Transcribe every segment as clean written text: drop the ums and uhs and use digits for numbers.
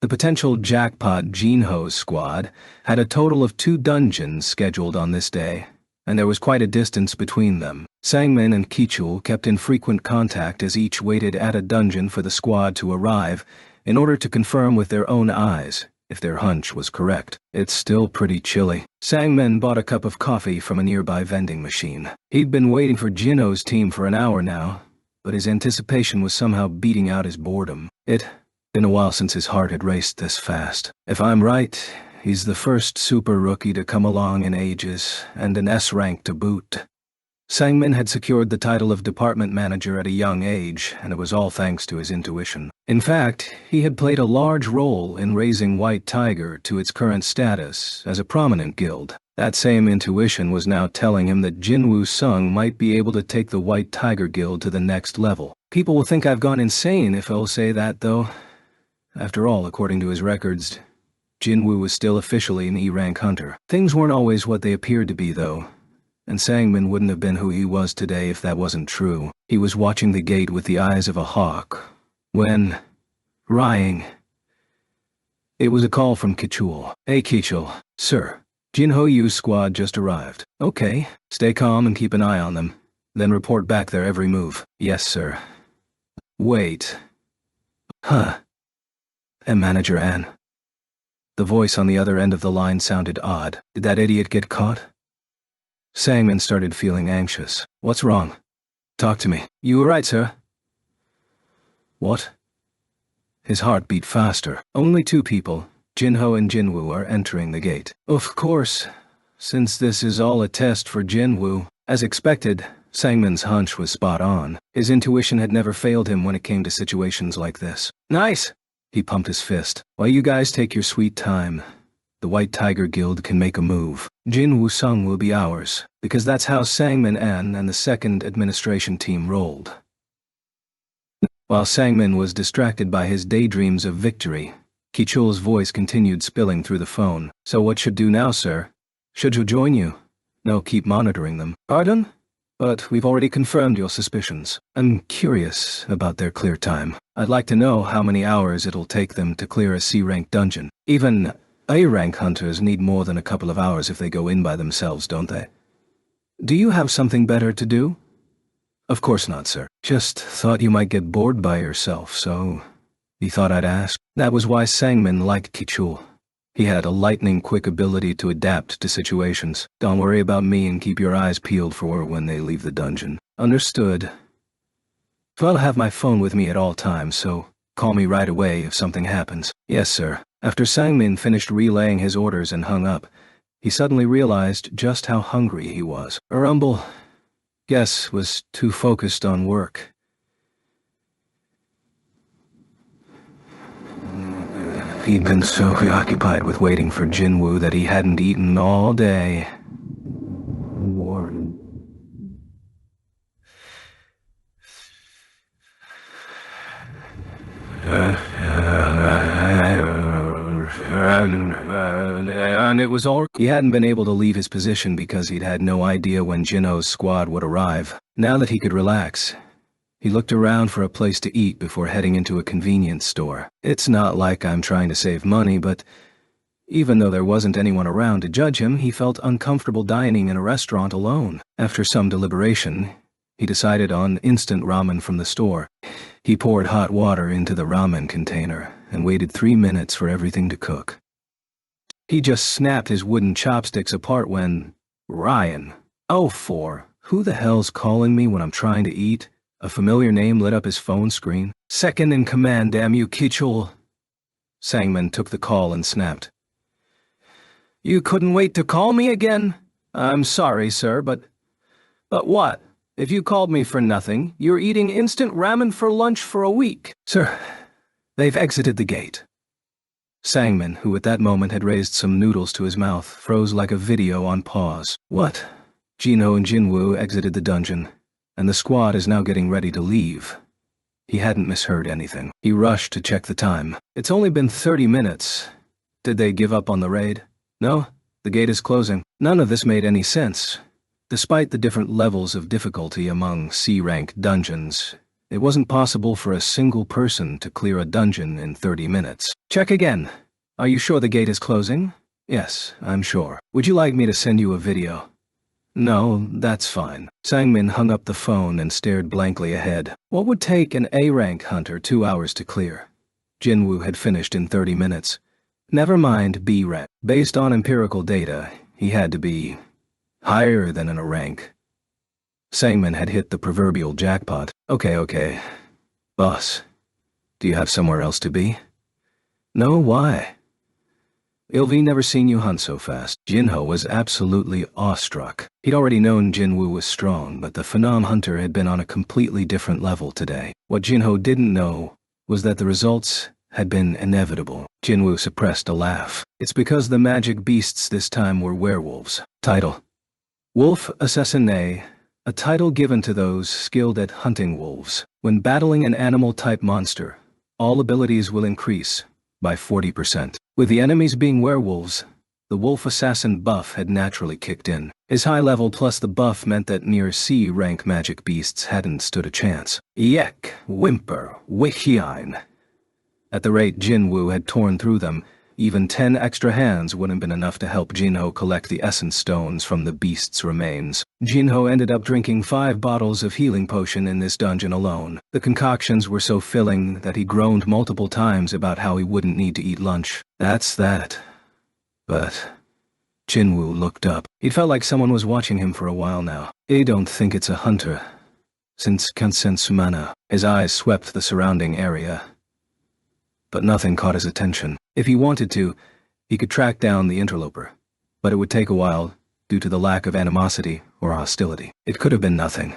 The potential jackpot Jinho's squad had a total of 2 dungeons scheduled on this day, and there was quite a distance between them. Sangmin and Kichul kept in frequent contact as each waited at a dungeon for the squad to arrive in order to confirm with their own eyes if their hunch was correct. It's still pretty chilly. Sangmin bought a cup of coffee from a nearby vending machine. He'd been waiting for Jinho's team for an hour now, but his anticipation was somehow beating out his boredom. It'd been a while since his heart had raced this fast. If I'm right, he's the first super rookie to come along in ages, and an S rank to boot. Sangmin had secured the title of department manager at a young age, and it was all thanks to his intuition. In fact, he had played a large role in raising White Tiger to its current status as a prominent guild. That same intuition was now telling him that Jinwoo Sung might be able to take the White Tiger Guild to the next level. People will think I've gone insane if I'll say that, though. After all, according to his records, Jinwoo was still officially an E-rank hunter. Things weren't always what they appeared to be, though, and Sangmin wouldn't have been who he was today if that wasn't true. He was watching the gate with the eyes of a hawk, when, Rying. It was a call from Kichul. Hey Kichul. Sir, Jinho Yu's squad just arrived. Okay, stay calm and keep an eye on them, then report back their every move. Yes, sir. Wait. Huh. And Manager Ann. The voice on the other end of the line sounded odd. Did that idiot get caught? Sangmin started feeling anxious. What's wrong? Talk to me. You were right, sir. What? His heart beat faster. Only 2 people, Jinho and Jinwoo, are entering the gate. Of course, since this is all a test for Jinwoo. As expected, Sangmin's hunch was spot on. His intuition had never failed him when it came to situations like this. Nice! He pumped his fist. While you guys take your sweet time, the White Tiger Guild can make a move. Jinwoo Sung will be ours, because that's how Sangmin An and the second administration team rolled. While Sangmin was distracted by his daydreams of victory, Kichul's voice continued spilling through the phone. So what should do now, sir? Should you join you? No, keep monitoring them. Pardon? But we've already confirmed your suspicions. I'm curious about their clear time. I'd like to know how many hours it'll take them to clear a C-rank dungeon. Even A-rank hunters need more than a couple of hours if they go in by themselves, don't they? Do you have something better to do? Of course not, sir. Just thought you might get bored by yourself, so he thought I'd ask. That was why Sangmin liked Kichul. He had a lightning-quick ability to adapt to situations. Don't worry about me and keep your eyes peeled for her when they leave the dungeon. Understood. I'll have my phone with me at all times, so call me right away if something happens. Yes, sir. After Sangmin finished relaying his orders and hung up, he suddenly realized just how hungry he was. Her humble guess was too focused on work. He'd been so preoccupied with waiting for Jinwoo that he hadn't eaten all day. Warren. And it was all. He hadn't been able to leave his position because he'd had no idea when Jinho's squad would arrive. Now that he could relax, he looked around for a place to eat before heading into a convenience store. It's not like I'm trying to save money, but even though there wasn't anyone around to judge him, he felt uncomfortable dining in a restaurant alone. After some deliberation, he decided on instant ramen from the store. He poured hot water into the ramen container and waited 3 minutes for everything to cook. He just snapped his wooden chopsticks apart when Ryan. Oh, who the hell's calling me when I'm trying to eat? A familiar name lit up his phone screen. Second in command, damn you, Kichul. Sangmin took the call and snapped. You couldn't wait to call me again? I'm sorry, sir, but what? If you called me for nothing, you're eating instant ramen for lunch for a week. Sir, they've exited the gate. Sangmin, who at that moment had raised some noodles to his mouth, froze like a video on pause. What? Jinho and Jinwoo exited the dungeon, and the squad is now getting ready to leave. He hadn't misheard anything. He rushed to check the time. It's only been 30 minutes. Did they give up on the raid? No, the gate is closing. None of this made any sense. Despite the different levels of difficulty among C-rank dungeons, It wasn't possible for a single person to clear a dungeon in 30 minutes. Check again. Are you sure the gate is closing? Yes, I'm sure. Would you like me to send you a video? No, that's fine. Sangmin hung up the phone and stared blankly ahead. What would take an A-rank hunter 2 hours to clear? Jinwoo had finished in 30 minutes. Never mind B-rank. Based on empirical data, he had to be higher than a rank. Sangmin had hit the proverbial jackpot. Okay. Boss, do you have somewhere else to be? No, why? Ilvi never seen you hunt so fast. Jinho was absolutely awestruck. He'd already known Jinwoo was strong, but the Phenom Hunter had been on a completely different level today. What Jinho didn't know was that the results had been inevitable. Jinwoo suppressed a laugh. It's because the magic beasts this time were werewolves. Title: Wolf Assassiné, a title given to those skilled at hunting wolves. When battling an animal-type monster, all abilities will increase by 40%. With the enemies being werewolves, the wolf assassin buff had naturally kicked in. His high level plus the buff meant that near C-rank magic beasts hadn't stood a chance. Yek, whimper, wichine. At the rate Jinwoo had torn through them, even 10 extra hands wouldn't have been enough to help Jinho collect the essence stones from the beast's remains. Jinho ended up drinking 5 bottles of healing potion in this dungeon alone. The concoctions were so filling that he groaned multiple times about how he wouldn't need to eat lunch. That's that. But Jinwoo looked up. He felt like someone was watching him for a while now. I don't think it's a hunter. Since Kansensumana, his eyes swept the surrounding area. But nothing caught his attention. If he wanted to, he could track down the interloper. But it would take a while, due to the lack of animosity or hostility. It could have been nothing.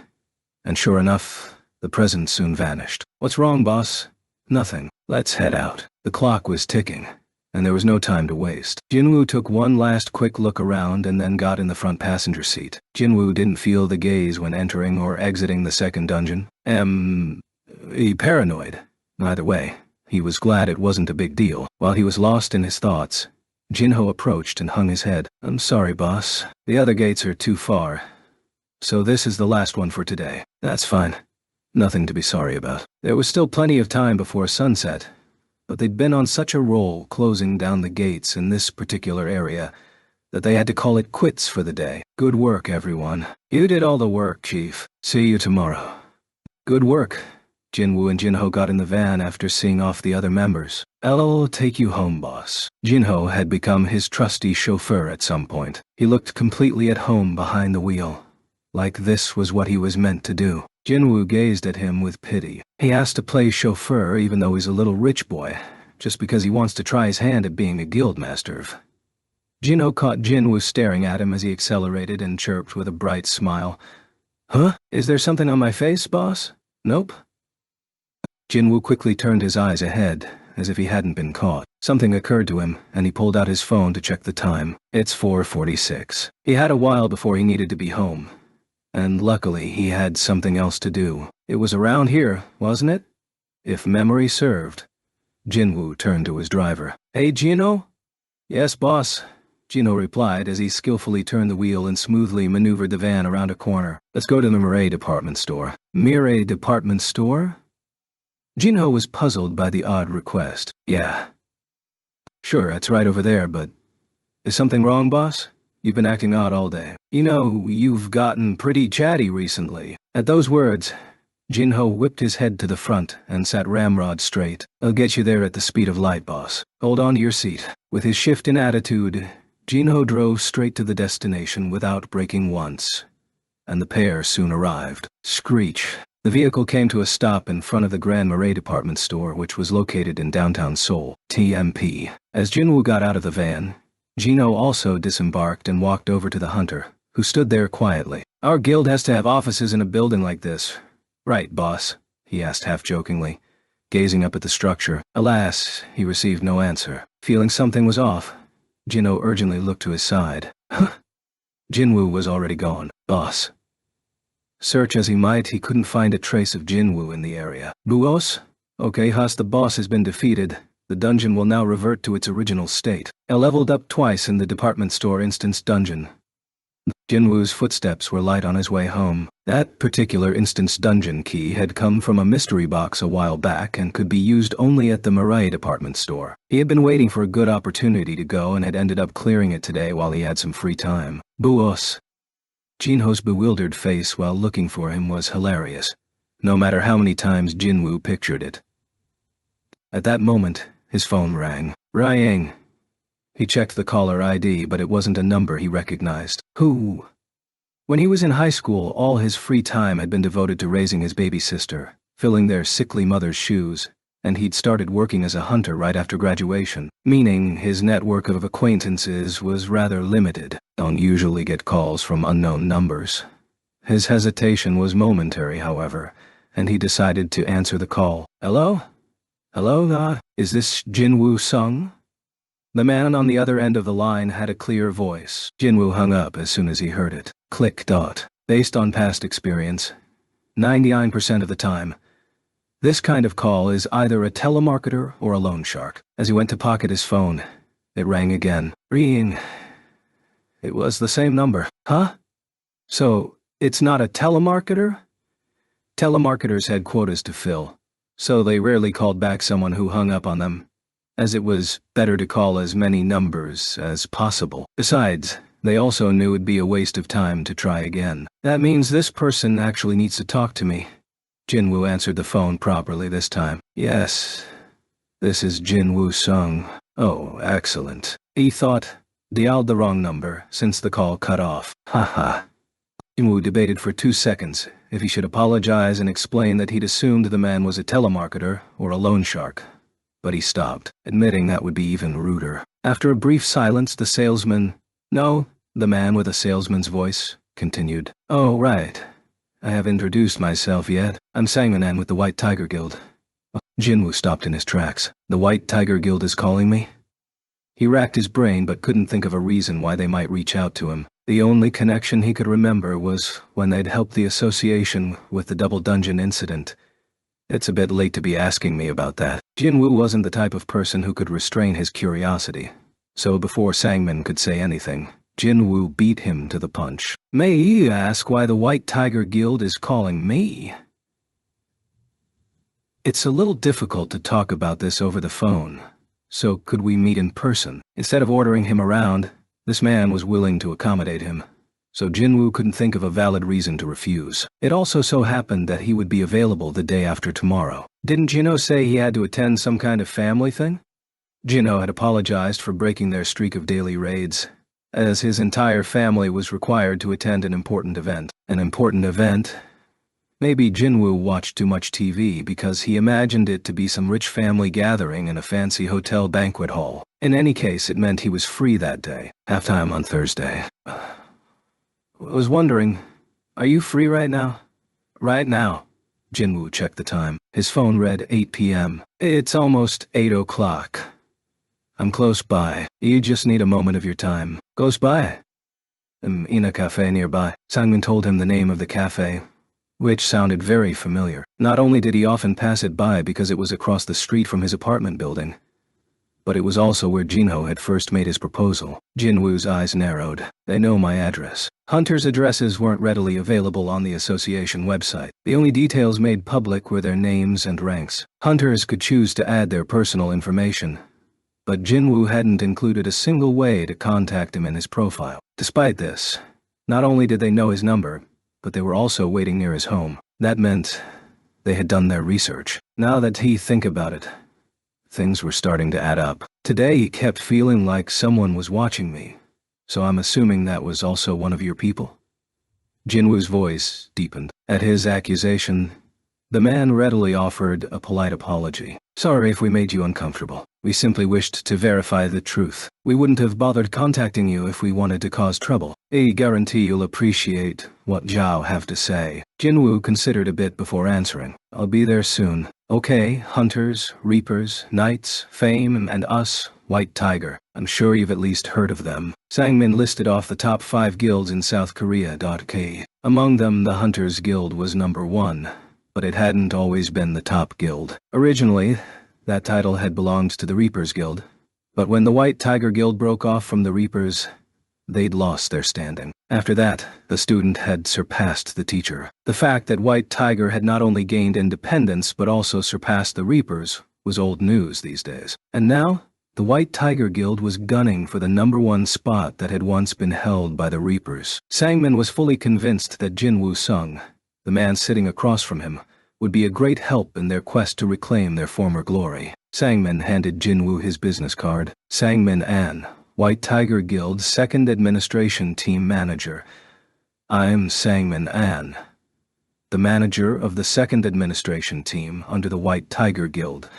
And sure enough, the presence soon vanished. What's wrong, boss? Nothing. Let's head out. The clock was ticking, and there was no time to waste. Jinwoo took one last quick look around and then got in the front passenger seat. Jinwoo didn't feel the gaze when entering or exiting the second dungeon. He paranoid. Either way, he was glad it wasn't a big deal. While he was lost in his thoughts, Jinho approached and hung his head. I'm sorry, boss. The other gates are too far. So this is the last one for today. That's fine. Nothing to be sorry about. There was still plenty of time before sunset, but they'd been on such a roll closing down the gates in this particular area that they had to call it quits for the day. Good work, everyone. You did all the work, Chief. See you tomorrow. Good work. Jinwoo and Jinho got in the van after seeing off the other members. I'll take you home, boss. Jinho had become his trusty chauffeur at some point. He looked completely at home behind the wheel, like this was what he was meant to do. Jinwoo gazed at him with pity. He asked to play chauffeur even though he's a little rich boy, just because he wants to try his hand at being a guildmaster. Jinho caught Jinwoo staring at him as he accelerated and chirped with a bright smile. Huh? Is there something on my face, boss? Nope. Jinwoo quickly turned his eyes ahead, as if he hadn't been caught. Something occurred to him, and he pulled out his phone to check the time. It's 4:46. He had a while before he needed to be home. And luckily, he had something else to do. It was around here, wasn't it? If memory served. Jinwoo turned to his driver. Hey, Jinho? Yes, boss. Jinho replied as he skillfully turned the wheel and smoothly maneuvered the van around a corner. Let's go to the Mirai department store. Mirai department store? Jinho was puzzled by the odd request. Yeah. Sure, it's right over there, but... Is something wrong, boss? You've been acting odd all day. You know, you've gotten pretty chatty recently. At those words, Jinho whipped his head to the front and sat ramrod straight. I'll get you there at the speed of light, boss. Hold on to your seat. With his shift in attitude, Jinho drove straight to the destination without braking once. And the pair soon arrived. Screech. The vehicle came to a stop in front of the Grand Marais department store, which was located in downtown Seoul, TMP. As Jinwoo got out of the van, Jinho also disembarked and walked over to the hunter, who stood there quietly. Our guild has to have offices in a building like this. Right, boss? He asked half-jokingly, gazing up at the structure. Alas, he received no answer. Feeling something was off, Jinho urgently looked to his side. Jinwoo was already gone. Boss. Search as he might, he couldn't find a trace of Jinwoo in the area. Buos? Okay, the boss has been defeated. The dungeon will now revert to its original state. I leveled up twice in the department store instance dungeon. Jinwoo's footsteps were light on his way home. That particular instant's dungeon key had come from a mystery box a while back and could be used only at the Mirai department store. He had been waiting for a good opportunity to go and had ended up clearing it today while he had some free time. Buos. Jinho's bewildered face while looking for him was hilarious, no matter how many times Jinwoo pictured it. At that moment, his phone rang. Ryang. He checked the caller ID, but it wasn't a number he recognized. Who? When he was in high school, all his free time had been devoted to raising his baby sister, filling their sickly mother's shoes, and he'd started working as a hunter right after graduation, meaning his network of acquaintances was rather limited. Don't usually get calls from unknown numbers. His hesitation was momentary, however, and he decided to answer the call. Hello? Hello, is this Jinwoo Sung? The man on the other end of the line had a clear voice. Jinwoo hung up as soon as he heard it. Click. Based on past experience, 99% of the time, this kind of call is either a telemarketer or a loan shark. As he went to pocket his phone, it rang again. Ring. It was the same number. Huh? So, it's not a telemarketer? Telemarketers had quotas to fill, so they rarely called back someone who hung up on them, as it was better to call as many numbers as possible. Besides, they also knew it'd be a waste of time to try again. That means this person actually needs to talk to me. Jinwoo answered the phone properly this time. Yes, this is Jinwoo Sung. Oh, excellent. He thought, dialed the wrong number since the call cut off. Haha. Jinwoo debated for 2 seconds if he should apologize and explain that he'd assumed the man was a telemarketer or a loan shark. But he stopped, admitting that would be even ruder. After a brief silence, the salesman, no, the man with a salesman's voice, continued. Oh, right. I haven't introduced myself yet. I'm Sangman with the White Tiger Guild. Jinwoo stopped in his tracks. The White Tiger Guild is calling me? He racked his brain but couldn't think of a reason why they might reach out to him. The only connection he could remember was when they'd helped the association with the double dungeon incident. It's a bit late to be asking me about that. Jinwoo wasn't the type of person who could restrain his curiosity, so before Sangman could say anything, Jinwoo beat him to the punch. May you ask why the White Tiger Guild is calling me? It's a little difficult to talk about this over the phone, so could we meet in person? Instead of ordering him around, this man was willing to accommodate him, so Jinwoo couldn't think of a valid reason to refuse. It also so happened that he would be available the day after tomorrow. Didn't Jinho say he had to attend some kind of family thing? Jinho had apologized for breaking their streak of daily raids, as his entire family was required to attend an important event. An important event? Maybe Jinwoo watched too much TV because he imagined it to be some rich family gathering in a fancy hotel banquet hall. In any case, it meant he was free that day. Halftime on Thursday. I was wondering, are you free right now? Right now. Jinwoo checked the time. His phone read 8 p.m. It's almost 8 o'clock. I'm close by. You just need a moment of your time. Close by? In a cafe nearby. Sangmin told him the name of the cafe, which sounded very familiar. Not only did he often pass it by because it was across the street from his apartment building, but it was also where Jinho had first made his proposal. Jinwoo's eyes narrowed. They know my address. Hunters' addresses weren't readily available on the association website. The only details made public were their names and ranks. Hunters could choose to add their personal information, but Jinwoo hadn't included a single way to contact him in his profile. Despite this, not only did they know his number, but they were also waiting near his home. That meant they had done their research. Now that he think about it, things were starting to add up. Today he kept feeling like someone was watching me, so I'm assuming that was also one of your people? Jinwoo's voice deepened. At his accusation, the man readily offered a polite apology. Sorry if we made you uncomfortable. We simply wished to verify the truth. We wouldn't have bothered contacting you if we wanted to cause trouble. I guarantee you'll appreciate what Zhao have to say. Jinwoo considered a bit before answering. I'll be there soon. Okay, Hunters, Reapers, Knights, Fame, and us, White Tiger. I'm sure you've at least heard of them. Sangmin listed off the top 5 guilds in South Korea. Among them, the Hunters Guild was number 1, but it hadn't always been the top guild. Originally, that title had belonged to the Reapers Guild, but when the White Tiger Guild broke off from the Reapers, they'd lost their standing. After that, the student had surpassed the teacher. The fact that White Tiger had not only gained independence but also surpassed the Reapers was old news these days. And now, the White Tiger Guild was gunning for the #1 spot that had once been held by the Reapers. Sangmin was fully convinced that Jinwoo Sung, the man sitting across from him, would be a great help in their quest to reclaim their former glory. Sangmin handed Jinwoo his business card. Sangmin An, White Tiger Guild's 2nd Administration Team Manager. I'm Sangmin An, the manager of the 2nd Administration Team under the White Tiger Guild,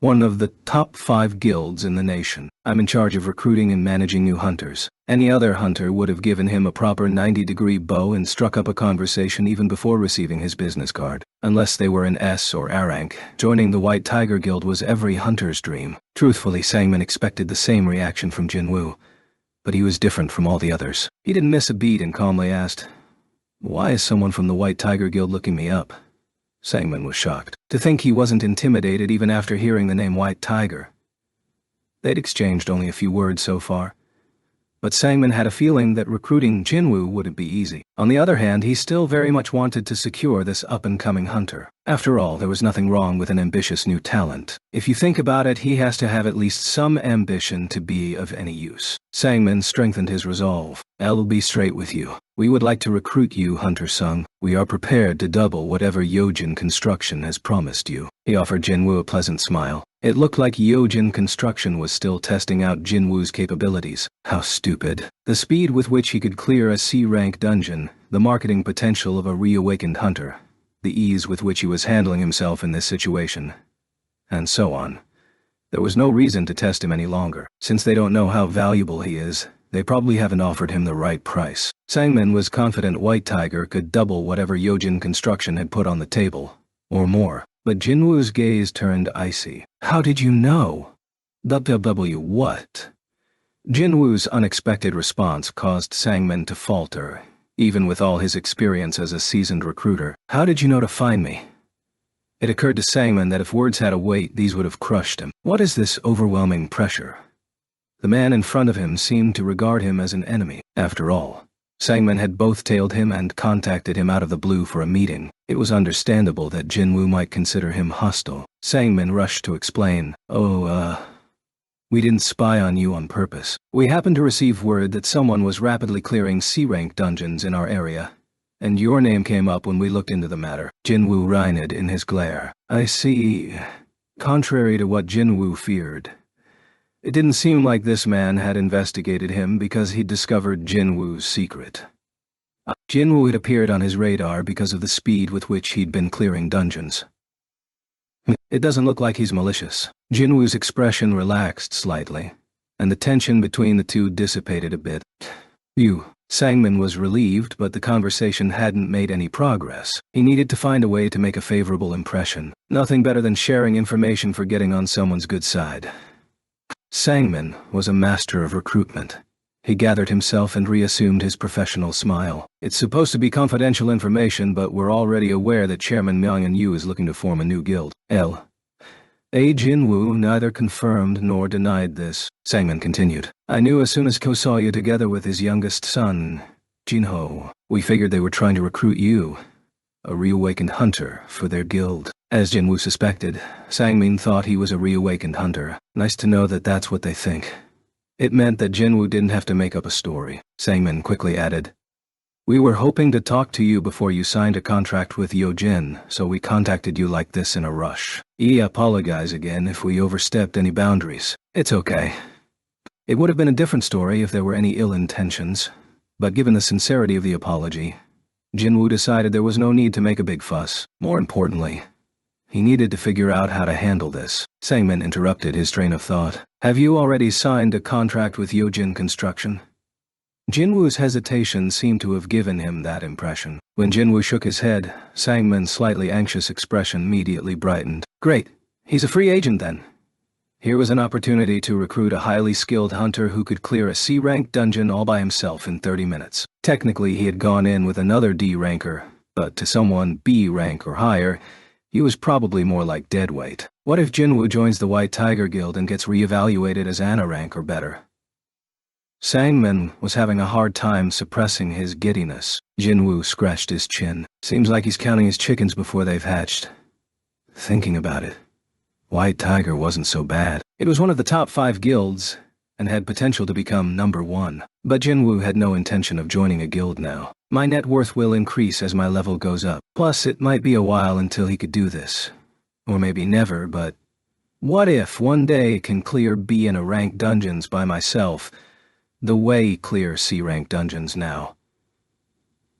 one of the top 5 guilds in the nation. I'm in charge of recruiting and managing new hunters. Any other hunter would have given him a proper 90-degree bow and struck up a conversation even before receiving his business card. Unless they were an S or A rank, joining the White Tiger Guild was every hunter's dream. Truthfully, Sangmin expected the same reaction from Jinwoo, but he was different from all the others. He didn't miss a beat and calmly asked, "Why is someone from the White Tiger Guild looking me up?" Sangmin was shocked. To think he wasn't intimidated even after hearing the name White Tiger. They'd exchanged only a few words so far, but Sangmin had a feeling that recruiting Jinwoo wouldn't be easy. On the other hand, he still very much wanted to secure this up-and-coming hunter. After all, there was nothing wrong with an ambitious new talent. If you think about it, he has to have at least some ambition to be of any use. Sangmin strengthened his resolve. "I'll be straight with you. We would like to recruit you, Hunter Sung. We are prepared to double whatever Yojin Construction has promised you." He offered Jinwoo a pleasant smile. It looked like Yojin Construction was still testing out Jinwoo's capabilities. How stupid. The speed with which he could clear a C-rank dungeon, the marketing potential of a reawakened hunter, the ease with which he was handling himself in this situation, and so on. There was no reason to test him any longer. Since they don't know how valuable he is, they probably haven't offered him the right price. Sangmin was confident White Tiger could double whatever Yojin Construction had put on the table, or more. But Jinwoo's gaze turned icy. "How did you know?" What? Jinwoo's unexpected response caused Sangmin to falter, even with all his experience as a seasoned recruiter. "How did you know to find me?" It occurred to Sangmin that if words had a weight, these would have crushed him. What is this overwhelming pressure? The man in front of him seemed to regard him as an enemy. After all, Sangmin had both tailed him and contacted him out of the blue for a meeting. It was understandable that Jinwoo might consider him hostile. Sangmin rushed to explain, we didn't spy on you on purpose. We happened to receive word that someone was rapidly clearing C-rank dungeons in our area, and your name came up when we looked into the matter." Jinwoo whined in his glare. "I see." Contrary to what Jinwoo feared, it didn't seem like this man had investigated him because he'd discovered Jinwoo's secret. Jinwoo had appeared on his radar because of the speed with which he'd been clearing dungeons. "It doesn't look like he's malicious." Jinwoo's expression relaxed slightly, and the tension between the two dissipated a bit. Sangmin was relieved, but the conversation hadn't made any progress. He needed to find a way to make a favorable impression. Nothing better than sharing information for getting on someone's good side. Sangmin was a master of recruitment. He gathered himself and reassumed his professional smile. "It's supposed to be confidential information, but we're already aware that Chairman Myung Yu is looking to form a new guild." Jinwoo neither confirmed nor denied this. Sangmin continued. "I knew as soon as Ko saw you together with his youngest son, Jinho. We figured they were trying to recruit you, a reawakened hunter, for their guild." As Jinwoo suspected, Sangmin thought he was a reawakened hunter. Nice to know that that's what they think. It meant that Jinwoo didn't have to make up a story. Sangmin quickly added, "We were hoping to talk to you before you signed a contract with Yojin, so we contacted you like this in a rush. Apologize again if we overstepped any boundaries." "It's okay." It would have been a different story if there were any ill intentions, but given the sincerity of the apology, Jinwoo decided there was no need to make a big fuss. More importantly, he needed to figure out how to handle this. Sangmin interrupted his train of thought. "Have you already signed a contract with Yojin Construction?" Jinwoo's hesitation seemed to have given him that impression. When Jinwoo shook his head, Sangmin's slightly anxious expression immediately brightened. "Great. He's a free agent then." Here was an opportunity to recruit a highly skilled hunter who could clear a C-rank dungeon all by himself in 30 minutes. Technically, he had gone in with another D-ranker, but to someone B rank or higher, he was probably more like deadweight. What if Jinwoo joins the White Tiger Guild and gets re-evaluated as Ana rank or better? Sangmin was having a hard time suppressing his giddiness. Jinwoo scratched his chin. Seems like he's counting his chickens before they've hatched. Thinking about it, White Tiger wasn't so bad. It was one of the top 5 guilds, and had potential to become number 1. But Jinwoo had no intention of joining a guild now. My net worth will increase as my level goes up. Plus, it might be a while until he could do this. Or maybe never, but what if one day I can clear B and A rank dungeons by myself, the way he clears C rank dungeons now?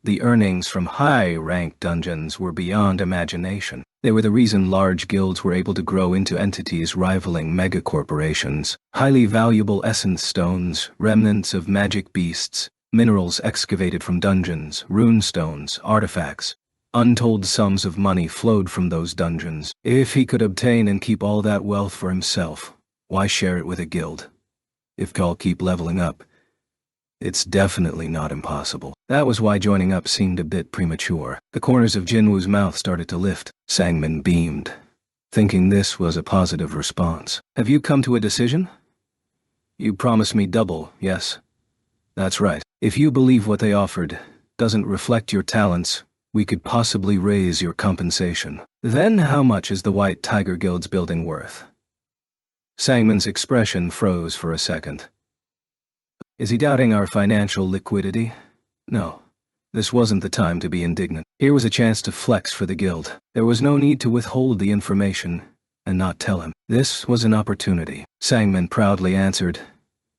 The earnings from high-ranked dungeons were beyond imagination. They were the reason large guilds were able to grow into entities rivaling megacorporations. Highly valuable essence stones, remnants of magic beasts, minerals excavated from dungeons, rune stones, artifacts. Untold sums of money flowed from those dungeons. If he could obtain and keep all that wealth for himself, why share it with a guild? If I'll keep leveling up, it's definitely not impossible. That was why joining up seemed a bit premature. The corners of Jinwoo's mouth started to lift. Sangmin beamed, thinking this was a positive response. Have you come to a decision? You promised me double, yes? That's right. If you believe what they offered doesn't reflect your talents, we could possibly raise your compensation. Then how much is the White Tiger Guild's building worth? Sangmin's expression froze for a second. Is he doubting our financial liquidity? No. This wasn't the time to be indignant. Here was a chance to flex for the guild. There was no need to withhold the information and not tell him. This was an opportunity. Sangmin proudly answered,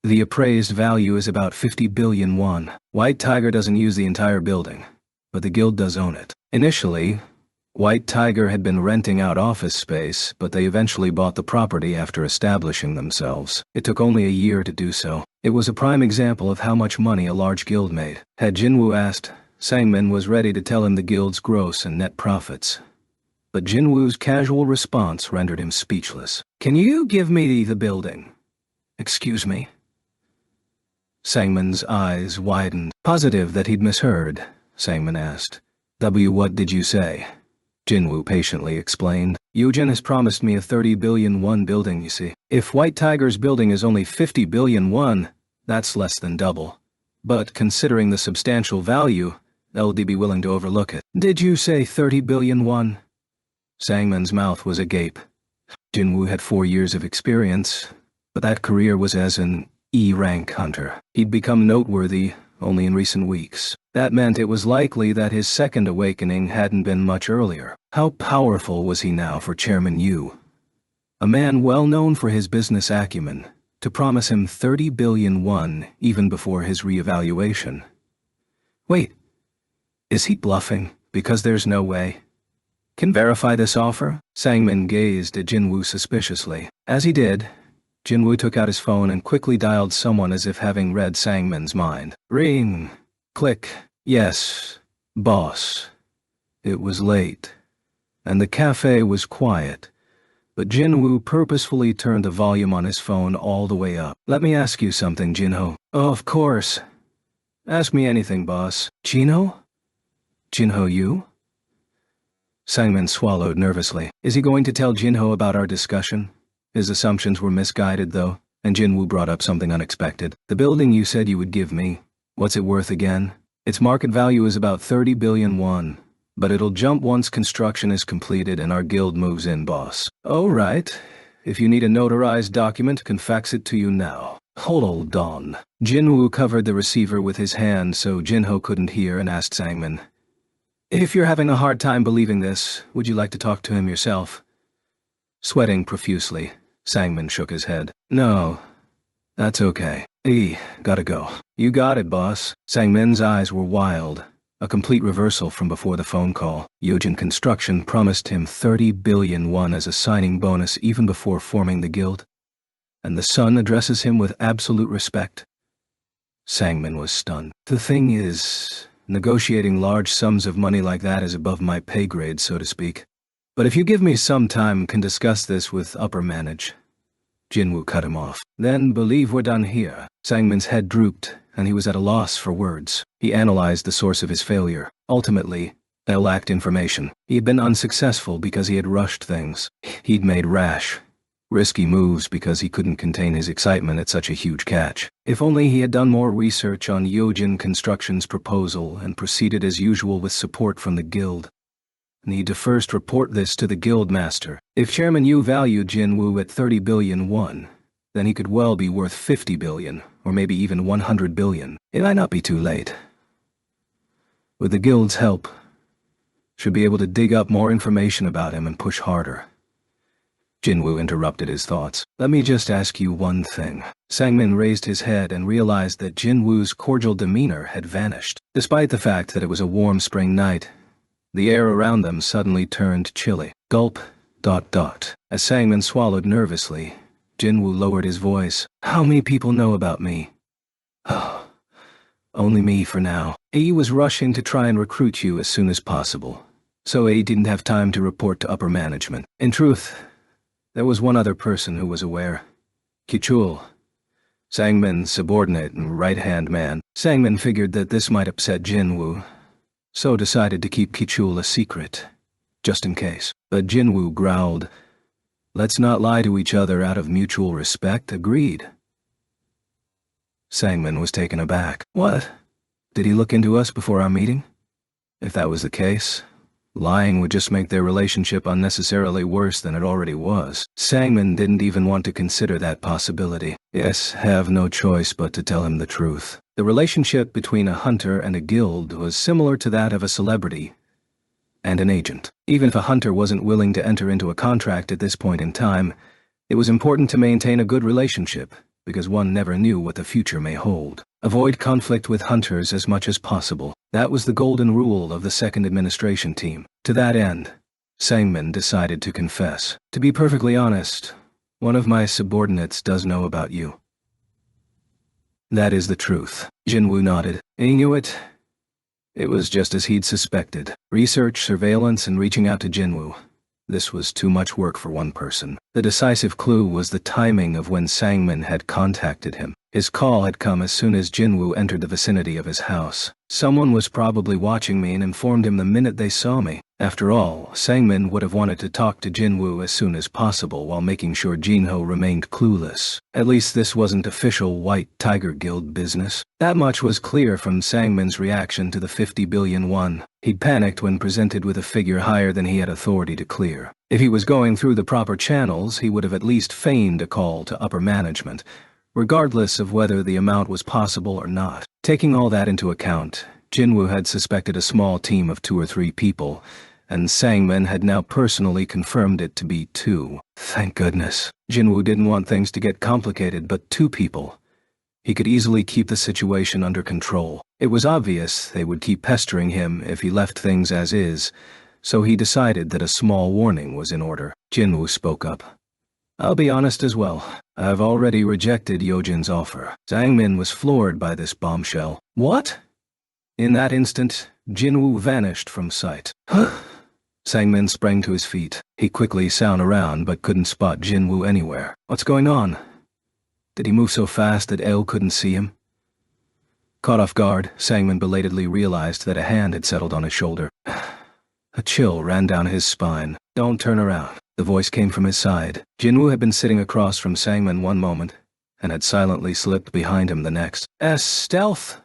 the appraised value is about 50 billion won. White Tiger doesn't use the entire building, but the guild does own it. Initially, White Tiger had been renting out office space, but they eventually bought the property after establishing themselves. It took only a year to do so. It was a prime example of how much money a large guild made. Had Jinwoo asked, Sangmin was ready to tell him the guild's gross and net profits. But Jinwoo's casual response rendered him speechless. Can you give me the building? Excuse me? Sangmin's eyes widened. Positive that he'd misheard, Sangmin asked. What did you say? Jinwoo patiently explained. Yujin has promised me a 30 billion won building, you see. If White Tiger's building is only 50 billion won, that's less than double. But considering the substantial value, LD be willing to overlook it. Did you say 30 billion won? Sangmin's mouth was agape. Jinwoo had 4 years of experience, but that career was as an E-rank hunter. He'd become noteworthy only in recent weeks. That meant it was likely that his second awakening hadn't been much earlier. How powerful was he now for Chairman Yu? A man well known for his business acumen, to promise him 30 billion won even before his reevaluation. Wait, is he bluffing? Because there's no way. Can verify this offer? Sangmin gazed at Jinwoo suspiciously. As he did, Jinwoo took out his phone and quickly dialed someone as if having read Sangmin's mind. Ring. Click. Yes, boss. It was late, and the cafe was quiet, but Jinwoo purposefully turned the volume on his phone all the way up. Let me ask you something, Jinho. Oh, of course. Ask me anything, boss. Jinho? Jinho Yu? Sangmin swallowed nervously. Is he going to tell Jinho about our discussion? His assumptions were misguided, though, and Jinwoo brought up something unexpected. The building you said you would give me, what's it worth again? Its market value is about 30 billion won, but it'll jump once construction is completed and our guild moves in, boss. Oh, right. If you need a notarized document, can fax it to you now. Hold on. Jinwoo covered the receiver with his hand so Jinho couldn't hear and asked Sangmin, if you're having a hard time believing this, would you like to talk to him yourself? Sweating profusely, Sangmin shook his head. No, that's okay. Gotta go. You got it, boss. Sangmin's eyes were wild, a complete reversal from before the phone call. Yujin Construction promised him 30 billion won as a signing bonus even before forming the guild. And the son addresses him with absolute respect. Sangmin was stunned. The thing is, negotiating large sums of money like that is above my pay grade, so to speak. But if you give me some time, can discuss this with upper manage. Jinwoo cut him off. Then believe we're done here. Sangmin's head drooped, and he was at a loss for words. He analyzed the source of his failure. Ultimately, they lacked information. He had been unsuccessful because he had rushed things. He'd made rash, Risky moves because he couldn't contain his excitement at such a huge catch. If only he had done more research on Yojin Construction's proposal and proceeded as usual with support from the guild. Need to first report this to the guild master. If Chairman Yu valued Jinwoo at 30 billion won, then he could well be worth 50 billion, or maybe even 100 billion. It might not be too late. With the guild's help, should be able to dig up more information about him and push harder. Jinwoo interrupted his thoughts. Let me just ask you one thing. Sangmin raised his head and realized that Jinwoo's cordial demeanor had vanished. Despite the fact that it was a warm spring night, the air around them suddenly turned chilly. Gulp, ... As Sangmin swallowed nervously, Jinwoo lowered his voice. How many people know about me? Only me for now. A was rushing to try and recruit you as soon as possible, so A didn't have time to report to upper management. In truth, there was one other person who was aware. Kichul, Sangmin's subordinate and right-hand man. Sangmin figured that this might upset Jinwoo, so decided to keep Kichul a secret, just in case. But Jinwoo growled, Let's not lie to each other out of mutual respect, agreed. Sangmin was taken aback. What? Did he look into us before our meeting? If that was the case, lying would just make their relationship unnecessarily worse than it already was. Sangmin didn't even want to consider that possibility. Yes, have no choice but to tell him the truth. The relationship between a hunter and a guild was similar to that of a celebrity and an agent. Even if a hunter wasn't willing to enter into a contract at this point in time, it was important to maintain a good relationship, because one never knew what the future may hold. Avoid conflict with hunters as much as possible. That was the golden rule of the second administration team. To that end, Sangmin decided to confess. To be perfectly honest, one of my subordinates does know about you. That is the truth. Jinwoo nodded. He knew it. It was just as he'd suspected. Research, surveillance, and reaching out to Jinwoo. This was too much work for one person. The decisive clue was the timing of when Sangmin had contacted him. His call had come as soon as Jinwoo entered the vicinity of his house. Someone was probably watching me and informed him the minute they saw me. After all, Sangmin would have wanted to talk to Jinwoo as soon as possible while making sure Jinho remained clueless. At least this wasn't official White Tiger Guild business. That much was clear from Sangmin's reaction to the 50 billion won. He'd panicked when presented with a figure higher than he had authority to clear. If he was going through the proper channels, he would have at least feigned a call to upper management, regardless of whether the amount was possible or not. Taking all that into account, Jinwoo had suspected a small team of 2 or 3 people, and Sangmin had now personally confirmed it to be 2. Thank goodness. Jinwoo didn't want things to get complicated, but 2 people. He could easily keep the situation under control. It was obvious they would keep pestering him if he left things as is, so he decided that a small warning was in order. Jinwoo spoke up. I'll be honest as well. I've already rejected Yojin's offer. Sangmin was floored by this bombshell. What? In that instant, Jinwoo vanished from sight. Sangmin sprang to his feet. He quickly sound around but couldn't spot Jinwoo anywhere. What's going on? Did he move so fast that El couldn't see him? Caught off guard, Sangmin belatedly realized that a hand had settled on his shoulder. A chill ran down his spine. Don't turn around. The voice came from his side. Jinwoo had been sitting across from Sangmin one moment, and had silently slipped behind him the next. Stealth?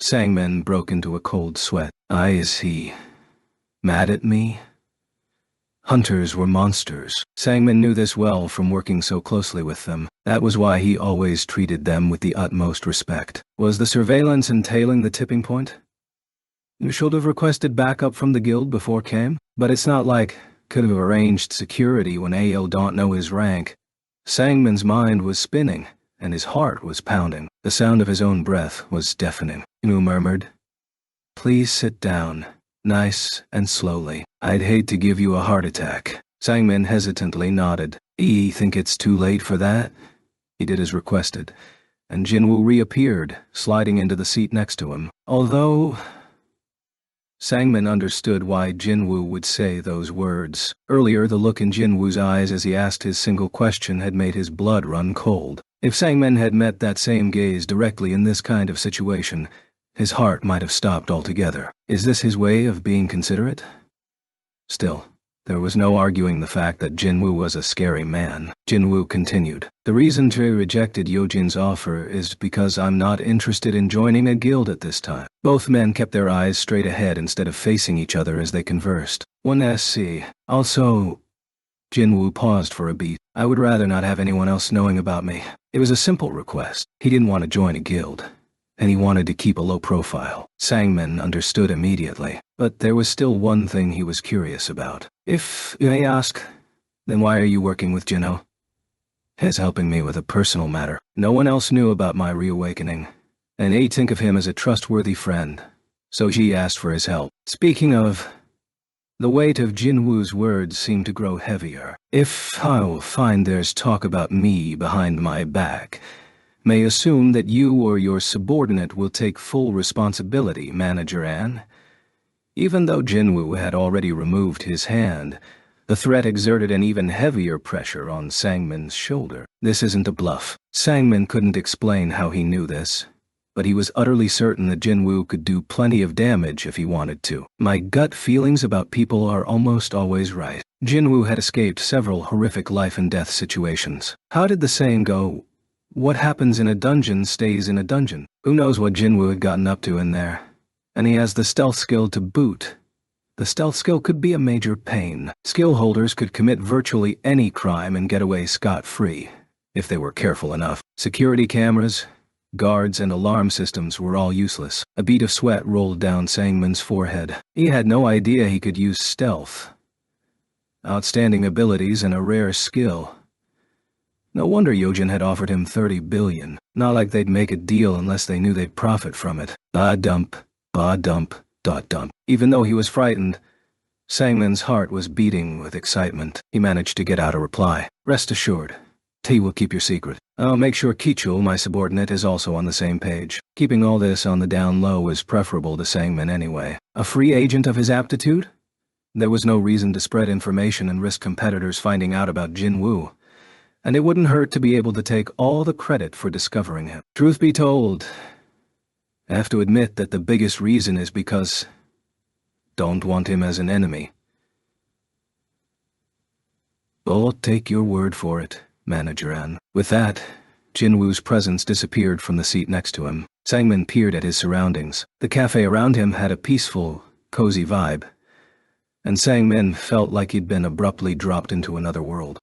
Sangmin broke into a cold sweat. Is he mad at me? Hunters were monsters. Sangmin knew this well from working so closely with them. That was why he always treated them with the utmost respect. Was the surveillance entailing the tipping point? You should have requested backup from the guild before came, but it's not like could have arranged security when AO don't know his rank. Sangmin's mind was spinning, and his heart was pounding. The sound of his own breath was deafening. Inu murmured, Please sit down, nice and slowly. I'd hate to give you a heart attack. Sangmin hesitantly nodded. You think it's too late for that? He did as requested, and Jinwoo reappeared, sliding into the seat next to him. Although Sangmin understood why Jinwoo would say those words. Earlier, the look in Jinwoo's eyes as he asked his single question had made his blood run cold. If Sangmin had met that same gaze directly in this kind of situation, his heart might have stopped altogether. Is this his way of being considerate? Still, There was no arguing the fact that Jinwoo was a scary man. Jinwoo continued. The reason Jay rejected Yojin's offer is because I'm not interested in joining a guild at this time. Both men kept their eyes straight ahead instead of facing each other as they conversed. 1SC. Also, Jinwoo paused for a beat. I would rather not have anyone else knowing about me. It was a simple request. He didn't want to join a guild, and he wanted to keep a low profile. Sangmin understood immediately, but there was still one thing he was curious about. If you may ask, then why are you working with Jinho? He's helping me with a personal matter. No one else knew about my reawakening, and I think of him as a trustworthy friend, so she asked for his help. Speaking of, the weight of Jinwoo's words seemed to grow heavier. If I'll find there's talk about me behind my back, may assume that you or your subordinate will take full responsibility, Manager Ann. Even though Jinwoo had already removed his hand, the threat exerted an even heavier pressure on Sangmin's shoulder. This isn't a bluff. Sangmin couldn't explain how he knew this, but he was utterly certain that Jinwoo could do plenty of damage if he wanted to. My gut feelings about people are almost always right. Jinwoo had escaped several horrific life-and-death situations. How did the saying go? What happens in a dungeon stays in a dungeon. Who knows what Jinwoo had gotten up to in there? And he has the stealth skill to boot. The stealth skill could be a major pain. Skill holders could commit virtually any crime and get away scot-free, if they were careful enough. Security cameras, guards, and alarm systems were all useless. A bead of sweat rolled down Sangmin's forehead. He had no idea he could use stealth. Outstanding abilities and a rare skill. No wonder Yojin had offered him 30 billion. Not like they'd make a deal unless they knew they'd profit from it. Ba-dump, ba-dump, dot-dump. Even though he was frightened, Sangmin's heart was beating with excitement. He managed to get out a reply. Rest assured, T will keep your secret. I'll make sure Kichul, my subordinate, is also on the same page. Keeping all this on the down low was preferable to Sangmin anyway. A free agent of his aptitude? There was no reason to spread information and risk competitors finding out about Jinwoo, and it wouldn't hurt to be able to take all the credit for discovering him. Truth be told, I have to admit that the biggest reason is because don't want him as an enemy. I'll take your word for it, Manager Ann. With that, Jinwoo's presence disappeared from the seat next to him. Sangmin peered at his surroundings. The cafe around him had a peaceful, cozy vibe, and Sangmin felt like he'd been abruptly dropped into another world.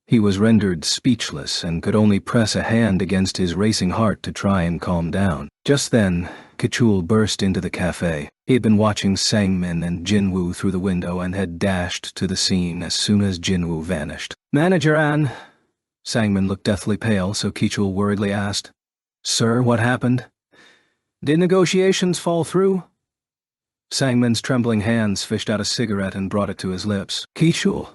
He was rendered speechless and could only press a hand against his racing heart to try and calm down. Just then, Kichul burst into the cafe. He had been watching Sangmin and Jinwoo through the window and had dashed to the scene as soon as Jinwoo vanished. Manager Ann. Sangmin looked deathly pale, so Kichul worriedly asked, Sir, what happened? Did negotiations fall through? Sangmin's trembling hands fished out a cigarette and brought it to his lips. Kichul,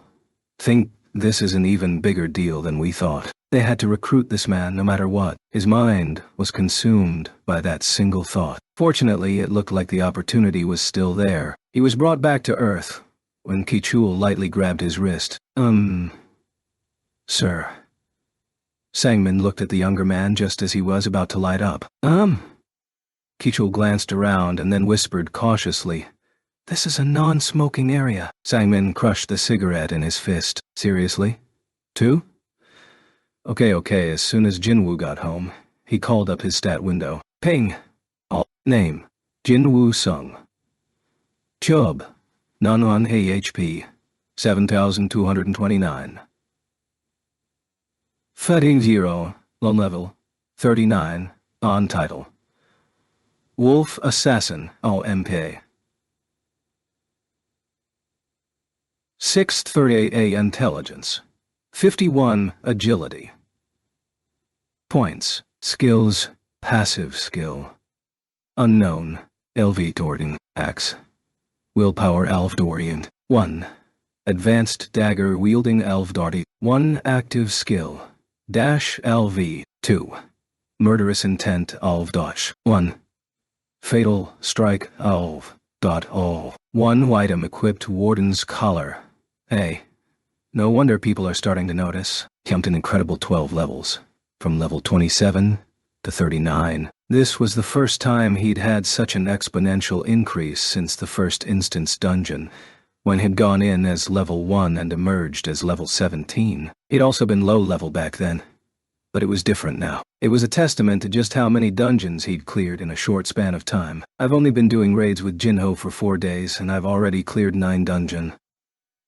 think this is an even bigger deal than we thought. They had to recruit this man no matter what. His mind was consumed by that single thought. Fortunately, it looked like the opportunity was still there. He was brought back to Earth when Kichul lightly grabbed his wrist. Sir. Sangmin looked at the younger man just as he was about to light up. Kichul glanced around and then whispered cautiously, This is a non-smoking area. Sangmin crushed the cigarette in his fist. Seriously? 2? Okay, as soon as Jinwoo got home, he called up his stat window. Ping. Name. Jinwoo Sung. Chub. Non-on AHP. 7,229. Fighting 0. Low level. 39. On title. Wolf Assassin. OMP. 638A Intelligence. 51 Agility. Points. Skills. Passive skill. Unknown. Elvdorien. Axe. Willpower Elvdorien. 1. Advanced dagger wielding Elvdorien. 1 active skill. Dash LV. 2. Murderous intent Alv. 1. Fatal strike Alv. 1 item equipped Warden's collar. Hey. No wonder people are starting to notice. Jumped an incredible 12 levels. From level 27 to 39. This was the first time he'd had such an exponential increase since the first instance dungeon, when he'd gone in as level 1 and emerged as level 17. He'd also been low level back then, but it was different now. It was a testament to just how many dungeons he'd cleared in a short span of time. I've only been doing raids with Jinho for 4 days, and I've already cleared 9 dungeons.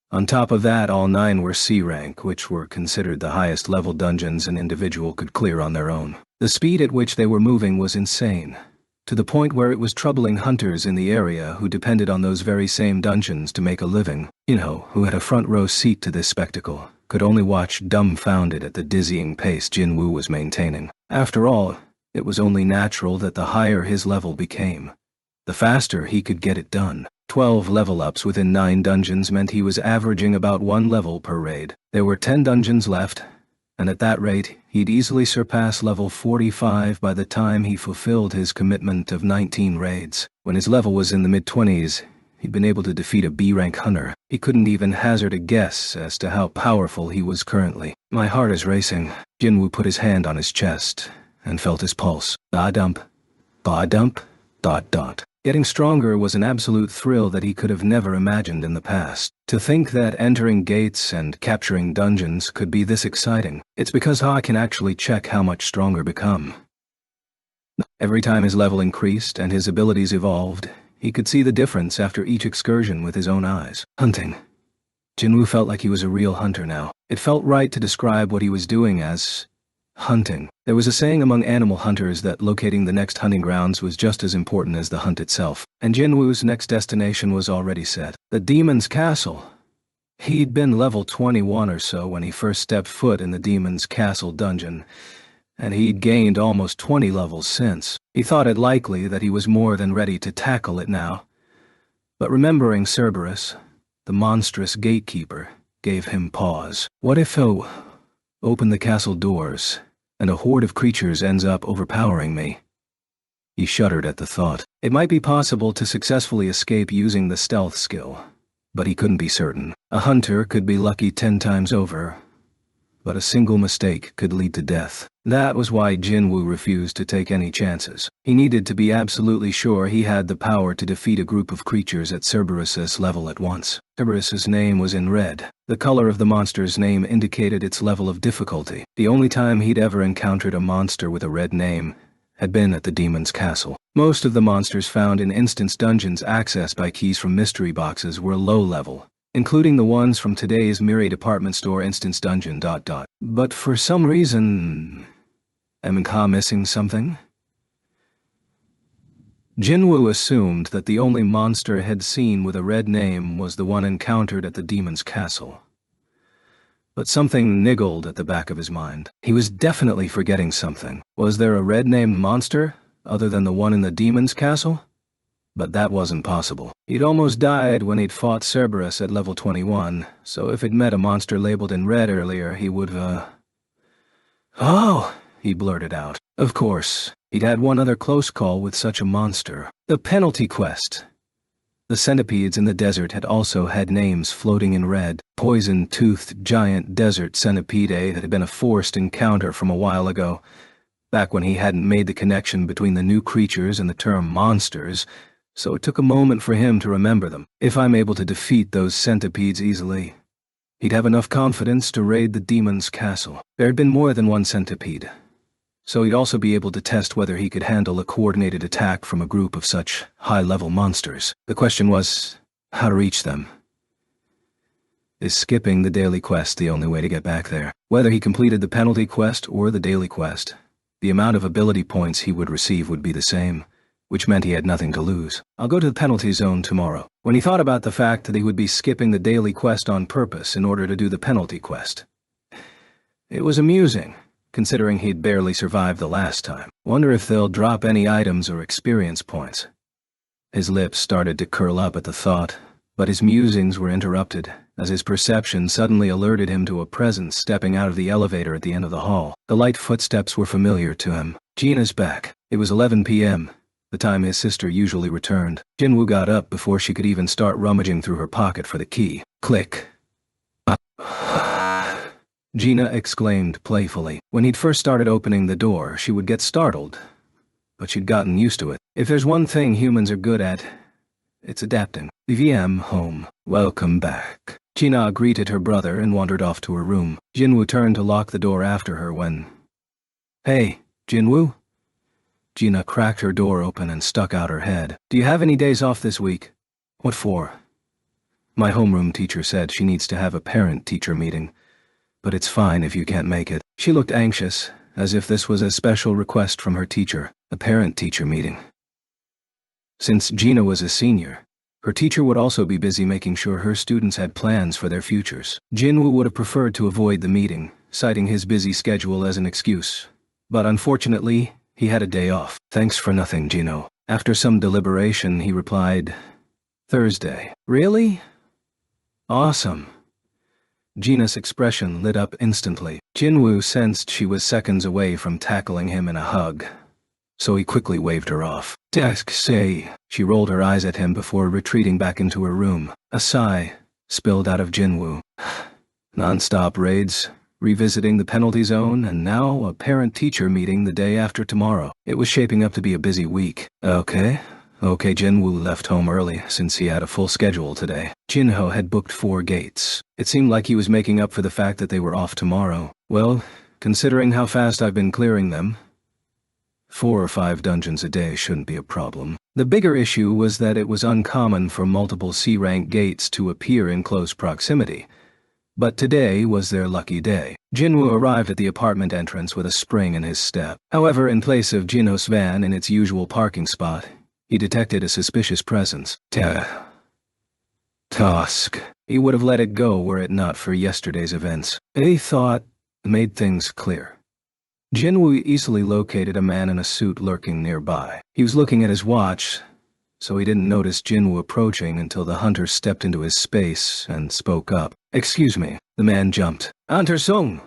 On top of that, all 9 were C rank, which were considered the highest level dungeons an individual could clear on their own. The speed at which they were moving was insane, to the point where it was troubling hunters in the area who depended on those very same dungeons to make a living. Jinho, who had a front row seat to this spectacle, could only watch dumbfounded at the dizzying pace Jinwoo was maintaining. After all, it was only natural that the higher his level became, the faster he could get it done. 12 level-ups within 9 dungeons meant he was averaging about 1 level per raid. There were 10 dungeons left, and at that rate, he'd easily surpass level 45 by the time he fulfilled his commitment of 19 raids. When his level was in the mid-20s, he'd been able to defeat a B-rank hunter. He couldn't even hazard a guess as to how powerful he was currently. My heart is racing. Jinwoo put his hand on his chest and felt his pulse. Ba-dump, ba-dump, dot. Getting stronger was an absolute thrill that he could have never imagined in the past. To think that entering gates and capturing dungeons could be this exciting. It's because Ha can actually check how much stronger become. Every time his level increased and his abilities evolved, he could see the difference after each excursion with his own eyes. Hunting. Jinwoo felt like he was a real hunter now. It felt right to describe what he was doing as hunting. There was a saying among animal hunters that locating the next hunting grounds was just as important as the hunt itself, and Jinwoo's next destination was already set. The Demon's Castle. He'd been level 21 or so when he first stepped foot in the Demon's Castle dungeon, and he'd gained almost 20 levels since. He thought it likely that he was more than ready to tackle it now, but remembering Cerberus, the monstrous gatekeeper, gave him pause. What if he'll open the castle doors and a horde of creatures ends up overpowering me? He shuddered at the thought. It might be possible to successfully escape using the stealth skill, but he couldn't be certain. A hunter could be lucky 10 times over, but a single mistake could lead to death. That was why Jinwoo refused to take any chances. He needed to be absolutely sure he had the power to defeat a group of creatures at Cerberus's level at once. Cerberus's name was in red. The color of the monster's name indicated its level of difficulty. The only time he'd ever encountered a monster with a red name had been at the Demon's Castle. Most of the monsters found in instance dungeons accessed by keys from mystery boxes were low level, including the ones from today's Mirai department store instance dungeon. But for some reason, am I missing something? Jinwoo assumed that the only monster he had seen with a red name was the one encountered at the Demon's Castle. But something niggled at the back of his mind. He was definitely forgetting something. Was there a red-named monster other than the one in the Demon's Castle? But that wasn't possible. He'd almost died when he'd fought Cerberus at level 21, so if he'd met a monster labeled in red earlier, he would've, Oh, he blurted out. Of course, he'd had one other close call with such a monster. The penalty quest. The centipedes in the desert had also had names floating in red. Poison-toothed giant desert centipedae that had been a forced encounter from a while ago, back when he hadn't made the connection between the new creatures and the term monsters, so it took a moment for him to remember them. If I'm able to defeat those centipedes easily, he'd have enough confidence to raid the Demon's Castle. There had been more than one centipede, so he'd also be able to test whether he could handle a coordinated attack from a group of such high-level monsters. The question was, how to reach them. Is skipping the daily quest the only way to get back there? Whether he completed the penalty quest or the daily quest, the amount of ability points he would receive would be the same, which meant he had nothing to lose. I'll go to the penalty zone tomorrow. When he thought about the fact that he would be skipping the daily quest on purpose in order to do the penalty quest, it was amusing, considering he'd barely survived the last time. Wonder if they'll drop any items or experience points. His lips started to curl up at the thought, but his musings were interrupted as his perception suddenly alerted him to a presence stepping out of the elevator at the end of the hall. The light footsteps were familiar to him. Gina's back. It was 11 p.m., the time his sister usually returned. Jinwoo got up before she could even start rummaging through her pocket for the key. Click. Gina exclaimed playfully. When he'd first started opening the door, she would get startled, but she'd gotten used to it. If there's one thing humans are good at, it's adapting. VM home. Welcome back. Gina greeted her brother and wandered off to her room. Jinwoo turned to lock the door after her when... Hey, Jinwoo? Gina cracked her door open and stuck out her head. Do you have any days off this week? What for? My homeroom teacher said she needs to have a parent-teacher meeting, but it's fine if you can't make it. She looked anxious, as if this was a special request from her teacher, a parent-teacher meeting. Since Gina was a senior, her teacher would also be busy making sure her students had plans for their futures. Jinwoo would have preferred to avoid the meeting, citing his busy schedule as an excuse. But unfortunately, he had a day off. Thanks for nothing, Gino. After some deliberation, he replied, Thursday. Really? Awesome. Gina's expression lit up instantly. Jinwoo sensed she was seconds away from tackling him in a hug, so he quickly waved her off. Desk say. She rolled her eyes at him before retreating back into her room. A sigh spilled out of Jinwoo. Non-stop raids, revisiting the penalty zone, and now a parent-teacher meeting the day after tomorrow. It was shaping up to be a busy week. Okay, Jinwoo left home early since he had a full schedule today. Jinho had booked 4 gates. It seemed like he was making up for the fact that they were off tomorrow. Well, considering how fast I've been clearing them, 4 or 5 dungeons a day shouldn't be a problem. The bigger issue was that it was uncommon for multiple C-rank gates to appear in close proximity. But today was their lucky day. Jinwoo arrived at the apartment entrance with a spring in his step. However, in place of Jinho's van in its usual parking spot, he detected a suspicious presence. Task. He would have let it go were it not for yesterday's events. A thought made things clear. Jinwoo easily located a man in a suit lurking nearby. He was looking at his watch, so he didn't notice Jinwoo approaching until the hunter stepped into his space and spoke up. Excuse me. The man jumped. Hunter Sung!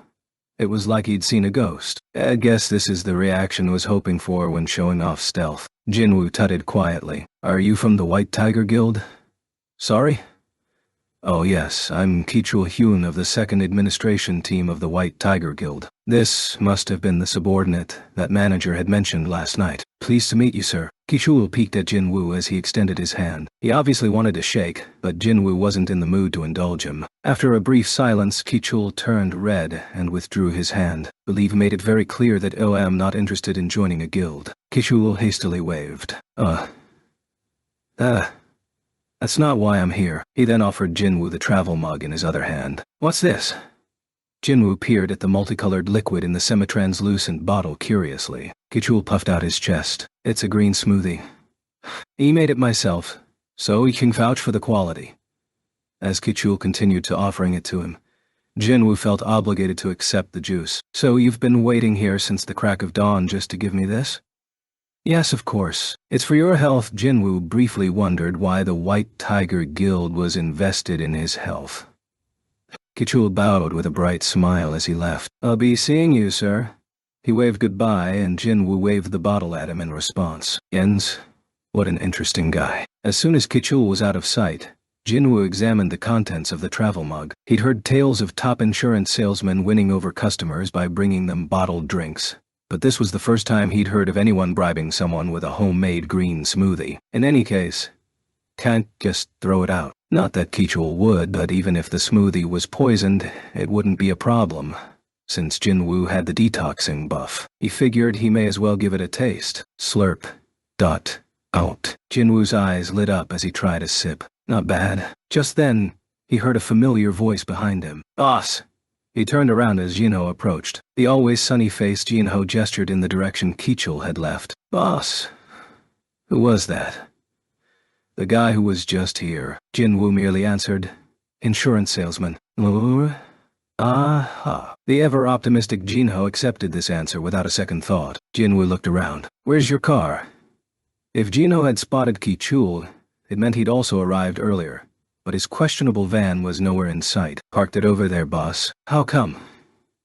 It was like he'd seen a ghost. I guess this is the reaction I was hoping for when showing off stealth. Jinwoo tutted quietly. Are you from the White Tiger Guild? Sorry? Oh yes, I'm Kichul Hyun of the 2nd Administration Team of the White Tiger Guild. This must have been the subordinate that manager had mentioned last night. Pleased to meet you, sir. Kichul peeked at Jinwoo as he extended his hand. He obviously wanted to shake, but Jinwoo wasn't in the mood to indulge him. After a brief silence, Kichul turned red and withdrew his hand. Believe made it very clear that I'm not interested in joining a guild. Kichul hastily waved. That's not why I'm here. He then offered Jinwoo the travel mug in his other hand. What's this? Jinwoo peered at the multicolored liquid in the semi-translucent bottle curiously. Kichul puffed out his chest. It's a green smoothie. He made it myself, so he can vouch for the quality. As Kichul continued to offering it to him, Jinwoo felt obligated to accept the juice. So you've been waiting here since the crack of dawn just to give me this? Yes, of course. It's for your health. Jinwoo briefly wondered why the White Tiger Guild was invested in his health. Kichul bowed with a bright smile as he left. I'll be seeing you, sir. He waved goodbye and Jinwoo waved the bottle at him in response. Jens, what an interesting guy. As soon as Kichul was out of sight, Jinwoo examined the contents of the travel mug. He'd heard tales of top insurance salesmen winning over customers by bringing them bottled drinks. But this was the first time he'd heard of anyone bribing someone with a homemade green smoothie. In any case, can't just throw it out. Not that Kichul would, but even if the smoothie was poisoned, it wouldn't be a problem. Since Jinwoo had the detoxing buff, he figured he may as well give it a taste. Slurp. Out. Jinwoo's eyes lit up as he tried a sip. Not bad. Just then, he heard a familiar voice behind him. Boss! He turned around as Jinho approached. The always sunny-faced Jinho gestured in the direction Kichul had left. Boss? Who was that? The guy who was just here. Jinwoo merely answered. Insurance salesman. Aha. The ever-optimistic Jinho accepted this answer without a second thought. Jinwoo looked around. Where's your car? If Jinho had spotted Kichul, it meant he'd also arrived earlier. But his questionable van was nowhere in sight. Parked it over there, boss. How come?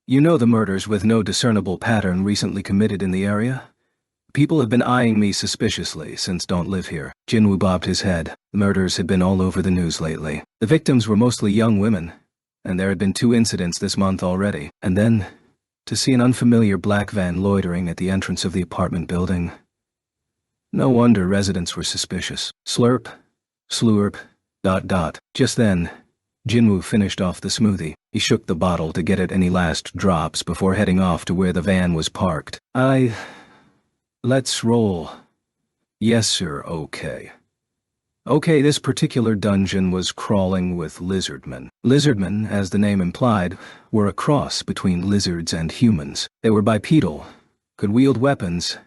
You know the murders with no discernible pattern recently committed in the area? People have been eyeing me suspiciously since don't live here. Jinwoo bobbed his head. The murders had been all over the news lately. The victims were mostly young women, and there had been 2 incidents this month already. And then, to see an unfamiliar black van loitering at the entrance of the apartment building. No wonder residents were suspicious. Slurp. Slurp. ... Just then, Jinwoo finished off the smoothie. He shook the bottle to get at any last drops before heading off to where the van was parked. Let's roll. Yes, sir, okay. Okay, this particular dungeon was crawling with lizardmen. Lizardmen, as the name implied, were a cross between lizards and humans. They were bipedal, could wield weapons,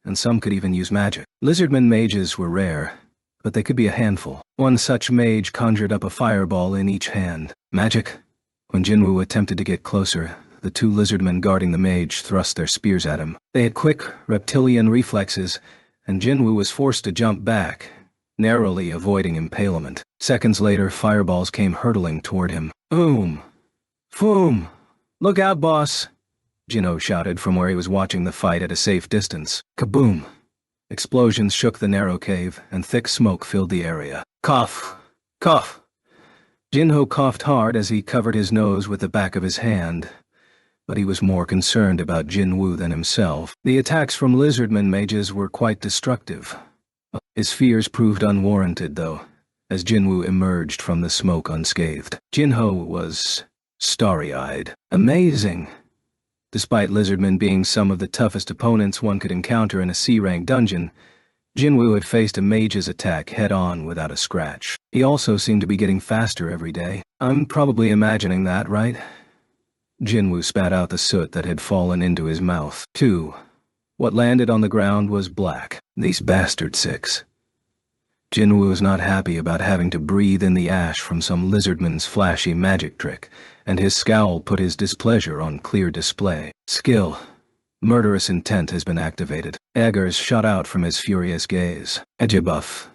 and some could even use magic. Lizardmen mages were rare, but they could be a handful. One such mage conjured up a fireball in each hand. Magic? When Jinwoo attempted to get closer, the two lizardmen guarding the mage thrust their spears at him. They had quick, reptilian reflexes, and Jinwoo was forced to jump back, narrowly avoiding impalement. Seconds later, fireballs came hurtling toward him. Boom! Foom! Look out, boss! Jinho shouted from where he was watching the fight at a safe distance. Kaboom! Explosions shook the narrow cave, and thick smoke filled the area. Cough! Cough! Jinho coughed hard as he covered his nose with the back of his hand, but he was more concerned about Jinwoo than himself. The attacks from lizardmen mages were quite destructive. His fears proved unwarranted, though, as Jinwoo emerged from the smoke unscathed. Jinho was starry-eyed. Amazing! Despite lizardmen being some of the toughest opponents one could encounter in a C-rank dungeon, Jinwoo had faced a mage's attack head-on without a scratch. He also seemed to be getting faster every day. I'm probably imagining that, right? Jinwoo spat out the soot that had fallen into his mouth. What landed on the ground was black. These bastard six. Jinwoo was not happy about having to breathe in the ash from some lizardman's flashy magic trick, and his scowl put his displeasure on clear display. Skill. Murderous intent has been activated. Daggers shot out from his furious gaze. Edge buff.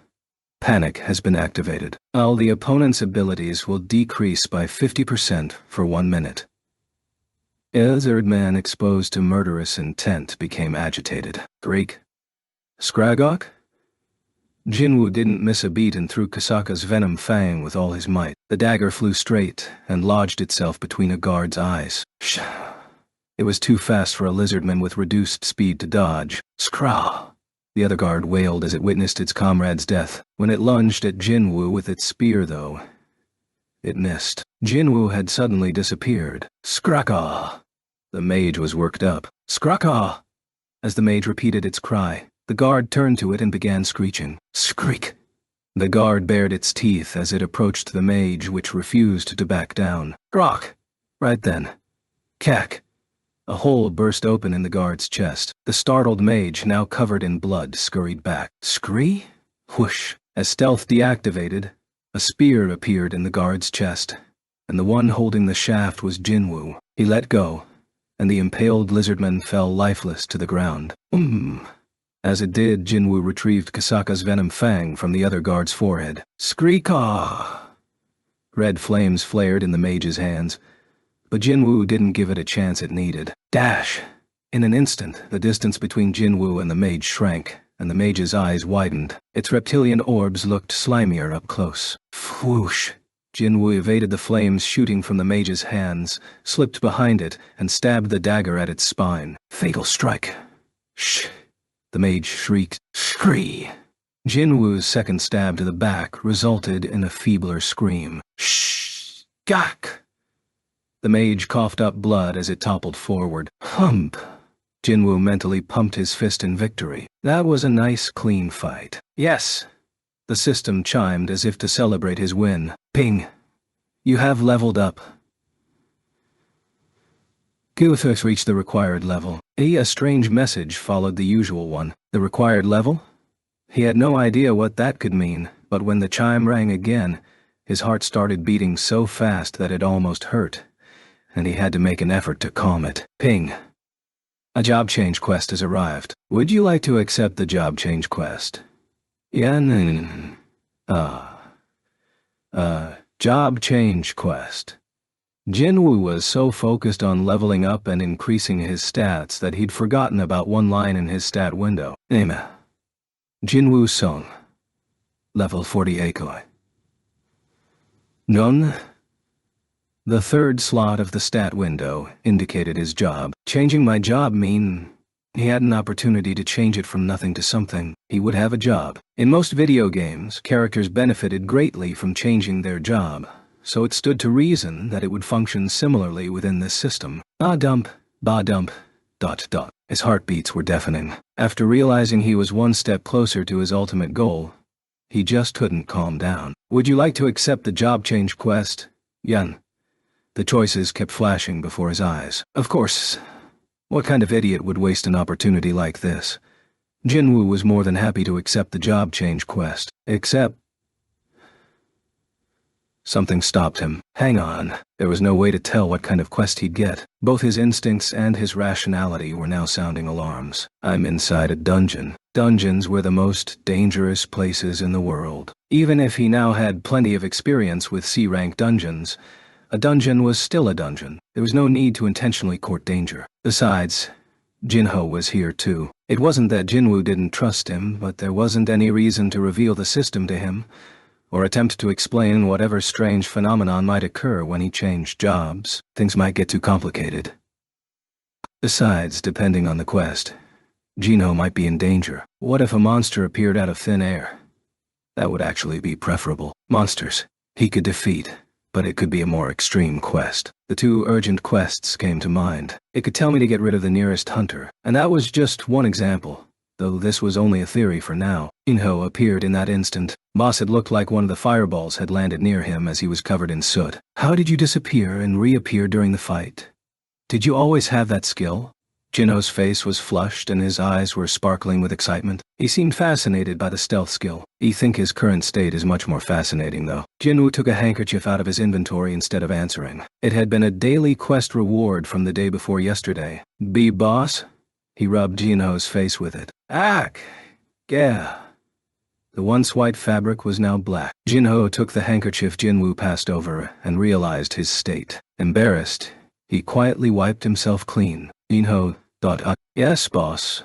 Panic has been activated. All the opponent's abilities will decrease by 50% for 1 minute. Lizardman exposed to murderous intent became agitated. Greek. Scragok? Jinwoo didn't miss a beat and threw Kasaka's venom fang with all his might. The dagger flew straight and lodged itself between a guard's eyes. Shh. It was too fast for a lizardman with reduced speed to dodge. Scraw! The other guard wailed as it witnessed its comrade's death. When it lunged at Jinwoo with its spear, though, it missed. Jinwoo had suddenly disappeared. Scrakaw! The mage was worked up. Scrakaw! As the mage repeated its cry, the guard turned to it and began screeching. Skreek! The guard bared its teeth as it approached the mage, which refused to back down. Grok! Right then. Cack! A hole burst open in the guard's chest. The startled mage, now covered in blood, scurried back. Scree? Whoosh! As stealth deactivated, a spear appeared in the guard's chest, and the one holding the shaft was Jinwoo. He let go, and the impaled lizardman fell lifeless to the ground. As it did, Jinwoo retrieved Kasaka's venom fang from the other guard's forehead. Screekaw! Red flames flared in the mage's hands, but Jinwoo didn't give it a chance it needed. Dash! In an instant, the distance between Jinwoo and the mage shrank, and the mage's eyes widened. Its reptilian orbs looked slimier up close. Whoosh! Jinwoo evaded the flames shooting from the mage's hands, slipped behind it, and stabbed the dagger at its spine. Fatal strike. Shh! The mage shrieked. Scree! Jinwoo's second stab to the back resulted in a feebler scream. Shh! Gak! The mage coughed up blood as it toppled forward. Hump! Jinwoo mentally pumped his fist in victory. That was a nice, clean fight. Yes! The system chimed as if to celebrate his win. Ping! You have leveled up. Guthos reached the required level. A strange message followed the usual one. The required level? He had no idea what that could mean, but when the chime rang again, his heart started beating so fast that it almost hurt, and he had to make an effort to calm it. Ping! A job change quest has arrived. Would you like to accept the job change quest? Job change quest. Jinwoo was so focused on leveling up and increasing his stats that he'd forgotten about one line in his stat window. Name. Jinwoo Song. Level 48. None. The third slot of the stat window indicated his job. Changing my job mean He had an opportunity to change it from nothing to something. He would have a job. In most video games, characters benefited greatly from changing their job, so it stood to reason that it would function similarly within this system. Ba-dump, ba-dump, ... His heartbeats were deafening. After realizing he was one step closer to his ultimate goal, he just couldn't calm down. Would you like to accept the job change quest, Yan? The choices kept flashing before his eyes. Of course. What kind of idiot would waste an opportunity like this? Jinwoo was more than happy to accept the job change quest, except something stopped him. Hang on. There was no way to tell what kind of quest he'd get. Both his instincts and his rationality were now sounding alarms. I'm inside a dungeon. Dungeons were the most dangerous places in the world. Even if he now had plenty of experience with C-rank dungeons, a dungeon was still a dungeon. There was no need to intentionally court danger. Besides, Jinho was here too. It wasn't that Jinwoo didn't trust him, but there wasn't any reason to reveal the system to him, or attempt to explain whatever strange phenomenon might occur when he changed jobs. Things might get too complicated. Besides, depending on the quest, Jinho might be in danger. What if a monster appeared out of thin air? That would actually be preferable. Monsters he could defeat, but it could be a more extreme quest. The two urgent quests came to mind. It could tell me to get rid of the nearest hunter, and that was just one example, though this was only a theory for now. Jinho appeared in that instant. Boss, it looked like one of the fireballs had landed near him as he was covered in soot. How did you disappear and reappear during the fight? Did you always have that skill? Jinho's face was flushed and his eyes were sparkling with excitement. He seemed fascinated by the stealth skill. I think his current state is much more fascinating though. Jinwoo took a handkerchief out of his inventory instead of answering. It had been a daily quest reward from the day before yesterday. Be boss? He rubbed Jinho's face with it. Ack! Yeah. The once white fabric was now black. Jinho took the handkerchief Jinwoo passed over and realized his state. Embarrassed, he quietly wiped himself clean. Jinho, yes, boss.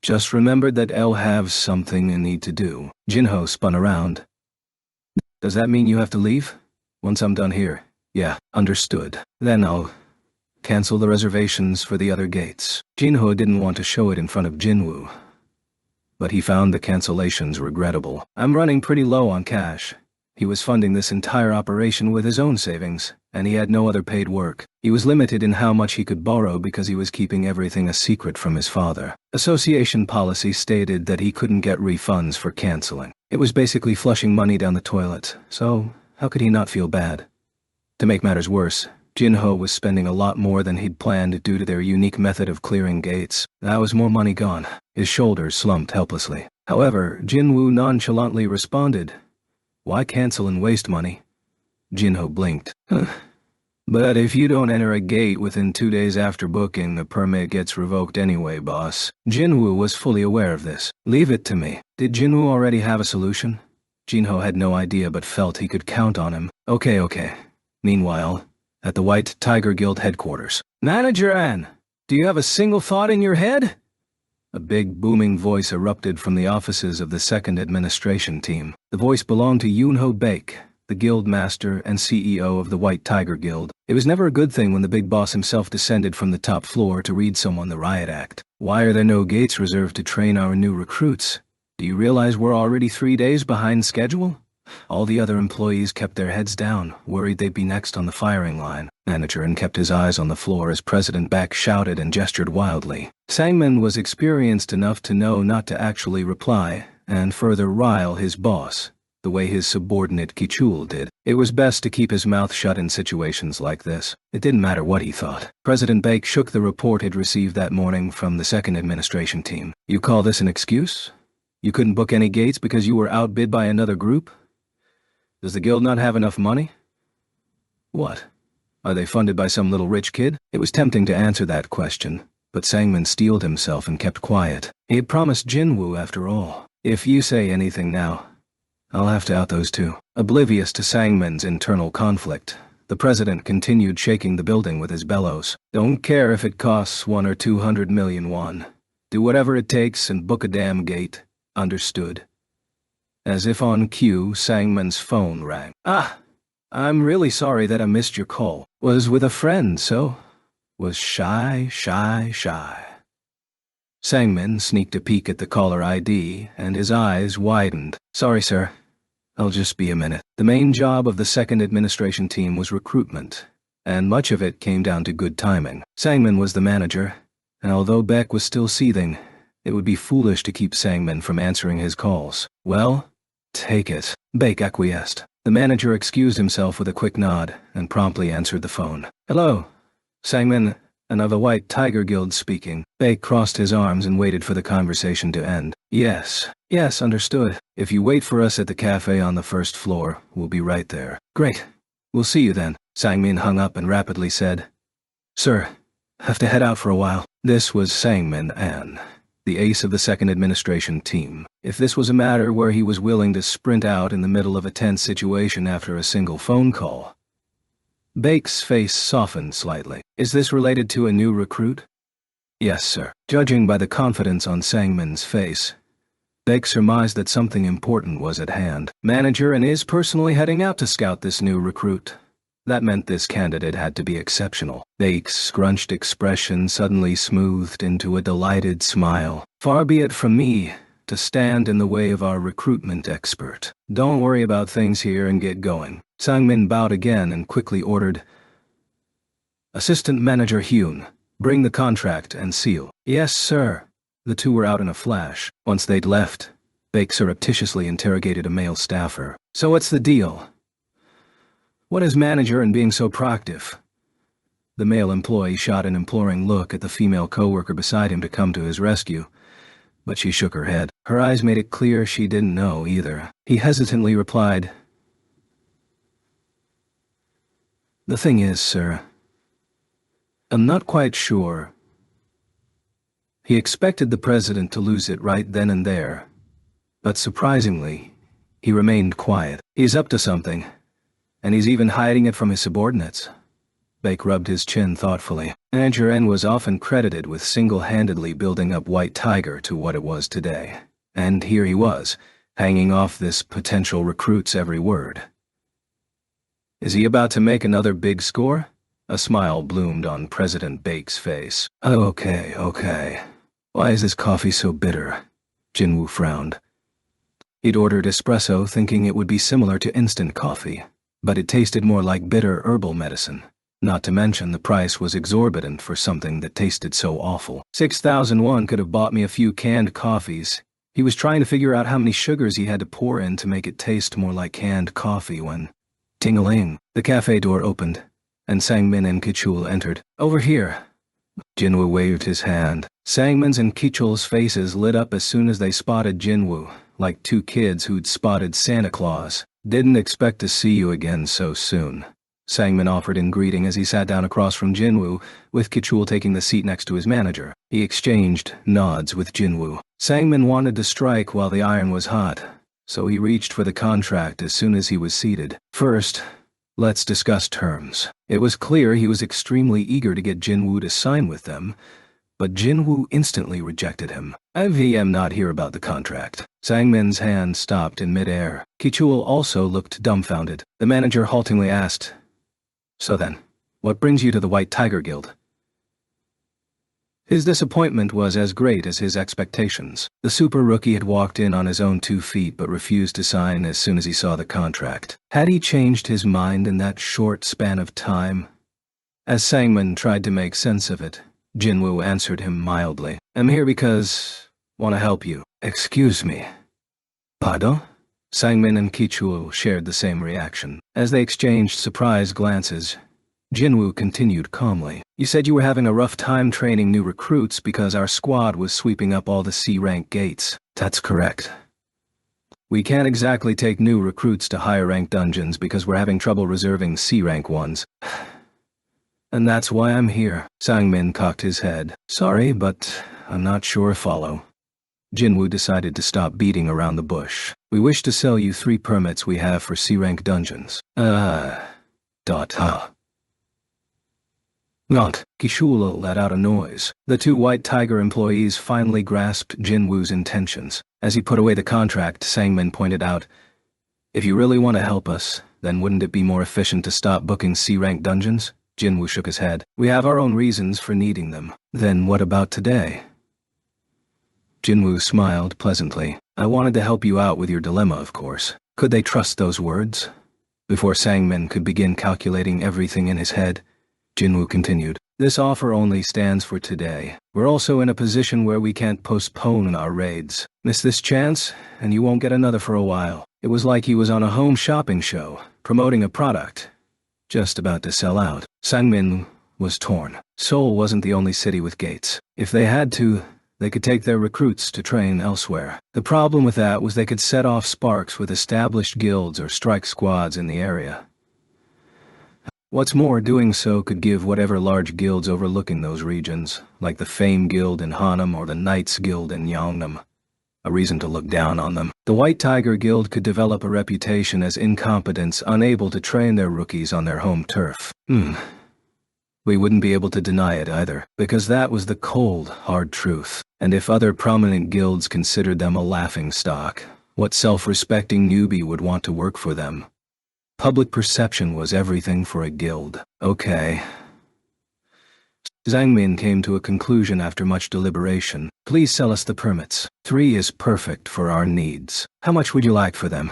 Just remembered that I'll have something I need to do. Jinho spun around. Does that mean you have to leave? Once I'm done here. Yeah, understood. Then I'll cancel the reservations for the other gates. Jinho didn't want to show it in front of Jinwoo, but he found the cancellations regrettable. I'm running pretty low on cash. He was funding this entire operation with his own savings, and he had no other paid work. He was limited in how much he could borrow because he was keeping everything a secret from his father. Association policy stated that he couldn't get refunds for canceling. It was basically flushing money down the toilet, so how could he not feel bad? To make matters worse, Jinho was spending a lot more than he'd planned due to their unique method of clearing gates. That was more money gone. His shoulders slumped helplessly. However, Jinwoo nonchalantly responded, "Why cancel and waste money?" Jinho blinked. But if you don't enter a gate within 2 days after booking, the permit gets revoked anyway, boss. Jinwoo was fully aware of this. Leave it to me. Did Jinwoo already have a solution? Jinho had no idea but felt he could count on him. Okay. Meanwhile, at the White Tiger Guild headquarters. Manager Ann, do you have a single thought in your head? A big booming voice erupted from the offices of the second administration team. The voice belonged to Yoonho Baek, the guild master and CEO of the White Tiger Guild. It was never a good thing when the big boss himself descended from the top floor to read someone the riot act. Why are there no gates reserved to train our new recruits? Do you realize we're already 3 days behind schedule? All the other employees kept their heads down, worried they'd be next on the firing line. Manager and kept his eyes on the floor as President Baek shouted and gestured wildly. Sangmin was experienced enough to know not to actually reply, and further rile his boss, the way his subordinate Kichul did. It was best to keep his mouth shut in situations like this. It didn't matter what he thought. President Baek shook the report he'd received that morning from the second administration team. You call this an excuse? You couldn't book any gates because you were outbid by another group? Does the guild not have enough money? What? Are they funded by some little rich kid? It was tempting to answer that question, but Sangmin steeled himself and kept quiet. He had promised Jinwoo after all. If you say anything now, I'll have to out those two. Oblivious to Sangmin's internal conflict, the president continued shaking the building with his bellows. Don't care if it costs 1 or 200 million won. Do whatever it takes and book a damn gate. Understood? As if on cue, Sangman's phone rang. I'm really sorry that I missed your call. Was with a friend, so? Was shy. Sangmin sneaked a peek at the caller ID, and his eyes widened. Sorry, sir. I'll just be a minute. The main job of the second administration team was recruitment, and much of it came down to good timing. Sangmin was the manager, and although Beck was still seething, it would be foolish to keep Sangmin from answering his calls. Well, take it. Beck acquiesced. The manager excused himself with a quick nod and promptly answered the phone. Hello, Sangmin, another White Tiger Guild speaking. Beck crossed his arms and waited for the conversation to end. Yes, understood. If you wait for us at the cafe on the first floor, we'll be right there. Great. We'll see you then. Sangmin hung up and rapidly said, Sir, have to head out for a while. This was Sangmin An, the ace of the second administration team. If this was a matter where he was willing to sprint out in the middle of a tense situation after a single phone call. Beck's face softened slightly. Is this related to a new recruit? Yes, sir. Judging by the confidence on Sangmin's face, Beck surmised that something important was at hand. Manager and is personally heading out to scout this new recruit. That meant this candidate had to be exceptional. Beck's scrunched expression suddenly smoothed into a delighted smile. Far be it from me to stand in the way of our recruitment expert. Don't worry about things here and get going. Sangmin bowed again and quickly ordered, Assistant Manager Hyun, bring the contract and seal. Yes, sir. The two were out in a flash. Once they'd left, Beck surreptitiously interrogated a male staffer. So what's the deal? What is manager and being so proactive? The male employee shot an imploring look at the female coworker beside him to come to his rescue, but she shook her head. Her eyes made it clear she didn't know either. He hesitantly replied, The thing is, sir, I'm not quite sure. He expected the president to lose it right then and there, but surprisingly, he remained quiet. He's up to something, and he's even hiding it from his subordinates. Beck rubbed his chin thoughtfully. Manager N was often credited with single-handedly building up White Tiger to what it was today. And here he was, hanging off this potential recruit's every word. Is he about to make another big score? A smile bloomed on President Beck's face. Oh, okay. Why is this coffee so bitter? Jinwoo frowned. He'd ordered espresso thinking it would be similar to instant coffee, but it tasted more like bitter herbal medicine. Not to mention the price was exorbitant for something that tasted so awful. 6,000 won could have bought me a few canned coffees. He was trying to figure out how many sugars he had to pour in to make it taste more like canned coffee when... Ting-a-ling. The cafe door opened, and Sangmin and Kichul entered. Over here. Jinwoo waved his hand. Sangmin's and Kichul's faces lit up as soon as they spotted Jinwoo, like two kids who'd spotted Santa Claus. Didn't expect to see you again so soon, Sangmin offered in greeting as he sat down across from Jinwoo, with Kichul taking the seat next to his manager. He exchanged nods with Jinwoo. Sangmin wanted to strike while the iron was hot, so he reached for the contract as soon as he was seated. First, let's discuss terms. It was clear he was extremely eager to get Jinwoo to sign with them, but Jinwoo instantly rejected him. I'm not here about the contract. Sangmin's hand stopped in midair. Kichul also looked dumbfounded. The manager haltingly asked, So then, what brings you to the White Tiger Guild? His disappointment was as great as his expectations. The super rookie had walked in on his own 2 feet but refused to sign as soon as he saw the contract. Had he changed his mind in that short span of time? As Sangmin tried to make sense of it, Jinwoo answered him mildly. I'm here because... want to help you. Excuse me. Pardon? Sangmin and Kichul shared the same reaction. As they exchanged surprised glances, Jinwoo continued calmly. You said you were having a rough time training new recruits because our squad was sweeping up all the C-rank gates. That's correct. We can't exactly take new recruits to higher-rank dungeons because we're having trouble reserving C-rank ones. And that's why I'm here. Sangmin cocked his head. Sorry, but I'm not sure follow. Jinwoo decided to stop beating around the bush. We wish to sell you 3 permits we have for C-rank dungeons. Not. Kishula let out a noise. The 2 White Tiger employees finally grasped Jinwoo's intentions. As he put away the contract, Sangmin pointed out, If you really want to help us, then wouldn't it be more efficient to stop booking C-rank dungeons? Jinwoo shook his head. We have our own reasons for needing them. Then what about today? Jinwoo smiled pleasantly. I wanted to help you out with your dilemma, of course. Could they trust those words? Before Sangmin could begin calculating everything in his head, Jinwoo continued. This offer only stands for today. We're also in a position where we can't postpone our raids. Miss this chance, and you won't get another for a while. It was like he was on a home shopping show, promoting a product, just about to sell out. Sangmin was torn. Seoul wasn't the only city with gates. If they had to, they could take their recruits to train elsewhere. The problem with that was they could set off sparks with established guilds or strike squads in the area. What's more, doing so could give whatever large guilds overlooking those regions, like the Fame Guild in Hanam or the Knights Guild in Yeongnam, a reason to look down on them. The White Tiger Guild could develop a reputation as incompetents, unable to train their rookies on their home turf. We wouldn't be able to deny it either, because that was the cold, hard truth. And if other prominent guilds considered them a laughingstock, what self-respecting newbie would want to work for them? Public perception was everything for a guild. Okay. Sangmin came to a conclusion after much deliberation. Please sell us the permits. 3 is perfect for our needs. How much would you like for them?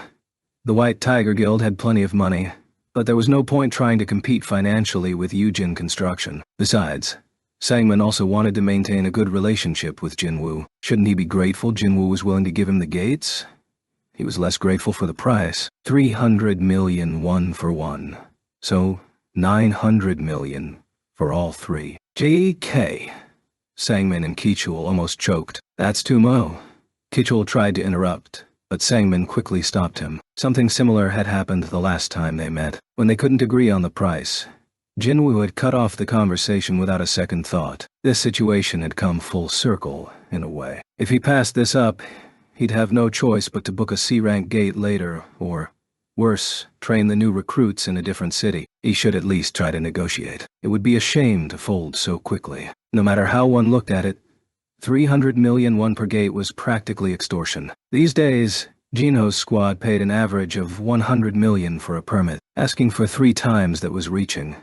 The White Tiger Guild had plenty of money, but there was no point trying to compete financially with Yujin Construction. Besides, Sangmin also wanted to maintain a good relationship with Jinwoo. Shouldn't he be grateful Jinwoo was willing to give him the gates? He was less grateful for the price. 300 million won for one. So, 900 million for all 3. JK. Sangmin and Kichul almost choked. That's too mo. Kichul tried to interrupt, but Sangmin quickly stopped him. Something similar had happened the last time they met. When they couldn't agree on the price, Jinwoo had cut off the conversation without a second thought. This situation had come full circle, in a way. If he passed this up, he'd have no choice but to book a C-rank gate later, or, worse, train the new recruits in a different city. He should at least try to negotiate. It would be a shame to fold so quickly. No matter how one looked at it, 300 million won per gate was practically extortion. These days, Jinho's squad paid an average of 100 million for a permit, asking for 3 times that was reaching.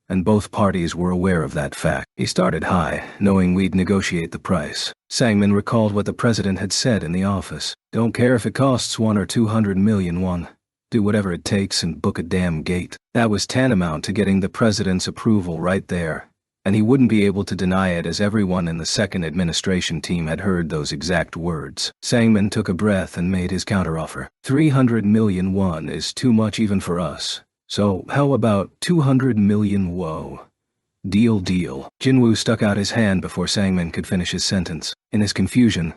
And both parties were aware of that fact. He started high, knowing we'd negotiate the price. Sangmin recalled what the president had said in the office. Don't care if it costs 1 or 200 million won. Do whatever it takes and book a damn gate. That was tantamount to getting the president's approval right there. And he wouldn't be able to deny it, as everyone in the second administration team had heard those exact words. Sangmin took a breath and made his counteroffer. 300 million won is too much even for us. So, how about 200 million wo? Deal. Jinwoo stuck out his hand before Sangmin could finish his sentence. In his confusion,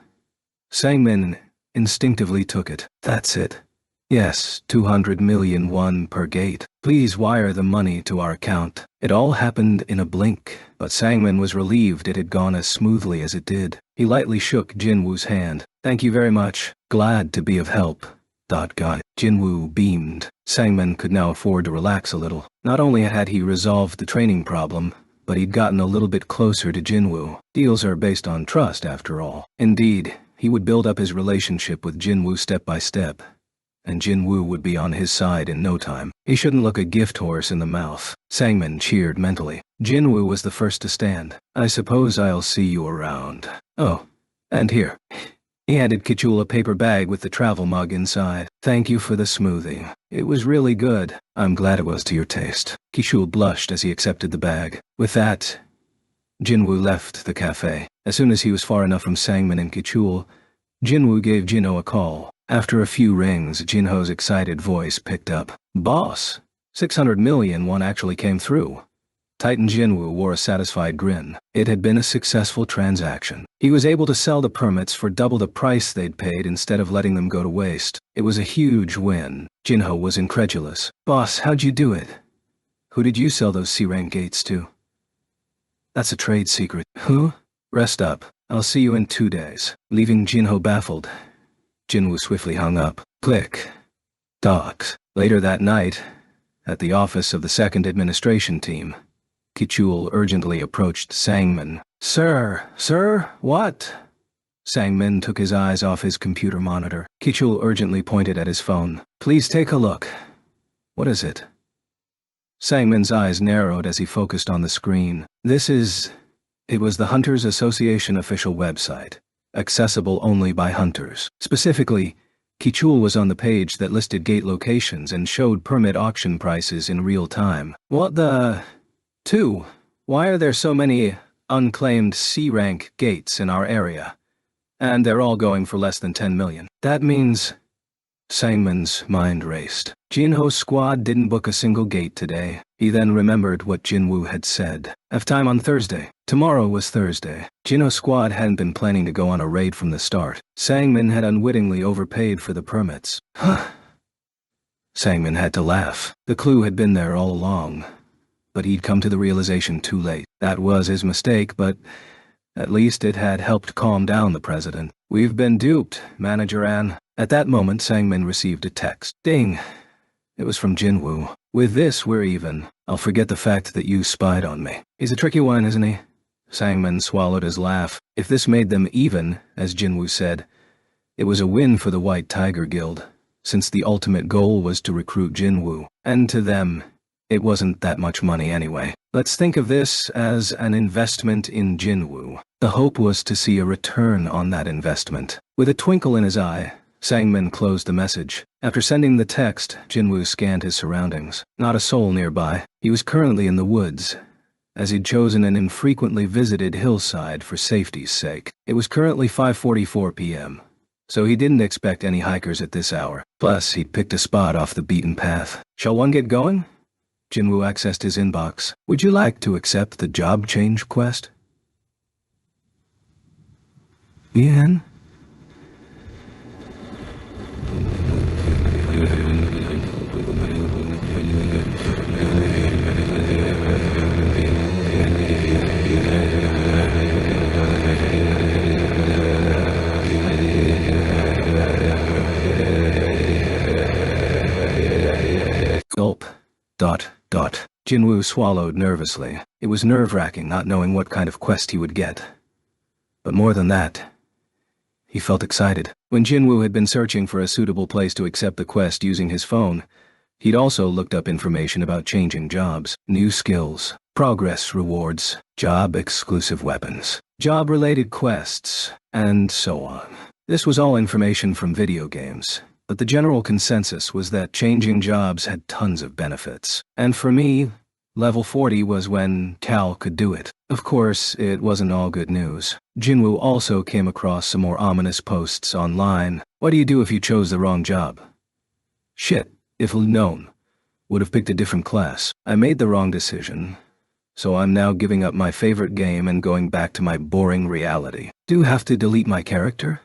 Sangmin instinctively took it. That's it. Yes, 200 million won per gate. Please wire the money to our account. It all happened in a blink, but Sangmin was relieved it had gone as smoothly as it did. He lightly shook Jinwoo's hand. Thank you very much. Glad to be of help. God. Jinwoo beamed. Sangmin could now afford to relax a little. Not only had he resolved the training problem, but he'd gotten a little bit closer to Jinwoo. Deals are based on trust, after all. Indeed, he would build up his relationship with Jinwoo step by step, and Jinwoo would be on his side in no time. He shouldn't look a gift horse in the mouth. Sangmin cheered mentally. Jinwoo was the first to stand. I suppose I'll see you around. Oh, and here. He handed Kichul a paper bag with the travel mug inside. Thank you for the smoothie. It was really good. I'm glad it was to your taste. Kichul blushed as he accepted the bag. With that, Jinwoo left the cafe. As soon as he was far enough from Sangmin and Kichul, Jinwoo gave Jinho a call. After a few rings, Jinho's excited voice picked up. Boss, 600 million won actually came through. Titan Jinwoo wore a satisfied grin. It had been a successful transaction. He was able to sell the permits for double the price they'd paid instead of letting them go to waste. It was a huge win. Jinho was incredulous. Boss, how'd you do it? Who did you sell those C-rank gates to? That's a trade secret. Who? Rest up. I'll see you in 2 days. Leaving Jinho baffled, Jinwoo swiftly hung up. Click. Docs. Later that night, at the office of the second administration team, Kichul urgently approached Sangmin. Sir, what? Sangmin took his eyes off his computer monitor. Kichul urgently pointed at his phone. Please take a look. What is it? Sangmin's eyes narrowed as he focused on the screen. It was the Hunters Association official website. accessible only by hunters. Specifically, Kichul was on the page that listed gate locations and showed permit auction prices in real time. What the... 2. Why are there so many unclaimed C-rank gates in our area? And they're all going for less than 10 million. That means... Sangman's mind raced. Jinho's squad didn't book a single gate today. He then remembered what Jinwoo had said. Have time on Thursday. Tomorrow was Thursday. Jinho's squad hadn't been planning to go on a raid from the start. Sangman had unwittingly overpaid for the permits. Huh. Sangman had to laugh. The clue had been there all along. But he'd come to the realization too late. That was his mistake, but at least it had helped calm down the president. We've been duped, Manager Ann. At that moment, Sangman received a text. Ding. It was from Jinwoo. With this, we're even. I'll forget the fact that you spied on me. He's a tricky one, isn't he? Sangman swallowed his laugh. If this made them even, as Jinwoo said, it was a win for the White Tiger Guild, since the ultimate goal was to recruit Jinwoo. And to them, it wasn't that much money anyway. Let's think of this as an investment in Jinwoo. The hope was to see a return on that investment. With a twinkle in his eye, Sangman closed the message. After sending the text, Jinwoo scanned his surroundings. Not a soul nearby. He was currently in the woods, as he'd chosen an infrequently visited hillside for safety's sake. It was currently 5:44 p.m., so he didn't expect any hikers at this hour. Plus, he'd picked a spot off the beaten path. Shall one get going? Jinwoo accessed his inbox. Would you like to accept the job change quest? Ian? Gulp. ... Jinwoo swallowed nervously. It was nerve-wracking not knowing what kind of quest he would get. But more than that, he felt excited. When Jinwoo had been searching for a suitable place to accept the quest using his phone, he'd also looked up information about changing jobs, new skills, progress rewards, job-exclusive weapons, job-related quests, and so on. This was all information from video games. But the general consensus was that changing jobs had tons of benefits. And for me, level 40 was when Cal could do it. Of course, it wasn't all good news. Jinwoo also came across some more ominous posts online. What do you do if you chose the wrong job? Shit, if known, would have picked a different class. I made the wrong decision, so I'm now giving up my favorite game and going back to my boring reality. Do have to delete my character?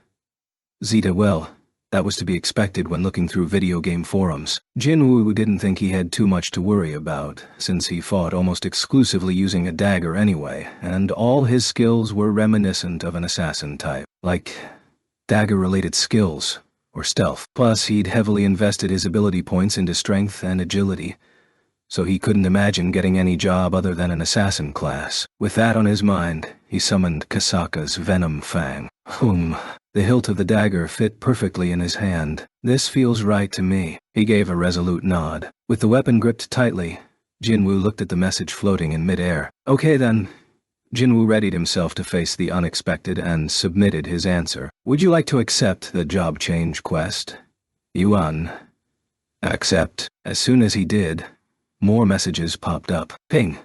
Zeta, well, that was to be expected when looking through video game forums. Jinwoo didn't think he had too much to worry about, since he fought almost exclusively using a dagger anyway, and all his skills were reminiscent of an assassin type, like dagger-related skills, or stealth. Plus, he'd heavily invested his ability points into strength and agility, so he couldn't imagine getting any job other than an assassin class. With that on his mind, he summoned Kasaka's Venom Fang. The hilt of the dagger fit perfectly in his hand. This feels right to me. He gave a resolute nod. With the weapon gripped tightly, Jinwoo looked at the message floating in midair. Okay then. Jinwoo readied himself to face the unexpected and submitted his answer. Would you like to accept the job change quest? Yuan. Accept. As soon as he did, more messages popped up. Ping.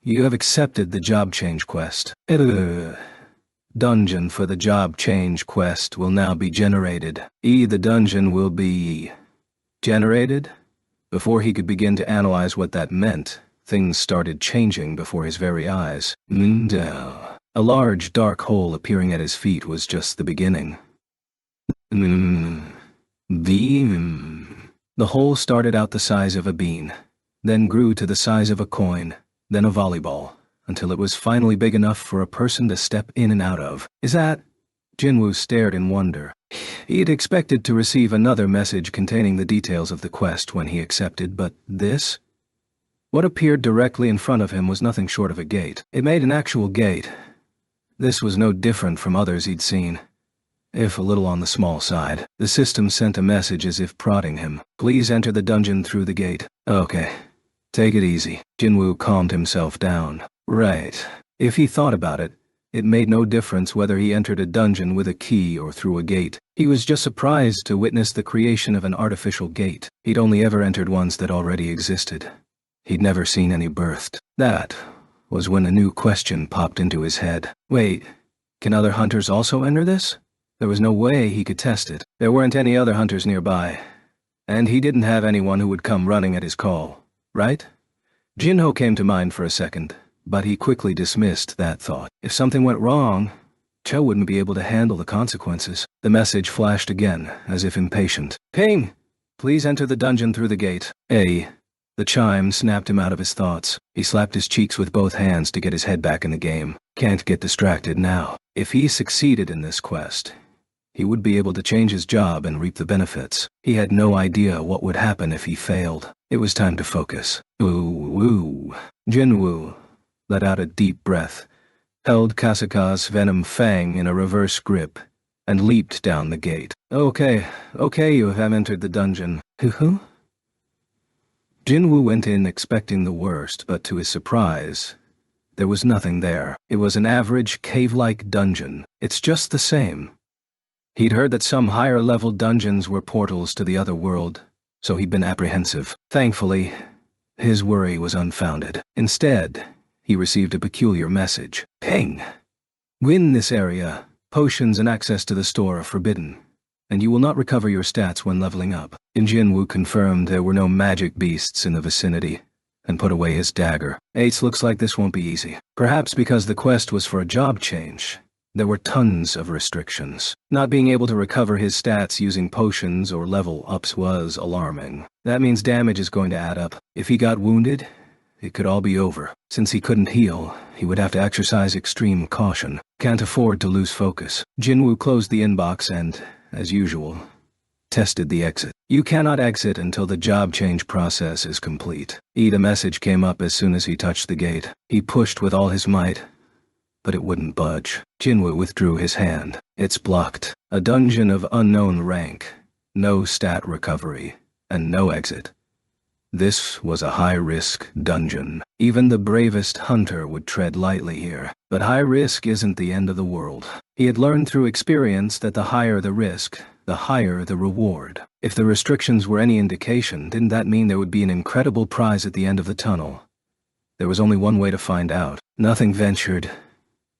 You have accepted the job change quest. Dungeon for the job change quest will now be generated. The dungeon will be generated? Before he could begin to analyze what that meant, things started changing before his very eyes. A large dark hole appearing at his feet was just the beginning. The hole started out the size of a bean, then grew to the size of a coin, then a volleyball, until it was finally big enough for a person to step in and out of. Is that? Jinwoo stared in wonder. He had expected to receive another message containing the details of the quest when he accepted, but this? What appeared directly in front of him was nothing short of a gate. It made an actual gate. This was no different from others he'd seen, if a little on the small side. The system sent a message as if prodding him. Please enter the dungeon through the gate. Okay. Take it easy. Jinwoo calmed himself down. Right. If he thought about it, It made no difference whether he entered a dungeon with a key or through a gate. He was just surprised to witness the creation of an artificial gate. He'd only ever entered ones that already existed. He'd never seen any birthed. That was when a new question popped into his head. Wait, can other hunters also enter this? There was no way he could test it. There weren't any other hunters nearby. And he didn't have anyone who would come running at his call, right? Jinho came to mind for a second, but he quickly dismissed that thought. If something went wrong, Cho wouldn't be able to handle the consequences. The message flashed again, as if impatient. Ping! Please enter the dungeon through the gate. The chime snapped him out of his thoughts. He slapped his cheeks with both hands to get his head back in the game. Can't get distracted now. If he succeeded in this quest, he would be able to change his job and reap the benefits. He had no idea what would happen if he failed. It was time to focus. Ooh. Jinwoo let out a deep breath, held Kasaka's venom fang in a reverse grip, and leaped down the gate. Okay, you have entered the dungeon. Who? Jinwoo went in expecting the worst, but to his surprise, there was nothing there. It was an average cave-like dungeon. It's just the same. He'd heard that some higher-level dungeons were portals to the other world, so he'd been apprehensive. Thankfully, his worry was unfounded. Instead, he received a peculiar message. Ping! Win this area. Potions and access to the store are forbidden, and you will not recover your stats when leveling up. Jinwoo confirmed there were no magic beasts in the vicinity, and put away his dagger. Looks like this won't be easy. Perhaps because the quest was for a job change. There were tons of restrictions. Not being able to recover his stats using potions or level ups was alarming. That means damage is going to add up. If he got wounded, it could all be over. Since he couldn't heal, he would have to exercise extreme caution. Can't afford to lose focus. Jinwoo closed the inbox and, as usual, tested the exit. You cannot exit until the job change process is complete. The message came up as soon as he touched the gate. He pushed with all his might, but it wouldn't budge. Jinwoo withdrew his hand. It's blocked. A dungeon of unknown rank, no stat recovery, and no exit. This was a high-risk dungeon. Even the bravest hunter would tread lightly here. But high risk isn't the end of the world. He had learned through experience that the higher the risk, the higher the reward. If the restrictions were any indication, didn't that mean there would be an incredible prize at the end of the tunnel? There was only one way to find out. Nothing ventured,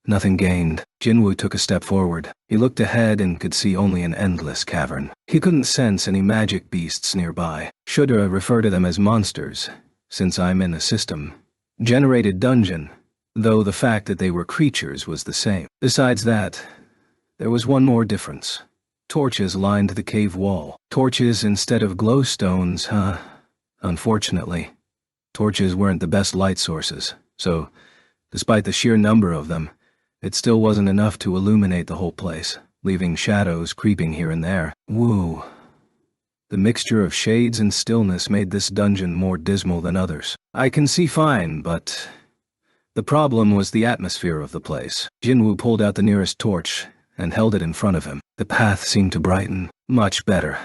nothing gained. Jinwoo took a step forward. He looked ahead and could see only an endless cavern. He couldn't sense any magic beasts nearby. Should refer to them as monsters, since I'm in a system-generated dungeon, though the fact that they were creatures was the same. Besides that, there was one more difference. Torches lined the cave wall. Torches instead of glowstones, huh? Unfortunately, torches weren't the best light sources, so, despite the sheer number of them, it still wasn't enough to illuminate the whole place, leaving shadows creeping here and there. Woo. The mixture of shades and stillness made this dungeon more dismal than others. I can see fine, but the problem was the atmosphere of the place. Jinwoo pulled out the nearest torch and held it in front of him. The path seemed to brighten. Much better.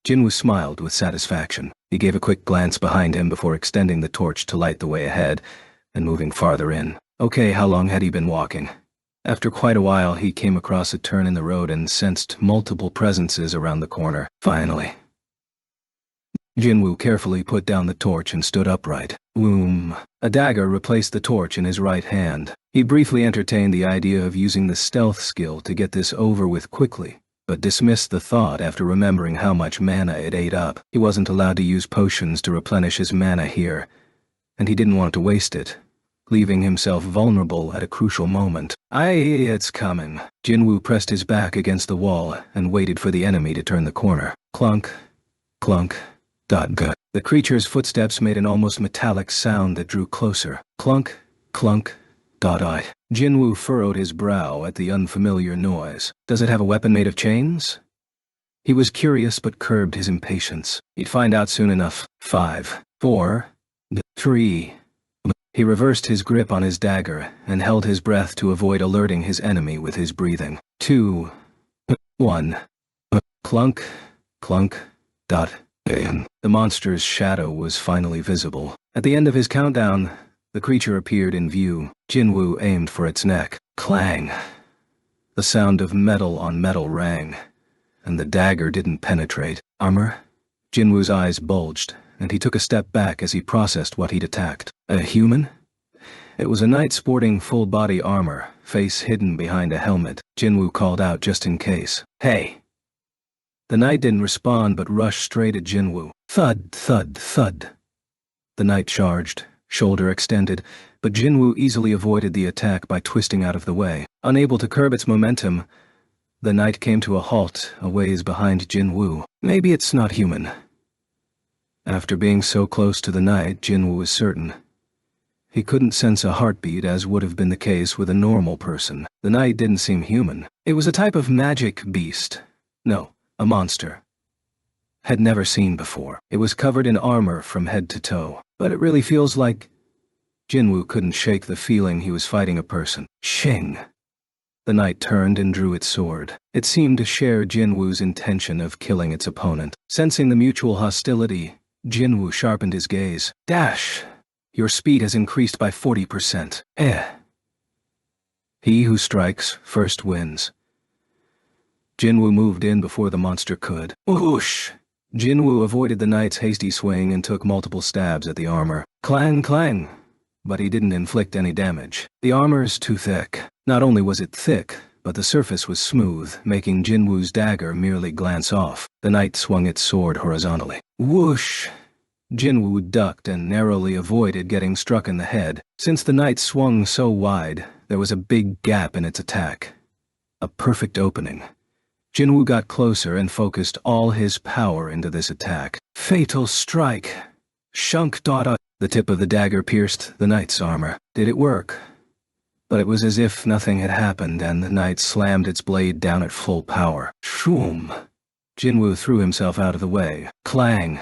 Jinwoo smiled with satisfaction. He gave a quick glance behind him before extending the torch to light the way ahead and moving farther in. Okay, how long had he been walking? After quite a while, he came across a turn in the road and sensed multiple presences around the corner. Finally. Jinwoo carefully put down the torch and stood upright. Whoom. A dagger replaced the torch in his right hand. He briefly entertained the idea of using the stealth skill to get this over with quickly, but dismissed the thought after remembering how much mana it ate up. He wasn't allowed to use potions to replenish his mana here, and he didn't want to waste it, leaving himself vulnerable at a crucial moment. It's coming. Jinwoo pressed his back against the wall and waited for the enemy to turn the corner. Clunk, clunk, gut. The creature's footsteps made an almost metallic sound that drew closer. Clunk, clunk, dot. Jinwoo furrowed his brow at the unfamiliar noise. Does it have a weapon made of chains? He was curious but curbed his impatience. He'd find out soon enough. 5, 4, 3. He reversed his grip on his dagger and held his breath to avoid alerting his enemy with his breathing. 2, 1. Clunk, clunk, dot. The monster's shadow was finally visible. At the end of his countdown, The creature appeared in view. Jinwoo aimed for its neck. Clang! The sound of metal on metal rang, and the dagger didn't penetrate. Armor? Jinwoo's eyes bulged, and he took a step back as he processed what he'd attacked. A human? It was a knight sporting full-body armor, face hidden behind a helmet. Jinwoo called out just in case. Hey! The knight didn't respond but rushed straight at Jinwoo. Thud, thud, thud. The knight charged, shoulder extended, but Jinwoo easily avoided the attack by twisting out of the way. Unable to curb its momentum, the knight came to a halt a ways behind Jinwoo. Maybe it's not human. After being so close to the knight, Jinwoo was certain. He couldn't sense a heartbeat as would have been the case with a normal person. The knight didn't seem human. It was a type of magic beast. No, a monster. Had never seen before. It was covered in armor from head to toe. But it really feels like... Jinwoo couldn't shake the feeling he was fighting a person. Shing! The knight turned and drew its sword. It seemed to share Jinwoo's intention of killing its opponent. Sensing the mutual hostility, Jinwoo sharpened his gaze. Dash! Your speed has increased by 40%. He who strikes first wins. Jinwoo moved in before the monster could. Whoosh! Jinwoo avoided the knight's hasty swing and took multiple stabs at the armor. Clang, clang! But he didn't inflict any damage. The armor's too thick. Not only was it thick, but the surface was smooth, making Jinwoo's dagger merely glance off. The knight swung its sword horizontally. Whoosh! Jinwoo ducked and narrowly avoided getting struck in the head. Since the knight swung so wide, there was a big gap in its attack. A perfect opening. Jinwoo got closer and focused all his power into this attack. Fatal strike! Shunk Dada! The tip of the dagger pierced the knight's armor. Did it work? But it was as if nothing had happened, and the knight slammed its blade down at full power. Shroom! Jinwoo threw himself out of the way. Clang!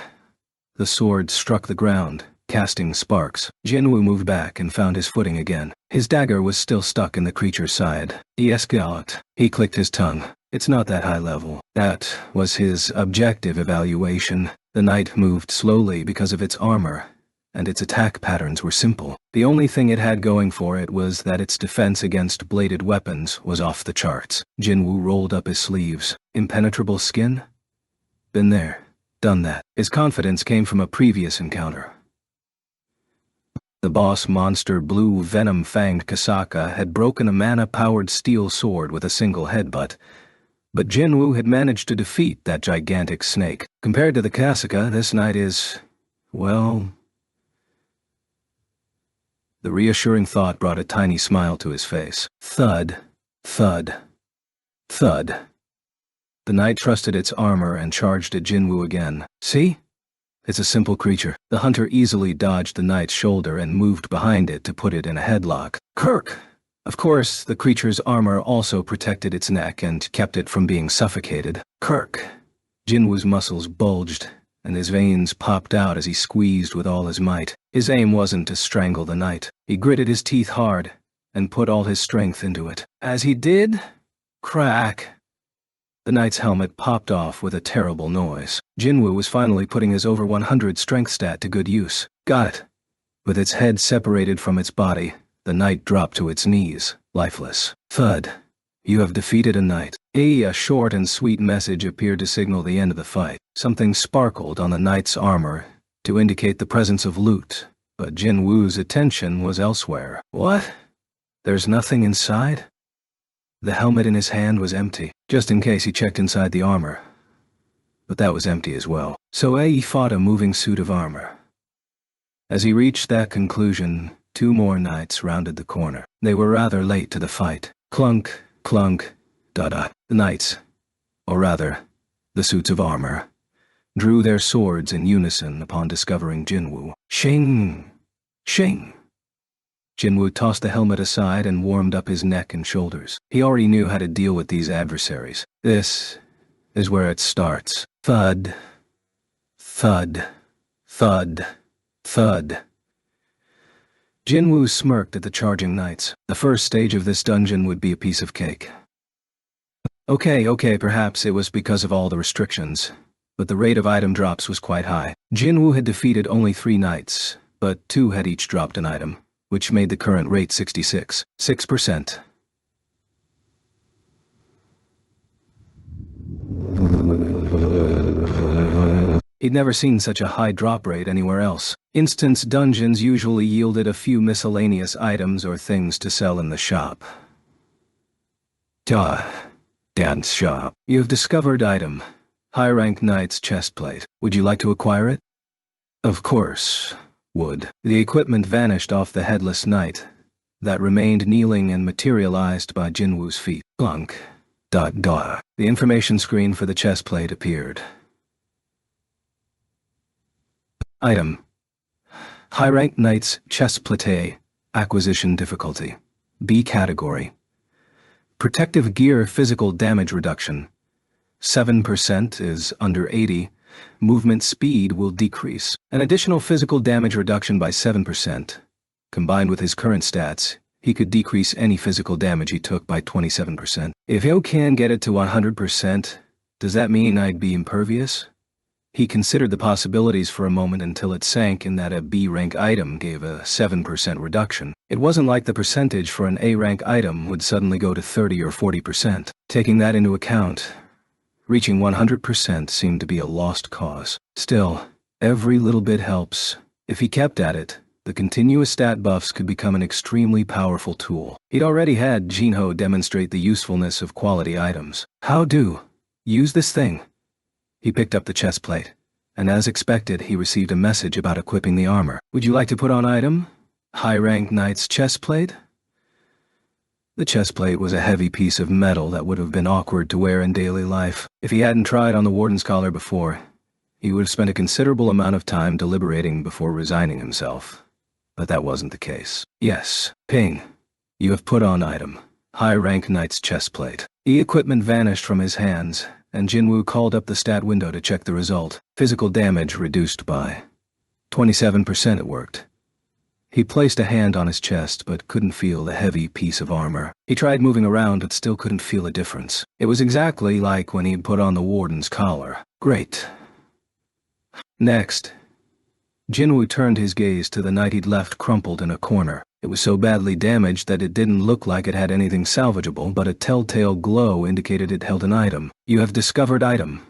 The sword struck the ground, casting sparks. Jinwoo moved back and found his footing again. His dagger was still stuck in the creature's side. Escalate. He clicked his tongue. It's not that high level. That was his objective evaluation. The knight moved slowly because of its armor, and its attack patterns were simple. The only thing it had going for it was that its defense against bladed weapons was off the charts. Jinwoo rolled up his sleeves. Impenetrable skin? Been there. Done that. His confidence came from a previous encounter. The boss monster blue venom-fanged Kasaka had broken a mana-powered steel sword with a single headbutt, but Jinwoo had managed to defeat that gigantic snake. Compared to the Kasaka, this knight is, well... The reassuring thought brought a tiny smile to his face. Thud, thud, thud. The knight trusted its armor and charged at Jinwoo again. See? It's a simple creature. The hunter easily dodged the knight's shoulder and moved behind it to put it in a headlock. Kirk! Of course, the creature's armor also protected its neck and kept it from being suffocated. Kirk! Jinwoo's muscles bulged, and his veins popped out as he squeezed with all his might. His aim wasn't to strangle the knight. He gritted his teeth hard and put all his strength into it. As he did, crack! The knight's helmet popped off with a terrible noise. Jinwoo was finally putting his over 100 strength stat to good use. Got it. With its head separated from its body, the knight dropped to its knees, lifeless. Thud. You have defeated a knight. A short and sweet message appeared to signal the end of the fight. Something sparkled on the knight's armor to indicate the presence of loot, but Jinwoo's attention was elsewhere. What? There's nothing inside? The helmet in his hand was empty, just in case he checked inside the armor. But that was empty as well. So he fought a moving suit of armor. As he reached that conclusion, two more knights rounded the corner. They were rather late to the fight. Clunk, clunk, da-da. The knights, or rather, the suits of armor, drew their swords in unison upon discovering Jinwoo. Shing! Shing! Jinwoo tossed the helmet aside and warmed up his neck and shoulders. He already knew how to deal with these adversaries. This is where it starts. Thud. Thud. Thud. Thud. Jinwoo smirked at the charging knights. The first stage of this dungeon would be a piece of cake. Okay, perhaps it was because of all the restrictions, but the rate of item drops was quite high. Jinwoo had defeated only 3 knights, but 2 had each dropped an item, which made the current rate 66.6%. He'd never seen such a high drop rate anywhere else. Instance dungeons usually yielded a few miscellaneous items or things to sell in the shop. Dance shop. You've discovered item. High-rank knight's chestplate. Would you like to acquire it? Of course. Would. The equipment vanished off the headless knight that remained kneeling and materialized by Jinwoo's feet. Clunk. The information screen for the chestplate appeared. Item. High-rank knight's chestplate. Acquisition difficulty. B category. Protective gear physical damage reduction. 7% is under 80. Movement speed will decrease. An additional physical damage reduction by 7%. Combined with his current stats, he could decrease any physical damage he took by 27%. If you can get it to 100%, does that mean I'd be impervious? He considered the possibilities for a moment until it sank in that a B-rank item gave a 7% reduction. It wasn't like the percentage for an A-rank item would suddenly go to 30 or 40%. Taking that into account, reaching 100% seemed to be a lost cause. Still, every little bit helps. If he kept at it, the continuous stat buffs could become an extremely powerful tool. He'd already had Jinho demonstrate the usefulness of quality items. How do? Use this thing. He picked up the chestplate, and as expected, he received a message about equipping the armor. Would you like to put on item? High-rank knight's chestplate? The chestplate was a heavy piece of metal that would have been awkward to wear in daily life. If he hadn't tried on the warden's collar before, he would have spent a considerable amount of time deliberating before resigning himself. But that wasn't the case. Yes, ping. You have put on item. High-rank knight's chestplate. E-equipment vanished from his hands, and Jinwoo called up the stat window to check the result. Physical damage reduced by 27%. It worked. He placed a hand on his chest but couldn't feel the heavy piece of armor. He tried moving around but still couldn't feel a difference. It was exactly like when he'd put on the warden's collar. Great. Next, Jinwoo turned his gaze to the knight he'd left crumpled in a corner. It was so badly damaged that it didn't look like it had anything salvageable, but a telltale glow indicated it held an item. You have discovered item.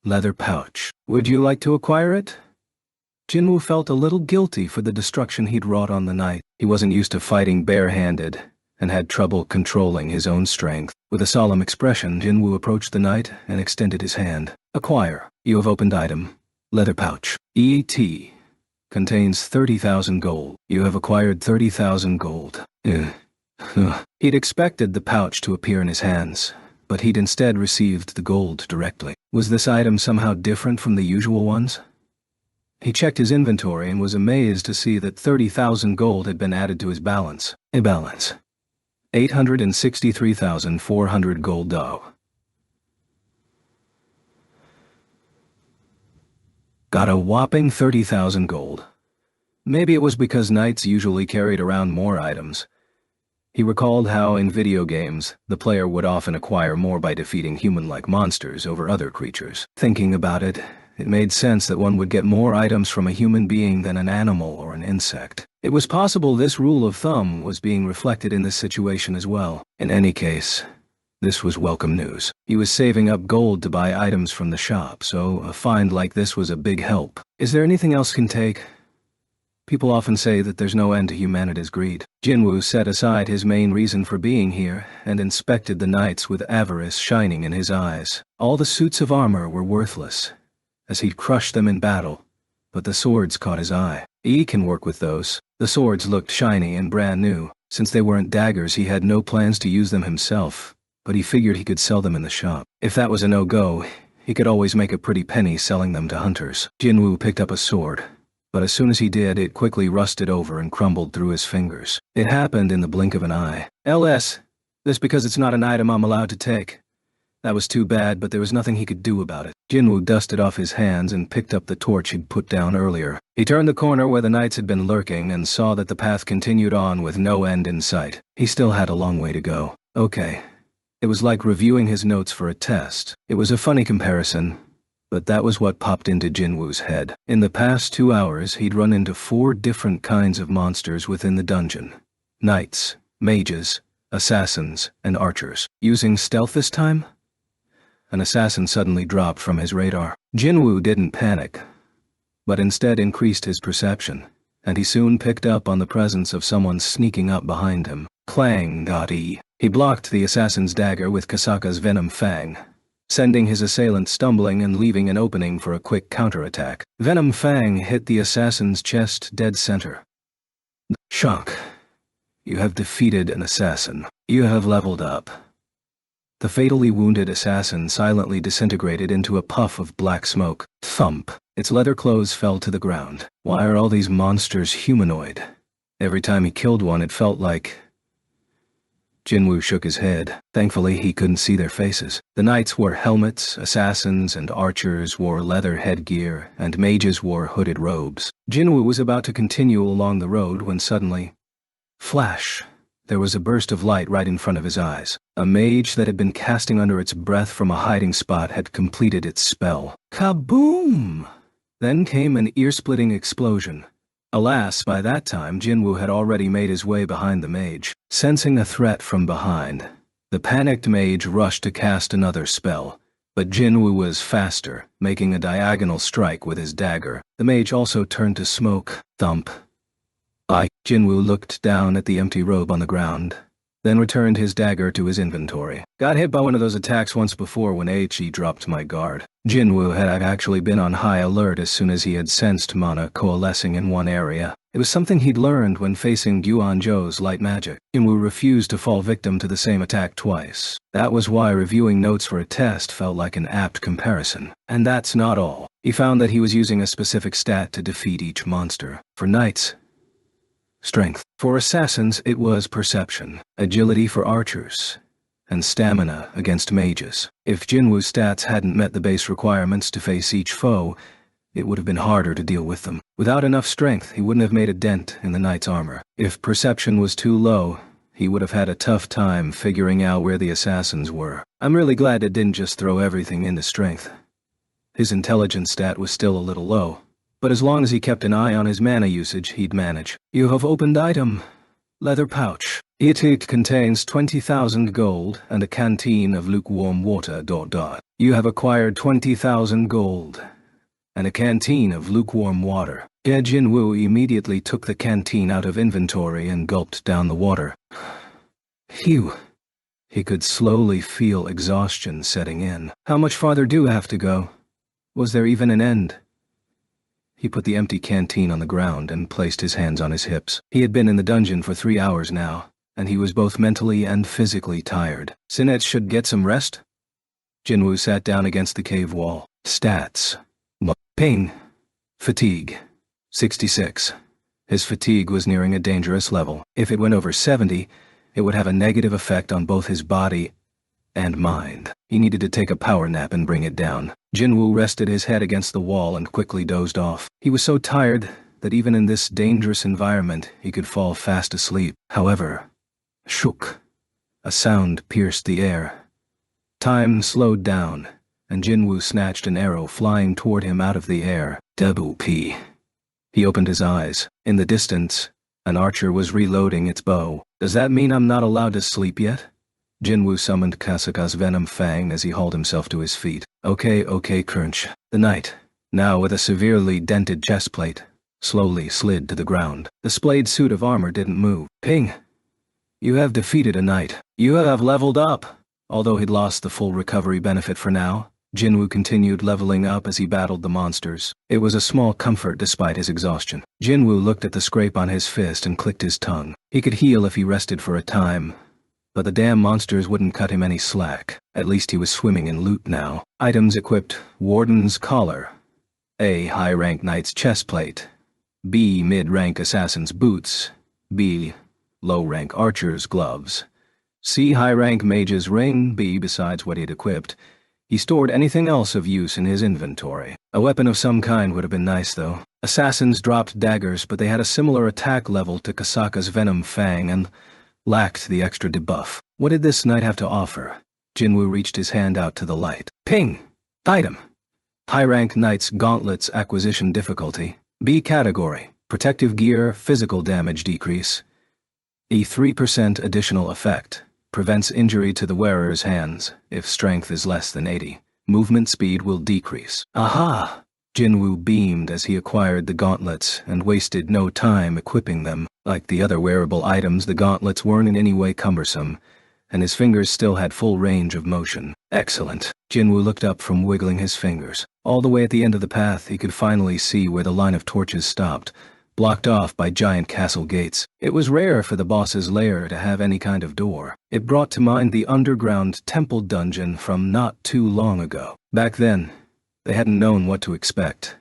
Leather pouch. Would you like to acquire it? Jinwoo felt a little guilty for the destruction he'd wrought on the knight. He wasn't used to fighting barehanded, and had trouble controlling his own strength. With a solemn expression, Jinwoo approached the knight and extended his hand. Acquire. You have opened item. Leather pouch. ET. Contains 30,000 gold. You have acquired 30,000 gold. He'd expected the pouch to appear in his hands, but he'd instead received the gold directly. Was this item somehow different from the usual ones? He checked his inventory and was amazed to see that 30,000 gold had been added to his balance. A balance. 863,400 gold dough. Got a whopping 30,000 gold. Maybe it was because knights usually carried around more items. He recalled how in video games, the player would often acquire more by defeating human-like monsters over other creatures. Thinking about it, it made sense that one would get more items from a human being than an animal or an insect. It was possible this rule of thumb was being reflected in this situation as well. In any case, this was welcome news. He was saving up gold to buy items from the shop, so a find like this was a big help. Is there anything else can take? People often say that there's no end to humanity's greed. Jinwoo set aside his main reason for being here and inspected the knights with avarice shining in his eyes. All the suits of armor were worthless, as he'd crushed them in battle, but the swords caught his eye. He can work with those. The swords looked shiny and brand new. Since they weren't daggers, he had no plans to use them himself, but he figured he could sell them in the shop. If that was a no-go, he could always make a pretty penny selling them to hunters. Jinwoo picked up a sword, but as soon as he did, it quickly rusted over and crumbled through his fingers. It happened in the blink of an eye. LS, this because it's not an item I'm allowed to take. That was too bad, but there was nothing he could do about it. Jinwoo dusted off his hands and picked up the torch he'd put down earlier. He turned the corner where the knights had been lurking and saw that the path continued on with no end in sight. He still had a long way to go. Okay. It was like reviewing his notes for a test. It was a funny comparison, But that was what popped into Jinwoo's head. In the past 2 hours, he'd run into 4 different kinds of monsters within the dungeon. Knights, mages, assassins, and archers. Using stealth this time? An assassin suddenly dropped from his radar. Jinwoo didn't panic, but instead increased his perception, and he soon picked up on the presence of someone sneaking up behind him. Clang. He blocked the assassin's dagger with Kasaka's venom fang, sending his assailant stumbling and leaving an opening for a quick counterattack. Venom fang hit the assassin's chest dead center. Shock. You have defeated an assassin. You have leveled up. The fatally wounded assassin silently disintegrated into a puff of black smoke. Thump. Its leather clothes fell to the ground. Why are all these monsters humanoid? Every time he killed one, it felt like... Jinwoo shook his head. Thankfully, he couldn't see their faces. The knights wore helmets, assassins and archers wore leather headgear, and mages wore hooded robes. Jinwoo was about to continue along the road when suddenly... Flash! There was a burst of light right in front of his eyes. A mage that had been casting under its breath from a hiding spot had completed its spell. Kaboom! Then came an ear-splitting explosion. Alas, by that time Jinwoo had already made his way behind the mage. Sensing a threat from behind, the panicked mage rushed to cast another spell, but Jinwoo was faster, making a diagonal strike with his dagger. The mage also turned to smoke. Thump. Jinwoo looked down at the empty robe on the ground, then returned his dagger to his inventory. Got hit by one of those attacks once before when He dropped my guard. Jinwoo had actually been on high alert as soon as he had sensed mana coalescing in one area. It was something he'd learned when facing Guanzhou's light magic. Jinwoo refused to fall victim to the same attack twice. That was why reviewing notes for a test felt like an apt comparison. And that's not all. He found that he was using a specific stat to defeat each monster. For knights, strength. For assassins, it was perception, agility for archers, and stamina against mages. If Jinwoo's stats hadn't met the base requirements to face each foe, it would have been harder to deal with them. Without enough strength, he wouldn't have made a dent in the knight's armor. If perception was too low, he would have had a tough time figuring out where the assassins were. I'm really glad it didn't just throw everything into strength. His intelligence stat was still a little low, but as long as he kept an eye on his mana usage, he'd manage. You have opened item. Leather pouch. It contains 20,000 gold and a canteen of lukewarm water. You have acquired 20,000 gold and a canteen of lukewarm water. Jinwoo immediately took the canteen out of inventory and gulped down the water. Phew. He could slowly feel exhaustion setting in. How much farther do I have to go? Was there even an end? He put the empty canteen on the ground and placed his hands on his hips. He had been in the dungeon for 3 hours now, and he was both mentally and physically tired. Sinet should get some rest? Jinwoo sat down against the cave wall. Stats. Ping. Fatigue. 66. His fatigue was nearing a dangerous level. If it went over 70, it would have a negative effect on both his body and mind. He needed to take a power nap and bring it down. Jinwoo rested his head against the wall and quickly dozed off. He was so tired that even in this dangerous environment, he could fall fast asleep. However, shook. A sound pierced the air. Time slowed down, and Jinwoo snatched an arrow flying toward him out of the air. W.P. He opened his eyes. In the distance, an archer was reloading its bow. Does that mean I'm not allowed to sleep yet? Jinwoo summoned Kasaka's venom fang as he hauled himself to his feet. Okay, crunch. The knight, now with a severely dented chestplate, slowly slid to the ground. The splayed suit of armor didn't move. Ping! You have defeated a knight. You have leveled up. Although he'd lost the full recovery benefit for now, Jinwoo continued leveling up as he battled the monsters. It was a small comfort despite his exhaustion. Jinwoo looked at the scrape on his fist and clicked his tongue. He could heal if he rested for a time, but the damn monsters wouldn't cut him any slack. At least he was swimming in loot now. Items equipped: Warden's collar, A. high-rank knight's chestplate, B. mid-rank assassin's boots, B. low-rank archer's gloves, C. high-rank mage's ring. B. Besides what he'd equipped, he stored anything else of use in his inventory. A weapon of some kind would have been nice, though. Assassins dropped daggers, but they had a similar attack level to Kasaka's venom fang and lacked the extra debuff. What did this knight have to offer? Jinwoo reached his hand out to the light. Ping! Item! High rank Knight's Gauntlets acquisition difficulty. B category. Protective gear, physical damage decrease. A 3% additional effect. Prevents injury to the wearer's hands, if strength is less than 80. Movement speed will decrease. Aha! Jinwoo beamed as he acquired the gauntlets and wasted no time equipping them. Like the other wearable items, the gauntlets weren't in any way cumbersome, and his fingers still had full range of motion. Excellent. Jinwoo looked up from wiggling his fingers. All the way at the end of the path, he could finally see where the line of torches stopped, blocked off by giant castle gates. It was rare for the boss's lair to have any kind of door. It brought to mind the underground temple dungeon from not too long ago. Back then, they hadn't known what to expect,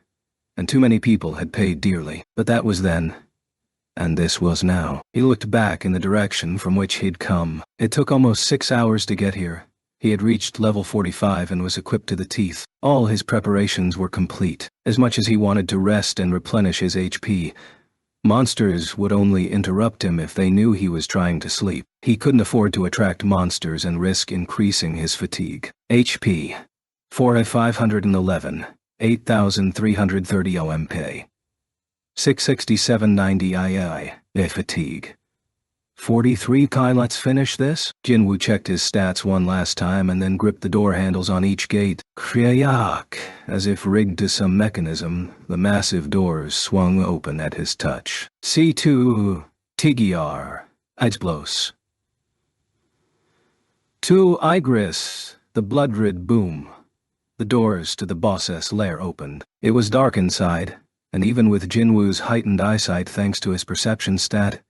and too many people had paid dearly. But that was then, and this was now. He looked back in the direction from which he'd come. It took almost 6 hours to get here. He had reached level 45 and was equipped to the teeth. All his preparations were complete. As much as he wanted to rest and replenish his HP, monsters would only interrupt him if they knew he was trying to sleep. He couldn't afford to attract monsters and risk increasing his fatigue. HP 4,511, 8,330 OMP. 667.90 II. Fatigue 43 Kai. Let's finish this? Jinwoo checked his stats one last time and then gripped the door handles on each gate. Kryak! As if rigged to some mechanism, the massive doors swung open at his touch. C2 Tigr Ijblos 2 Igris. The blood-red boom. The doors to the boss's lair opened. It was dark inside, and even with Jinwoo's heightened eyesight thanks to his perception stat,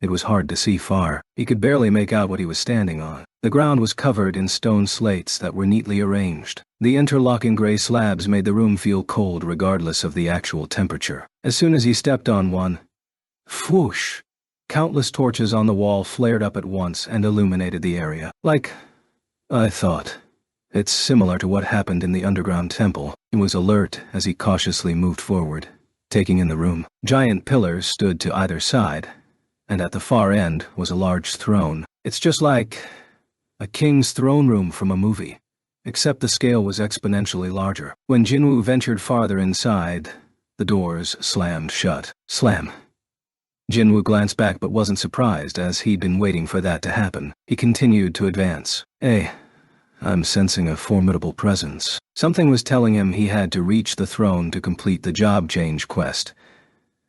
it was hard to see far. He could barely make out what he was standing on. The ground was covered in stone slates that were neatly arranged. The interlocking gray slabs made the room feel cold regardless of the actual temperature. As soon as he stepped on one, whoosh! Countless torches on the wall flared up at once and illuminated the area. Like I thought. It's similar to what happened in the underground temple. He was alert as he cautiously moved forward, taking in the room. Giant pillars stood to either side, and at the far end was a large throne. It's just like a king's throne room from a movie, except the scale was exponentially larger. When Jinwoo ventured farther inside, the doors slammed shut. Slam. Jinwoo glanced back but wasn't surprised, as he'd been waiting for that to happen. He continued to advance. Hey, I'm sensing a formidable presence. Something was telling him he had to reach the throne to complete the job change quest,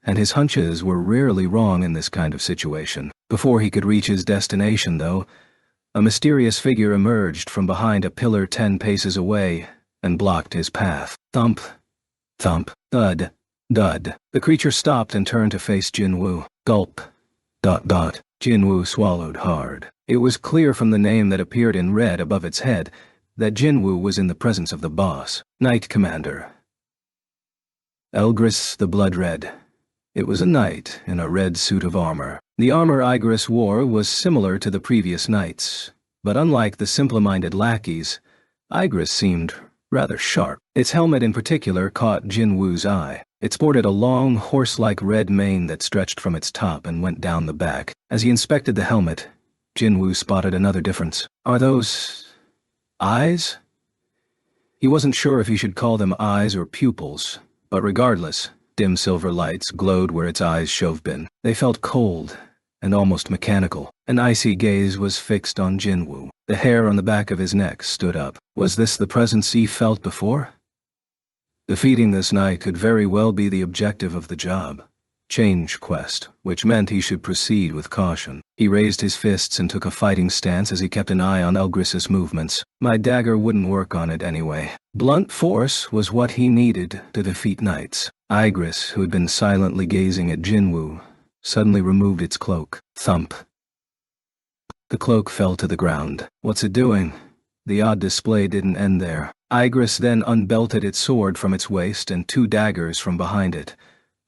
and his hunches were rarely wrong in this kind of situation. Before he could reach his destination, though, a mysterious figure emerged from behind a pillar 10 paces away and blocked his path. Thump, thump, thud, dud. The creature stopped and turned to face Jinwoo. Gulp. ... Jinwoo swallowed hard. It was clear from the name that appeared in red above its head that Jinwoo was in the presence of the boss. Knight Commander Elgris the Blood Red. It was a knight in a red suit of armor. The armor Igris wore was similar to the previous knights, but unlike the simple-minded lackeys, Igris seemed rather sharp. Its helmet in particular caught Jinwoo's eye. It sported a long, horse-like red mane that stretched from its top and went down the back. As he inspected the helmet, Jinwoo spotted another difference. Are those eyes? He wasn't sure if he should call them eyes or pupils, but regardless, dim silver lights glowed where its eyes should have been. They felt cold and almost mechanical. An icy gaze was fixed on Jinwoo. The hair on the back of his neck stood up. Was this the presence he felt before? Defeating this knight could very well be the objective of the job. Change quest, which meant he should proceed with caution. He raised his fists and took a fighting stance as he kept an eye on Elgris's movements. My dagger wouldn't work on it anyway. Blunt force was what he needed to defeat knights. Igris, who had been silently gazing at Jinwoo, suddenly removed its cloak. Thump. The cloak fell to the ground. What's it doing? The odd display didn't end there. Igris then unbelted its sword from its waist and 2 daggers from behind it,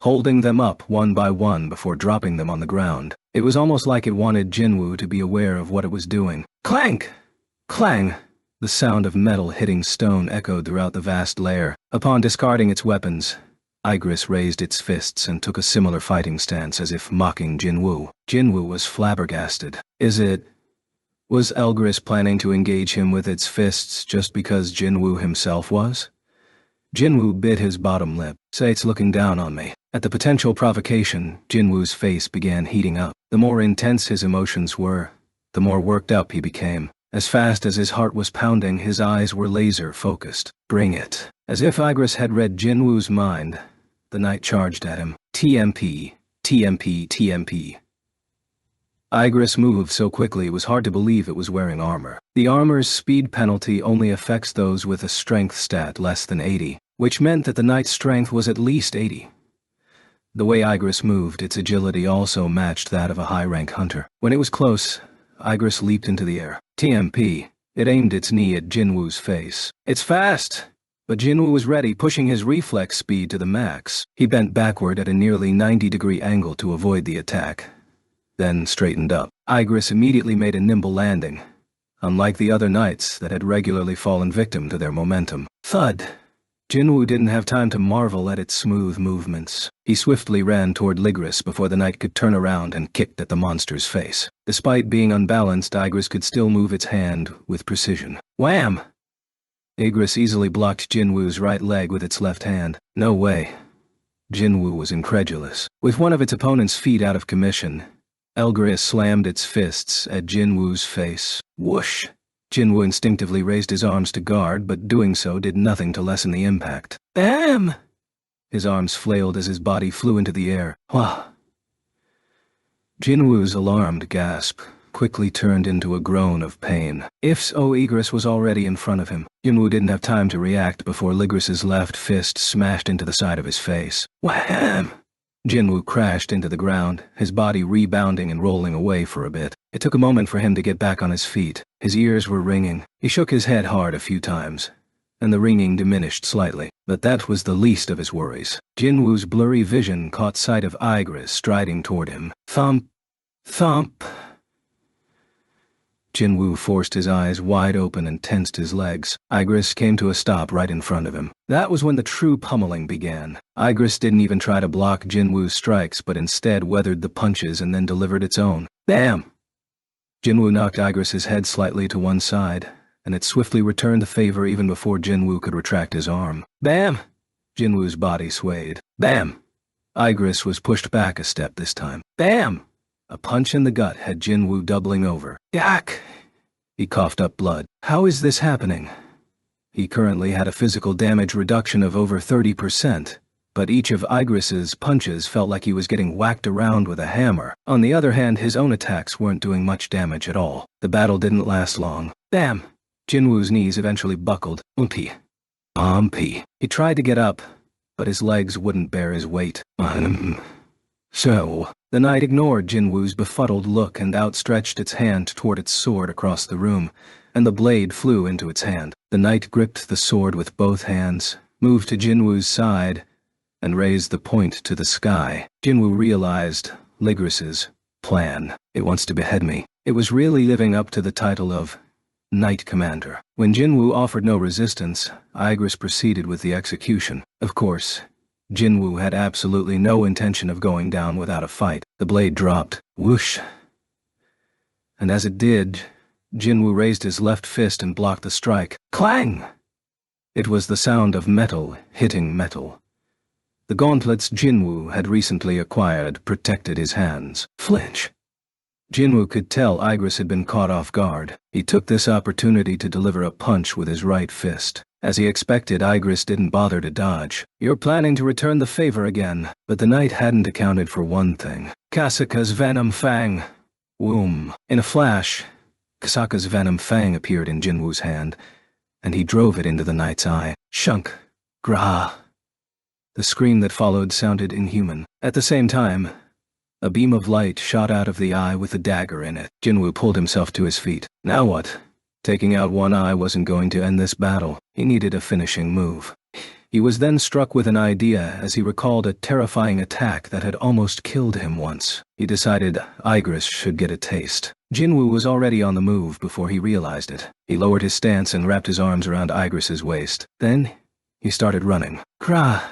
holding them up one by one before dropping them on the ground. It was almost like it wanted Jinwoo to be aware of what it was doing. Clank! Clang! The sound of metal hitting stone echoed throughout the vast lair. Upon discarding its weapons, Igris raised its fists and took a similar fighting stance as if mocking Jinwoo. Jinwoo was flabbergasted. Was Elgris planning to engage him with its fists just because Jinwoo himself was? Jinwoo bit his bottom lip. Say it's looking down on me. At the potential provocation, Jinwoo's face began heating up. The more intense his emotions were, the more worked up he became. As fast as his heart was pounding, his eyes were laser-focused. Bring it. As if Igris had read Jinwoo's mind, the knight charged at him. TMP, TMP, TMP. Igris moved so quickly it was hard to believe it was wearing armor. The armor's speed penalty only affects those with a strength stat less than 80, which meant that the knight's strength was at least 80. The way Igris moved, its agility also matched that of a high-rank hunter. When it was close, Igris leaped into the air. TMP. It aimed its knee at Jinwoo's face. It's fast! But Jinwoo was ready, pushing his reflex speed to the max. He bent backward at a nearly 90-degree angle to avoid the attack, then straightened up. Igris immediately made a nimble landing, unlike the other knights that had regularly fallen victim to their momentum. Thud! Jinwoo didn't have time to marvel at its smooth movements. He swiftly ran toward Ligris before the knight could turn around and kicked at the monster's face. Despite being unbalanced, Igris could still move its hand with precision. Wham! Igris easily blocked Jinwoo's right leg with its left hand. No way. Jinwoo was incredulous. With one of its opponent's feet out of commission, Elgris slammed its fists at Jinwoo's face. Whoosh! Jinwoo instinctively raised his arms to guard, but doing so did nothing to lessen the impact. Bam! His arms flailed as his body flew into the air. Wah! Jinwoo's alarmed gasp quickly turned into a groan of pain. If so, Igris was already in front of him. Jinwoo didn't have time to react before Ligris's left fist smashed into the side of his face. Wham! Jinwoo crashed into the ground, his body rebounding and rolling away for a bit. It took a moment for him to get back on his feet. His ears were ringing. He shook his head hard a few times, and the ringing diminished slightly. But that was the least of his worries. Jinwoo's blurry vision caught sight of Igris striding toward him. Thump! Thump! Jinwoo forced his eyes wide open and tensed his legs. Igris came to a stop right in front of him. That was when the true pummeling began. Igris didn't even try to block Jinwoo's strikes, but instead weathered the punches and then delivered its own. Bam! Jinwoo knocked Igris's head slightly to one side, and it swiftly returned the favor even before Jinwoo could retract his arm. Bam! Jinwoo's body swayed. Bam! Igris was pushed back a step this time. Bam! A punch in the gut had Jinwoo doubling over. Yak! He coughed up blood. How is this happening? He currently had a physical damage reduction of over 30%, but each of Igris's punches felt like he was getting whacked around with a hammer. On the other hand, his own attacks weren't doing much damage at all. The battle didn't last long. Bam! Jinwoo's knees eventually buckled. Umpy. Umpy. He tried to get up, but his legs wouldn't bear his weight. So, the knight ignored Jinwoo's befuddled look and outstretched its hand toward its sword across the room, and the blade flew into its hand. The knight gripped the sword with both hands, moved to Jinwoo's side, and raised the point to the sky. Jinwoo realized Ligris's plan. It wants to behead me. It was really living up to the title of Knight Commander. When Jinwoo offered no resistance, Igris proceeded with the execution. Of course, Jinwoo had absolutely no intention of going down without a fight. The blade dropped. Whoosh! And as it did, Jinwoo raised his left fist and blocked the strike. Clang! It was the sound of metal hitting metal. The gauntlets Jinwoo had recently acquired protected his hands. Flinch! Jinwoo could tell Igris had been caught off guard. He took this opportunity to deliver a punch with his right fist. As he expected, Igris didn't bother to dodge. You're planning to return the favor again. But the knight hadn't accounted for one thing. Kasaka's Venom Fang. Whoom. In a flash, Kasaka's Venom Fang appeared in Jinwoo's hand, and he drove it into the knight's eye. Shunk. Grah. The scream that followed sounded inhuman. At the same time, a beam of light shot out of the eye with a dagger in it. Jinwoo pulled himself to his feet. Now what? Taking out one eye wasn't going to end this battle. He needed a finishing move. He was then struck with an idea as he recalled a terrifying attack that had almost killed him once. He decided Igris should get a taste. Jinwoo was already on the move before he realized it. He lowered his stance and wrapped his arms around Igris's waist. Then, he started running. Krah!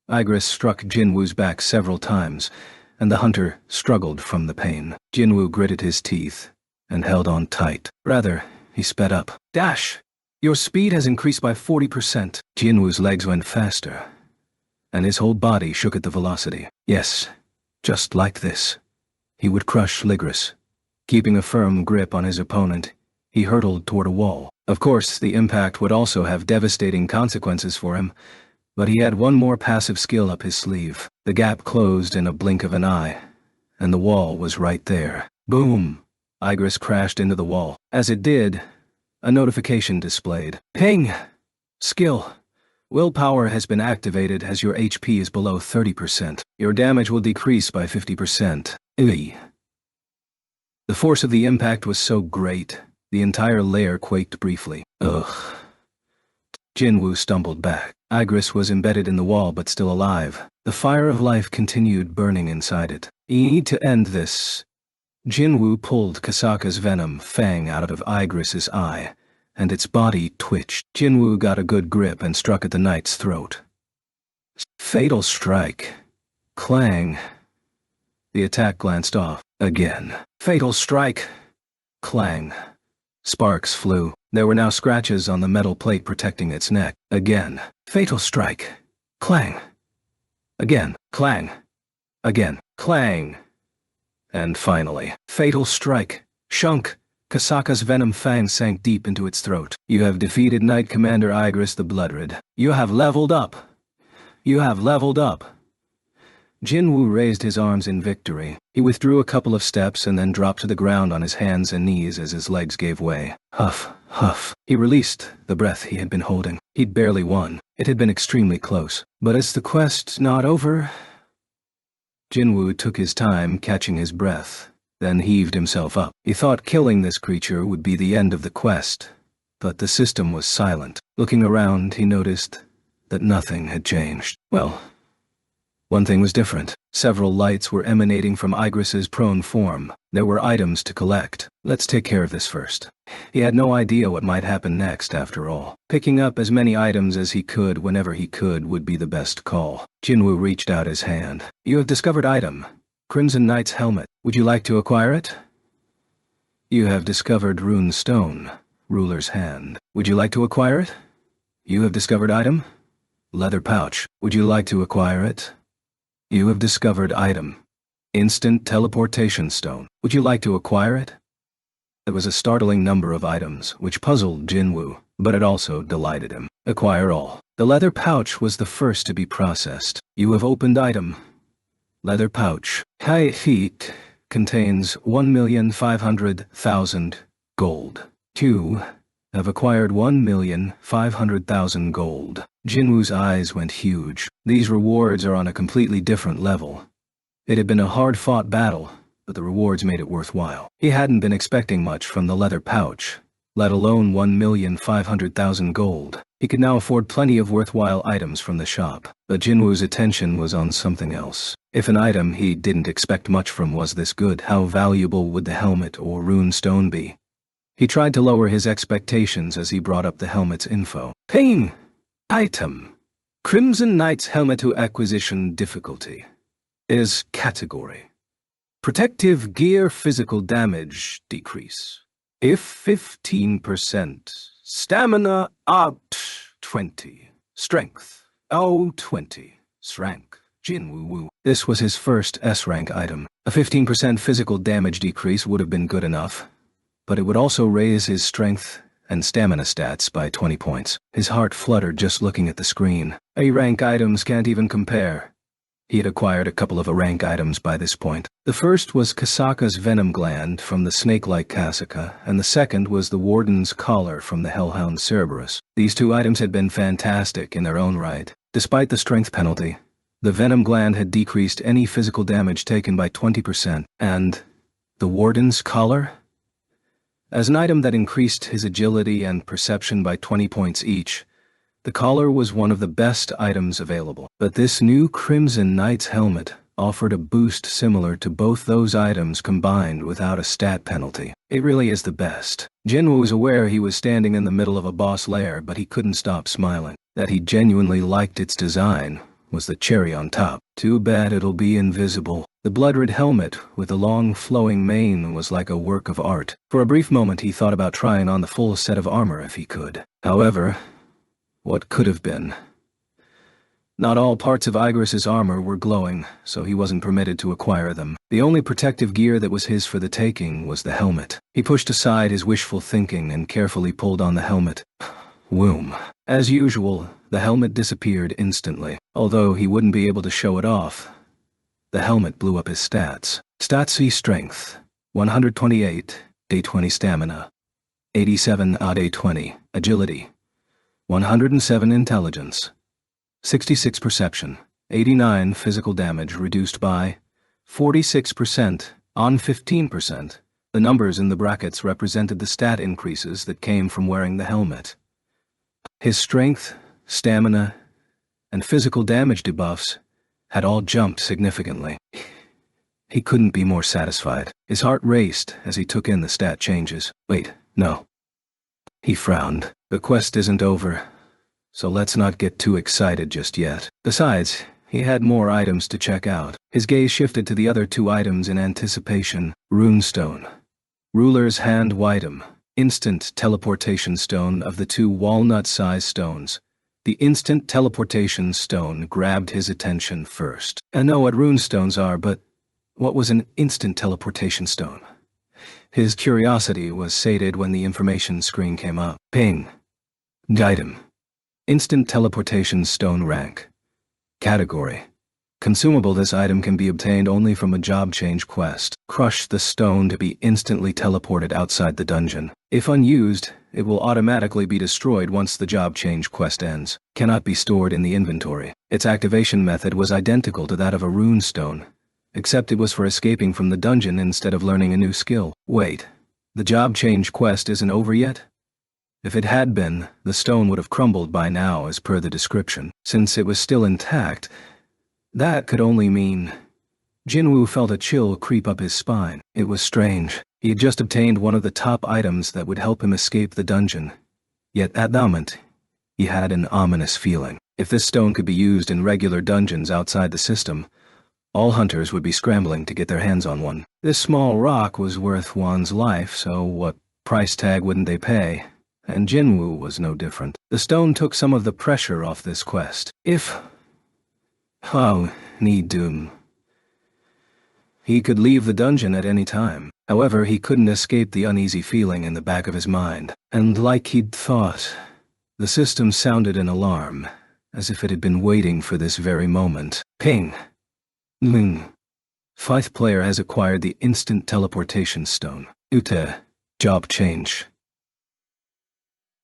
Igris struck Jinwoo's back several times, and the hunter struggled from the pain. Jinwoo gritted his teeth and held on tight. Rather, he sped up. Dash! Your speed has increased by 40%. Jinwoo's legs went faster, and his whole body shook at the velocity. Yes, just like this. He would crush Ligris. Keeping a firm grip on his opponent, he hurtled toward a wall. Of course, the impact would also have devastating consequences for him, but he had one more passive skill up his sleeve. The gap closed in a blink of an eye, and the wall was right there. Boom! Igris crashed into the wall. As it did, a notification displayed. Ping! Skill. Willpower has been activated as your HP is below 30%. Your damage will decrease by 50%. The force of the impact was so great, the entire layer quaked briefly. Ugh. Jinwoo stumbled back. Igris was embedded in the wall but still alive. The fire of life continued burning inside it. You need to end this. Jinwoo pulled Kasaka's venom fang out of Igris's eye, and its body twitched. Jinwoo got a good grip and struck at the knight's throat. Fatal strike. Clang. The attack glanced off. Again. Fatal strike. Clang. Sparks flew. There were now scratches on the metal plate protecting its neck. Again. Fatal strike. Clang. Again. Clang. Again. Clang. And finally, fatal strike. Shunk. Kasaka's venom fang sank deep into its throat. You have defeated Knight Commander Igris the Bloodred. You have leveled up. You have leveled up. Jinwoo raised his arms in victory. He withdrew a couple of steps and then dropped to the ground on his hands and knees as his legs gave way. Huff, huff. He released the breath he had been holding. He'd barely won. It had been extremely close. But is the quest not over? Jinwoo took his time catching his breath, then heaved himself up. He thought killing this creature would be the end of the quest, but the system was silent. Looking around, he noticed that nothing had changed. Well, one thing was different. Several lights were emanating from Igris's prone form. There were items to collect. Let's take care of this first. He had no idea what might happen next, after all. Picking up as many items as he could whenever he could would be the best call. Jinwoo reached out his hand. You have discovered item. Crimson Knight's helmet. Would you like to acquire it? You have discovered rune stone. Ruler's hand. Would you like to acquire it? You have discovered item. Leather pouch. Would you like to acquire it? You have discovered item. Instant teleportation stone. Would you like to acquire it? There was a startling number of items, which puzzled Jinwoo, but it also delighted him. Acquire all. The leather pouch was the first to be processed. You have opened item. Leather pouch. High heat contains 1,500,000 gold. 2. Have acquired 1,500,000 gold. Jinwoo's eyes went huge. These rewards are on a completely different level. It had been a hard-fought battle, but the rewards made it worthwhile. He hadn't been expecting much from the leather pouch, let alone 1,500,000 gold. He could now afford plenty of worthwhile items from the shop, but Jinwoo's attention was on something else. If an item he didn't expect much from was this good, how valuable would the helmet or rune stone be? He tried to lower his expectations as he brought up the helmet's info. Ping! Item. Crimson Knight's helmet to acquisition difficulty. Is category. Protective gear physical damage decrease. If 15%. Stamina out 20. Strength. Oh 20. Rank. Jinwoo. This was his first S-rank item. A 15% physical damage decrease would have been good enough, but it would also raise his strength and stamina stats by 20 points. His heart fluttered just looking at the screen. A-rank items can't even compare. He had acquired a couple of A-rank items by this point. The first was Kasaka's venom gland from the snake-like Kasaka, and the second was the warden's collar from the hellhound Cerberus. These two items had been fantastic in their own right. Despite the strength penalty, the venom gland had decreased any physical damage taken by 20%, and the warden's collar? As an item that increased his agility and perception by 20 points each, the collar was one of the best items available. But this new Crimson Knight's helmet offered a boost similar to both those items combined without a stat penalty. It really is the best. Jinwoo was aware he was standing in the middle of a boss lair, but he couldn't stop smiling. That he genuinely liked its design was the cherry on top. Too bad it'll be invisible. The blood-red helmet with the long flowing mane was like a work of art. For a brief moment he thought about trying on the full set of armor if he could. However, what could have been? Not all parts of Igris's armor were glowing, so he wasn't permitted to acquire them. The only protective gear that was his for the taking was the helmet. He pushed aside his wishful thinking and carefully pulled on the helmet. Whoom. As usual, the helmet disappeared instantly. Although he wouldn't be able to show it off, the helmet blew up his stats. Stats C strength, 128, A20 stamina, 87 odd A20, agility, 107 intelligence, 66 perception, 89 physical damage reduced by 46% on 15%. The numbers in the brackets represented the stat increases that came from wearing the helmet. His strength, stamina, and physical damage debuffs had all jumped significantly. He couldn't be more satisfied. His heart raced as he took in the stat changes. Wait, no. He frowned. The quest isn't over, so let's not get too excited just yet. Besides, he had more items to check out. His gaze shifted to the other two items in anticipation. Runestone. Ruler's Hand Item. Instant teleportation stone of the two walnut-sized stones. The instant teleportation stone grabbed his attention first. I know what runestones are, but what was an instant teleportation stone? His curiosity was sated when the information screen came up. Ping. Item. Instant teleportation stone rank. Category. Consumable. This item can be obtained only from a job change quest. Crush the stone to be instantly teleported outside the dungeon. If unused, it will automatically be destroyed once the job change quest ends. Cannot be stored in the inventory. Its activation method was identical to that of a rune stone, except it was for escaping from the dungeon instead of learning a new skill. Wait, the job change quest isn't over yet? If it had been, the stone would have crumbled by now as per the description. Since it was still intact, that could only mean... Jinwoo felt a chill creep up his spine. It was strange. He had just obtained one of the top items that would help him escape the dungeon. Yet at the moment, he had an ominous feeling. If this stone could be used in regular dungeons outside the system, all hunters would be scrambling to get their hands on one. This small rock was worth one's life, so what price tag wouldn't they pay? And Jinwoo was no different. The stone took some of the pressure off this quest. Need to... He could leave the dungeon at any time. However, he couldn't escape the uneasy feeling in the back of his mind. And like he'd thought, the system sounded an alarm, as if it had been waiting for this very moment. Ping. Ling. Fifth player has acquired the instant teleportation stone. Ute. Job change.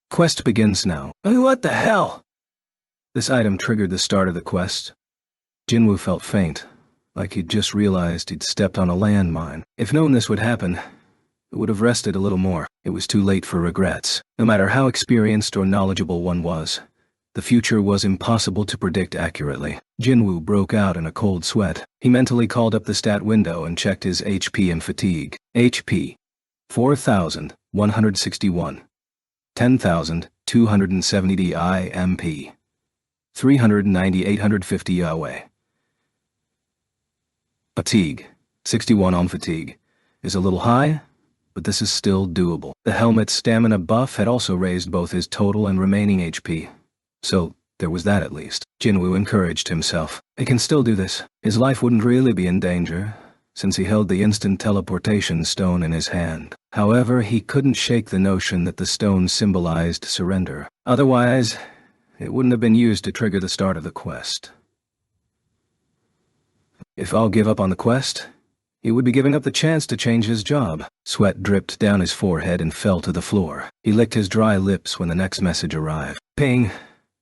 Quest begins now. What the hell? This item triggered the start of the quest. Jinwoo felt faint, like he'd just realized he'd stepped on a landmine. If known this would happen, it would have rested a little more. It was too late for regrets. No matter how experienced or knowledgeable one was, the future was impossible to predict accurately. Jinwoo broke out in a cold sweat. He mentally called up the stat window and checked his HP and fatigue. HP. 4,161. 10,270 DIMP. 390,850 Yahweh. Fatigue. 61 on fatigue. Is a little high, but this is still doable. The helmet's stamina buff had also raised both his total and remaining HP. So, there was that at least. Jinwoo encouraged himself. He can still do this. His life wouldn't really be in danger, since he held the instant teleportation stone in his hand. However, he couldn't shake the notion that the stone symbolized surrender. Otherwise, it wouldn't have been used to trigger the start of the quest. If I'll give up on the quest, he would be giving up the chance to change his job. Sweat dripped down his forehead and fell to the floor. He licked his dry lips when the next message arrived. Ping.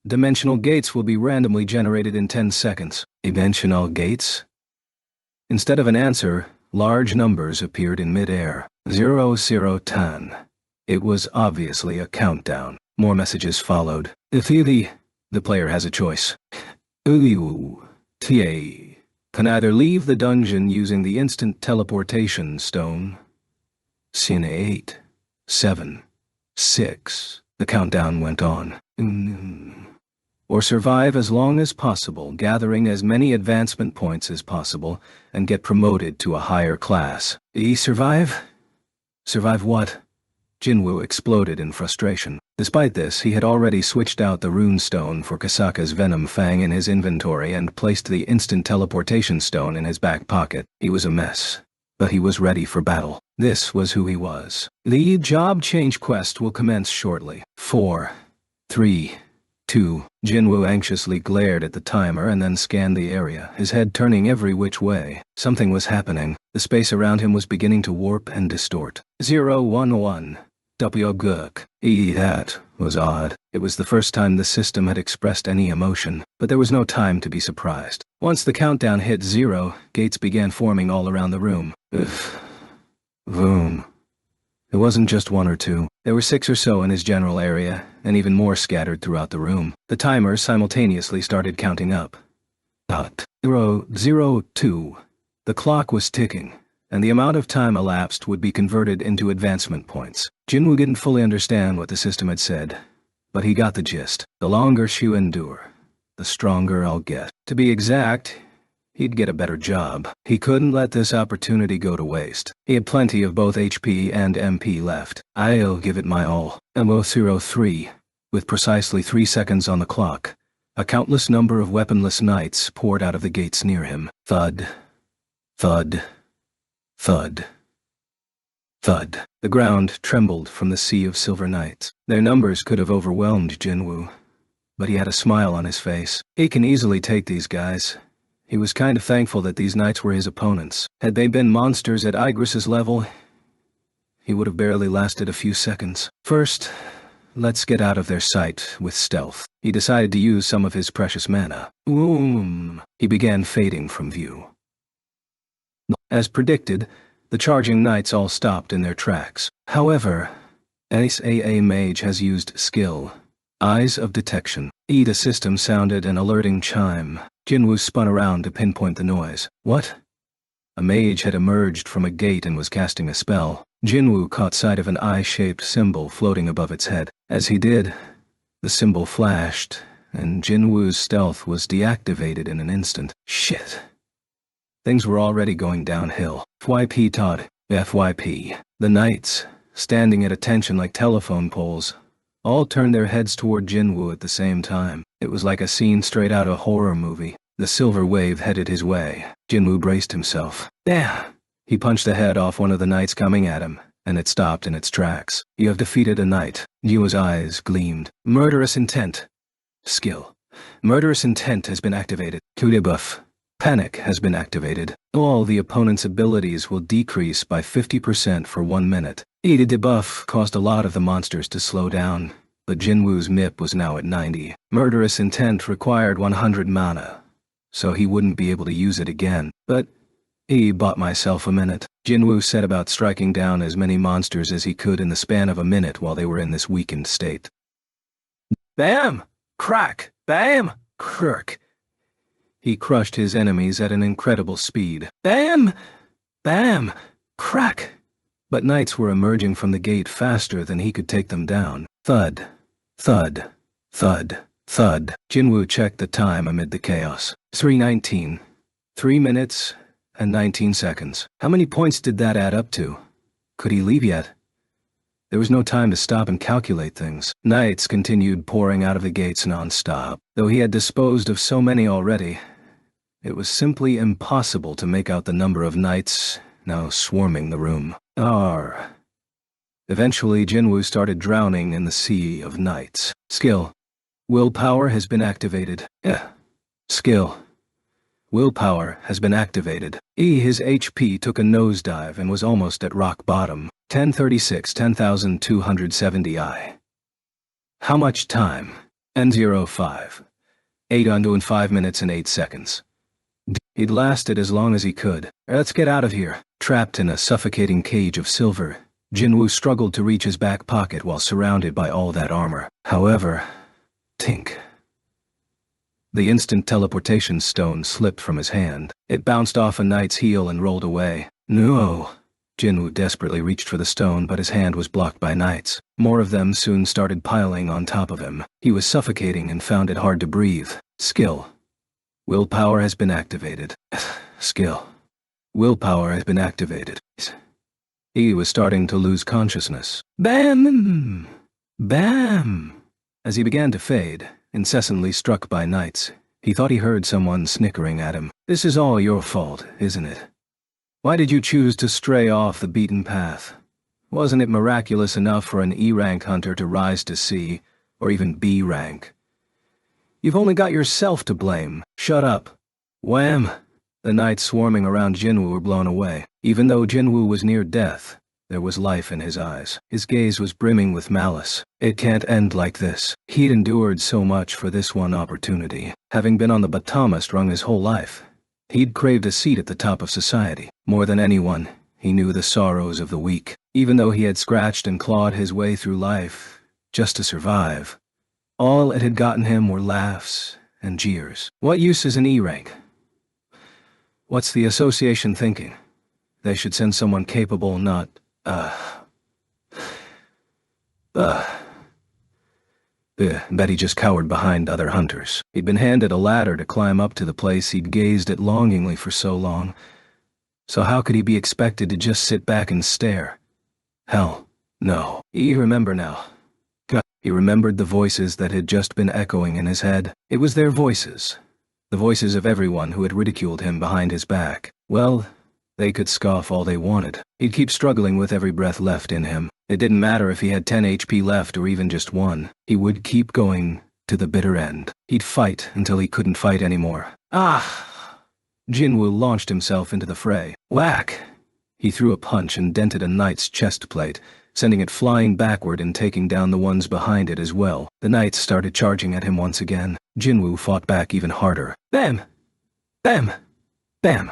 Dimensional gates will be randomly generated in 10 seconds. Dimensional gates? Instead of an answer, large numbers appeared in mid-air. 0010. It was obviously a countdown. More messages followed. The player has a choice. Can either leave the dungeon using the instant teleportation stone. Sin 8, 7, 6. The countdown went on. or survive as long as possible, gathering as many advancement points as possible, and get promoted to a higher class. Survive? Survive what? Jinwoo exploded in frustration. Despite this, he had already switched out the rune stone for Kasaka's venom fang in his inventory and placed the instant teleportation stone in his back pocket. He was a mess, but he was ready for battle. This was who he was. The job change quest will commence shortly. 4, 3, 2. Jinwoo anxiously glared at the timer and then scanned the area, his head turning every which way. Something was happening. The space around him was beginning to warp and distort. 011. Guk. That was odd. It was the first time the system had expressed any emotion, but there was no time to be surprised. Once the countdown hit 0, gates began forming all around the room. Voom. It wasn't just 1 or 2. There were 6 or so in his general area, and even more scattered throughout the room. The timer simultaneously started counting up. 002. The clock was ticking, and the amount of time elapsed would be converted into advancement points. Jinwoo didn't fully understand what the system had said, but he got the gist. The longer you endure, the stronger I'll get. To be exact, he'd get a better job. He couldn't let this opportunity go to waste. He had plenty of both HP and MP left. I'll give it my all. MO03. With precisely 3 seconds on the clock, a countless number of weaponless knights poured out of the gates near him. Thud. Thud. Thud. Thud. The ground trembled from the sea of silver knights. Their numbers could have overwhelmed Jinwoo, but he had a smile on his face. He can easily take these guys. He was kind of thankful that these knights were his opponents. Had they been monsters at Igris's level, he would have barely lasted a few seconds. First, let's get out of their sight with stealth. He decided to use some of his precious mana. He began fading from view. As predicted, the charging knights all stopped in their tracks. However, Ace AA Mage has used skill. Eyes of Detection. The system sounded an alerting chime. Jinwoo spun around to pinpoint the noise. What? A mage had emerged from a gate and was casting a spell. Jinwoo caught sight of an eye-shaped symbol floating above its head. As he did, the symbol flashed, and Jinwoo's stealth was deactivated in an instant. Shit. Things were already going downhill. FYP Todd. FYP. The knights, standing at attention like telephone poles, all turned their heads toward Jinwoo at the same time. It was like a scene straight out of a horror movie. The silver wave headed his way. Jinwoo braced himself. He punched the head off one of the knights coming at him, and it stopped in its tracks. You have defeated a knight. Jinwoo's eyes gleamed. Murderous intent. Skill. Murderous intent has been activated. Coup de buff. Panic has been activated. All the opponent's abilities will decrease by 50% for 1 minute. The debuff caused a lot of the monsters to slow down, but Jinwoo's MIP was now at 90. Murderous intent required 100 mana, so he wouldn't be able to use it again. But he bought myself a minute. Jinwoo set about striking down as many monsters as he could in the span of a minute while they were in this weakened state. Bam! Crack! Bam! Kirk! He crushed his enemies at an incredible speed. Bam! Bam! Crack! But knights were emerging from the gate faster than he could take them down. Thud. Thud. Thud. Thud. Jinwoo checked the time amid the chaos. 3:19. 3 minutes and 19 seconds. How many points did that add up to? Could he leave yet? There was no time to stop and calculate things. Knights continued pouring out of the gates non-stop. Though he had disposed of so many already, it was simply impossible to make out the number of knights now swarming the room. Eventually, Jinwoo started drowning in the sea of knights. Skill. Willpower has been activated. Skill. Willpower has been activated. His HP took a nosedive and was almost at rock bottom. 1036, 10,270 I. How much time? N05. 805 minutes and 8 seconds. He'd lasted as long as he could. Let's get out of here. Trapped in a suffocating cage of silver, Jinwoo struggled to reach his back pocket while surrounded by all that armor. However, tink. The instant teleportation stone slipped from his hand. It bounced off a knight's heel and rolled away. No. Jinwoo desperately reached for the stone, but his hand was blocked by knights. More of them soon started piling on top of him. He was suffocating and found it hard to breathe. Skill. Willpower has been activated. Skill. Willpower has been activated. He was starting to lose consciousness. Bam! Bam! As he began to fade, incessantly struck by knights, he thought he heard someone snickering at him. This is all your fault, isn't it? Why did you choose to stray off the beaten path? Wasn't it miraculous enough for an E-rank hunter to rise to C, or even B rank? You've only got yourself to blame. Shut up. Wham! The knights swarming around Jinwoo were blown away. Even though Jinwoo was near death, there was life in his eyes. His gaze was brimming with malice. It can't end like this. He'd endured so much for this one opportunity. Having been on the bottomest rung his whole life, he'd craved a seat at the top of society. More than anyone, he knew the sorrows of the weak. Even though he had scratched and clawed his way through life just to survive, all it had gotten him were laughs and jeers. What use is an E-rank? What's the association thinking? They should send someone capable, not, bet he just cowered behind other hunters. He'd been handed a ladder to climb up to the place he'd gazed at longingly for so long. So how could he be expected to just sit back and stare? Hell, no. He remembered now. He remembered the voices that had just been echoing in his head. It was their voices. The voices of everyone who had ridiculed him behind his back. Well, they could scoff all they wanted. He'd keep struggling with every breath left in him. It didn't matter if he had 10 HP left or even just 1. He would keep going to the bitter end. He'd fight until he couldn't fight anymore. Ah! Jinwoo launched himself into the fray. Whack! He threw a punch and dented a knight's chest plate, sending it flying backward and taking down the ones behind it as well. The knights started charging at him once again. Jinwoo fought back even harder. Bam! Bam! Bam!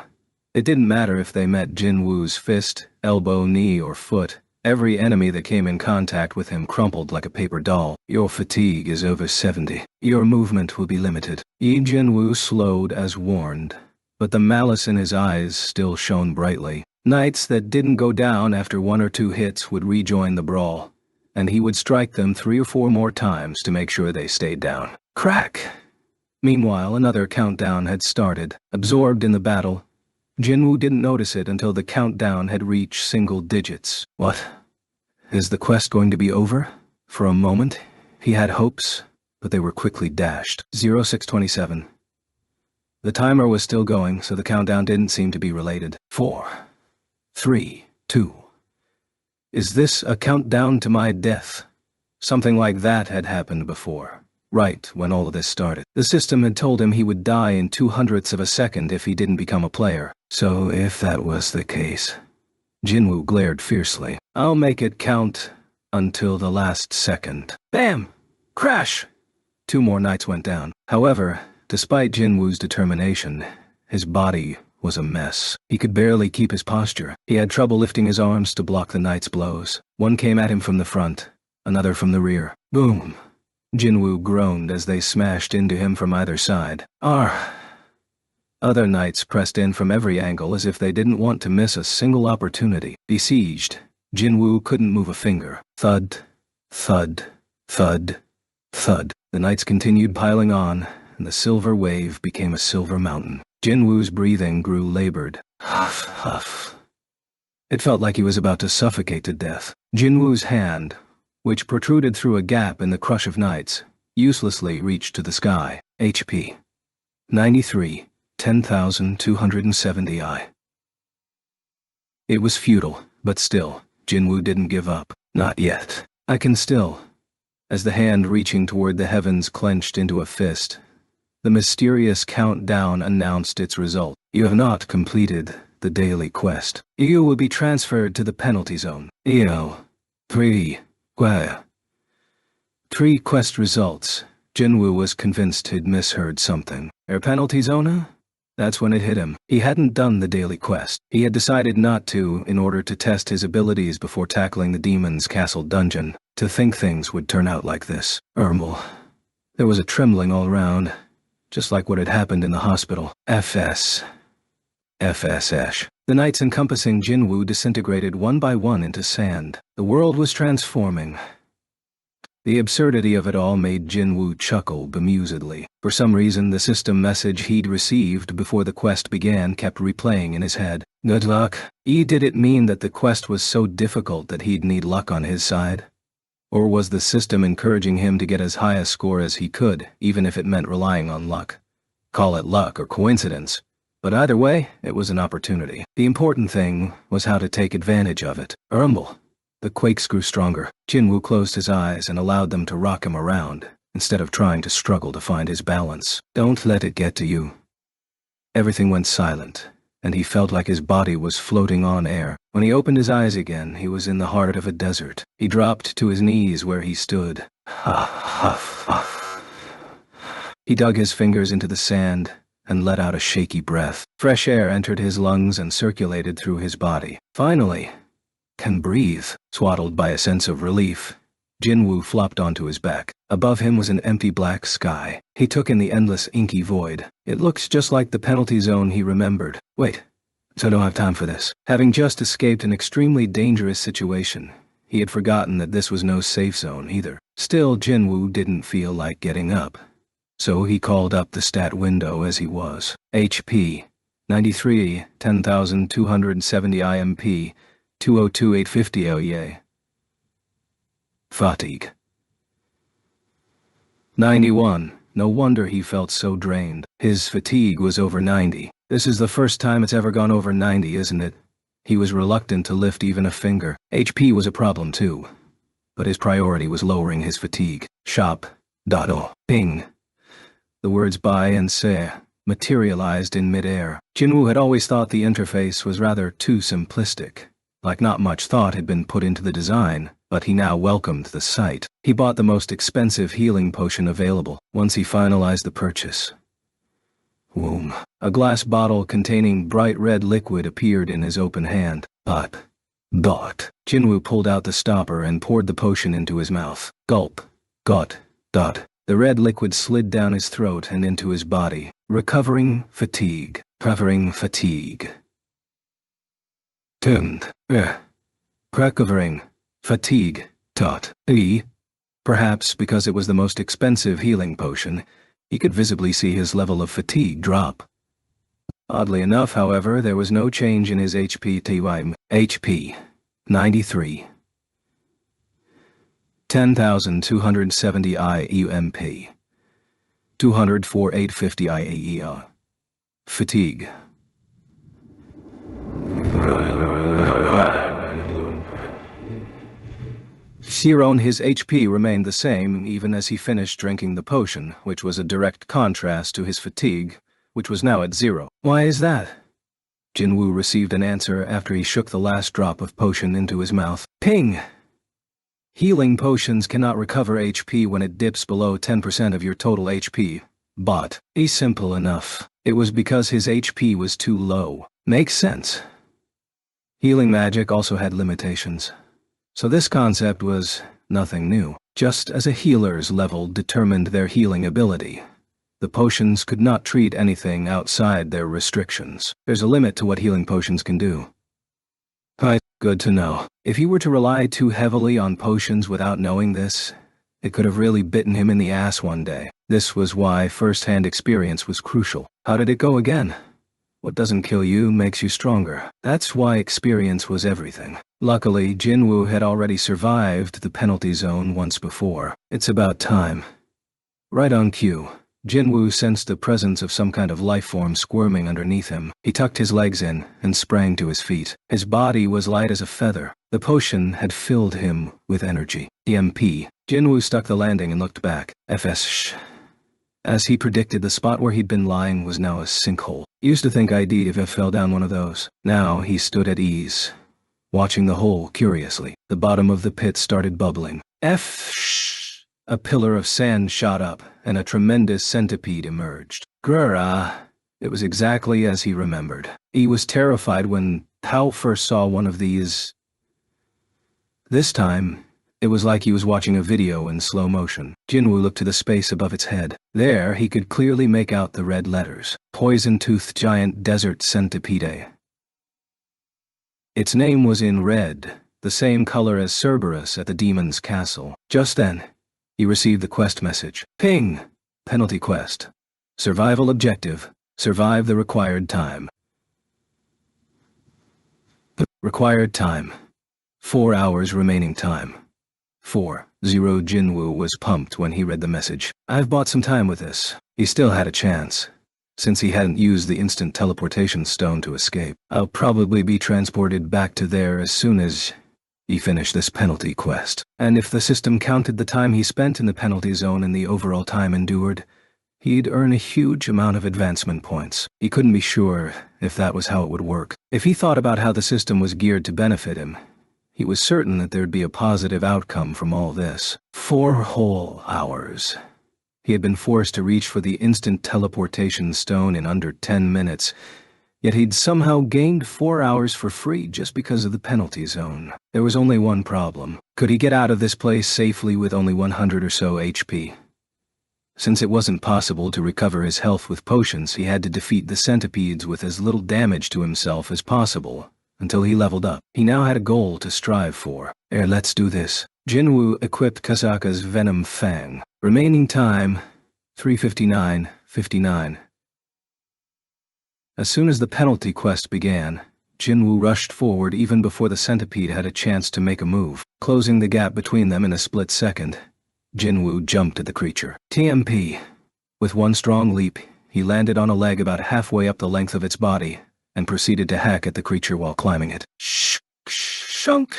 It didn't matter if they met Jinwoo's fist, elbow, knee, or foot. Every enemy that came in contact with him crumpled like a paper doll. Your fatigue is over 70. Your movement will be limited. Jinwoo slowed as warned, but the malice in his eyes still shone brightly. Knights that didn't go down after 1 or 2 hits would rejoin the brawl, and he would strike them 3 or 4 more times to make sure they stayed down. Crack! Meanwhile, another countdown had started. Absorbed in the battle, Jinwoo didn't notice it until the countdown had reached single digits. What? Is the quest going to be over? For a moment, he had hopes, but they were quickly dashed. 0627. The timer was still going, so the countdown didn't seem to be related. 4, 3, 2. Is this a countdown to my death? Something like that had happened before. Right when all of this started. The system had told him he would die in 0.02 of a second if he didn't become a player. So if that was the case, Jinwoo glared fiercely. I'll make it count until the last second. Bam! Crash! 2 more knights went down. However, despite Jinwoo's determination, his body was a mess. He could barely keep his posture. He had trouble lifting his arms to block the knight's blows. One came at him from the front, another from the rear. Boom! Jinwoo groaned as they smashed into him from either side. Other knights pressed in from every angle as if they didn't want to miss a single opportunity. Besieged, Jinwoo couldn't move a finger. Thud, thud, thud, thud. The knights continued piling on, and the silver wave became a silver mountain. Jinwoo's breathing grew labored. Huff, huff. It felt like he was about to suffocate to death. Jinwoo's hand, which protruded through a gap in the crush of knights, uselessly reached to the sky. HP 93, 10,270 I. It was futile, but still, Jinwoo didn't give up. Not yet. I can still. As the hand reaching toward the heavens clenched into a fist, the mysterious countdown announced its result. You have not completed the daily quest. You will be transferred to the penalty zone. EO 3. 3 quest results. Jinwoo was convinced he'd misheard something. Penalty zone? That's when it hit him. He hadn't done the daily quest. He had decided not to in order to test his abilities before tackling the demon's castle dungeon. To think things would turn out like this. There was a trembling all around, just like what had happened in the hospital. FSH. The nights encompassing Jinwoo disintegrated one by one into sand. The world was transforming. The absurdity of it all made Jinwoo chuckle bemusedly. For some reason, the system message he'd received before the quest began kept replaying in his head. Good luck. Did it mean that the quest was so difficult that he'd need luck on his side? Or was the system encouraging him to get as high a score as he could, even if it meant relying on luck? Call it luck or coincidence. But either way, it was an opportunity. The important thing was how to take advantage of it. Rumble. The quakes grew stronger. Jinwoo closed his eyes and allowed them to rock him around, instead of trying to struggle to find his balance. Don't let it get to you. Everything went silent, and he felt like his body was floating on air. When he opened his eyes again, he was in the heart of a desert. He dropped to his knees where he stood. He dug his fingers into the sand and let out a shaky breath. Fresh air entered his lungs and circulated through his body. Finally, can breathe. Swaddled by a sense of relief, Jinwoo flopped onto his back. Above him was an empty black sky. He took in the endless inky void. It looked just like the penalty zone he remembered. Wait, so I don't have time for this. Having just escaped an extremely dangerous situation, he had forgotten that this was no safe zone either. Still, Jinwoo didn't feel like getting up. So he called up the stat window as he was. HP 93, 10,270 IMP, 202,850 OEA. Fatigue 91. No wonder he felt so drained. His fatigue was over 90. This is the first time it's ever gone over 90, isn't it? He was reluctant to lift even a finger. HP was a problem too, but his priority was lowering his fatigue. Shop. Dado. Ping. The words buy and se materialized in midair. Jinwoo had always thought the interface was rather too simplistic, like not much thought had been put into the design, but he now welcomed the sight. He bought the most expensive healing potion available once he finalized the purchase. Whoom. A glass bottle containing bright red liquid appeared in his open hand. But. Jinwoo pulled out the stopper and poured the potion into his mouth. Gulp. Got. Dot. The red liquid slid down his throat and into his body. Recovering fatigue. Turned. Recovering fatigue. Perhaps because it was the most expensive healing potion, he could visibly see his level of fatigue drop. Oddly enough, however, there was no change in his HP 93. 10,270 IUMP. 204,850 IAER. Fatigue. His HP remained the same even as he finished drinking the potion, which was a direct contrast to his fatigue, which was now at 0. Why is that? Jinwoo received an answer after he shook the last drop of potion into his mouth. Ping! Healing potions cannot recover HP when it dips below 10% of your total HP. But, simple enough. It was because his HP was too low. Makes sense. Healing magic also had limitations. So this concept was nothing new. Just as a healer's level determined their healing ability, the potions could not treat anything outside their restrictions. There's a limit to what healing potions can do. Good to know. If he were to rely too heavily on potions without knowing this, it could have really bitten him in the ass one day. This was why first-hand experience was crucial. How did it go again? What doesn't kill you makes you stronger. That's why experience was everything. Luckily, Jinwoo had already survived the penalty zone once before. It's about time. Right on cue, Jinwoo sensed the presence of some kind of life form squirming underneath him. He tucked his legs in and sprang to his feet. His body was light as a feather. The potion had filled him with energy. EMP. Jinwoo stuck the landing and looked back. FS. As he predicted, the spot where he'd been lying was now a sinkhole. Used to think I'd if I fell down one of those. Now he stood at ease, watching the hole curiously. The bottom of the pit started bubbling. A pillar of sand shot up, and a tremendous centipede emerged. Grrrah! It was exactly as he remembered. He was terrified when Tao first saw one of these. This time, it was like he was watching a video in slow motion. Jinwoo looked to the space above its head. There, he could clearly make out the red letters. Poison-toothed giant desert centipede. Its name was in red, the same color as Cerberus at the demon's castle. Just then, he received the quest message. Ping! Penalty quest. Survival objective. Survive the required time. Required time. 4 hours remaining time. 4. Jinwoo was pumped when he read the message. I've bought some time with this. He still had a chance, since he hadn't used the instant teleportation stone to escape. I'll probably be transported back to there as soon as he finished this penalty quest. And if the system counted the time he spent in the penalty zone and the overall time endured, he'd earn a huge amount of advancement points. He couldn't be sure if that was how it would work. If he thought about how the system was geared to benefit him, he was certain that there'd be a positive outcome from all this. 4 whole hours. He had been forced to reach for the instant teleportation stone in under 10 minutes, yet he'd somehow gained 4 hours for free just because of the penalty zone. There was only one problem. Could he get out of this place safely with only 100 or so HP? Since it wasn't possible to recover his health with potions, he had to defeat the centipedes with as little damage to himself as possible, until he leveled up. He now had a goal to strive for. Let's do this. Jinwoo equipped Kasaka's Venom Fang. Remaining time, 3:59:59. As soon as the penalty quest began, Jinwoo rushed forward even before the centipede had a chance to make a move. Closing the gap between them in a split second, Jinwoo jumped at the creature. TMP. With one strong leap, he landed on a leg about halfway up the length of its body, and proceeded to hack at the creature while climbing it. Shunk!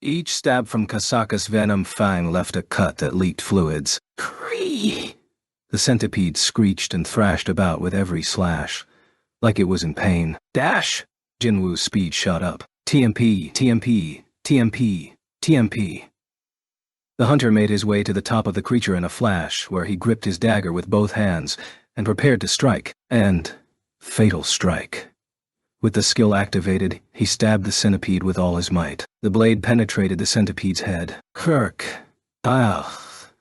Each stab from Kasaka's Venom Fang left a cut that leaked fluids. Cree! The centipede screeched and thrashed about with every slash, like it was in pain. Dash! Jinwoo's speed shot up. TMP, TMP, TMP, TMP. The hunter made his way to the top of the creature in a flash, where he gripped his dagger with both hands and prepared to strike. And fatal strike. With the skill activated, he stabbed the centipede with all his might. The blade penetrated the centipede's head. Kirk.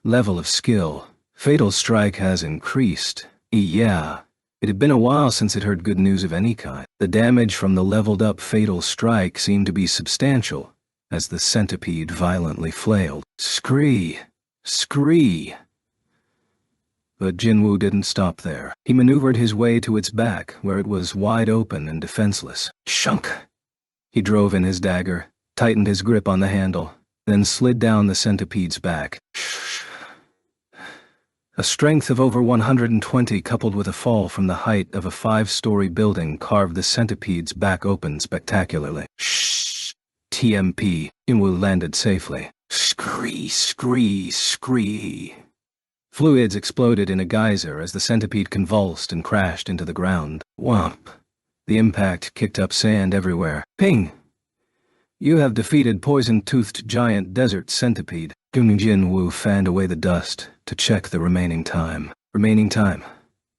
Level of skill. Fatal strike has increased. Yeah. It had been a while since it heard good news of any kind. The damage from the leveled up fatal strike seemed to be substantial, as the centipede violently flailed. Scree! Scree! But Jinwoo didn't stop there. He maneuvered his way to its back, where it was wide open and defenseless. Shunk! He drove in his dagger, tightened his grip on the handle, then slid down the centipede's back. A strength of over 120 coupled with a fall from the height of a 5-story building carved the centipede's back open spectacularly. TMP. Jinwoo landed safely. Scree, scree, scree. Fluids exploded in a geyser as the centipede convulsed and crashed into the ground. Whomp. The impact kicked up sand everywhere. Ping! You have defeated poison-toothed giant desert centipede. Jinwoo fanned away the dust to check the remaining time. Remaining time.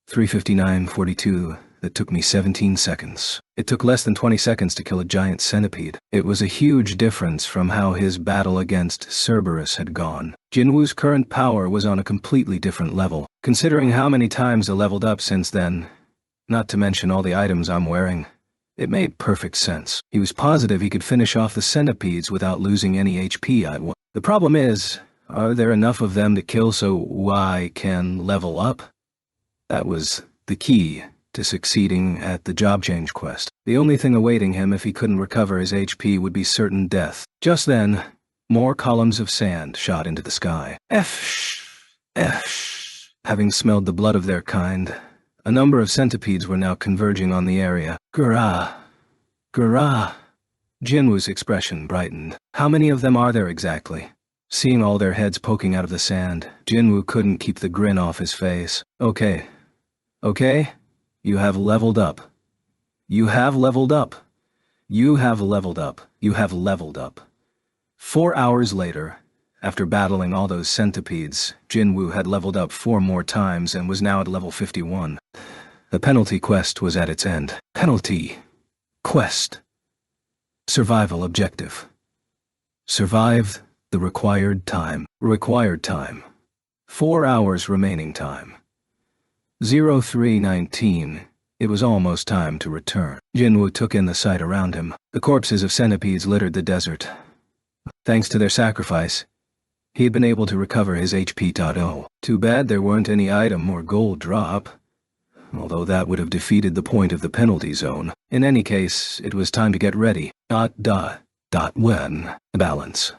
3:59:42. That took me 17 seconds. It took less than 20 seconds to kill a giant centipede. It was a huge difference from how his battle against Cerberus had gone. Jinwoo's current power was on a completely different level, considering how many times I leveled up since then, not to mention all the items I'm wearing. It made perfect sense. He was positive he could finish off the centipedes without losing any HP I'd want. The problem is, are there enough of them to kill so I can level up? That was the key to succeeding at the job change quest. The only thing awaiting him if he couldn't recover his HP would be certain death. Just then, more columns of sand shot into the sky. Having smelled the blood of their kind, a number of centipedes were now converging on the area. Gurrah! Gurrah! Jinwoo's expression brightened. How many of them are there exactly? Seeing all their heads poking out of the sand, Jinwoo couldn't keep the grin off his face. Okay. You have leveled up. You have leveled up. You have leveled up. You have leveled up. 4 hours later, after battling all those centipedes, Jinwoo had leveled up 4 more times and was now at level 51. The penalty quest was at its end. Penalty. Quest. Survival objective. Survive the required time. Required time. 4 hours remaining time. 03:19. It was almost time to return. Jinwoo took in the sight around him. The corpses of centipedes littered the desert. Thanks to their sacrifice, he had been able to recover his HP.0. Too bad there weren't any item or gold drop, although that would have defeated the point of the penalty zone. In any case, it was time to get ready. When balance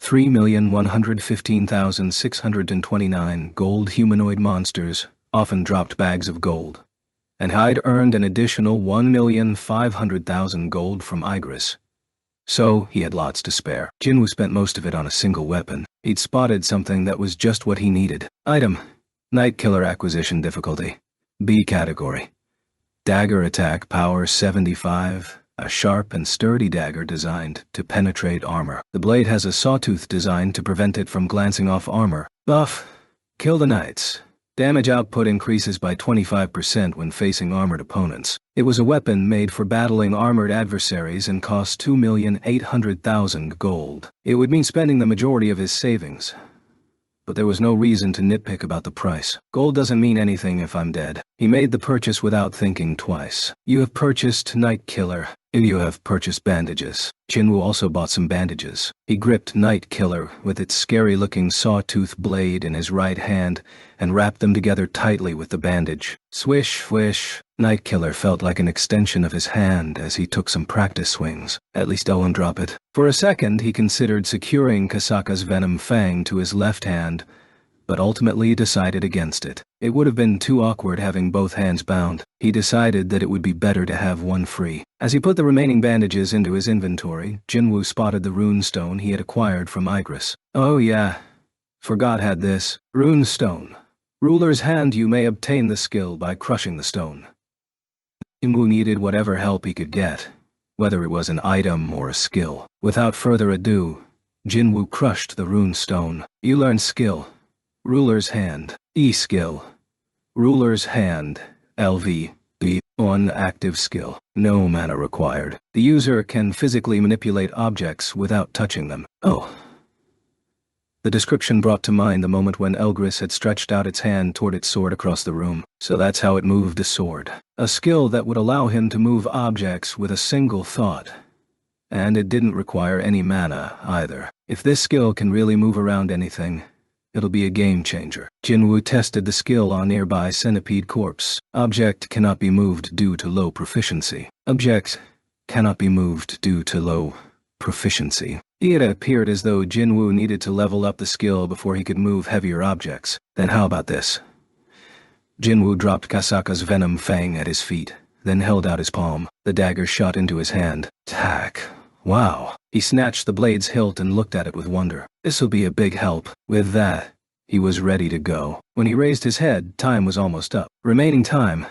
3,115,629 gold humanoid monsters often dropped bags of gold, and Hyde earned an additional 1,500,000 gold from Igris. So, he had lots to spare. Jinwoo spent most of it on a single weapon. He'd spotted something that was just what he needed. Item: Night Killer acquisition difficulty B category. Dagger attack power 75, a sharp and sturdy dagger designed to penetrate armor. The blade has a sawtooth designed to prevent it from glancing off armor. Buff: Kill the knights. Damage output increases by 25% when facing armored opponents. It was a weapon made for battling armored adversaries and cost 2,800,000 gold. It would mean spending the majority of his savings. But there was no reason to nitpick about the price. Gold doesn't mean anything if I'm dead. He made the purchase without thinking twice. You have purchased Night Killer. You have purchased bandages. Jinwoo also bought some bandages. He gripped Night Killer with its scary-looking sawtooth blade in his right hand and wrapped them together tightly with the bandage. Swish, swish. Night Killer felt like an extension of his hand as he took some practice swings. At least I won't drop it. For a second, he considered securing Kasaka's venom fang to his left hand, but ultimately decided against it. It would have been too awkward having both hands bound. He decided that it would be better to have one free. As he put the remaining bandages into his inventory, Jinwoo spotted the rune stone he had acquired from Igris. Oh yeah, forgot had this. Rune stone. Ruler's hand. You may obtain the skill by crushing the stone. Jinwoo needed whatever help he could get, whether it was an item or a skill. Without further ado, Jinwoo crushed the rune stone. You learn skill. Ruler's hand. E-skill. Ruler's hand. LV. B1 active skill. No mana required. The user can physically manipulate objects without touching them. Oh. The description brought to mind the moment when Elgris had stretched out its hand toward its sword across the room. So that's how it moved a sword. A skill that would allow him to move objects with a single thought. And it didn't require any mana, either. If this skill can really move around anything, it'll be a game changer. Jinwoo tested the skill on nearby centipede corpse. Object cannot be moved due to low proficiency. Object cannot be moved due to low proficiency. It appeared as though Jinwoo needed to level up the skill before he could move heavier objects. Then how about this? Jinwoo dropped Kasaka's venom fang at his feet, then held out his palm. The dagger shot into his hand. Tack. Wow. He snatched the blade's hilt and looked at it with wonder. This'll be a big help. With that, he was ready to go. When he raised his head, time was almost up. Remaining time.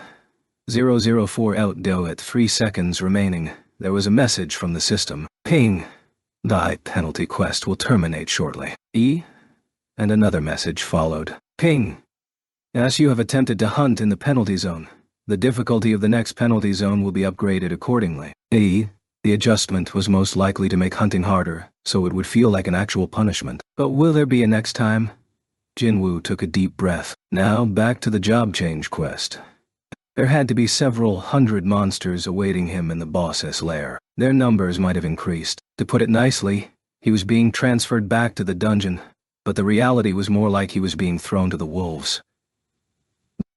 004 outdo at 3 seconds remaining. There was a message from the system. Ping. Thy penalty quest will terminate shortly. E? And another message followed. Ping. As you have attempted to hunt in the penalty zone, the difficulty of the next penalty zone will be upgraded accordingly. E? The adjustment was most likely to make hunting harder, so it would feel like an actual punishment. But will there be a next time? Jinwoo took a deep breath. Now back to the job change quest. There had to be several hundred monsters awaiting him in the boss's lair. Their numbers might have increased. To put it nicely, he was being transferred back to the dungeon, but the reality was more like he was being thrown to the wolves.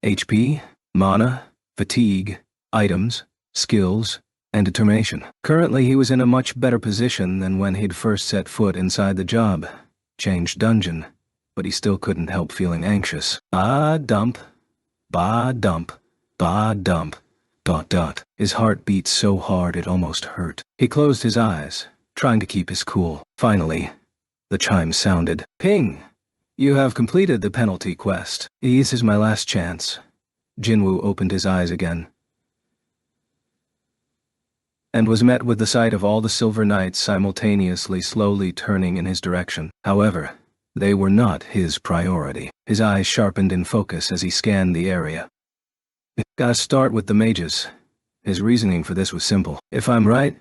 HP, mana, fatigue, items, skills, and determination. Currently he was in a much better position than when he'd first set foot inside the job change dungeon, but he still couldn't help feeling anxious. Dump. Bah dump. Bah dump. ... His heart beat so hard it almost hurt. He closed his eyes, trying to keep his cool. Finally, the chime sounded. Ping! You have completed the penalty quest. This is my last chance. Jinwoo opened his eyes again, and was met with the sight of all the Silver Knights simultaneously slowly turning in his direction. However, they were not his priority. His eyes sharpened in focus as he scanned the area. Gotta start with the mages. His reasoning for this was simple. If I'm right,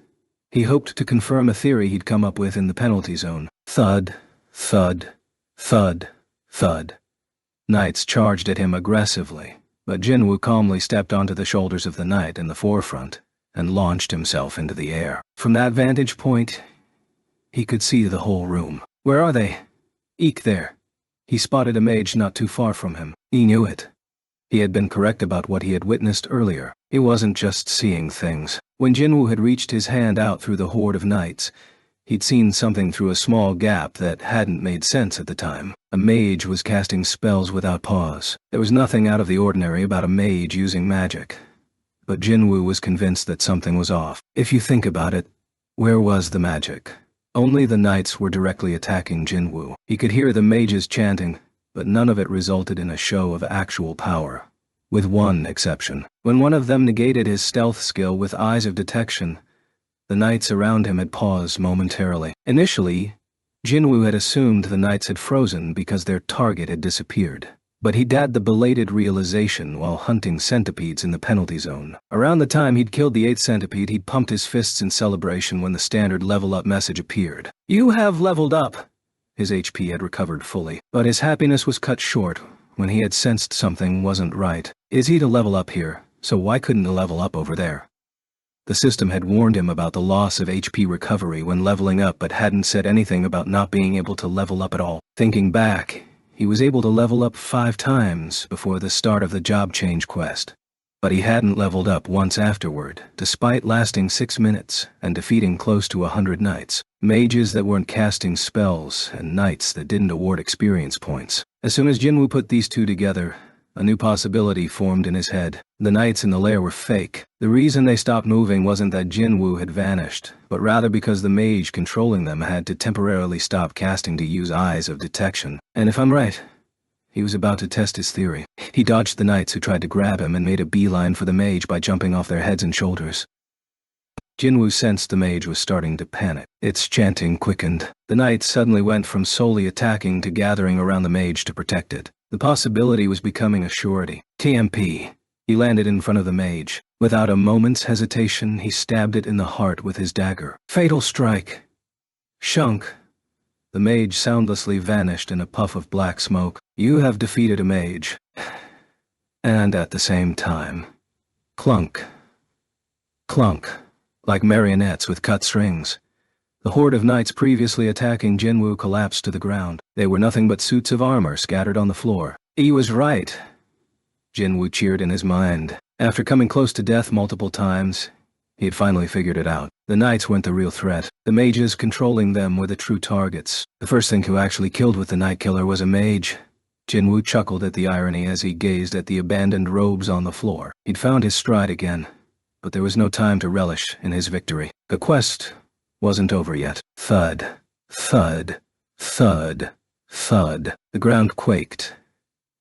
he hoped to confirm a theory he'd come up with in the penalty zone. Thud, thud, thud, thud. Knights charged at him aggressively, But Jinwoo calmly stepped onto the shoulders of the knight in the forefront and launched himself into the air. From that vantage point, he could see the whole room. Where are they? Eek there. He spotted a mage not too far from him. He knew it. He had been correct about what he had witnessed earlier. He wasn't just seeing things. When Jinwoo had reached his hand out through the horde of knights, he'd seen something through a small gap that hadn't made sense at the time. A mage was casting spells without pause. There was nothing out of the ordinary about a mage using magic. But Jinwoo was convinced that something was off. If you think about it, where was the magic? Only the knights were directly attacking Jinwoo. He could hear the mages chanting, but none of it resulted in a show of actual power. With one exception. When one of them negated his stealth skill with Eyes of Detection, the knights around him had paused momentarily. Initially, Jinwoo had assumed the knights had frozen because their target had disappeared. But he'd had the belated realization while hunting centipedes in the penalty zone. Around the time he'd killed the 8th centipede, he'd pumped his fists in celebration when the standard level up message appeared. "You have leveled up!" His HP had recovered fully, but his happiness was cut short when he had sensed something wasn't right. Is he to level up here, so why couldn't he level up over there? The system had warned him about the loss of HP recovery when leveling up but hadn't said anything about not being able to level up at all. Thinking back, he was able to level up 5 times before the start of the job change quest. But he hadn't leveled up once afterward, despite lasting 6 minutes and defeating close to 100 knights. Mages that weren't casting spells and knights that didn't award experience points. As soon as Jinwoo put these two together, a new possibility formed in his head. The knights in the lair were fake. The reason they stopped moving wasn't that Jinwoo had vanished, but rather because the mage controlling them had to temporarily stop casting to use Eyes of Detection. And if I'm right, he was about to test his theory. He dodged the knights who tried to grab him and made a beeline for the mage by jumping off their heads and shoulders. Jinwoo sensed the mage was starting to panic. Its chanting quickened. The knights suddenly went from solely attacking to gathering around the mage to protect it. The possibility was becoming a surety. TMP. He landed in front of the mage. Without a moment's hesitation, he stabbed it in the heart with his dagger. Fatal strike. Shunk. The mage soundlessly vanished in a puff of black smoke. You have defeated a mage. And at the same time. Clunk. Clunk. Like marionettes with cut strings. The horde of knights previously attacking Jinwoo collapsed to the ground. They were nothing but suits of armor scattered on the floor. He was right. Jinwoo cheered in his mind. After coming close to death multiple times, he had finally figured it out. The knights weren't the real threat. The mages controlling them were the true targets. The first thing who actually killed with the Night Killer was a mage. Jinwoo chuckled at the irony as he gazed at the abandoned robes on the floor. He'd found his stride again, but there was no time to relish in his victory. The quest wasn't over yet. Thud, thud, thud, thud. The ground quaked,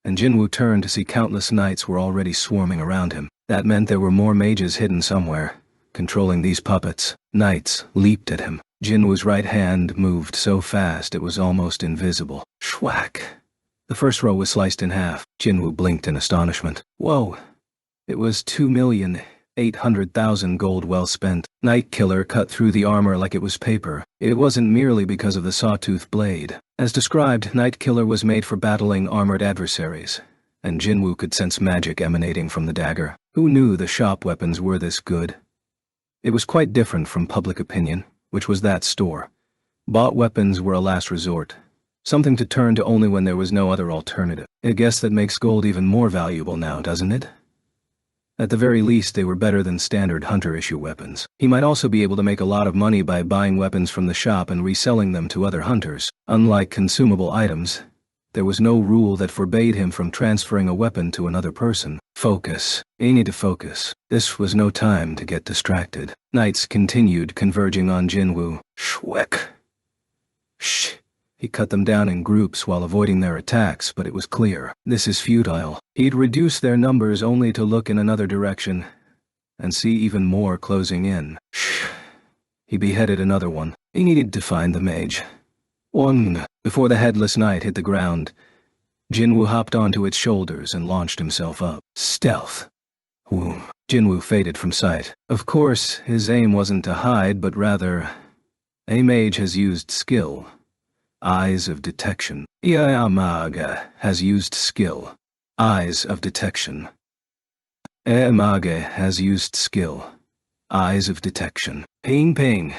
and Jinwoo turned to see countless knights were already swarming around him. That meant there were more mages hidden somewhere, controlling these puppets. Knights leaped at him. Jinwoo's right hand moved so fast it was almost invisible. Schwack! The first row was sliced in half. Jinwoo blinked in astonishment. Whoa! It was 2,800,000 gold well spent. Night Killer cut through the armor like it was paper. It wasn't merely because of the sawtooth blade. As described, Night Killer was made for battling armored adversaries, and Jinwoo could sense magic emanating from the dagger. Who knew the shop weapons were this good? It was quite different from public opinion, which was that store. Bought weapons were a last resort, something to turn to only when there was no other alternative. I guess that makes gold even more valuable now, doesn't it? At the very least, they were better than standard hunter-issue weapons. He might also be able to make a lot of money by buying weapons from the shop and reselling them to other hunters. Unlike consumable items, there was no rule that forbade him from transferring a weapon to another person. Focus. He needed to focus. This was no time to get distracted. Knights continued converging on Jinwoo. Schweck. Shh. He cut them down in groups while avoiding their attacks, but it was clear. This is futile. He'd reduce their numbers only to look in another direction and see even more closing in. Shh. He beheaded another one. He needed to find the mage. One. Before the headless knight hit the ground, Jinwoo hopped onto its shoulders and launched himself up. Stealth. Whoom. Jinwoo faded from sight. Of course, his aim wasn't to hide, but rather, a mage has used skill. Eyes of Detection. Iamaga has used skill. Eyes of Detection. Mage has used skill. Eyes of detection. Ping ping.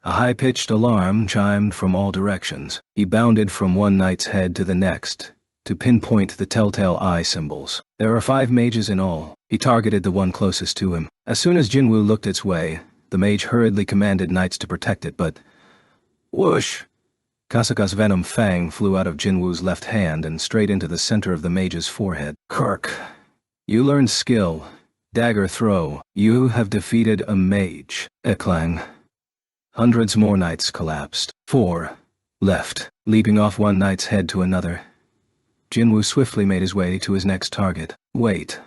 A high-pitched alarm chimed from all directions. He bounded from one knight's head to the next, to pinpoint the telltale eye symbols. There are 5 mages in all. He targeted the one closest to him. As soon as Jinwoo looked its way, the mage hurriedly commanded knights to protect it, but... whoosh! Kasaka's venom fang flew out of Jinwoo's left hand and straight into the center of the mage's forehead. Kirk. You learned skill. Dagger throw. You have defeated a mage. Eklang. Hundreds more knights collapsed. 4 left, leaping off one knight's head to another. Jinwoo swiftly made his way to his next target. Wait.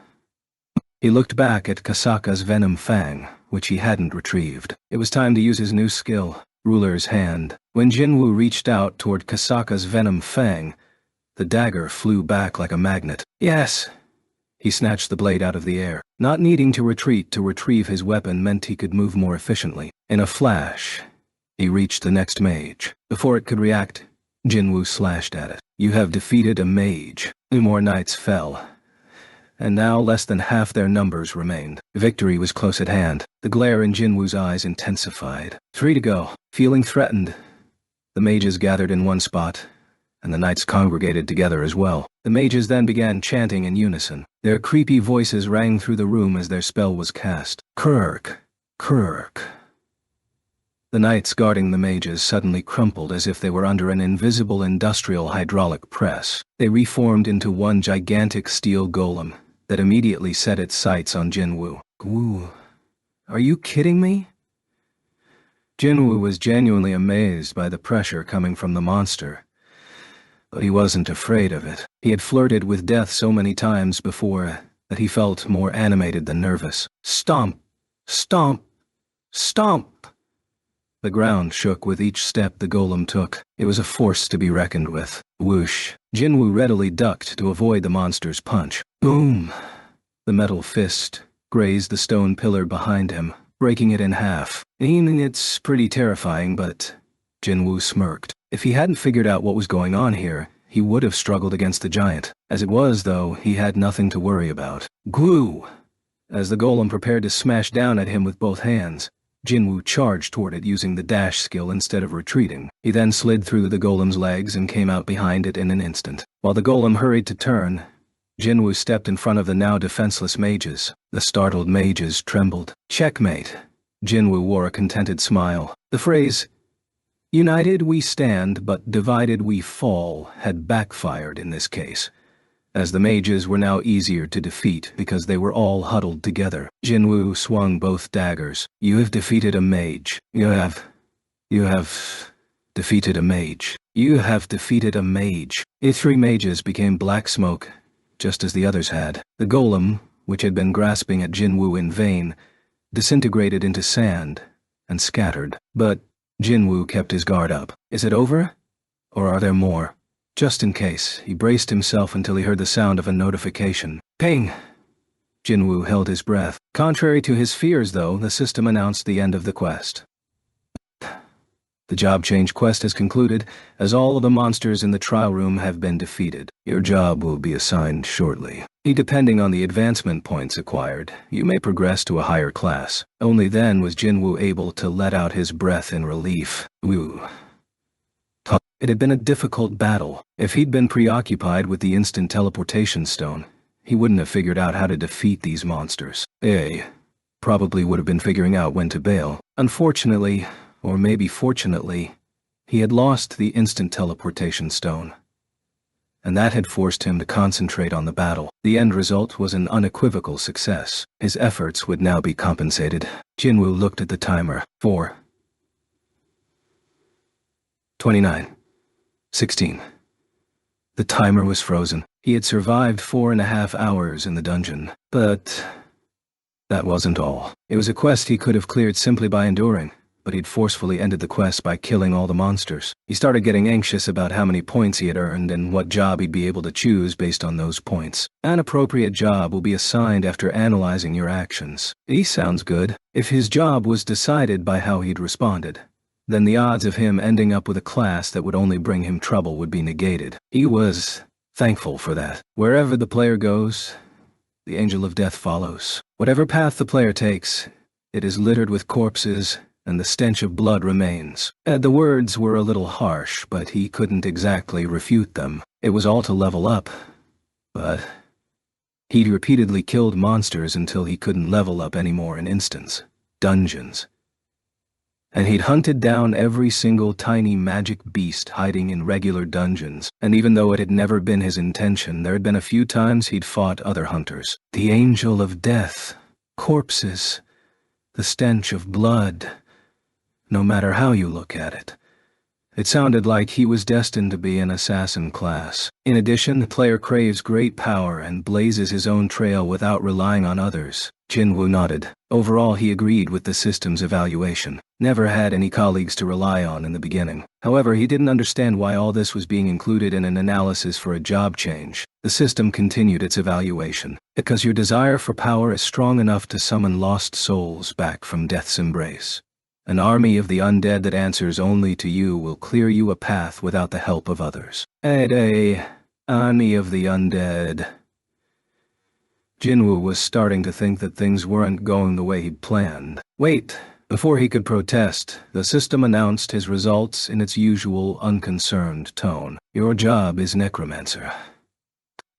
He looked back at Kasaka's venom fang, which he hadn't retrieved. It was time to use his new skill, Ruler's Hand. When Jinwoo reached out toward Kasaka's venom fang, the dagger flew back like a magnet. Yes! He snatched the blade out of the air. Not needing to retreat to retrieve his weapon meant he could move more efficiently. In a flash, he reached the next mage. Before it could react, Jinwoo slashed at it. You have defeated a mage. 2 more knights fell, and now less than half their numbers remained. Victory was close at hand. The glare in Jinwoo's eyes intensified. 3 to go. Feeling threatened, the mages gathered in one spot, and the knights congregated together as well. The mages then began chanting in unison. Their creepy voices rang through the room as their spell was cast. Kirk! Kirk! The knights guarding the mages suddenly crumpled as if they were under an invisible industrial hydraulic press. They reformed into one gigantic steel golem that immediately set its sights on Jinwoo. Woo. Are you kidding me? Jinwoo was genuinely amazed by the pressure coming from the monster. But he wasn't afraid of it. He had flirted with death so many times before that he felt more animated than nervous. Stomp! Stomp! Stomp! The ground shook with each step the golem took. It was a force to be reckoned with. Whoosh! Jinwoo readily ducked to avoid the monster's punch. Boom! The metal fist grazed the stone pillar behind him, breaking it in half. It's pretty terrifying, but... Jinwoo smirked. If he hadn't figured out what was going on here, he would have struggled against the giant. As it was, though, he had nothing to worry about. Glue! As the golem prepared to smash down at him with both hands, Jinwoo charged toward it using the dash skill instead of retreating. He then slid through the golem's legs and came out behind it in an instant. While the golem hurried to turn, Jinwoo stepped in front of the now defenseless mages. The startled mages trembled. Checkmate. Jinwoo wore a contented smile. The phrase, "United we stand, but divided we fall," had backfired in this case, as the mages were now easier to defeat because they were all huddled together. Jinwoo swung both daggers. You have defeated a mage. You have defeated a mage. You have defeated a mage. The 3 mages became black smoke, just as the others had. The golem, which had been grasping at Jinwoo in vain, disintegrated into sand and scattered. But Jinwoo kept his guard up. Is it over? Or are there more? Just in case, he braced himself until he heard the sound of a notification. Ping! Jinwoo held his breath. Contrary to his fears, though, the system announced the end of the quest. The job change quest has concluded, as all of the monsters in the trial room have been defeated. Your job will be assigned shortly. Depending on the advancement points acquired, you may progress to a higher class. Only then was Jinwoo able to let out his breath in relief. Woo. It had been a difficult battle. If he'd been preoccupied with the instant teleportation stone, he wouldn't have figured out how to defeat these monsters. Probably would have been figuring out when to bail. Unfortunately, or maybe fortunately, he had lost the instant teleportation stone, and that had forced him to concentrate on the battle. The end result was an unequivocal success. His efforts would now be compensated. Jinwoo looked at the timer. 4, 29, 16. The timer was frozen. He had survived 4.5 hours in the dungeon. But that wasn't all. It was a quest he could have cleared simply by enduring, but he'd forcefully ended the quest by killing all the monsters. He started getting anxious about how many points he had earned and what job he'd be able to choose based on those points. An appropriate job will be assigned after analyzing your actions. He sounds good. If his job was decided by how he'd responded, then the odds of him ending up with a class that would only bring him trouble would be negated. He was thankful for that. Wherever the player goes, The angel of death follows. Whatever path the player takes, it is littered with corpses, and the stench of blood remains. The words were a little harsh, but he couldn't exactly refute them. It was all to level up, but he'd repeatedly killed monsters until he couldn't level up anymore in instants, dungeons. And he'd hunted down every single tiny magic beast hiding in regular dungeons, and even though it had never been his intention, there had been a few times he'd fought other hunters. The angel of death, corpses, the stench of blood. No matter how you look at it, it sounded like he was destined to be an assassin class. In addition, the player craves great power and blazes his own trail without relying on others. Jinwoo nodded. Overall, he agreed with the system's evaluation. Never had any colleagues to rely on in the beginning. However, he didn't understand why all this was being included in an analysis for a job change. The system continued its evaluation. Because your desire for power is strong enough to summon lost souls back from death's embrace. An army of the undead that answers only to you will clear you a path without the help of others. Army of the undead. Jinwoo was starting to think that things weren't going the way he'd planned. Wait! Before he could protest, the system announced his results in its usual unconcerned tone. Your job is necromancer.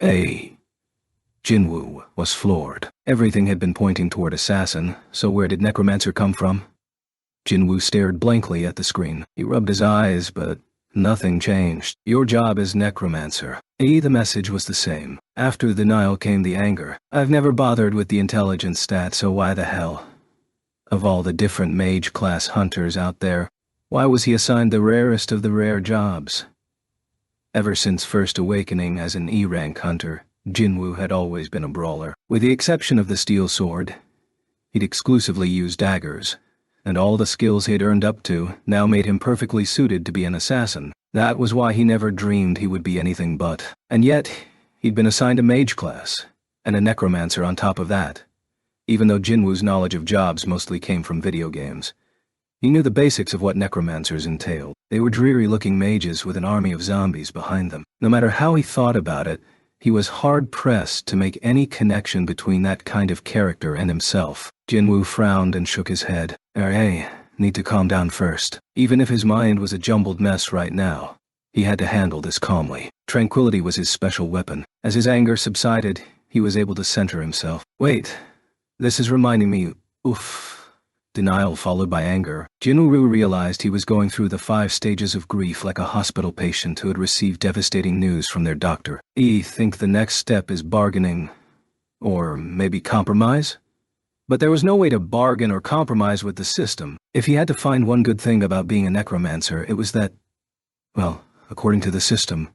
Jinwoo was floored. Everything had been pointing toward assassin, so where did necromancer come from? Jinwoo stared blankly at the screen. He rubbed his eyes, but nothing changed. Your job is necromancer. The message was the same. After the denial came the anger. I've never bothered with the intelligence stat, so why the hell? Of all the different mage class hunters out there, why was he assigned the rarest of the rare jobs? Ever since first awakening as an E-rank hunter, Jinwoo had always been a brawler. With the exception of the steel sword, he'd exclusively used daggers, and all the skills he'd earned up to now made him perfectly suited to be an assassin. That was why he never dreamed he would be anything but. And yet, he'd been assigned a mage class, and a necromancer on top of that. Even though Jinwoo's knowledge of jobs mostly came from video games, he knew the basics of what necromancers entailed. They were dreary-looking mages with an army of zombies behind them. No matter how he thought about it, he was hard-pressed to make any connection between that kind of character and himself. Jinwoo frowned and shook his head. Need to calm down first. Even if his mind was a jumbled mess right now, he had to handle this calmly. Tranquility was his special weapon. As his anger subsided, he was able to center himself. Wait, this is reminding me, Denial followed by anger. Jinwoo realized he was going through the 5 stages of grief like a hospital patient who had received devastating news from their doctor. Think the next step is bargaining, or maybe compromise? But there was no way to bargain or compromise with the system. If he had to find one good thing about being a necromancer, it was that, well, according to the system,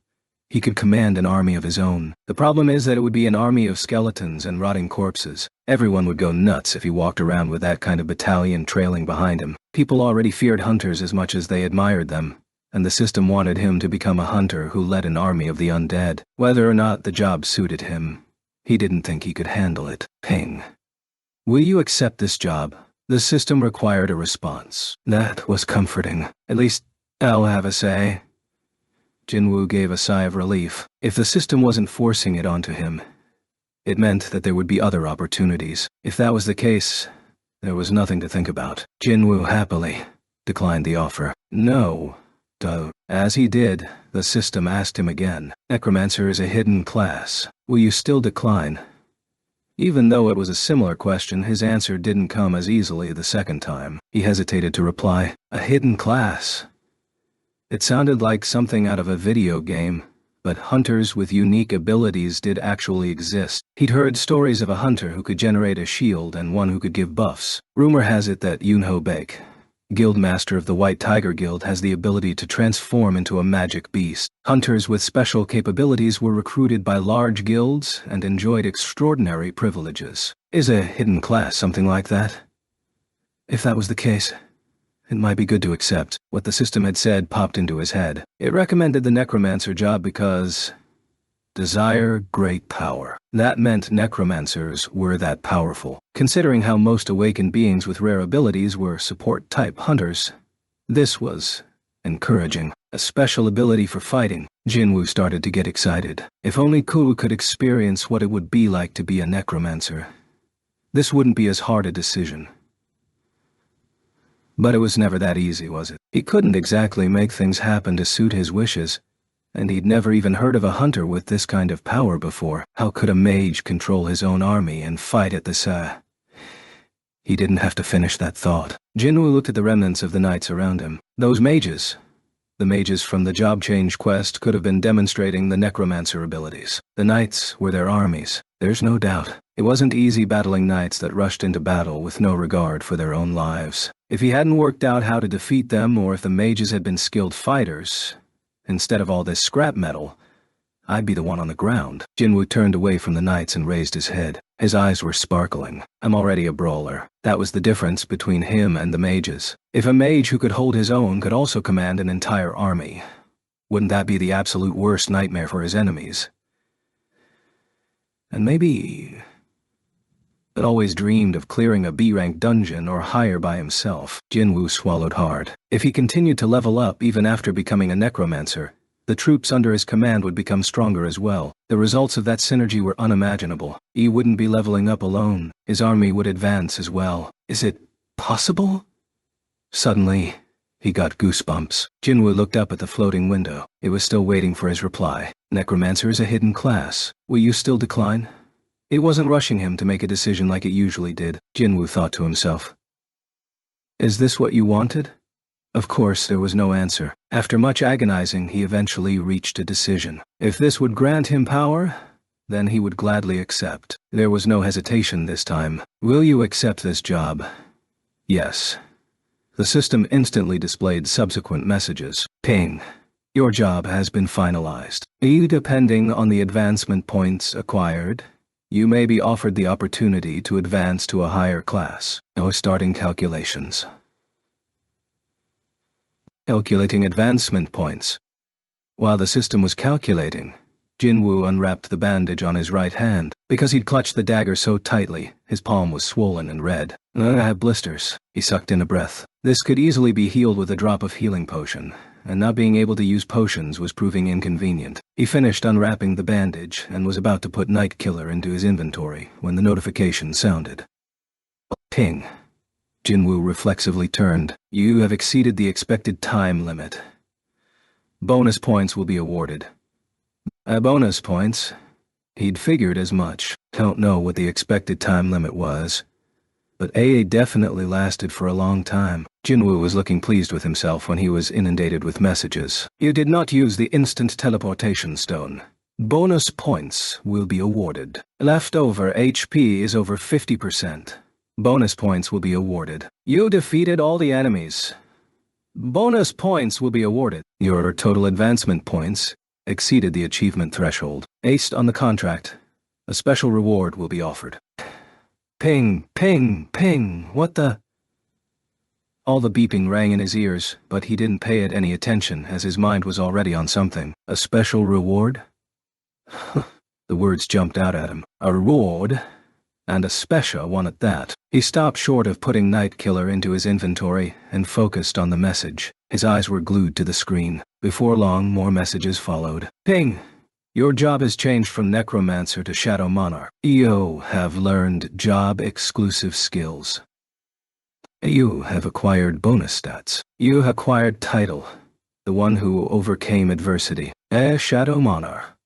he could command an army of his own. The problem is that it would be an army of skeletons and rotting corpses. Everyone would go nuts if he walked around with that kind of battalion trailing behind him. People already feared hunters as much as they admired them, and the system wanted him to become a hunter who led an army of the undead. Whether or not the job suited him, he didn't think he could handle it. Ping. Will you accept this job? The system required a response. That was comforting. At least, I'll have a say. Jinwoo gave a sigh of relief. If the system wasn't forcing it onto him, it meant that there would be other opportunities. If that was the case, there was nothing to think about. Jinwoo happily declined the offer. No. As he did, the system asked him again. Necromancer is a hidden class. Will you still decline? Even though it was a similar question, his answer didn't come as easily the second time. He hesitated to reply. A hidden class. It sounded like something out of a video game, but hunters with unique abilities did actually exist. He'd heard stories of a hunter who could generate a shield and one who could give buffs. Rumor has it that Yunho Baek, Guildmaster of the White Tiger Guild, has the ability to transform into a magic beast. Hunters with special capabilities were recruited by large guilds and enjoyed extraordinary privileges. Is a hidden class something like that? If that was the case, it might be good to accept. What the system had said popped into his head. It recommended the necromancer job because desire great power. That meant necromancers were that powerful. Considering how most awakened beings with rare abilities were support-type hunters, this was encouraging, a special ability for fighting. Jinwoo started to get excited. If only Kuru could experience what it would be like to be a necromancer. This wouldn't be as hard a decision. But it was never that easy, was it? He couldn't exactly make things happen to suit his wishes, and he'd never even heard of a hunter with this kind of power before. How could a mage control his own army and fight at the same? He didn't have to finish that thought. Jinwoo looked at the remnants of the knights around him. Those mages. The mages from the job change quest could have been demonstrating the necromancer abilities. The knights were their armies. There's no doubt. It wasn't easy battling knights that rushed into battle with no regard for their own lives. If he hadn't worked out how to defeat them, or if the mages had been skilled fighters, instead of all this scrap metal, I'd be the one on the ground. Jinwoo turned away from the knights and raised his head. His eyes were sparkling. I'm already a brawler. That was the difference between him and the mages. If a mage who could hold his own could also command an entire army, wouldn't that be the absolute worst nightmare for his enemies? And maybe had always dreamed of clearing a B-rank dungeon or higher by himself. Jinwoo swallowed hard. If he continued to level up even after becoming a necromancer, the troops under his command would become stronger as well. The results of that synergy were unimaginable. He wouldn't be leveling up alone. His army would advance as well. Is it possible? Suddenly, he got goosebumps. Jinwoo looked up at the floating window. It was still waiting for his reply. Necromancer is a hidden class. Will you still decline? It wasn't rushing him to make a decision like it usually did. Jinwoo thought to himself. Is this what you wanted? Of course, there was no answer. After much agonizing, he eventually reached a decision. If this would grant him power, then he would gladly accept. There was no hesitation this time. Will you accept this job? Yes. The system instantly displayed subsequent messages. Ping. Your job has been finalized. Depending on the advancement points acquired, you may be offered the opportunity to advance to a higher class. No starting calculations. Calculating advancement points. While the system was calculating, Jinwoo unwrapped the bandage on his right hand. Because he'd clutched the dagger so tightly, his palm was swollen and red. I have blisters. He sucked in a breath. This could easily be healed with a drop of healing potion, and not being able to use potions was proving inconvenient. He finished unwrapping the bandage and was about to put Night Killer into his inventory when the notification sounded. Ping. Jinwoo reflexively turned. You have exceeded the expected time limit. Bonus points will be awarded. Bonus points? He'd figured as much. Don't know what the expected time limit was, but AA definitely lasted for a long time. Jinwoo was looking pleased with himself when he was inundated with messages. You did not use the instant teleportation stone. Bonus points will be awarded. Leftover HP is over 50%. Bonus points will be awarded. You defeated all the enemies. Bonus points will be awarded. Your total advancement points exceeded the achievement threshold. Aced on the contract. A special reward will be offered. Ping, ping, ping, what the? All the beeping rang in his ears, but he didn't pay it any attention as his mind was already on something. A special reward? The words jumped out at him. A reward? And a special one at that. He stopped short of putting Night Killer into his inventory and focused on the message. His eyes were glued to the screen. Before long, more messages followed. Ping! Your job has changed from Necromancer to Shadow Monarch. You have learned job-exclusive skills. You have acquired bonus stats. You have acquired title. The one who overcame adversity. Shadow Monarch.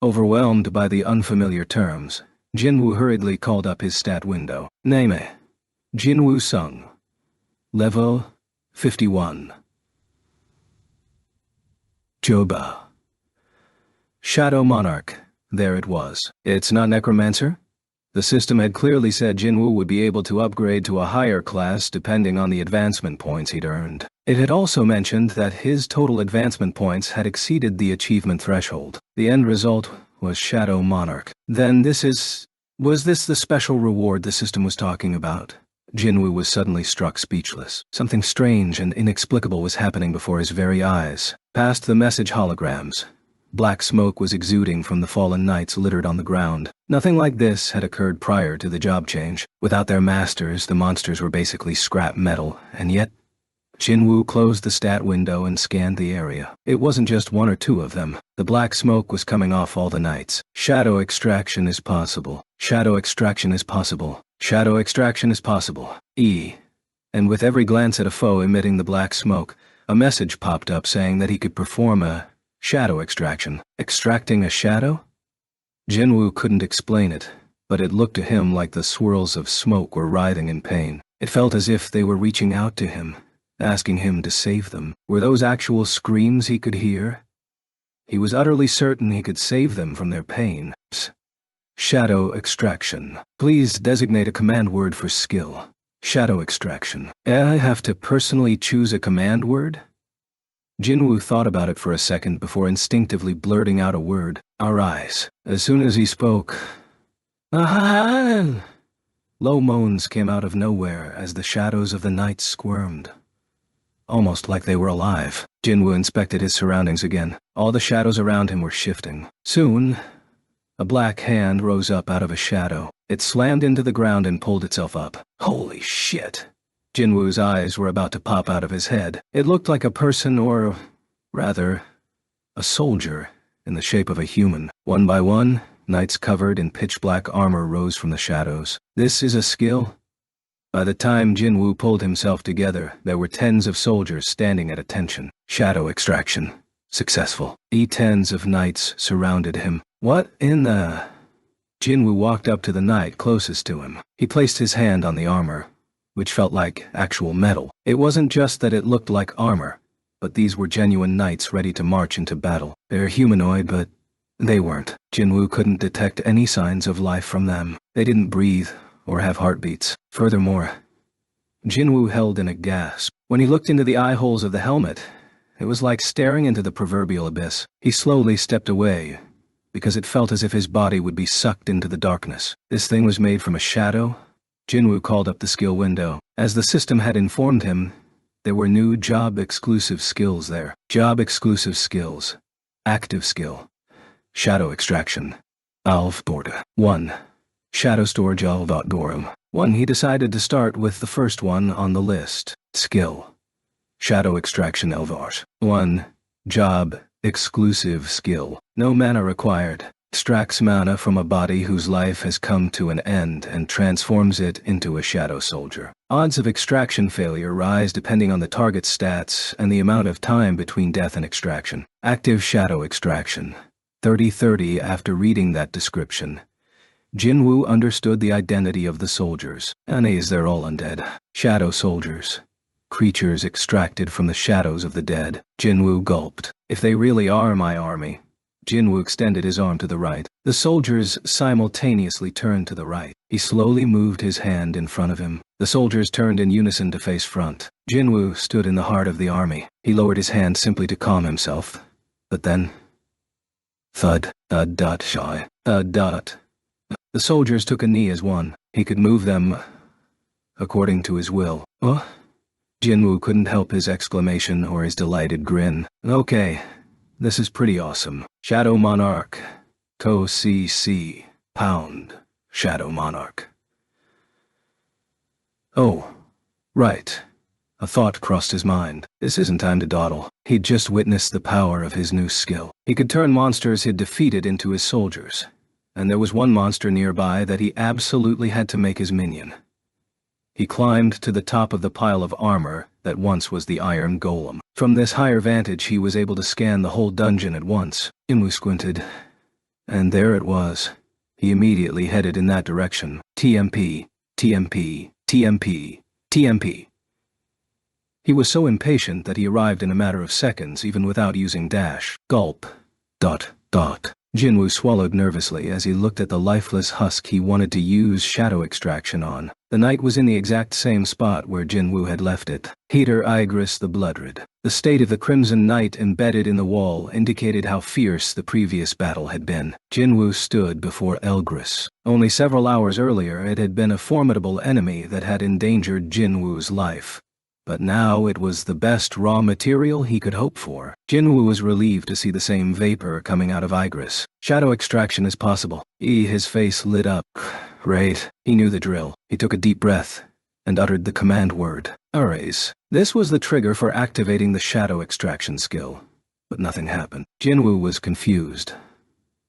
Overwhelmed by the unfamiliar terms, Jinwoo hurriedly called up his stat window. Name: Jinwoo Sung. Level 51. Joba. Shadow Monarch. There it was. It's not Necromancer? The system had clearly said Jinwoo would be able to upgrade to a higher class depending on the advancement points he'd earned. It had also mentioned that his total advancement points had exceeded the achievement threshold. The end result was Shadow Monarch. Then was this the special reward the system was talking about? Jinwoo was suddenly struck speechless. Something strange and inexplicable was happening before his very eyes. Past the message holograms, black smoke was exuding from the fallen knights littered on the ground. Nothing like this had occurred prior to the job change. Without their masters, the monsters were basically scrap metal, and yet Jinwoo closed the stat window and scanned the area. It wasn't just one or two of them. The black smoke was coming off all the nights. Shadow extraction is possible. Shadow extraction is possible. Shadow extraction is possible. And with every glance at a foe emitting the black smoke, a message popped up saying that he could perform a shadow extraction. Extracting a shadow? Jinwoo couldn't explain it, but it looked to him like the swirls of smoke were writhing in pain. It felt as if they were reaching out to him, asking him to save them. Were those actual screams he could hear? He was utterly certain he could save them from their pain. Shadow extraction. Please designate a command word for skill. Shadow extraction. I have to personally choose a command word? Jinwoo thought about it for a second before instinctively blurting out a word. Our eyes. As soon as he spoke, low moans came out of nowhere as the shadows of the night squirmed. Almost like they were alive. Jinwoo inspected his surroundings again. All the shadows around him were shifting. Soon, a black hand rose up out of a shadow. It slammed into the ground and pulled itself up. Holy shit! Jinwoo's eyes were about to pop out of his head. It looked like a person, or rather, a soldier, in the shape of a human. One by one, knights covered in pitch-black armor rose from the shadows. This is a skill? By the time Jinwoo pulled himself together, there were tens of soldiers standing at attention. Shadow extraction. Successful. Tens of knights surrounded him. What in the... Jinwoo walked up to the knight closest to him. He placed his hand on the armor, which felt like actual metal. It wasn't just that it looked like armor, but these were genuine knights ready to march into battle. They're humanoid, but they weren't. Jinwoo couldn't detect any signs of life from them. They didn't breathe or have heartbeats. Furthermore, Jinwoo held in a gasp. When he looked into the eye holes of the helmet, it was like staring into the proverbial abyss. He slowly stepped away, because it felt as if his body would be sucked into the darkness. This thing was made from a shadow? Jinwoo called up the skill window. As the system had informed him, there were new job-exclusive skills there. Job-exclusive skills. Active skill. Shadow extraction. Alvborda. 1. Shadow storage Alvotgorum. 1. He decided to start with the first one on the list. Skill. Shadow extraction Elvars. 1. Job. Exclusive skill. No mana required. Extracts mana from a body whose life has come to an end and transforms it into a shadow soldier. Odds of extraction failure rise depending on the target's stats and the amount of time between death and extraction. Active shadow extraction. 30-30. After reading that description, Jinwoo understood the identity of the soldiers. Anyways, they're all undead. Shadow soldiers. Creatures extracted from the shadows of the dead. Jinwoo gulped. If they really are my army. Jinwoo extended his arm to the right. The soldiers simultaneously turned to the right. He slowly moved his hand in front of him. The soldiers turned in unison to face front. Jinwoo stood in the heart of the army. He lowered his hand simply to calm himself. But then... thud. Shy. The soldiers took a knee as one. He could move them according to his will. Jinwoo couldn't help his exclamation or his delighted grin. Okay. This is pretty awesome. Shadow Monarch. CC. Pound. Shadow Monarch. Oh. Right. A thought crossed his mind. This isn't time to dawdle. He'd just witnessed the power of his new skill. He could turn monsters he'd defeated into his soldiers. And there was one monster nearby that he absolutely had to make his minion. He climbed to the top of the pile of armor that once was the Iron Golem. From this higher vantage he was able to scan the whole dungeon at once. Jinwoo squinted. And there it was. He immediately headed in that direction. TMP. TMP. TMP. TMP. He was so impatient that he arrived in a matter of seconds even without using dash. Gulp. Jinwoo swallowed nervously as he looked at the lifeless husk he wanted to use shadow extraction on. The knight was in the exact same spot where Jinwoo had left it. Heater Igris the Bloodred. The state of the Crimson Knight embedded in the wall indicated how fierce the previous battle had been. Jinwoo stood before Elgris. Only several hours earlier it had been a formidable enemy that had endangered Jinwoo's life. But now it was the best raw material he could hope for. Jinwoo was relieved to see the same vapor coming out of Igris. Shadow extraction is possible. His face lit up. Great. He knew the drill. He took a deep breath and uttered the command word, "Erase." This was the trigger for activating the shadow extraction skill, but nothing happened. Jinwoo was confused,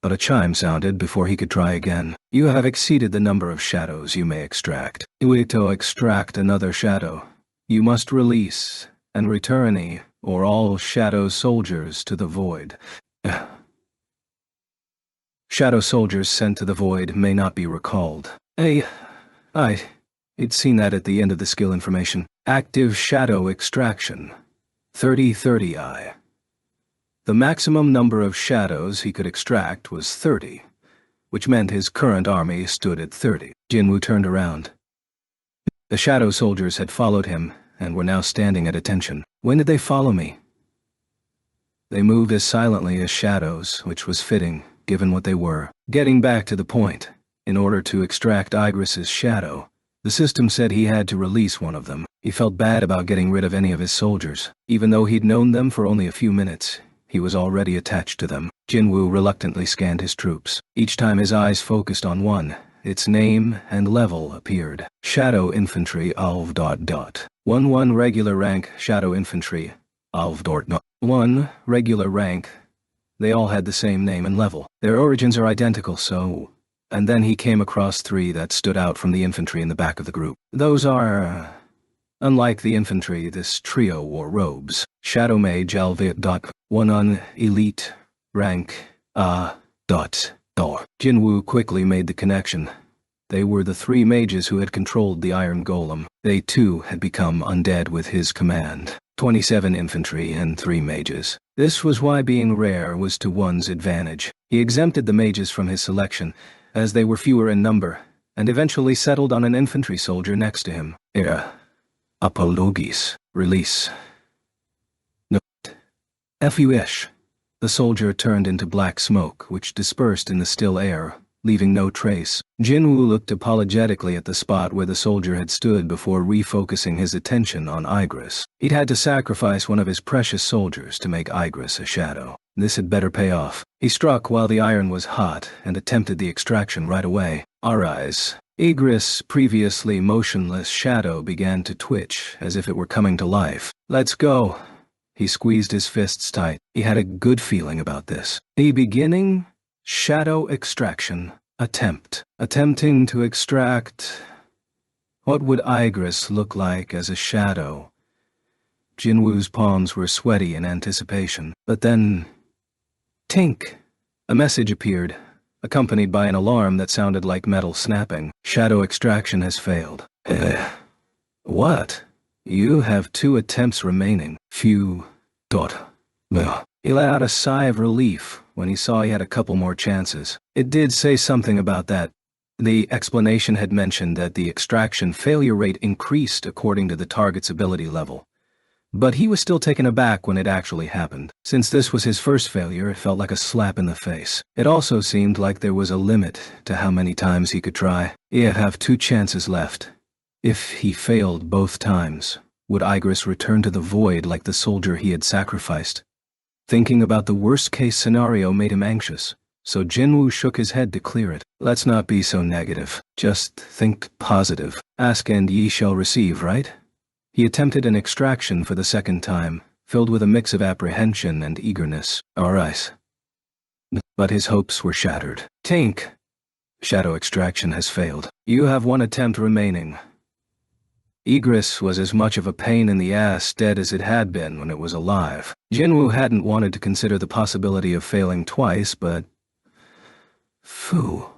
but a chime sounded before he could try again. "You have exceeded the number of shadows you may extract. To extract another shadow, you must release and return any or all shadow soldiers to the void." Shadow soldiers sent to the void may not be recalled. I'd seen that at the end of the skill information. Active shadow extraction. 30-30. The maximum number of shadows he could extract was 30, which meant his current army stood at 30. Jinwoo turned around. The shadow soldiers had followed him and were now standing at attention. When did they follow me? They moved as silently as shadows, which was fitting, given what they were. Getting back to the point, in order to extract Igris's shadow, the system said he had to release one of them. He felt bad about getting rid of any of his soldiers. Even though he'd known them for only a few minutes, he was already attached to them. Jinwoo reluctantly scanned his troops. Each time his eyes focused on one, its name and level appeared. Shadow Infantry Alv. 1 regular rank Shadow Infantry Alv. 1 regular rank. They all had the same name and level. Their origins are identical, so... And then he came across 3 that stood out from the infantry in the back of the group. Those are... Unlike the infantry, this trio wore robes. Shadow Mage Alv. 1 on elite rank Jinwoo quickly made the connection. They were the 3 mages who had controlled the Iron Golem. They too had become undead with his command. 27 infantry and 3 mages. This was why being rare was to one's advantage. He exempted the mages from his selection, as they were fewer in number, and eventually settled on an infantry soldier next to him. Apologis. Release. No. F-U-ish. The soldier turned into black smoke, which dispersed in the still air, leaving no trace. Jinwoo looked apologetically at the spot where the soldier had stood before refocusing his attention on Igris. He'd had to sacrifice one of his precious soldiers to make Igris a shadow. This had better pay off. He struck while the iron was hot and attempted the extraction right away. Arise. Igris' previously motionless shadow began to twitch as if it were coming to life. Let's go. He squeezed his fists tight. He had a good feeling about this. The beginning? Shadow extraction. Attempt. Attempting to extract... What would Igris look like as a shadow? Jinwoo's palms were sweaty in anticipation. But then... Tink! A message appeared, accompanied by an alarm that sounded like metal snapping. Shadow extraction has failed. What? You have 2 attempts remaining. Phew. He let out a sigh of relief when he saw he had a couple more chances. It did say something about that. The explanation had mentioned that the extraction failure rate increased according to the target's ability level. But he was still taken aback when it actually happened. Since this was his first failure, it felt like a slap in the face. It also seemed like there was a limit to how many times he could try. He'd have 2 chances left. If he failed both times, would Igris return to the void like the soldier he had sacrificed? Thinking about the worst-case scenario made him anxious, so Jinwoo shook his head to clear it. Let's not be so negative. Just think positive. Ask and ye shall receive, right? He attempted an extraction for the 2nd time, filled with a mix of apprehension and eagerness. Alright. But his hopes were shattered. Tink! Shadow extraction has failed. You have 1 attempt remaining. Igris was as much of a pain in the ass dead as it had been when it was alive. Jinwoo hadn't wanted to consider the possibility of failing twice, but... Phew.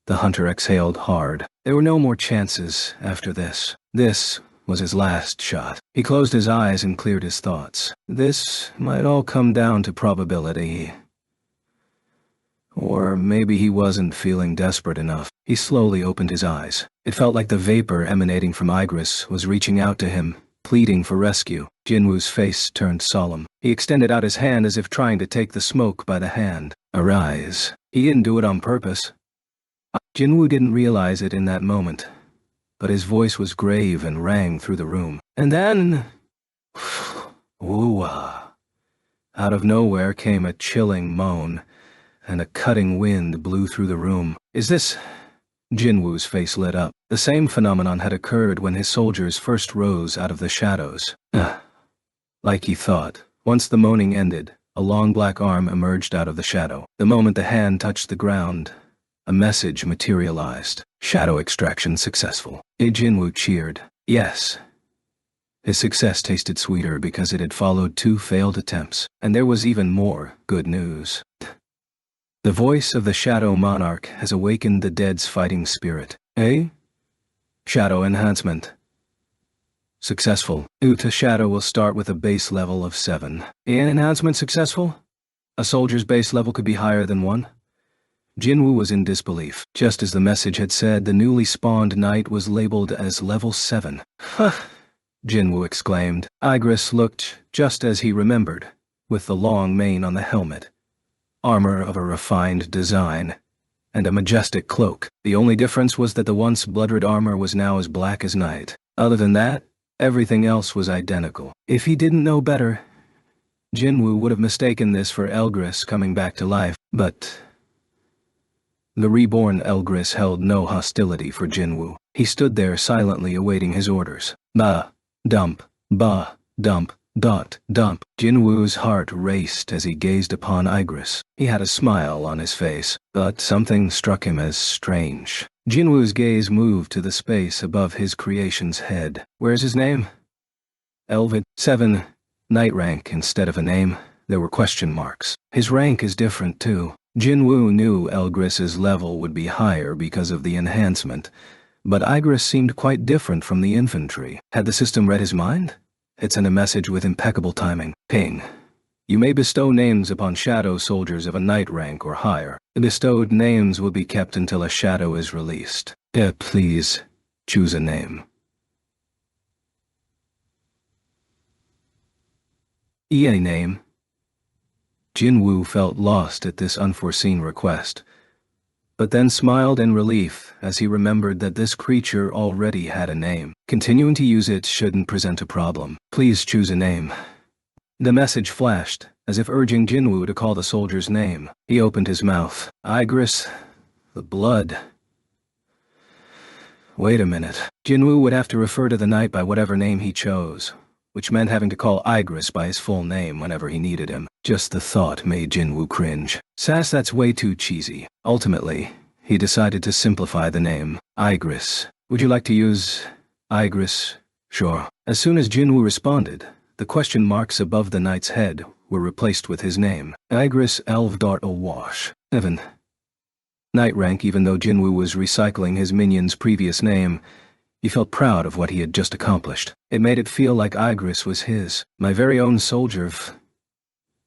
The hunter exhaled hard. There were no more chances after this. This was his last shot. He closed his eyes and cleared his thoughts. This might all come down to probability. Or maybe he wasn't feeling desperate enough. He slowly opened his eyes. It felt like the vapor emanating from Igris was reaching out to him, pleading for rescue. Jinwoo's face turned solemn. He extended out his hand as if trying to take the smoke by the hand. Arise. He didn't do it on purpose. Jinwoo didn't realize it in that moment, but his voice was grave and rang through the room. And then... Woo-ah. Out of nowhere came a chilling moan, and a cutting wind blew through the room. Is this... Jinwoo's face lit up. The same phenomenon had occurred when his soldiers first rose out of the shadows. Like he thought, once the moaning ended, a long black arm emerged out of the shadow. The moment the hand touched the ground, a message materialized. Shadow extraction successful. Jinwoo cheered. Yes. His success tasted sweeter because it had followed 2 failed attempts, and there was even more good news. The voice of the Shadow Monarch has awakened the dead's fighting spirit. Shadow enhancement. Successful. Uta Shadow will start with a base level of 7. Enhancement successful? A soldier's base level could be higher than 1? Jinwoo was in disbelief. Just as the message had said, the newly spawned knight was labeled as level 7. Huh! Jinwoo exclaimed. Igris looked just as he remembered, with the long mane on the helmet, armor of a refined design, and a majestic cloak. The only difference was that the once blood-red armor was now as black as night. Other than that, everything else was identical. If he didn't know better, Jinwoo would have mistaken this for Elgris coming back to life, but the reborn Elgris held no hostility for Jinwoo. He stood there silently awaiting his orders. Dump, dot, dump. Jinwoo's heart raced as he gazed upon Igris. He had a smile on his face, but something struck him as strange. Jinwoo's gaze moved to the space above his creation's head. Where's his name? Elvid. 7. Knight rank instead of a name. There were question marks. His rank is different too. Jinwoo knew Elgris's level would be higher because of the enhancement, but Igris seemed quite different from the infantry. Had the system read his mind? It sent a message with impeccable timing. Ping. You may bestow names upon shadow soldiers of a knight rank or higher. The bestowed names will be kept until a shadow is released. Please, choose a name. A name. Jinwoo felt lost at this unforeseen request, but then smiled in relief as he remembered that this creature already had a name. Continuing to use it shouldn't present a problem. Please choose a name. The message flashed, as if urging Jinwoo to call the soldier's name. He opened his mouth. Igris, the blood. Wait a minute. Jinwoo would have to refer to the knight by whatever name he chose, which meant having to call Igris by his full name whenever he needed him. Just the thought made Jinwoo cringe. That's way too cheesy. Ultimately, he decided to simplify the name. Igris. Would you like to use Igris? Sure. As soon as Jinwoo responded, the question marks above the knight's head were replaced with his name. Igris Elvdart-Awash. 7. Knight rank. Even though Jinwoo was recycling his minion's previous name, he felt proud of what he had just accomplished. It made it feel like Igris was his. My very own soldier.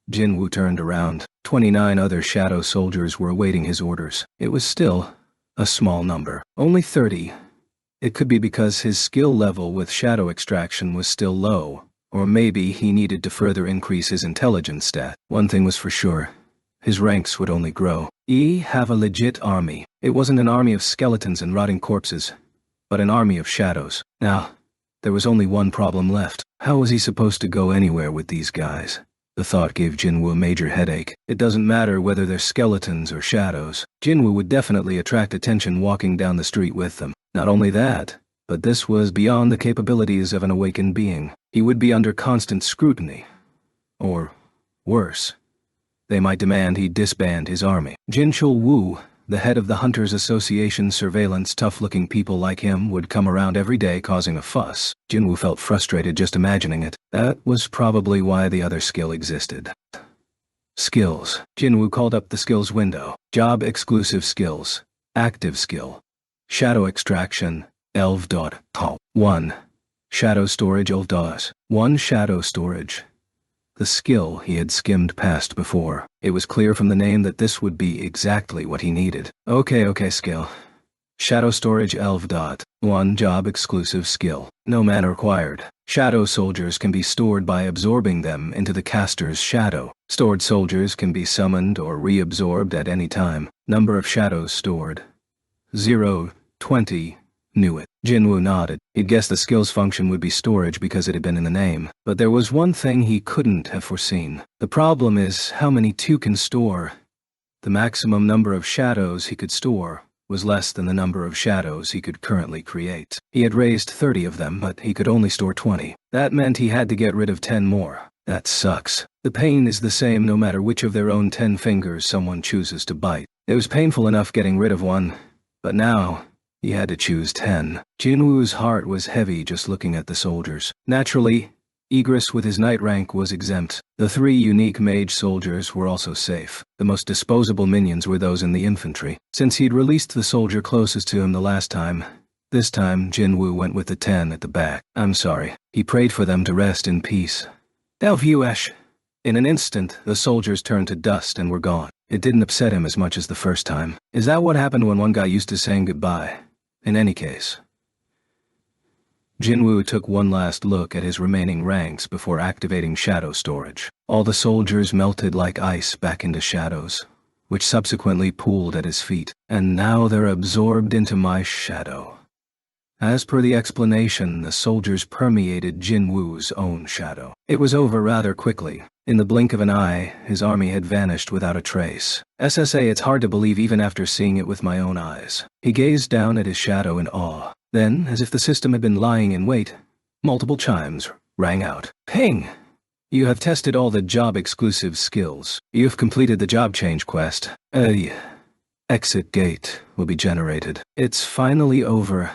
Jinwoo turned around. 29 other shadow soldiers were awaiting his orders. It was still a small number. Only 30. It could be because his skill level with shadow extraction was still low, or maybe he needed to further increase his intelligence stat. One thing was for sure. His ranks would only grow. Have a legit army. It wasn't an army of skeletons and rotting corpses, but an army of shadows. Now, there was only one problem left. How was he supposed to go anywhere with these guys? The thought gave Jinwoo a major headache. It doesn't matter whether they're skeletons or shadows. Jinwoo would definitely attract attention walking down the street with them. Not only that, but this was beyond the capabilities of an awakened being. He would be under constant scrutiny. Or worse, they might demand he disband his army. Jinchul-woo, the head of the Hunters Association surveillance, tough-looking people like him would come around every day causing a fuss. Jinwoo felt frustrated just imagining it. That was probably why the other skill existed. Skills. Jinwoo called up the skills window. Job exclusive skills. Active skill. Shadow extraction. Elv.Tal. 1. Shadow storage. Elvdas. 1 shadow storage. The skill he had skimmed past before. It was clear from the name that this would be exactly what he needed. Okay, skill. Shadow storage. Elv. 1 job exclusive skill. No mana required. Shadow soldiers can be stored by absorbing them into the caster's shadow. Stored soldiers can be summoned or reabsorbed at any time. Number of shadows stored. 0, 20. Knew it. Jinwoo nodded. He'd guessed the skill's function would be storage because it had been in the name. But there was one thing he couldn't have foreseen. The problem is how many 2 can store. The maximum number of shadows he could store was less than the number of shadows he could currently create. He had raised 30 of them, but he could only store 20. That meant he had to get rid of 10 more. That sucks. The pain is the same no matter which of their own 10 fingers someone chooses to bite. It was painful enough getting rid of one, but now he had to choose 10. Jinwoo's heart was heavy just looking at the soldiers. Naturally, Egress with his knight rank was exempt. The 3 unique mage soldiers were also safe. The most disposable minions were those in the infantry. Since he'd released the soldier closest to him the last time, this time Jinwoo went with the 10 at the back. I'm sorry. He prayed for them to rest in peace. Delvuesh. In an instant, the soldiers turned to dust and were gone. It didn't upset him as much as the first time. Is that what happened when one guy used to saying goodbye? In any case, Jinwoo took one last look at his remaining ranks before activating shadow storage. All the soldiers melted like ice back into shadows, which subsequently pooled at his feet, and now they're absorbed into my shadow. As per the explanation, the soldiers permeated Jinwoo's own shadow. It was over rather quickly. In the blink of an eye, his army had vanished without a trace. SSA, it's hard to believe even after seeing it with my own eyes. He gazed down at his shadow in awe. Then, as if the system had been lying in wait, multiple chimes rang out. Ping! You have tested all the job-exclusive skills. You've completed the job change quest. Exit gate will be generated. It's finally over.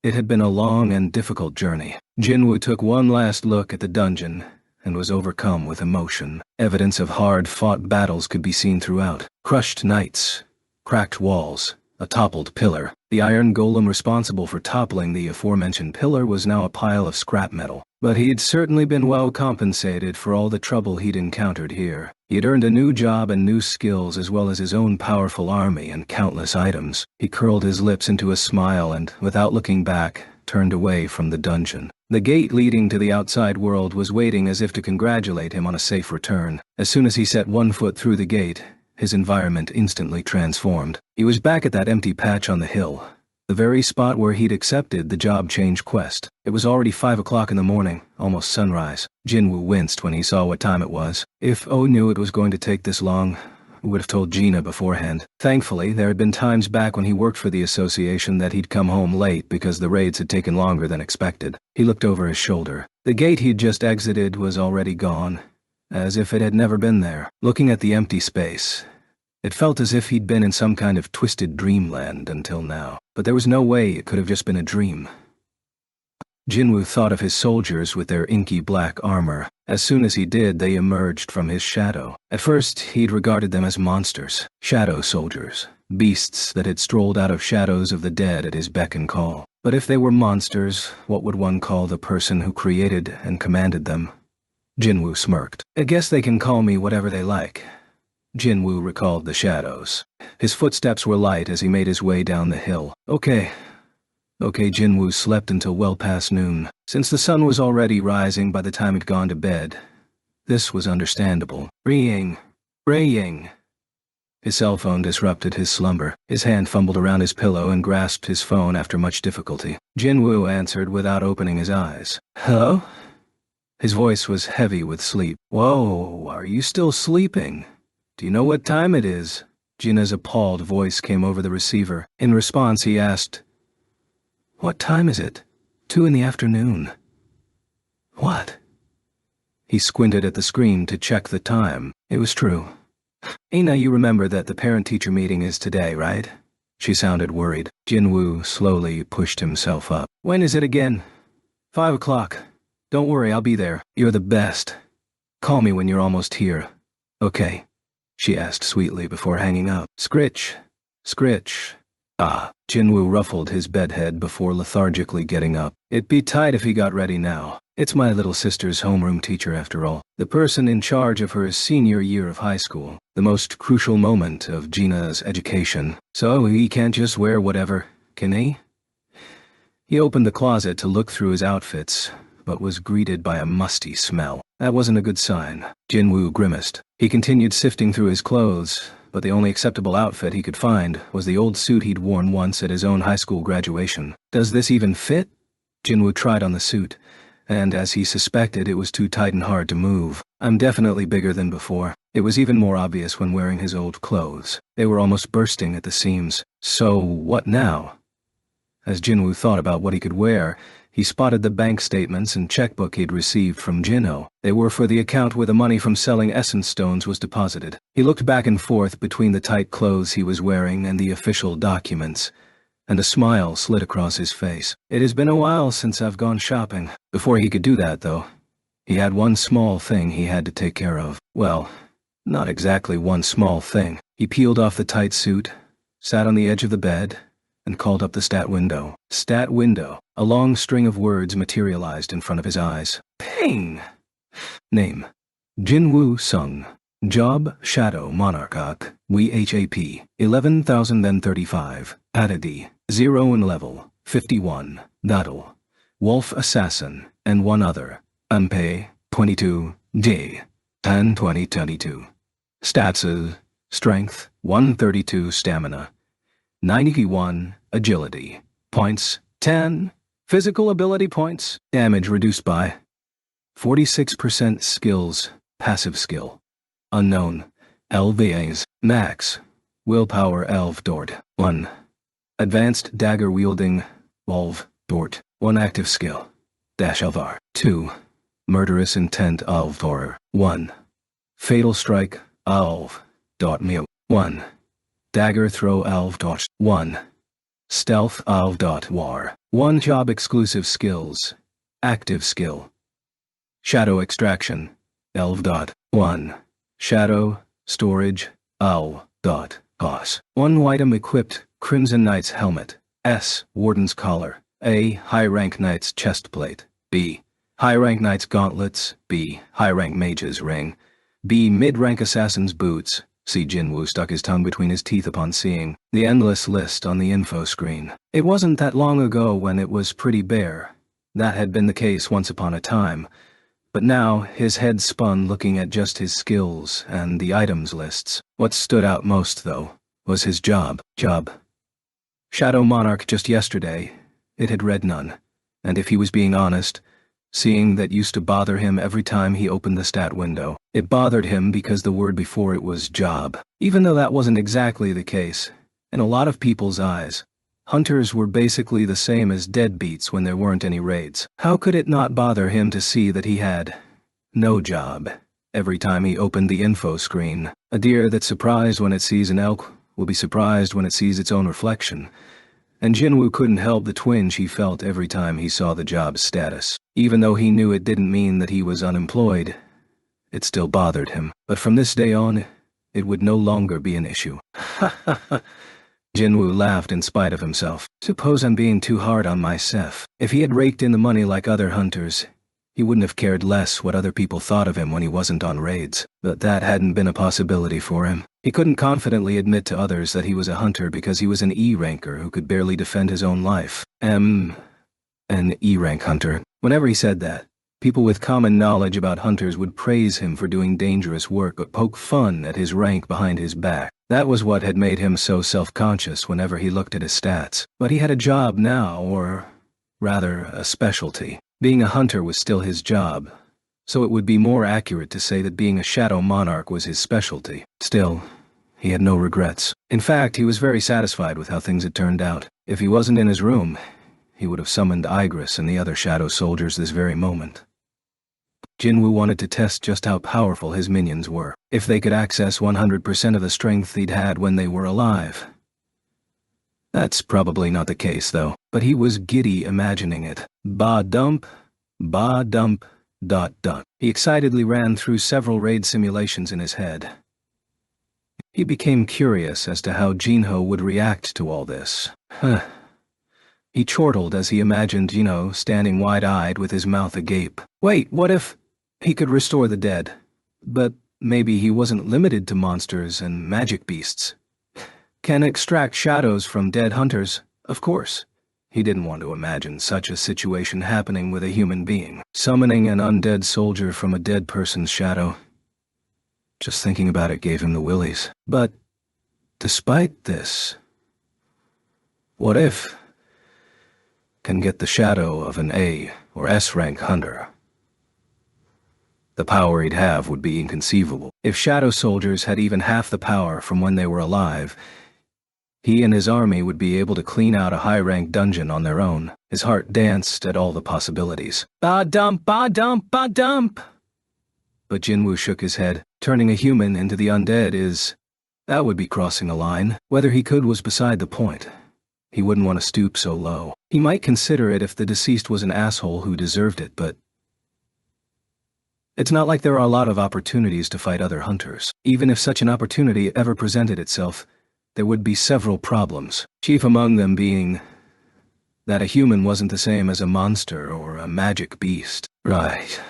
It had been a long and difficult journey. Jinwoo took one last look at the dungeon and was overcome with emotion. Evidence of hard-fought battles could be seen throughout. Crushed knights, cracked walls, a toppled pillar. The iron golem responsible for toppling the aforementioned pillar was now a pile of scrap metal. But he'd certainly been well compensated for all the trouble he'd encountered here. He'd earned a new job and new skills as well as his own powerful army and countless items. He curled his lips into a smile and, without looking back, turned away from the dungeon. The gate leading to the outside world was waiting as if to congratulate him on a safe return. As soon as he set one foot through the gate, his environment instantly transformed. He was back at that empty patch on the hill, the very spot where he'd accepted the job change quest. It was already 5 o'clock in the morning, almost sunrise. Jinwoo winced when he saw what time it was. If Oh knew it was going to take this long, he would have told Gina beforehand. Thankfully, there had been times back when he worked for the association that he'd come home late because the raids had taken longer than expected. He looked over his shoulder. The gate he'd just exited was already gone, as if it had never been there. Looking at the empty space, it felt as if he'd been in some kind of twisted dreamland until now. But there was no way it could have just been a dream. Jinwoo thought of his soldiers with their inky black armor. As soon as he did, they emerged from his shadow. At first, he'd regarded them as monsters, shadow soldiers, beasts that had strolled out of shadows of the dead at his beck and call. But if they were monsters, what would one call the person who created and commanded them? Jinwoo smirked. I guess they can call me whatever they like. Jinwoo recalled the shadows. His footsteps were light as he made his way down the hill. Okay, Jinwoo slept until well past noon. Since the sun was already rising by the time he'd gone to bed, this was understandable. Ring. His cell phone disrupted his slumber. His hand fumbled around his pillow and grasped his phone after much difficulty. Jinwoo answered without opening his eyes. Hello? His voice was heavy with sleep. Whoa, are you still sleeping? Do you know what time it is? Gina's appalled voice came over the receiver. In response, he asked, What time is it? 2 in the afternoon. What? He squinted at the screen to check the time. It was true. Ina, you remember that the parent-teacher meeting is today, right? She sounded worried. Jinwoo slowly pushed himself up. When is it again? 5 o'clock. Don't worry, I'll be there. You're the best. Call me when you're almost here. Okay, she asked sweetly before hanging up. Scritch. Jinwoo ruffled his bedhead before lethargically getting up. It'd be tight if he got ready now. It's my little sister's homeroom teacher after all. The person in charge of her senior year of high school. The most crucial moment of Gina's education. So he can't just wear whatever, can he? He opened the closet to look through his outfits, but was greeted by a musty smell. That wasn't a good sign. Jinwoo grimaced. He continued sifting through his clothes, but the only acceptable outfit he could find was the old suit he'd worn once at his own high school graduation. Does this even fit? Jinwoo tried on the suit, and as he suspected, it was too tight and hard to move. I'm definitely bigger than before. It was even more obvious when wearing his old clothes. They were almost bursting at the seams. So, what now? As Jinwoo thought about what he could wear, he spotted the bank statements and checkbook he'd received from Jinho. They were for the account where the money from selling essence stones was deposited. He looked back and forth between the tight clothes he was wearing and the official documents, and a smile slid across his face. It has been a while since I've gone shopping. Before he could do that, though, he had one small thing he had to take care of. Well, not exactly one small thing. He peeled off the tight suit, sat on the edge of the bed, and called up the stat window. Stat window. A long string of words materialized in front of his eyes. Ping! Name: Jinwoo Sung. Job: Shadow Monarch. WHAP 11,035. Attitude 0 in level 51. Battle: Wolf Assassin and one other. Unpay 22. J. 10 2022. Stats: Strength 132. Stamina 91. Agility. Points 10. Physical ability points. Damage reduced by 46%. Skills. Passive skill. Unknown. LVAs. Max. Willpower Elf Dort. 1. Advanced dagger wielding. Wolf Dort. 1 active skill. Dash Elvar. 2. Murderous intent Alvor. 1. Fatal strike Alv. Dot Mew. 1. Dagger throw Alv Dot. 1. Stealth Alv Dot War. 1 job exclusive skills. Active skill. Shadow extraction. Elv Dot. 1. Shadow storage Alv Dot Boss. 1 item equipped. Crimson Knight's helmet. S. Warden's collar. A. High rank Knight's chestplate. B. High rank Knight's gauntlets. B. High rank Mage's ring. B. Mid rank Assassin's boots. C. Jinwoo stuck his tongue between his teeth upon seeing the endless list on the info screen. It wasn't that long ago when it was pretty bare. That had been the case once upon a time. But now, his head spun looking at just his skills and the items lists. What stood out most, though, was his job. Shadow Monarch just yesterday. It had read none. And if he was being honest, seeing that used to bother him every time he opened the stat window. It bothered him because the word before it was job. Even though that wasn't exactly the case, in a lot of people's eyes, hunters were basically the same as deadbeats when there weren't any raids. How could it not bother him to see that he had no job every time he opened the info screen? A deer that's surprised when it sees an elk will be surprised when it sees its own reflection. And Jinwoo couldn't help the twinge he felt every time he saw the job status. Even though he knew it didn't mean that he was unemployed, it still bothered him. But from this day on, it would no longer be an issue. Ha ha ha. Jinwoo laughed in spite of himself. Suppose I'm being too hard on myself. If he had raked in the money like other hunters, he wouldn't have cared less what other people thought of him when he wasn't on raids. But that hadn't been a possibility for him. He couldn't confidently admit to others that he was a hunter because he was an E-ranker who could barely defend his own life. An E-rank hunter. Whenever he said that, people with common knowledge about hunters would praise him for doing dangerous work but poke fun at his rank behind his back. That was what had made him so self-conscious whenever he looked at his stats. But he had a job now, or rather, a specialty. Being a hunter was still his job, so it would be more accurate to say that being a Shadow Monarch was his specialty. Still, he had no regrets. In fact, he was very satisfied with how things had turned out. If he wasn't in his room, he would have summoned Igris and the other Shadow soldiers this very moment. Jinwoo wanted to test just how powerful his minions were, if they could access 100% of the strength he'd had when they were alive. That's probably not the case, though, but he was giddy imagining it. Ba-dump, dot. He excitedly ran through several raid simulations in his head. He became curious as to how Jinho would react to all this. He chortled as he imagined Jinho standing wide-eyed with his mouth agape. Wait, what if he could restore the dead? But maybe he wasn't limited to monsters and magic beasts. Can extract shadows from dead hunters? Of course. He didn't want to imagine such a situation happening with a human being. Summoning an undead soldier from a dead person's shadow. Just thinking about it gave him the willies. But, despite this, what if can get the shadow of an A or S rank hunter? The power he'd have would be inconceivable. If shadow soldiers had even half the power from when they were alive, he and his army would be able to clean out a high-ranked dungeon on their own. His heart danced at all the possibilities. Ba-dump, ba-dump, ba-dump! But Jinwoo shook his head. Turning a human into the undead that would be crossing a line. Whether he could was beside the point. He wouldn't want to stoop so low. He might consider it if the deceased was an asshole who deserved it, but it's not like there are a lot of opportunities to fight other hunters. Even if such an opportunity ever presented itself, there would be several problems, chief among them being that a human wasn't the same as a monster or a magic beast. Right.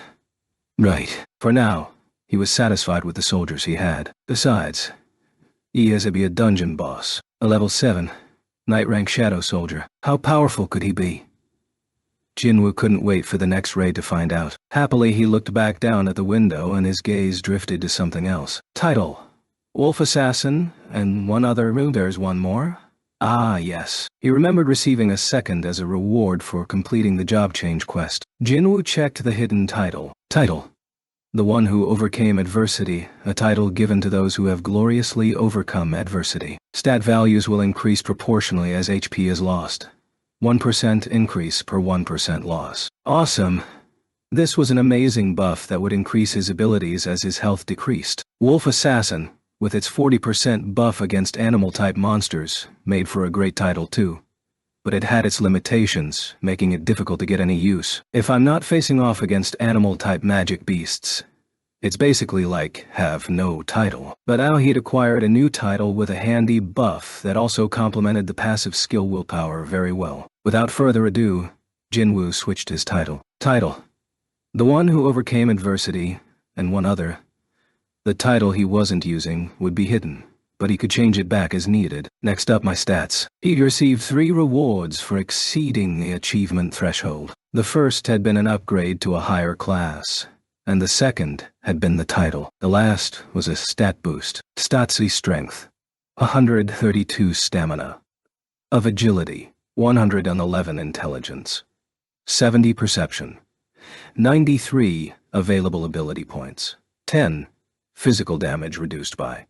For now, he was satisfied with the soldiers he had. Besides, he has to be a dungeon boss, a level 7, night-rank shadow soldier. How powerful could he be? Jinwoo couldn't wait for the next raid to find out. Happily, he looked back down at the window and his gaze drifted to something else. Title: Wolf Assassin, and one other. There's one more. Ah, yes. He remembered receiving a second as a reward for completing the job change quest. Jinwoo checked the hidden title. Title: The One Who Overcame Adversity, a title given to those who have gloriously overcome adversity. Stat values will increase proportionally as HP is lost. 1% increase per 1% loss. Awesome. This was an amazing buff that would increase his abilities as his health decreased. Wolf Assassin, with its 40% buff against animal-type monsters, made for a great title too. But it had its limitations, making it difficult to get any use. If I'm not facing off against animal-type magic beasts, it's basically like have no title. But now he'd acquired a new title with a handy buff that also complemented the passive skill willpower very well. Without further ado, Jinwoo switched his title. Title: The One Who Overcame Adversity, and one other. The title he wasn't using would be hidden, but he could change it back as needed. Next up, my stats. He received 3 rewards for exceeding the achievement threshold. The first had been an upgrade to a higher class, and the second had been the title. The last was a stat boost. Statsi Strength, 132 Stamina. Of Agility, 111 Intelligence. 70 Perception. 93 Available Ability Points. 10 Physical Damage reduced by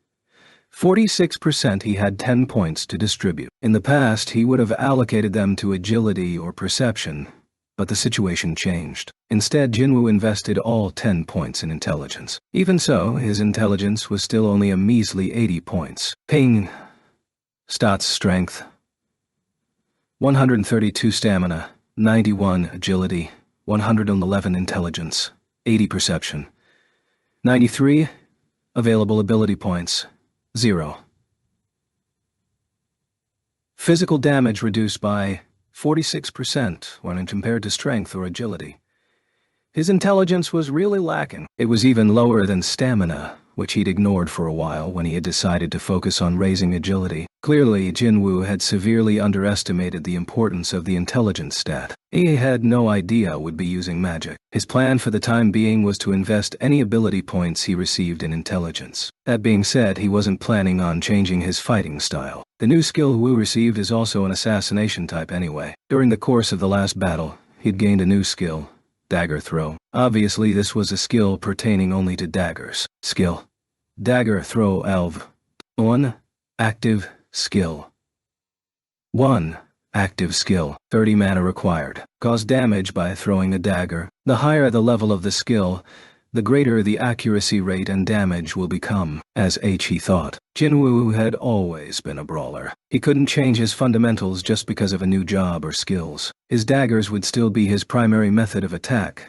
46%. He had 10 points to distribute. In the past, he would have allocated them to Agility or Perception, but the situation changed. Instead, Jinwoo invested all 10 points in Intelligence. Even so, his Intelligence was still only a measly 80 points. Ping. Stats Strength, 132 Stamina, 91 Agility, 111 Intelligence, 80 Perception, 93 Available Ability Points, 0. Physical damage reduced by 46% when compared to strength or agility. His intelligence was really lacking. It was even lower than stamina, which he'd ignored for a while when he had decided to focus on raising agility. Clearly, Jinwoo had severely underestimated the importance of the intelligence stat. He had no idea would be using magic. His plan for the time being was to invest any ability points he received in intelligence. That being said, he wasn't planning on changing his fighting style. The new skill Wu received is also an assassination type anyway. During the course of the last battle, he'd gained a new skill, Dagger Throw. Obviously, this was a skill pertaining only to daggers. Skill: Dagger Throw Elv. 1. Active Skill. 1. Active Skill. 30 mana required. Cause damage by throwing a dagger. The higher the level of the skill, the greater the accuracy rate and damage will become, as he thought. Jinwoo had always been a brawler. He couldn't change his fundamentals just because of a new job or skills. His daggers would still be his primary method of attack,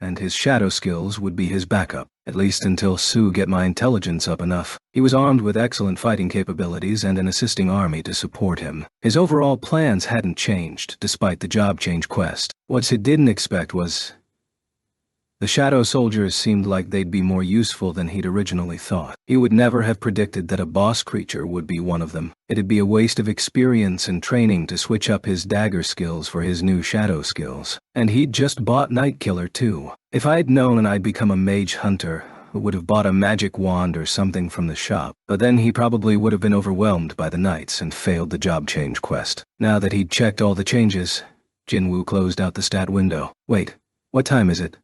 and his shadow skills would be his backup, at least until Sue get my intelligence up enough. He was armed with excellent fighting capabilities and an assisting army to support him. His overall plans hadn't changed, despite the job change quest. What Sid didn't expect was the shadow soldiers seemed like they'd be more useful than he'd originally thought. He would never have predicted that a boss creature would be one of them. It'd be a waste of experience and training to switch up his dagger skills for his new shadow skills. And he'd just bought Night Killer too. If I'd known I'd become a mage hunter, I would have bought a magic wand or something from the shop. But then he probably would have been overwhelmed by the knights and failed the job change quest. Now that he'd checked all the changes, Jinwoo closed out the stat window. Wait, what time is it?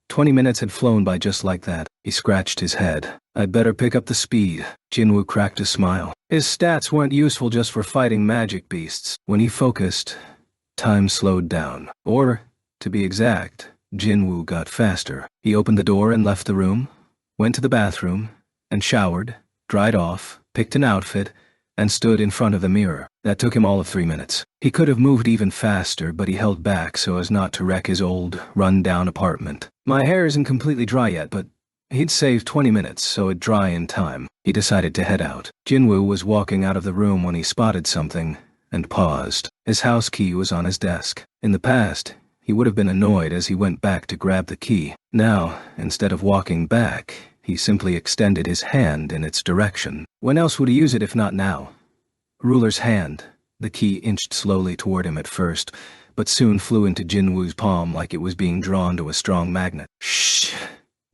20 minutes had flown by just like that. He scratched his head. I'd better pick up the speed. Jinwoo cracked a smile. His stats weren't useful just for fighting magic beasts. When he focused, time slowed down. Or, to be exact, Jinwoo got faster. He opened the door and left the room, went to the bathroom, and showered, dried off, picked an outfit, and stood in front of the mirror. That took him all of 3 minutes. He could have moved even faster, but he held back so as not to wreck his old, run-down apartment. My hair isn't completely dry yet, but he'd saved 20 minutes, so it'd dry in time. He decided to head out. Jinwoo was walking out of the room when he spotted something, and paused. His house key was on his desk. In the past, he would have been annoyed as he went back to grab the key. Now, instead of walking back, he simply extended his hand in its direction. When else would he use it if not now? Ruler's hand. The key inched slowly toward him at first, but soon flew into Jinwoo's palm like it was being drawn to a strong magnet. Shh!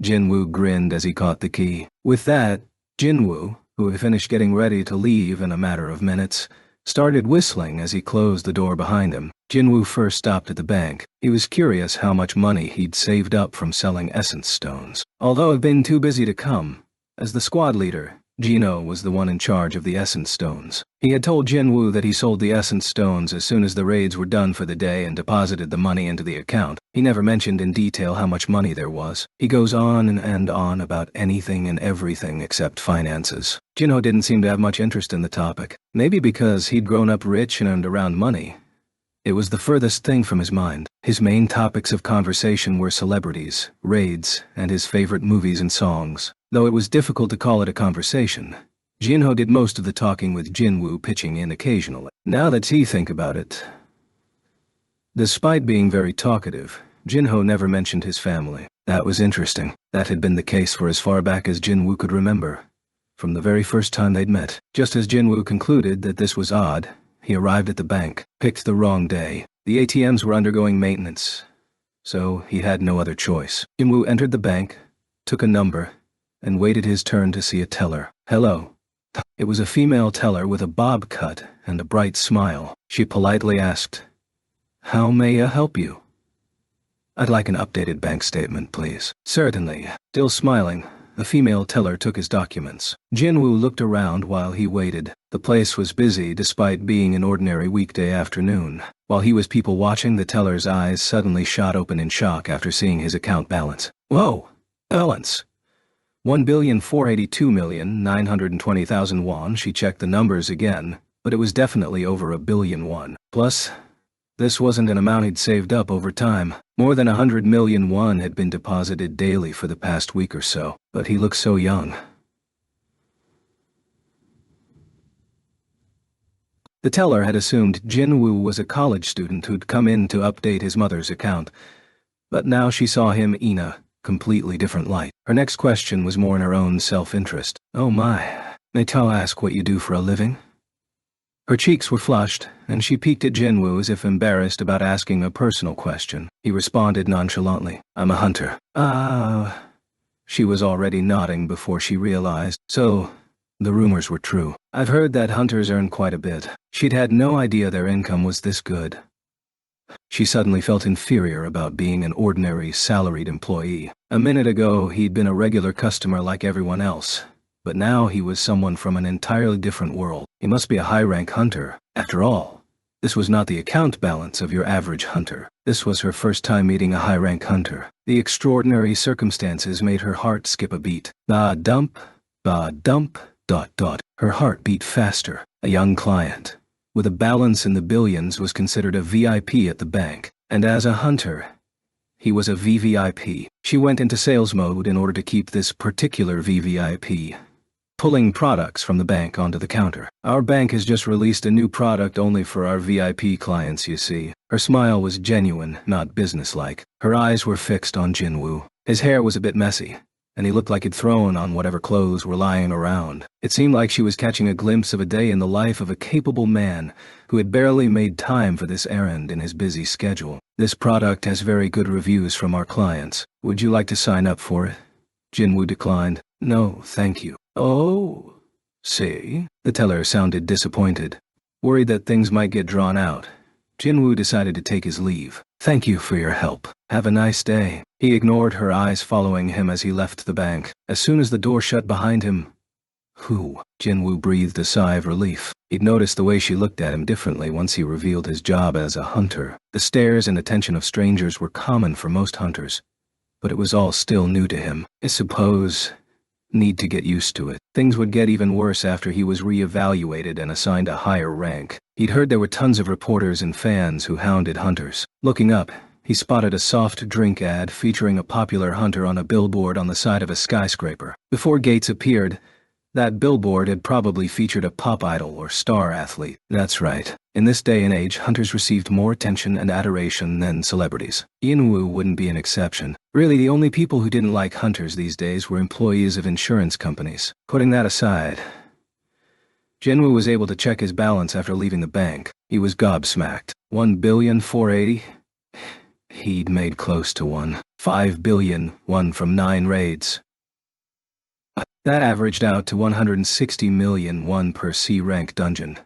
Jinwoo grinned as he caught the key. With that, Jinwoo, who had finished getting ready to leave in a matter of minutes, started whistling as he closed the door behind him. Jinwoo first stopped at the bank. He was curious how much money he'd saved up from selling essence stones. Although he'd been too busy to come, as the squad leader, Jino was the one in charge of the essence stones. He had told Jinwoo that he sold the essence stones as soon as the raids were done for the day and deposited the money into the account. He never mentioned in detail how much money there was. He goes on and on about anything and everything except finances. Jino didn't seem to have much interest in the topic. Maybe because he'd grown up rich and earned around money. It was the furthest thing from his mind. His main topics of conversation were celebrities, raids, and his favorite movies and songs. Though it was difficult to call it a conversation, Jinho did most of the talking with Jinwoo pitching in occasionally. Now that he think about it. Despite being very talkative, Jinho never mentioned his family. That was interesting. That had been the case for as far back as Jinwoo could remember. From the very first time they'd met. Just as Jinwoo concluded that this was odd, he arrived at the bank, picked the wrong day. The ATMs were undergoing maintenance, so he had no other choice. Jinwoo entered the bank, took a number, and waited his turn to see a teller. Hello. It was a female teller with a bob cut and a bright smile. She politely asked, "How may I help you?" "I'd like an updated bank statement, please." "Certainly." Still smiling, the female teller took his documents. Jinwoo looked around while he waited. The place was busy despite being an ordinary weekday afternoon. While he was people watching, the teller's eyes suddenly shot open in shock after seeing his account balance. Whoa! Balance! 1,482,920,000 won. She checked the numbers again, but it was definitely over 1,000,000,000 won. Plus, this wasn't an amount he'd saved up over time. More than 100 million won had been deposited daily for the past week or so, but he looked so young. The teller had assumed Jinwoo was a college student who'd come in to update his mother's account, but now she saw him in a completely different light. Her next question was more in her own self-interest. "Oh my, may I ask what you do for a living?" Her cheeks were flushed, and she peeked at Jinwoo as if embarrassed about asking a personal question. He responded nonchalantly, "I'm a hunter." She was already nodding before she realized. So, the rumors were true. "I've heard that hunters earn quite a bit." She'd had no idea their income was this good. She suddenly felt inferior about being an ordinary salaried employee. A minute ago, he'd been a regular customer like everyone else, but now he was someone from an entirely different world. He must be a high-rank hunter. After all, this was not the account balance of your average hunter. This was her first time meeting a high-rank hunter. The extraordinary circumstances made her heart skip a beat. Ba-dump, ba-dump, ... Her heart beat faster. A young client with a balance in the billions was considered a VIP at the bank, and as a hunter, he was a VVIP. She went into sales mode in order to keep this particular VVIP, pulling products from the bank onto the counter. "Our bank has just released a new product only for our VIP clients, you see." Her smile was genuine, not businesslike. Her eyes were fixed on Jinwoo. His hair was a bit messy, and he looked like he'd thrown on whatever clothes were lying around. It seemed like she was catching a glimpse of a day in the life of a capable man who had barely made time for this errand in his busy schedule. "This product has very good reviews from our clients. Would you like to sign up for it?" Jinwoo declined. "No, thank you." "Oh, see?" The teller sounded disappointed. Worried that things might get drawn out, Jinwoo decided to take his leave. Thank you for your help. Have a nice day. He ignored her eyes following him as he left the bank. As soon as the door shut behind him, "Who?" Jinwoo breathed a sigh of relief. He'd noticed the way she looked at him differently once he revealed his job as a hunter. The stares and attention of strangers were common for most hunters, but it was all still new to him. I suppose need to get used to it. Things would get even worse after he was re-evaluated and assigned a higher rank. He'd heard there were tons of reporters and fans who hounded hunters. Looking up, he spotted a soft drink ad featuring a popular hunter on a billboard on the side of a skyscraper. Before Gates appeared, that billboard had probably featured a pop idol or star athlete. That's right. In this day and age, hunters received more attention and adoration than celebrities. Jinwoo wouldn't be an exception. Really, the only people who didn't like hunters these days were employees of insurance companies. Putting that aside, Jinwoo was able to check his balance after leaving the bank. He was gobsmacked. 1,480,000,000? He'd made close to 1.5 billion, won from 9 raids. That averaged out to 160 million won per C-rank dungeon.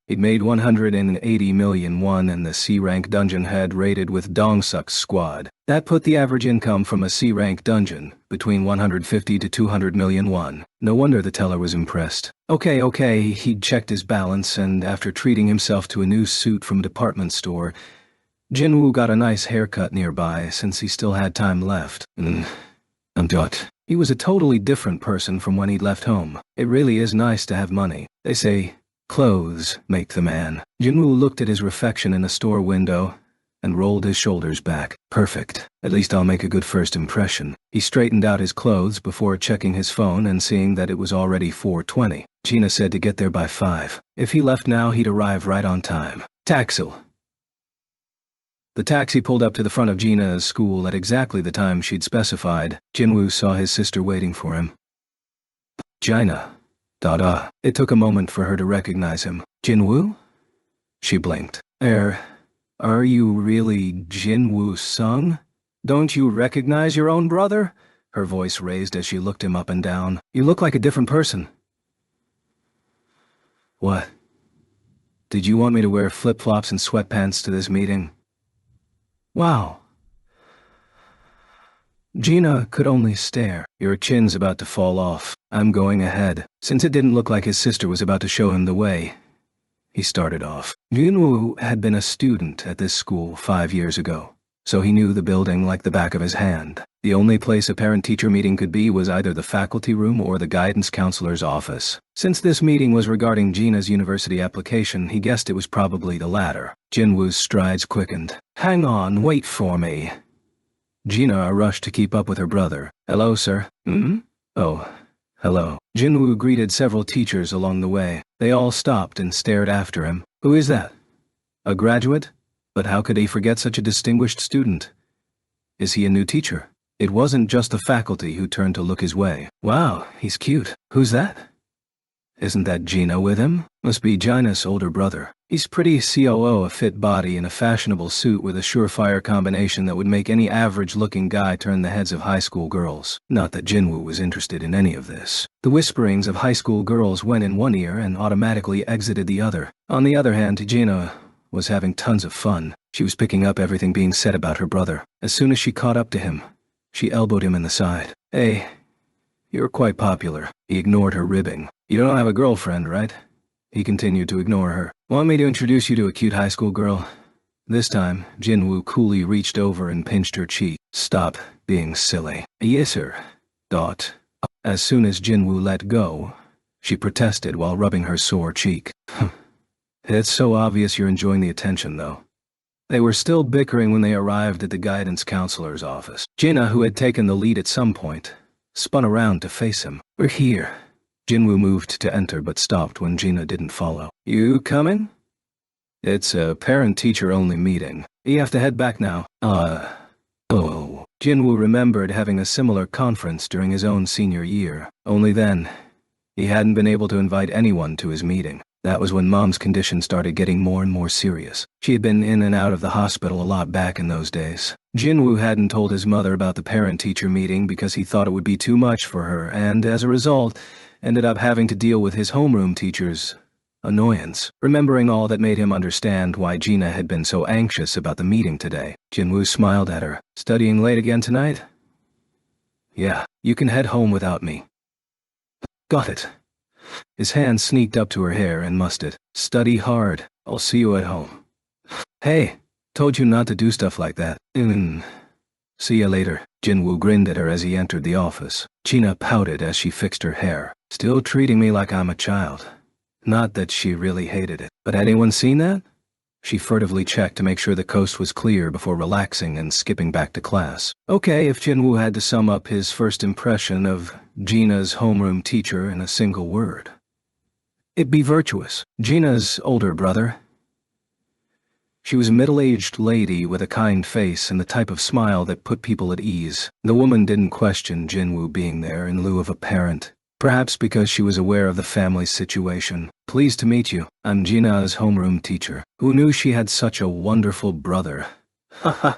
He'd made 180 million won and the C-rank dungeon had raided with Dongseok's squad. That put the average income from a C-rank dungeon between 150 to 200 million won. No wonder the teller was impressed. Okay, he'd checked his balance, and after treating himself to a new suit from a department store, Jinwoo got a nice haircut nearby since he still had time left. He was a totally different person from when he'd left home. It really is nice to have money. They say, clothes make the man. Jinwoo looked at his reflection in a store window and rolled his shoulders back. Perfect. At least I'll make a good first impression. He straightened out his clothes before checking his phone and seeing that it was already 4:20. Gina said to get there by 5. If he left now, he'd arrive right on time. Taxi. The taxi pulled up to the front of Gina's school at exactly the time she'd specified. Jinwoo saw his sister waiting for him. Gina. It took a moment for her to recognize him. Jinwoo? She blinked. Are you really Jinwoo Sung? Don't you recognize your own brother? Her voice raised as she looked him up and down. You look like a different person. What? Did you want me to wear flip-flops and sweatpants to this meeting? Wow. Gina could only stare. Your chin's about to fall off. I'm going ahead. Since it didn't look like his sister was about to show him the way, he started off. Jinwoo had been a student at this school 5 years ago, so he knew the building like the back of his hand. The only place a parent-teacher meeting could be was either the faculty room or the guidance counselor's office. Since this meeting was regarding Gina's university application, he guessed it was probably the latter. Jinwoo's strides quickened. Hang on, wait for me. Gina rushed to keep up with her brother. Hello, sir. Oh, hello. Jinwoo greeted several teachers along the way. They all stopped and stared after him. Who is that? A graduate? But how could he forget such a distinguished student? Is he a new teacher? It wasn't just the faculty who turned to look his way. Wow, he's cute. Who's that? Isn't that Gina with him? Must be Gina's older brother. He's pretty COO, a fit body and a fashionable suit with a surefire combination that would make any average-looking guy turn the heads of high school girls. Not that Jinwoo was interested in any of this. The whisperings of high school girls went in one ear and automatically exited the other. On the other hand, Gina was having tons of fun. She was picking up everything being said about her brother. As soon as she caught up to him, she elbowed him in the side. Hey, you're quite popular. He ignored her ribbing. You don't have a girlfriend, right? He continued to ignore her. Want me to introduce you to a cute high school girl? This time, Jinwoo coolly reached over and pinched her cheek. Stop being silly. Yes, sir. As soon as Jinwoo let go, she protested while rubbing her sore cheek. It's so obvious you're enjoying the attention, though. They were still bickering when they arrived at the guidance counselor's office. Gina, who had taken the lead at some point, spun around to face him. We're here. Jinwoo moved to enter but stopped when Gina didn't follow. You coming? It's a parent-teacher-only meeting. You have to head back now. Oh. Jinwoo remembered having a similar conference during his own senior year. Only then, he hadn't been able to invite anyone to his meeting. That was when Mom's condition started getting more and more serious. She had been in and out of the hospital a lot back in those days. Jinwoo hadn't told his mother about the parent-teacher meeting because he thought it would be too much for her, and as a result, ended up having to deal with his homeroom teachers annoyance, remembering all that made him understand why Gina had been so anxious about the meeting today. Jinwoo smiled at her. Studying late again tonight? Yeah, you can head home without me. Got it. His hand sneaked up to her hair and mussed it. Study hard. I'll see you at home. Hey, told you not to do stuff like that. See ya later. Jinwoo grinned at her as he entered the office. Gina pouted as she fixed her hair. Still treating me like I'm a child. Not that she really hated it. But had anyone seen that? She furtively checked to make sure the coast was clear before relaxing and skipping back to class. Okay, if Jinwoo had to sum up his first impression of Gina's homeroom teacher in a single word, it'd be virtuous. Gina's older brother. She was a middle-aged lady with a kind face and the type of smile that put people at ease. The woman didn't question Jinwoo being there in lieu of a parent, perhaps because she was aware of the family's situation. Pleased to meet you. I'm Gina's homeroom teacher. Who knew she had such a wonderful brother? Haha.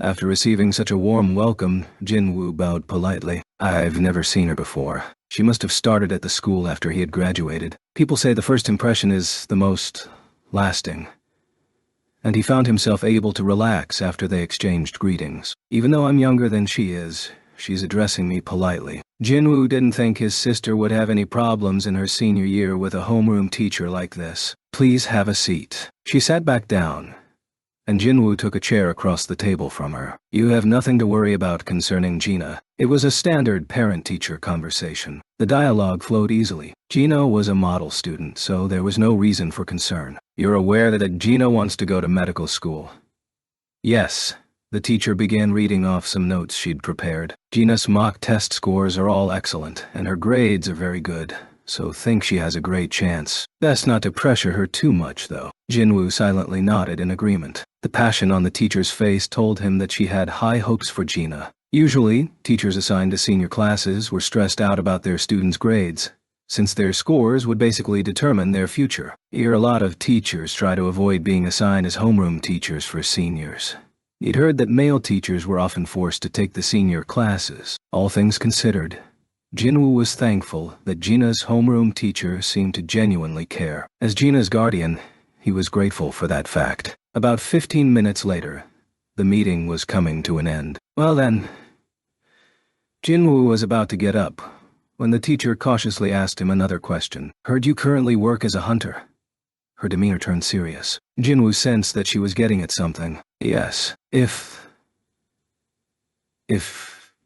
After receiving such a warm welcome, Jinwoo bowed politely. I've never seen her before. She must have started at the school after he had graduated. People say the first impression is the most lasting. And he found himself able to relax after they exchanged greetings. Even though I'm younger than she is, she's addressing me politely. Jinwoo didn't think his sister would have any problems in her senior year with a homeroom teacher like this. Please have a seat. She sat back down, and Jinwoo took a chair across the table from her. You have nothing to worry about concerning Gina. It was a standard parent-teacher conversation. The dialogue flowed easily. Gina was a model student, so there was no reason for concern. You're aware that Gina wants to go to medical school? Yes. The teacher began reading off some notes she'd prepared. Gina's mock test scores are all excellent, and her grades are very good, so think she has a great chance. Best not to pressure her too much, though. Jinwoo silently nodded in agreement. The passion on the teacher's face told him that she had high hopes for Gina. Usually, teachers assigned to senior classes were stressed out about their students' grades, since their scores would basically determine their future. Here, a lot of teachers try to avoid being assigned as homeroom teachers for seniors. He'd heard that male teachers were often forced to take the senior classes. All things considered, Jinwoo was thankful that Gina's homeroom teacher seemed to genuinely care. As Gina's guardian, he was grateful for that fact. About 15 minutes later, the meeting was coming to an end. Well then, Jinwoo was about to get up when the teacher cautiously asked him another question. Heard you currently work as a hunter? Her demeanor turned serious. Jinwoo sensed that she was getting at something. Yes. If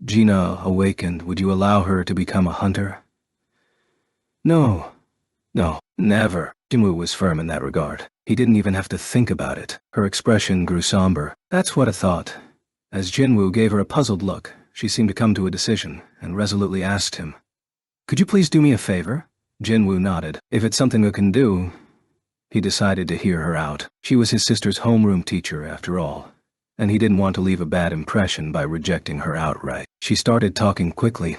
Gina awakened, would you allow her to become a hunter? No, never. Jinwoo was firm in that regard. He didn't even have to think about it. Her expression grew somber. That's what I thought. As Jinwoo gave her a puzzled look, she seemed to come to a decision and resolutely asked him, Could you please do me a favor? Jinwoo nodded. If it's something I can do. He decided to hear her out. She was his sister's homeroom teacher, after all, and he didn't want to leave a bad impression by rejecting her outright. She started talking quickly,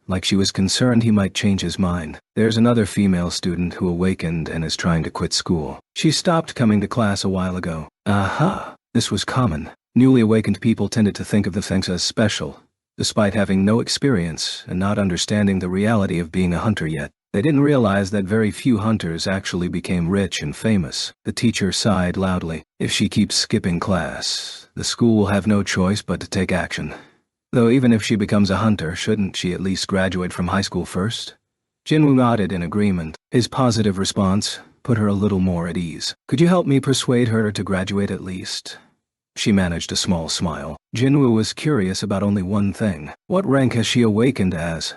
like she was concerned he might change his mind. There's another female student who awakened and is trying to quit school. She stopped coming to class a while ago. Aha! This was common. Newly awakened people tended to think of the things as special, despite having no experience and not understanding the reality of being a hunter yet. They didn't realize that very few hunters actually became rich and famous. The teacher sighed loudly. If she keeps skipping class, the school will have no choice but to take action. Though even if she becomes a hunter, shouldn't she at least graduate from high school first? Jinwoo nodded in agreement. His positive response put her a little more at ease. Could you help me persuade her to graduate at least? She managed a small smile. Jinwoo was curious about only one thing. What rank has she awakened as?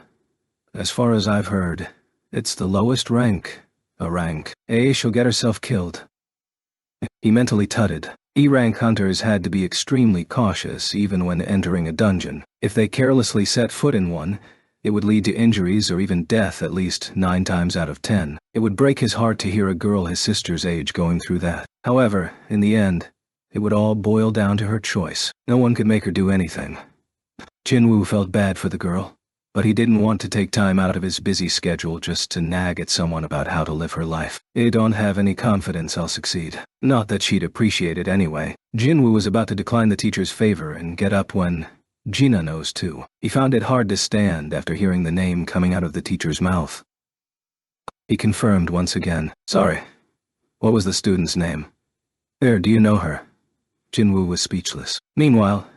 As far as I've heard, it's the lowest rank. A rank A, she'll get herself killed. He mentally tutted. E-rank hunters had to be extremely cautious even when entering a dungeon. If they carelessly set foot in one, it would lead to injuries or even death at least 9 times out of 10. It would break his heart to hear a girl his sister's age going through that. However, in the end, it would all boil down to her choice. No one could make her do anything. Jinwoo felt bad for the girl, but he didn't want to take time out of his busy schedule just to nag at someone about how to live her life. I don't have any confidence I'll succeed. Not that she'd appreciate it anyway. Jinwoo was about to decline the teacher's favor and get up when Gina knows too. He found it hard to stand after hearing the name coming out of the teacher's mouth. he confirmed once again. Sorry. What was the student's name? Do you know her? Jinwoo was speechless. Meanwhile,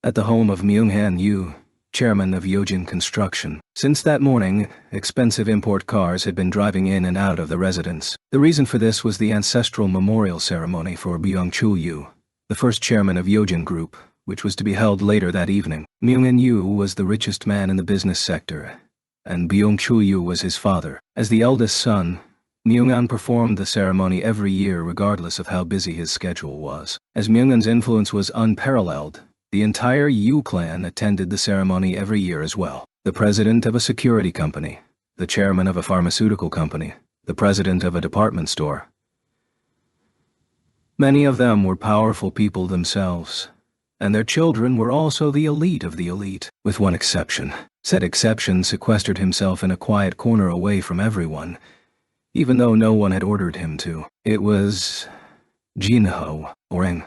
at the home of Myung-han Yu, chairman of Yojin Construction. Since that morning, expensive import cars had been driving in and out of the residence. The reason for this was the ancestral memorial ceremony for Byung-chul Yu, the first chairman of Yojin Group, which was to be held later that evening. Myung-han Yu was the richest man in the business sector, and Byung-chul Yu was his father. As the eldest son, Myung-han performed the ceremony every year regardless of how busy his schedule was. As Myung-han's influence was unparalleled, the entire Yu clan attended the ceremony every year as well. The president of a security company, the chairman of a pharmaceutical company, the president of a department store. Many of them were powerful people themselves, and their children were also the elite of the elite, with one exception. Said exception sequestered himself in a quiet corner away from everyone, even though no one had ordered him to. It was Jinho, Oreng.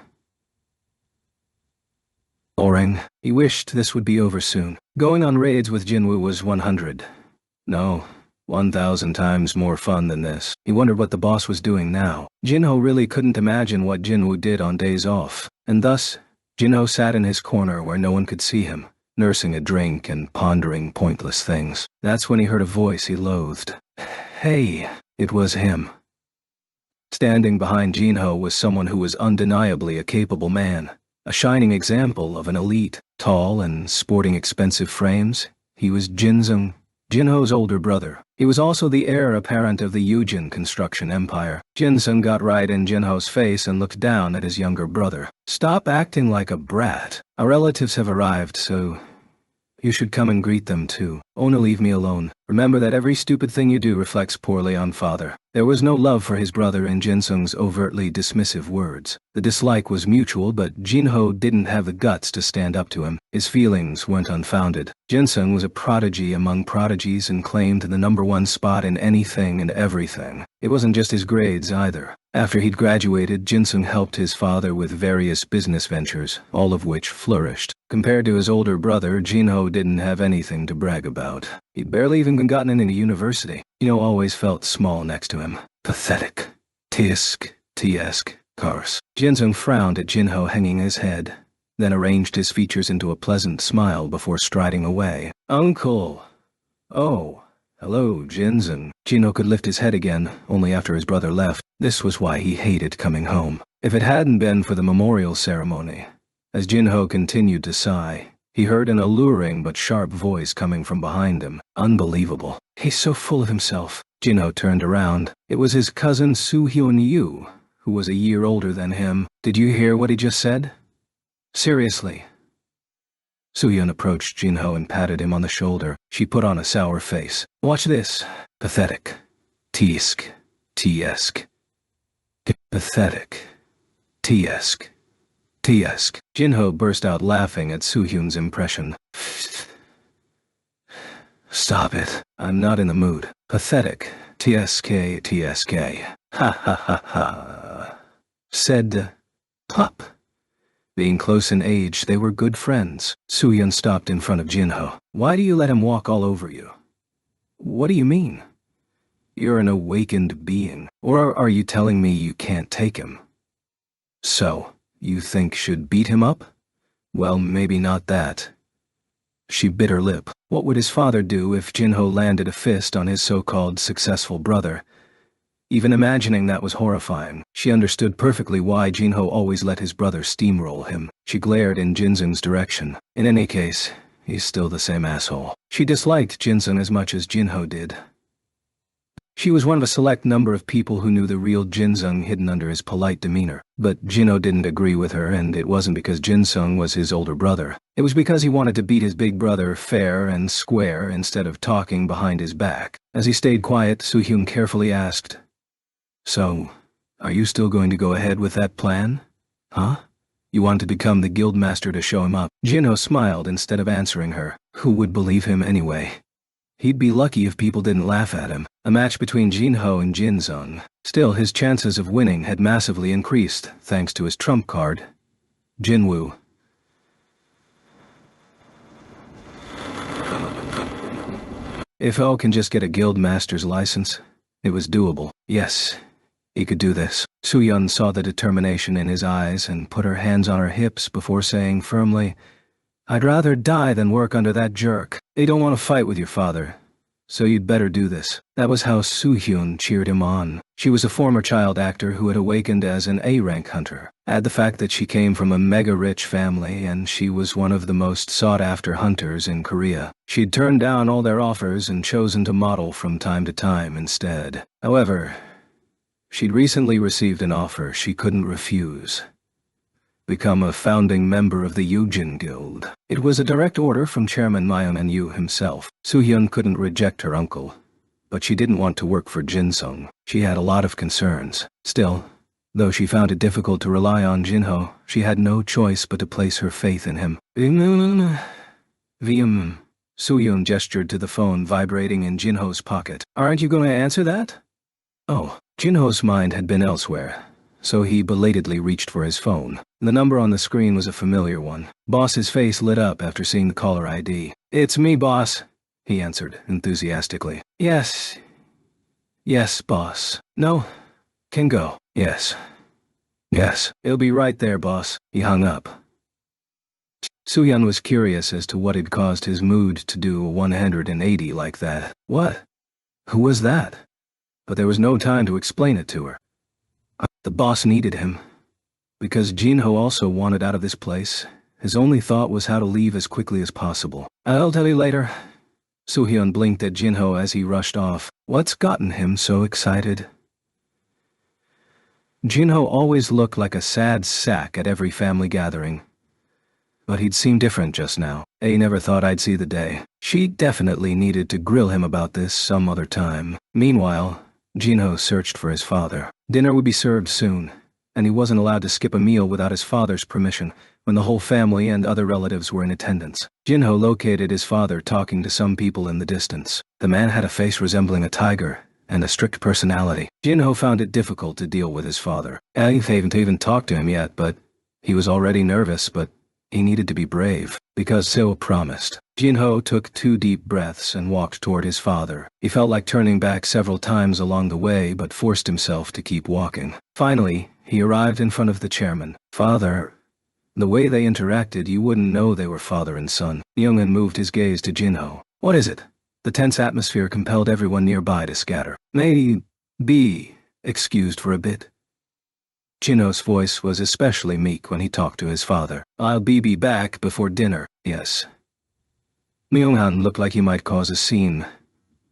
He wished this would be over soon. Going on raids with Jinwoo was 1,000 times more fun than this. He wondered what the boss was doing now. Jinho really couldn't imagine what Jinwoo did on days off, and thus, Jinho sat in his corner where no one could see him, nursing a drink and pondering pointless things. That's when he heard a voice he loathed. Hey, it was him. Standing behind Jinho was someone who was undeniably a capable man. A shining example of an elite, tall and sporting expensive frames. He was Jinzung, Jinho's older brother. He was also the heir apparent of the Yujin construction empire. Jinzung got right in Jinho's face and looked down at his younger brother. Stop acting like a brat. Our relatives have arrived, so you should come and greet them too. Only leave me alone. Remember that every stupid thing you do reflects poorly on father. There was no love for his brother in Jinsung's overtly dismissive words. The dislike was mutual, but Jinho didn't have the guts to stand up to him. His feelings weren't unfounded. Jinsung was a prodigy among prodigies and claimed the #1 spot in anything and everything. It wasn't just his grades either. After he'd graduated, Jinsung helped his father with various business ventures, all of which flourished. Compared to his older brother, Jinho didn't have anything to brag about. He'd barely even gotten into university. Jinho always felt small next to him. Pathetic. Tsk, Kars. Jinsung frowned at Jinho hanging his head, then arranged his features into a pleasant smile before striding away. Uncle. Oh, hello, Jinsung. Jinho could lift his head again, only after his brother left. This was why he hated coming home. If it hadn't been for the memorial ceremony, as Jinho continued to sigh, he heard an alluring but sharp voice coming from behind him. Unbelievable. He's so full of himself. Jinho turned around. It was his cousin Soo-hyun Yu, who was a year older than him. Did you hear what he just said? Seriously. Soo-hyun approached Jinho and patted him on the shoulder. She put on a sour face. Watch this. Pathetic. Tsk. Pathetic. Tsk. Jinho burst out laughing at Soo-hyun's impression. Stop it. I'm not in the mood. Pathetic. Tsk. Ha ha ha ha. Said Pup. Being close in age, they were good friends. Soo-hyun stopped in front of Jinho. Why do you let him walk all over you? What do you mean? You're an awakened being. Or are you telling me you can't take him? So, you think should beat him up? Well, maybe not that. She bit her lip. What would his father do if Jinho landed a fist on his so-called successful brother? Even imagining that was horrifying. She understood perfectly why Jinho always let his brother steamroll him. She glared in Jinsung's direction. In any case, he's still the same asshole. She disliked Jinsung as much as Jinho did. She was one of a select number of people who knew the real Jinsung hidden under his polite demeanor. But Jinho didn't agree with her, and it wasn't because Jinsung was his older brother. It was because he wanted to beat his big brother fair and square instead of talking behind his back. As he stayed quiet, Soo-hyun carefully asked, So, are you still going to go ahead with that plan? Huh? You want to become the guildmaster to show him up? Jinho smiled instead of answering her. Who would believe him anyway? He'd be lucky if people didn't laugh at him. A match between Jinho and Jinsung. Still, his chances of winning had massively increased, thanks to his trump card, Jinwoo. If O can just get a guildmaster's license, It was doable. Yes, he could do this. Soo-yeon saw the determination in his eyes and put her hands on her hips before saying firmly, "I'd rather die than work under that jerk. They don't want to fight with your father, so you'd better do this." That was how Soo-hyun cheered him on. She was a former child actor who had awakened as an A-rank hunter. Add the fact that she came from a mega-rich family and she was one of the most sought-after hunters in Korea. She'd turned down all their offers and chosen to model from time to time instead. However, she'd recently received an offer she couldn't refuse. Become a founding member of the Yujin Guild. It was a direct order from Chairman Myung-yu himself. Soo-hyun couldn't reject her uncle, but she didn't want to work for Jin-sung. She had a lot of concerns. Still, though she found it difficult to rely on Jin-ho, she had no choice but to place her faith in him. Vm. Soo-hyun gestured to the phone vibrating in Jin-ho's pocket. "Aren't you going to answer that?" Oh, Jin-ho's mind had been elsewhere, so he belatedly reached for his phone. The number on the screen was a familiar one. Boss's face lit up after seeing the caller ID. "It's me, boss," he answered enthusiastically. Yes, boss. No, can go. Yes. It'll be right there, boss." He hung up. Soo-hyun was curious as to what had caused his mood to do a 180 like that. What? Who was that? But there was no time to explain it to her. The boss needed him. Because Jin-ho also wanted out of this place, his only thought was how to leave as quickly as possible. "I'll tell you later." Soo-hyun blinked at Jin-ho as he rushed off. What's gotten him so excited? Jin-ho always looked like a sad sack at every family gathering. But he'd seem different just now. I never thought I'd see the day. She definitely needed to grill him about this some other time. Meanwhile, Jin-ho searched for his father. Dinner would be served soon, and he wasn't allowed to skip a meal without his father's permission when the whole family and other relatives were in attendance. Jin-ho located his father talking to some people in the distance. The man had a face resembling a tiger and a strict personality. Jin-ho found it difficult to deal with his father. I haven't even talked to him yet, but he was already nervous, but he needed to be brave, because Seo promised. Jin-ho took 2 deep breaths and walked toward his father. He felt like turning back several times along the way but forced himself to keep walking. Finally, he arrived in front of the chairman. "Father..." The way they interacted, you wouldn't know they were father and son. Myung-in moved his gaze to Jin-ho. "What is it?" The tense atmosphere compelled everyone nearby to scatter. "May be excused for a bit." Jin-ho's voice was especially meek when he talked to his father. "I'll be back before dinner." Yes. Myung-han looked like he might cause a scene,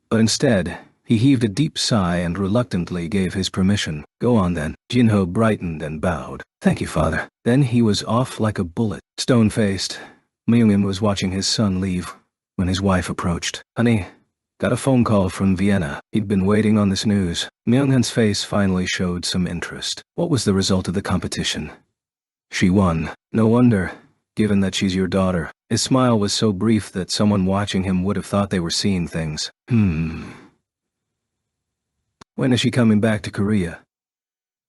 but instead, he heaved a deep sigh and reluctantly gave his permission. "Go on then." Jin-ho brightened and bowed. "Thank you, father." Then he was off like a bullet. Stone-faced, Myung-in was watching his son leave when his wife approached. "Honey, got a phone call from Vienna." He'd been waiting on this news. Myung-han's face finally showed some interest. "What was the result of the competition?" "She won." "No wonder, given that she's your daughter." His smile was so brief that someone watching him would have thought they were seeing things. When is she coming back to Korea?"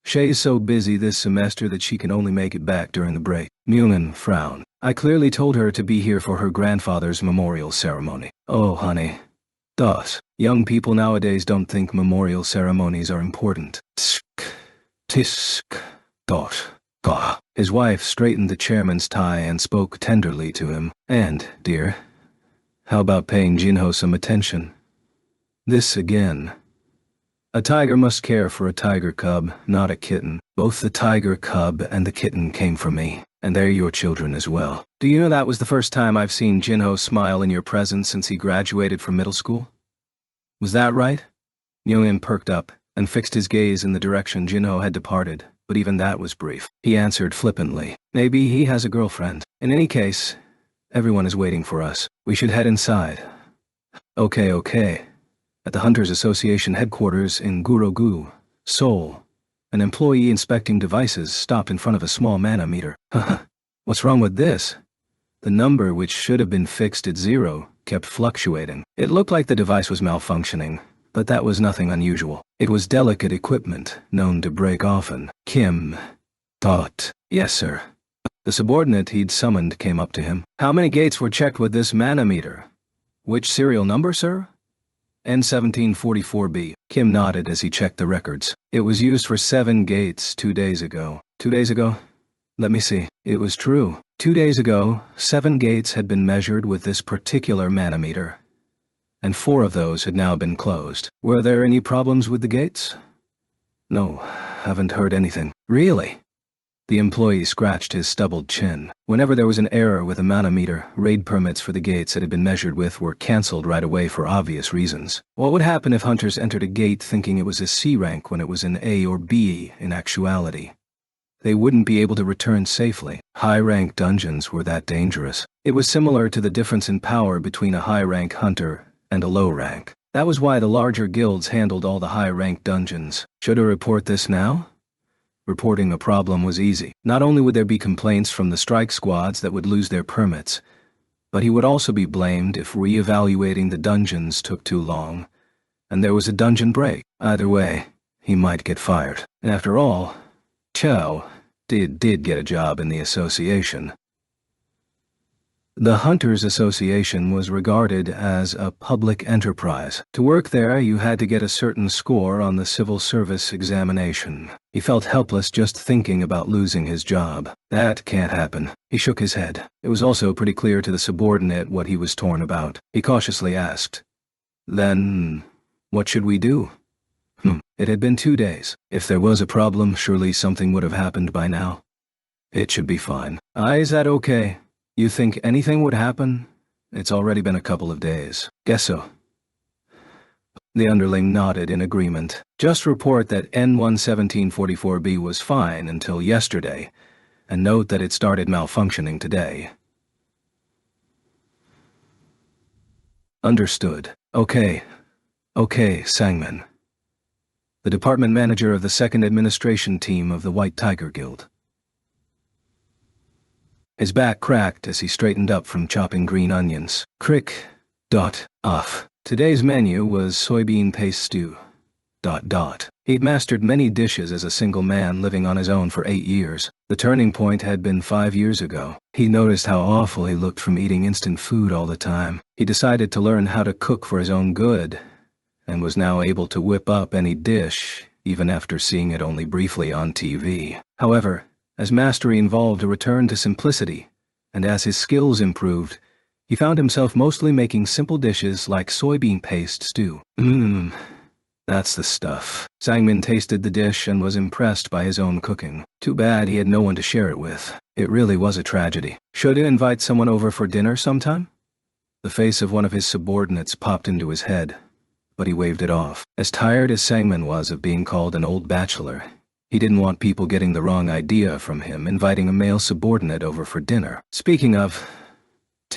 "Shay's so busy this semester that she can only make it back during the break." Myung-in frowned. "I clearly told her to be here for her grandfather's memorial ceremony." "Oh, honey. Thus, young people nowadays don't think memorial ceremonies are important." Tisk. Dot. Gah. His wife straightened the chairman's tie and spoke tenderly to him. "And, dear, how about paying Jin-ho some attention?" This again. A tiger must care for a tiger cub, not a kitten. Both the tiger cub and the kitten came from me, and they're your children as well. Do you know that was the first time I've seen Jin-ho smile in your presence since he graduated from middle school? Was that right? Myung-in perked up and fixed his gaze in the direction Jin-ho had departed, but even that was brief. He answered flippantly, "Maybe he has a girlfriend. In any case, everyone is waiting for us. We should head inside." Okay. At the Hunters Association headquarters in Gurogu, Seoul, an employee inspecting devices stopped in front of a small manometer. What's wrong with this? The number, which should have been fixed at 0, kept fluctuating. It looked like the device was malfunctioning, but that was nothing unusual. It was delicate equipment, known to break often. Kim. Thought. "Yes, sir." The subordinate he'd summoned came up to him. "How many gates were checked with this manometer?" "Which serial number, sir?" N1744B. Kim nodded as he checked the records. It was used for 7 gates 2 days ago. 2 days ago? Let me see. It was true. 2 days ago, 7 gates had been measured with this particular manometer, and 4 of those had now been closed. Were there any problems with the gates? No, haven't heard anything. Really? The employee scratched his stubbled chin. Whenever there was an error with a manometer, raid permits for the gates that had been measured with were cancelled right away for obvious reasons. What would happen if hunters entered a gate thinking it was a C rank when it was an A or B in actuality? They wouldn't be able to return safely. High-rank dungeons were that dangerous. It was similar to the difference in power between a high-rank hunter and a low rank. That was why the larger guilds handled all the high-rank dungeons. Should I report this now? Reporting a problem was easy. Not only would there be complaints from the strike squads that would lose their permits, but he would also be blamed if re-evaluating the dungeons took too long, and there was a dungeon break. Either way, he might get fired. After all, Chow did get a job in the association. The Hunters Association was regarded as a public enterprise. To work there, you had to get a certain score on the civil service examination. He felt helpless just thinking about losing his job. That can't happen. He shook his head. It was also pretty clear to the subordinate what he was torn about. He cautiously asked, "Then, what should we do?" It had been 2 days. If there was a problem, surely something would have happened by now. It should be fine. Is that okay? You think anything would happen? It's already been a couple of days. Guess so. The underling nodded in agreement. Just report that N11744B was fine until yesterday, and note that it started malfunctioning today. Understood. Okay, Sangmin. The department manager of the 2nd administration team of the White Tiger Guild. His back cracked as he straightened up from chopping green onions. Crick. Off. Today's menu was soybean paste stew. He'd mastered many dishes as a single man living on his own for 8 years. The turning point had been 5 years ago. He noticed how awful he looked from eating instant food all the time. He decided to learn how to cook for his own good, and was now able to whip up any dish, even after seeing it only briefly on TV. However, as mastery involved a return to simplicity, and as his skills improved, he found himself mostly making simple dishes like soybean paste stew. That's the stuff. Sangmin tasted the dish and was impressed by his own cooking. Too bad he had no one to share it with. It really was a tragedy. Should he invite someone over for dinner sometime? The face of one of his subordinates popped into his head, but he waved it off. As tired as Sangmin was of being called an old bachelor, he didn't want people getting the wrong idea from him inviting a male subordinate over for dinner. Speaking of,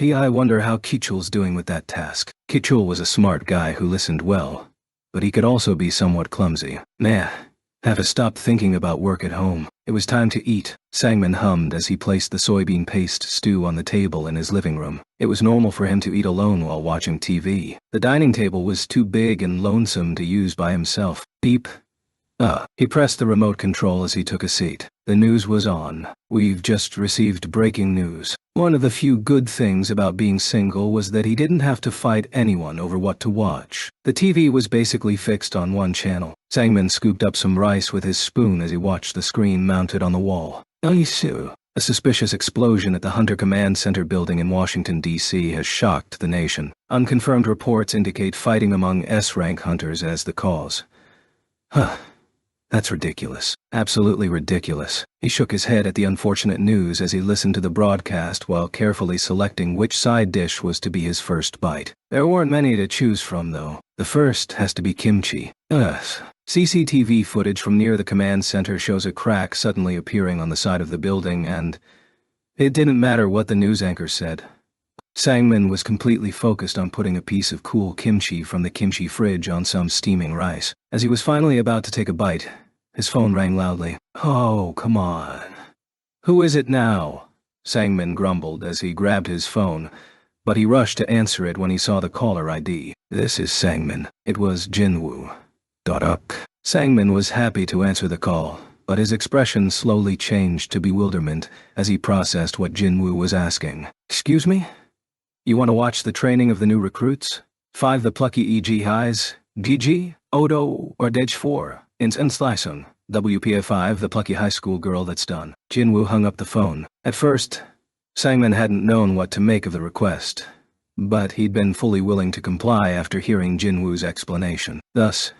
I wonder how Kichul's doing with that task. Kichul was a smart guy who listened well, but he could also be somewhat clumsy. Have stopped thinking about work at home. It was time to eat. Sangmin hummed as he placed the soybean paste stew on the table in his living room. It was normal for him to eat alone while watching TV. The dining table was too big and lonesome to use by himself. Beep. He pressed the remote control as he took a seat. The news was on. We've just received breaking news. One of the few good things about being single was that he didn't have to fight anyone over what to watch. The TV was basically fixed on one channel. Sangmin scooped up some rice with his spoon as he watched the screen mounted on the wall. A suspicious explosion at the Hunter Command Center building in Washington, D.C. has shocked the nation. Unconfirmed reports indicate fighting among S-rank hunters as the cause. That's ridiculous. Absolutely ridiculous. He shook his head at the unfortunate news as he listened to the broadcast while carefully selecting which side dish was to be his first bite. There weren't many to choose from, though. The first has to be kimchi. CCTV footage from near the command center shows a crack suddenly appearing on the side of the building, and it didn't matter what the news anchor said. Sangmin was completely focused on putting a piece of cool kimchi from the kimchi fridge on some steaming rice. As he was finally about to take a bite, his phone rang loudly. Oh, come on. Who is it now? Sangmin grumbled as he grabbed his phone, but he rushed to answer it when he saw the caller ID. This is Sangmin. It was Jinwoo. Sangmin was happy to answer the call, but his expression slowly changed to bewilderment as he processed what Jinwoo was asking. Excuse me? You want to watch the training of the new recruits? 5. The plucky E.G. Highs, Gigi, Odo, or Dej 4, Ins and Slisung, WPA 5. The plucky high school girl that's done. Jinwoo hung up the phone. At first, Sangmin hadn't known what to make of the request, but he'd been fully willing to comply after hearing Jinwoo's explanation. Thus,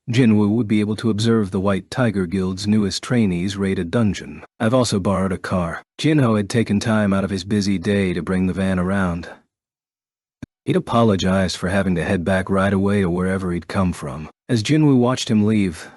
Jinwoo would be able to observe the White Tiger Guild's newest trainees raid a dungeon. I've also borrowed a car. Jinho had taken time out of his busy day to bring the van around. He'd apologized for having to head back right away to wherever he'd come from. As Jinwoo watched him leave,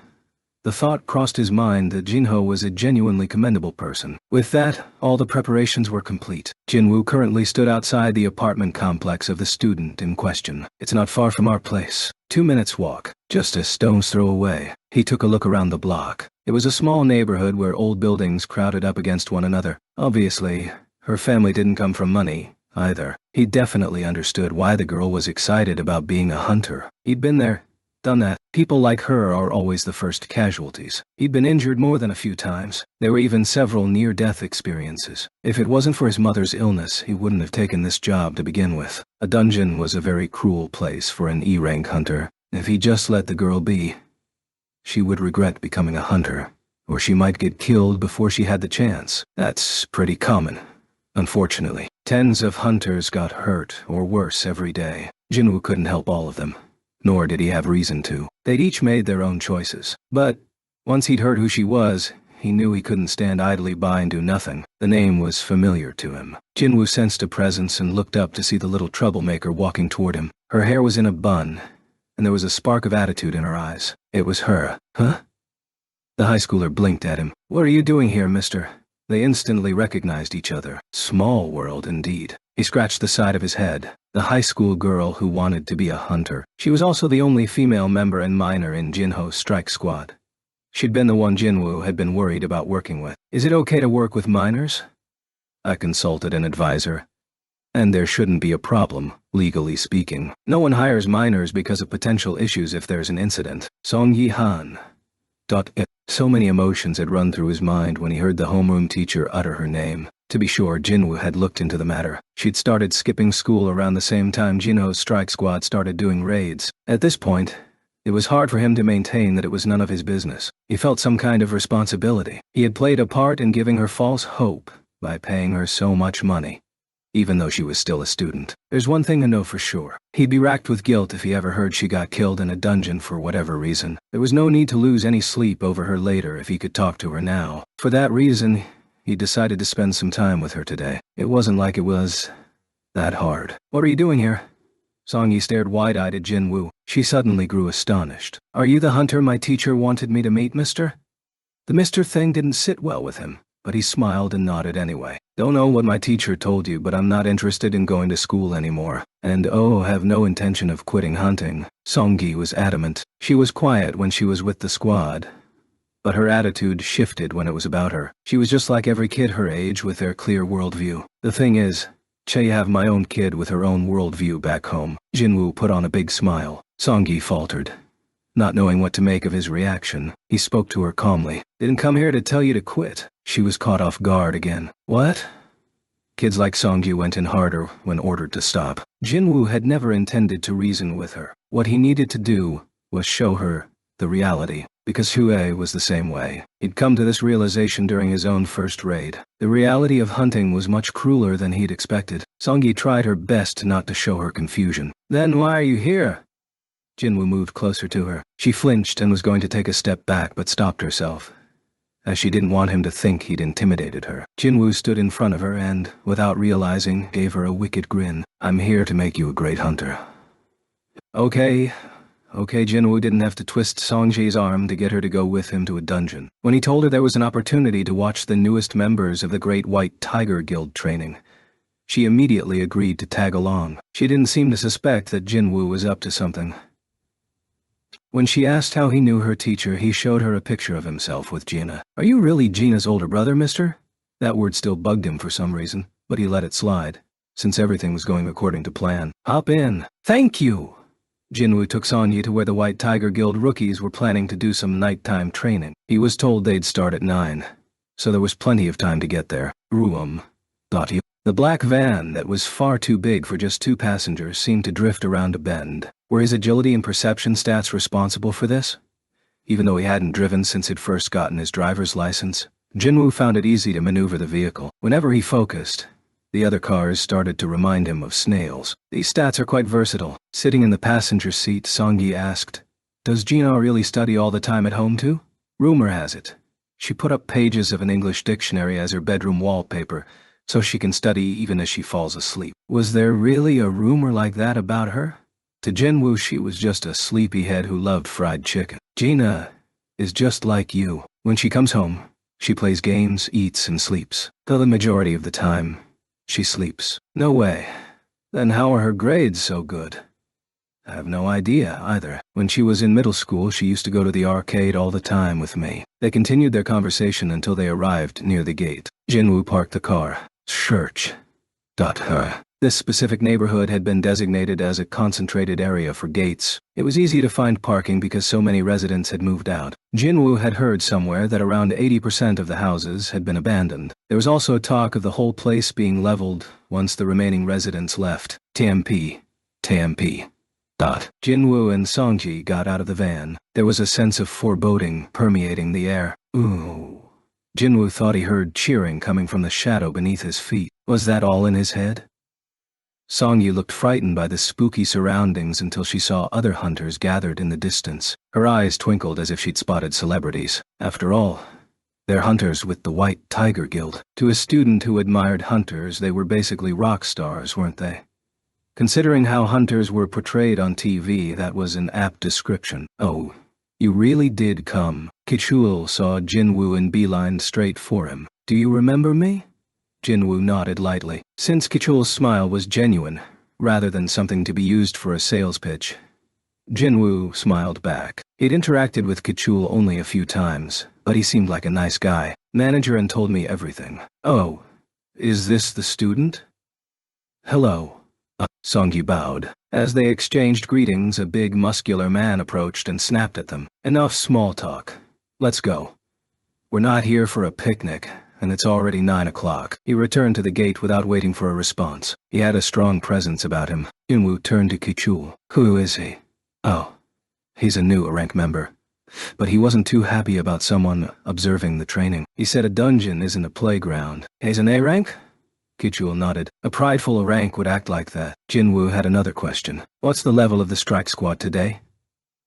the thought crossed his mind that Jinho was a genuinely commendable person. With that, all the preparations were complete. Jinwoo currently stood outside the apartment complex of the student in question. It's not far from our place. 2 minutes walk, just a stone's throw away. He took a look around the block. It was a small neighborhood where old buildings crowded up against one another. Obviously, her family didn't come from money, either. He definitely understood why the girl was excited about being a hunter. He'd been there, done that. People like her are always the first casualties. He'd been injured more than a few times. There were even several near-death experiences. If it wasn't for his mother's illness, he wouldn't have taken this job to begin with. A dungeon was a very cruel place for an E-rank hunter. If he just let the girl be, she would regret becoming a hunter, or she might get killed before she had the chance. That's pretty common, unfortunately. Tens of hunters got hurt or worse every day. Jinwoo couldn't help all of them, nor did he have reason to. They'd each made their own choices. But once he'd heard who she was, he knew he couldn't stand idly by and do nothing. The name was familiar to him. Jinwoo sensed a presence and looked up to see the little troublemaker walking toward him. Her hair was in a bun, and there was a spark of attitude in her eyes. It was her. Huh? The high schooler blinked at him. What are you doing here, mister? They instantly recognized each other. Small world indeed. He scratched the side of his head. The high school girl who wanted to be a hunter. She was also the only female member and minor in Jinho's strike squad. She'd been the one Jinwoo had been worried about working with. Is it okay to work with minors? I consulted an advisor, and there shouldn't be a problem, legally speaking. No one hires minors because of potential issues if there's an incident. Song Yi-han. So many emotions had run through his mind when he heard the homeroom teacher utter her name. To be sure, Jinwoo had looked into the matter. She'd started skipping school around the same time Jinho's strike squad started doing raids. At this point, it was hard for him to maintain that it was none of his business. He felt some kind of responsibility. He had played a part in giving her false hope by paying her so much money, even though she was still a student. There's one thing to know for sure. He'd be racked with guilt if he ever heard she got killed in a dungeon for whatever reason. There was no need to lose any sleep over her later if he could talk to her now. For that reason, he decided to spend some time with her today. It wasn't like it was that hard. What are you doing here? Song Yi stared wide-eyed at Jinwoo. She suddenly grew astonished. Are you the hunter my teacher wanted me to meet, mister? The mister thing didn't sit well with him, but he smiled and nodded anyway. Don't know what my teacher told you, but I'm not interested in going to school anymore. And have no intention of quitting hunting. Song Yi was adamant. She was quiet when she was with the squad, but her attitude shifted when it was about her. She was just like every kid her age with their clear worldview. The thing is, I have my own kid with her own worldview back home. Jinwoo put on a big smile. Song Yi faltered, not knowing what to make of his reaction. He spoke to her calmly. Didn't come here to tell you to quit. She was caught off guard again. What? Kids like Songji went in harder when ordered to stop. Jinwoo had never intended to reason with her. What he needed to do was show her the reality, because Hue was the same way. He'd come to this realization during his own first raid. The reality of hunting was much crueler than he'd expected. Songyi tried her best not to show her confusion. Then why are you here? Jinwoo moved closer to her. She flinched and was going to take a step back but stopped herself, as she didn't want him to think he'd intimidated her. Jinwoo stood in front of her and, without realizing, gave her a wicked grin. I'm here to make you a great hunter. Okay, Jinwoo didn't have to twist Songji's arm to get her to go with him to a dungeon. When he told her there was an opportunity to watch the newest members of the Great White Tiger Guild training, she immediately agreed to tag along. She didn't seem to suspect that Jinwoo was up to something. When she asked how he knew her teacher, he showed her a picture of himself with Gina. Are you really Gina's older brother, mister? That word still bugged him for some reason, but he let it slide, since everything was going according to plan. Hop in. Thank you! Jinwoo took Songyi to where the White Tiger Guild rookies were planning to do some nighttime training. He was told they'd start at 9, so there was plenty of time to get there. Ruum, thought he. The black van that was far too big for just 2 passengers seemed to drift around a bend. Were his agility and perception stats responsible for this? Even though he hadn't driven since he'd first gotten his driver's license, Jinwoo found it easy to maneuver the vehicle. Whenever he focused, the other cars started to remind him of snails. These stats are quite versatile. Sitting in the passenger seat, Songyi asked, "Does Gina really study all the time at home too?" Rumor has it she put up pages of an English dictionary as her bedroom wallpaper so she can study even as she falls asleep. Was there really a rumor like that about her? To Jinwoo, she was just a sleepyhead who loved fried chicken. Gina is just like you. When she comes home, she plays games, eats, and sleeps. Though the majority of the time, she sleeps. No way. Then how are her grades so good? I have no idea, either. When she was in middle school, she used to go to the arcade all the time with me. They continued their conversation until they arrived near the gate. Jinwoo parked the car. Church. Her. This specific neighborhood had been designated as a concentrated area for gates. It was easy to find parking because so many residents had moved out. Jinwoo had heard somewhere that around 80% of the houses had been abandoned. There was also talk of the whole place being leveled once the remaining residents left. TMP. Jinwoo and Songji got out of the van. There was a sense of foreboding permeating the air. Ooh. Jinwoo thought he heard cheering coming from the shadow beneath his feet. Was that all in his head? Songyi looked frightened by the spooky surroundings until she saw other hunters gathered in the distance. Her eyes twinkled as if she'd spotted celebrities. After all, they're hunters with the White Tiger Guild. To a student who admired hunters, they were basically rock stars, weren't they? Considering how hunters were portrayed on TV, that was an apt description. Oh, you really did come. Kichul saw Jinwoo and beelined straight for him. Do you remember me? Jinwoo nodded lightly. Since Kichul's smile was genuine, rather than something to be used for a sales pitch, Jinwoo smiled back. He'd interacted with Kichul only a few times, but he seemed like a nice guy. Manager and told me everything. Oh, is this the student? Hello. Songyi bowed. As they exchanged greetings, a big muscular man approached and snapped at them. Enough small talk. Let's go. We're not here for a picnic, and it's already 9 o'clock. He returned to the gate without waiting for a response. He had a strong presence about him. Jinwoo turned to Kichul. Who is he? Oh, he's a new rank member. But he wasn't too happy about someone observing the training. He said a dungeon isn't a playground. He's an A rank? Kichul nodded. A prideful rank would act like that. Jinwoo had another question. What's the level of the strike squad today?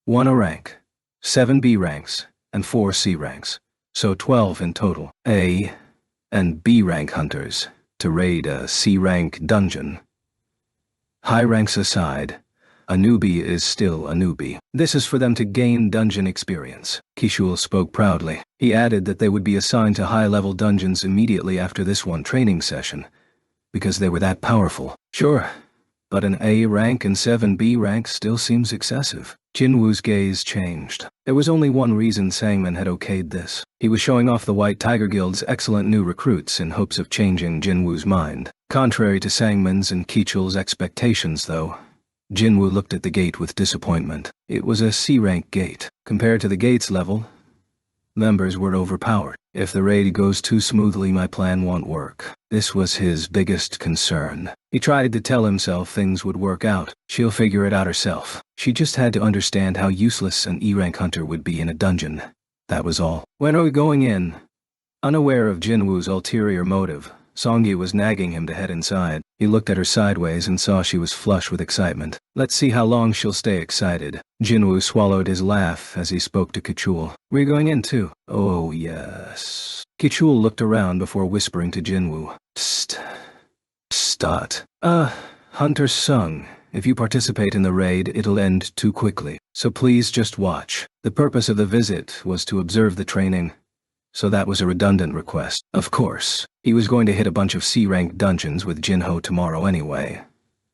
1 A rank, 7 B ranks, and 4 C ranks. So 12 in total. A and B rank hunters to raid a C rank dungeon. High ranks aside, a newbie is still a newbie. This is for them to gain dungeon experience. Kichul spoke proudly. He added that they would be assigned to high-level dungeons immediately after this one training session, because they were that powerful. Sure, but an A rank and 7 B ranks still seems excessive. Jinwoo's gaze changed. There was only one reason Sangmin had okayed this. He was showing off the White Tiger Guild's excellent new recruits in hopes of changing Jinwoo's mind. Contrary to Sangmin's and Kichul's expectations, though, Jinwoo looked at the gate with disappointment. It was a C-rank gate. Compared to the gate's level, members were overpowered. If the raid goes too smoothly, my plan won't work. This was his biggest concern. He tried to tell himself things would work out. She'll figure it out herself. She just had to understand how useless an E-rank hunter would be in a dungeon. That was all. When are we going in? Unaware of Jinwoo's ulterior motive, Songyi was nagging him to head inside. He looked at her sideways and saw she was flush with excitement. Let's see how long she'll stay excited. Jinwoo swallowed his laugh as he spoke to Kichul. We're going in too. Oh yes. Kichul looked around before whispering to Jinwoo. Psst. Stot. Hunter Sung. If you participate in the raid, it'll end too quickly. So please just watch. The purpose of the visit was to observe the training, so that was a redundant request. Of course, he was going to hit a bunch of C-rank dungeons with Jinho tomorrow anyway,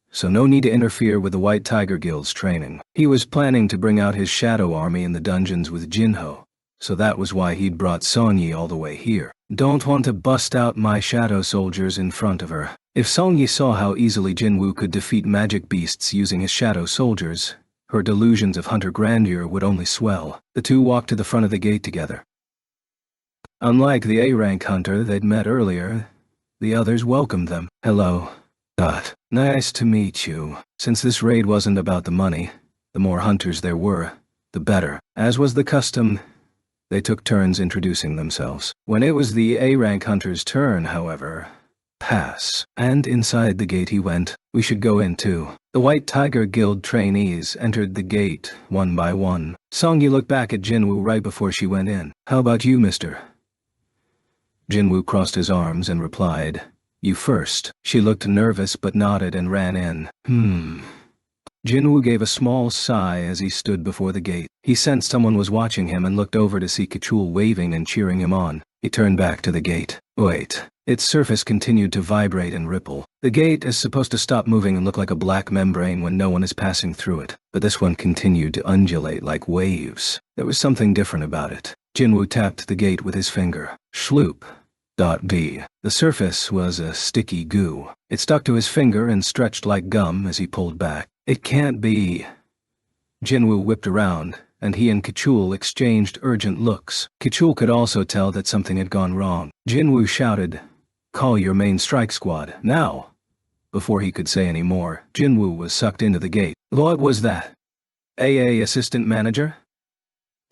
so no need to interfere with the White Tiger Guild's training. He was planning to bring out his shadow army in the dungeons with Jinho, so that was why he'd brought Songyi all the way here. Don't want to bust out my shadow soldiers in front of her. If Songyi saw how easily Jinwoo could defeat magic beasts using his shadow soldiers, her delusions of hunter grandeur would only swell. The two walked to the front of the gate together. Unlike the A-rank hunter they'd met earlier, The others welcomed them. Hello. Nice to meet you. Since this raid wasn't about the money, the more hunters there were, the better. As was the custom, they took turns introducing themselves. When it was the A-rank hunter's turn, however, pass. And inside the gate he went. We should go in too. The White Tiger Guild trainees entered the gate one by one. Songyi looked back at Jinwoo right before she went in. How about you, mister? Jinwoo crossed his arms and replied, You first. She looked nervous but nodded and ran in. Jinwoo gave a small sigh as he stood before the gate. He sensed someone was watching him and looked over to see Kichul waving and cheering him on. He turned back to the gate. Wait. Its surface continued to vibrate and ripple. The gate is supposed to stop moving and look like a black membrane when no one is passing through it, but this one continued to undulate like waves. There was something different about it. Jinwoo tapped the gate with his finger. Shloop. B. The surface was a sticky goo. It stuck to his finger and stretched like gum as he pulled back. It can't be. Jinwoo whipped around, and he and Kichul exchanged urgent looks. Kichul could also tell that something had gone wrong. Jinwoo shouted, Call your main strike squad, now! Before he could say any more, Jinwoo was sucked into the gate. What was that? AA assistant manager?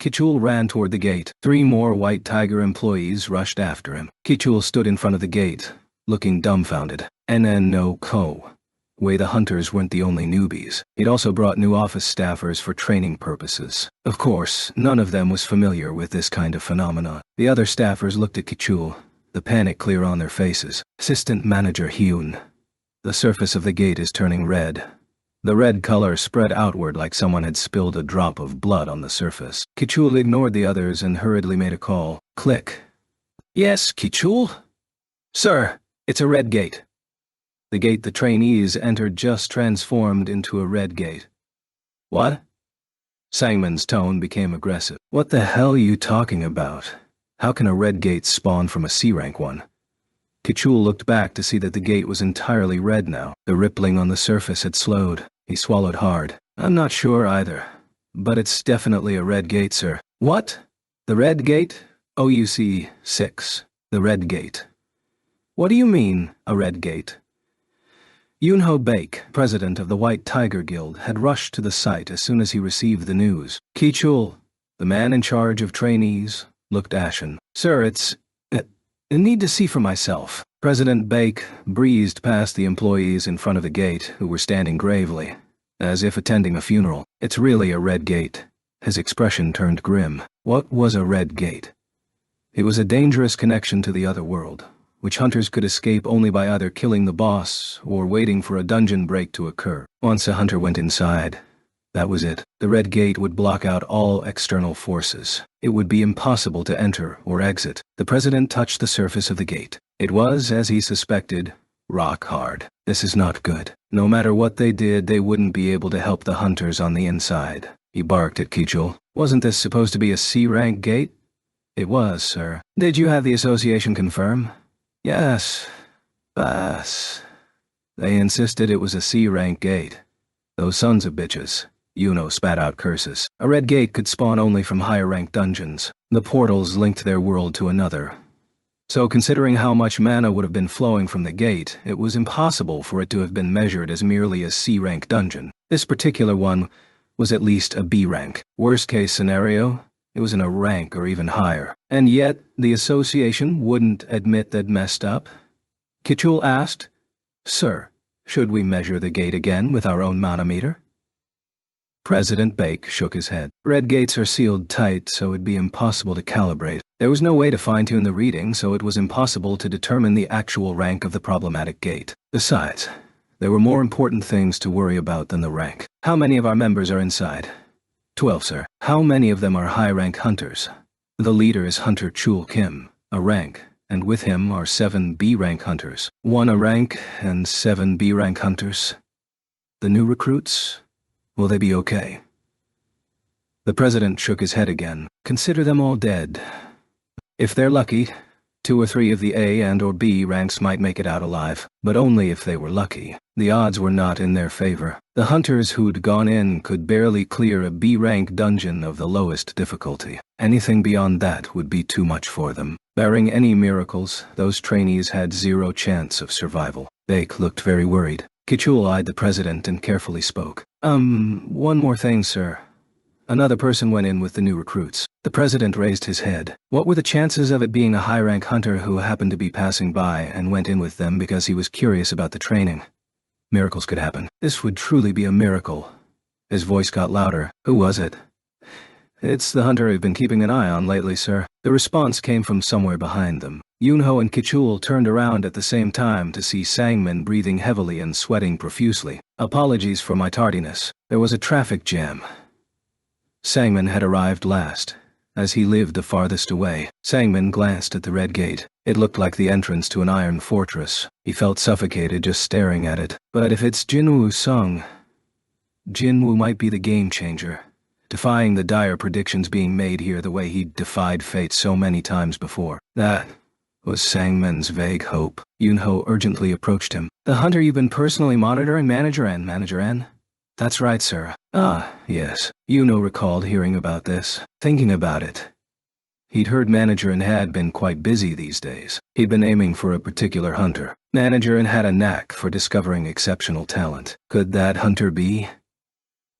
Kichul ran toward the gate. 3 more White Tiger employees rushed after him. Kichul stood in front of the gate, looking dumbfounded. No ko. Way the hunters weren't the only newbies. He'd also brought new office staffers for training purposes. Of course, none of them was familiar with this kind of phenomenon. The other staffers looked at Kichul, the panic clear on their faces. Assistant Manager Hyun. The surface of the gate is turning red. The red color spread outward like someone had spilled a drop of blood on the surface. Kichul ignored the others and hurriedly made a call. Click. Yes, Kichul? Sir, it's a red gate. The gate the trainees entered just transformed into a red gate. What? Sangman's tone became aggressive. What the hell are you talking about? How can a red gate spawn from a C-rank one? Kichul looked back to see that the gate was entirely red now. The rippling on the surface had slowed. He swallowed hard. I'm not sure either. But it's definitely a red gate, sir. What? The red gate? OUC 6. The red gate. What do you mean, a red gate? Yunho Baek, president of the White Tiger Guild, had rushed to the site as soon as he received the news. Kichul, the man in charge of trainees, looked ashen. Sir, it's... I need to see for myself. President Baek breezed past the employees in front of the gate, who were standing gravely, as if attending a funeral. It's really a red gate. His expression turned grim. What was a red gate? It was a dangerous connection to the other world, which hunters could escape only by either killing the boss or waiting for a dungeon break to occur. Once a hunter went inside, that was it. The red gate would block out all external forces. It would be impossible to enter or exit. The president touched the surface of the gate. It was, as he suspected, rock hard. This is not good. No matter what they did, they wouldn't be able to help the hunters on the inside. He barked at Kichul. Wasn't this supposed to be a C-rank gate? It was, sir. Did you have the association confirm? Yes. Bass. They insisted it was a C-rank gate. Those sons of bitches. Yuno spat out curses. A red gate could spawn only from higher-ranked dungeons. The portals linked their world to another. So considering how much mana would have been flowing from the gate, it was impossible for it to have been measured as merely a C-rank dungeon. This particular one was at least a B-rank. Worst-case scenario, it was in a rank or even higher. And yet, the association wouldn't admit they'd messed up? Kichul asked, Sir, should we measure the gate again with our own manometer? President Baek shook his head. Red gates are sealed tight, so it'd be impossible to calibrate. There was no way to fine-tune the reading, so it was impossible to determine the actual rank of the problematic gate. Besides, there were more important things to worry about than the rank. How many of our members are inside? 12, sir. How many of them are high-rank hunters? The leader is Hunter Chul Kim, a rank, and with him are 7 B-rank hunters. 1 a rank and 7 B-rank hunters. The new recruits? Will they be okay? The president shook his head again. Consider them all dead. If they're lucky, 2 or 3 of the A and or B ranks might make it out alive, but only if they were lucky. The odds were not in their favor. The hunters who'd gone in could barely clear a B-rank dungeon of the lowest difficulty. Anything beyond that would be too much for them. Barring any miracles, those trainees had zero chance of survival. Baek looked very worried. Kichul eyed the president and carefully spoke. One more thing, sir. Another person went in with the new recruits. The president raised his head. What were the chances of it being a high-rank hunter who happened to be passing by and went in with them because he was curious about the training? Miracles could happen. This would truly be a miracle. His voice got louder. Who was it? It's the hunter I've been keeping an eye on lately, sir. The response came from somewhere behind them. Yoonho and Kichul turned around at the same time to see Sangmin breathing heavily and sweating profusely. Apologies for my tardiness. There was a traffic jam. Sangmin had arrived last. As he lived the farthest away, Sangmin glanced at the red gate. It looked like the entrance to an iron fortress. He felt suffocated just staring at it. But if it's Jinwoo's song, Jinwoo might be the game changer, defying the dire predictions being made here the way he'd defied fate so many times before. That was Sangmin's vague hope. Yoonho urgently approached him. The hunter you've been personally monitoring, Manager N? That's right, sir. Ah, yes. Yoonho recalled hearing about this, thinking about it. He'd heard Manager N had been quite busy these days. He'd been aiming for a particular hunter. Manager N had a knack for discovering exceptional talent. Could that hunter be?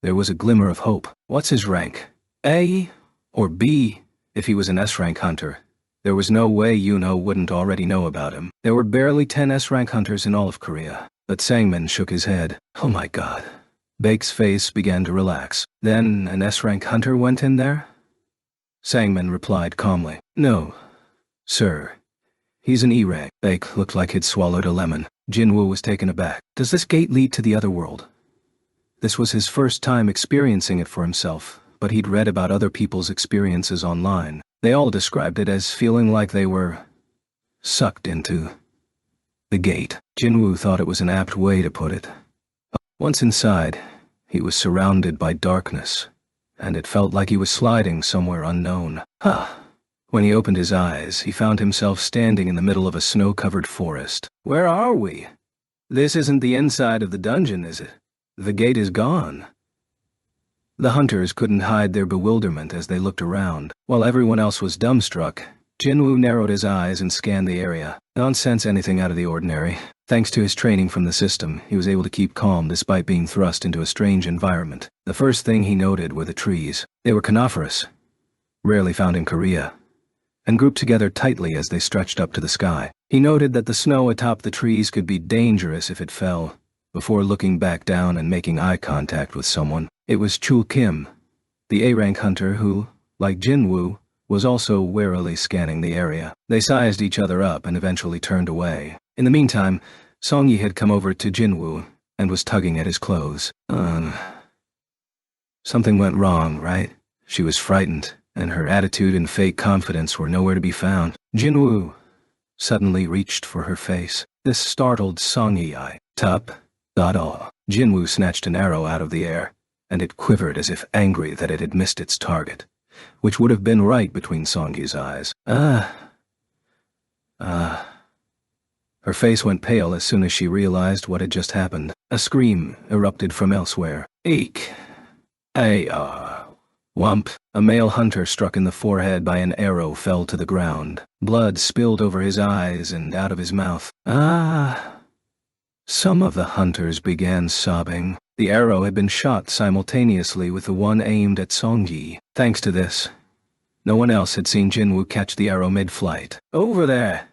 There was a glimmer of hope. What's his rank? A or B? If he was an S-rank hunter, there was no way Yoonho wouldn't already know about him. There were barely 10 S-rank hunters in all of Korea. But Sangmin shook his head. Oh my god. Baek's face began to relax. Then an S-rank hunter went in there? Sangmin replied calmly. No, sir. He's an E-rank. Baek looked like he'd swallowed a lemon. Jinwoo was taken aback. Does this gate lead to the other world? This was his first time experiencing it for himself, but he'd read about other people's experiences online. They all described it as feeling like they were sucked into the gate. Jinwoo thought it was an apt way to put it. Once inside, he was surrounded by darkness, and it felt like he was sliding somewhere unknown. When he opened his eyes, he found himself standing in the middle of a snow-covered forest. Where are we? This isn't the inside of the dungeon, is it? The gate is gone. The hunters couldn't hide their bewilderment as they looked around. While everyone else was dumbstruck, Jinwoo narrowed his eyes and scanned the area. Not sense anything out of the ordinary. Thanks to his training from the system, he was able to keep calm despite being thrust into a strange environment. The first thing he noted were the trees. They were coniferous, rarely found in Korea, and grouped together tightly as they stretched up to the sky. He noted that the snow atop the trees could be dangerous if it fell. Before looking back down and making eye contact with someone, it was Chul Kim, the A-rank hunter who, like Jinwoo, was also warily scanning the area. They sized each other up and eventually turned away. In the meantime, Songyi had come over to Jinwoo and was tugging at his clothes. Something went wrong, right? She was frightened, and her attitude and fake confidence were nowhere to be found. Jinwoo suddenly reached for her face. This startled Songyi. Tup. Jinwoo snatched an arrow out of the air, and it quivered as if angry that it had missed its target, which would have been right between Songyi's eyes. Her face went pale as soon as she realized what had just happened. A scream erupted from elsewhere. Eek. Whump. A male hunter struck in the forehead by an arrow fell to the ground. Blood spilled over his eyes and out of his mouth. Some of the hunters began sobbing. The arrow had been shot simultaneously with the one aimed at Songyi. Thanks to this, no one else had seen Jinwoo catch the arrow mid-flight. Over there!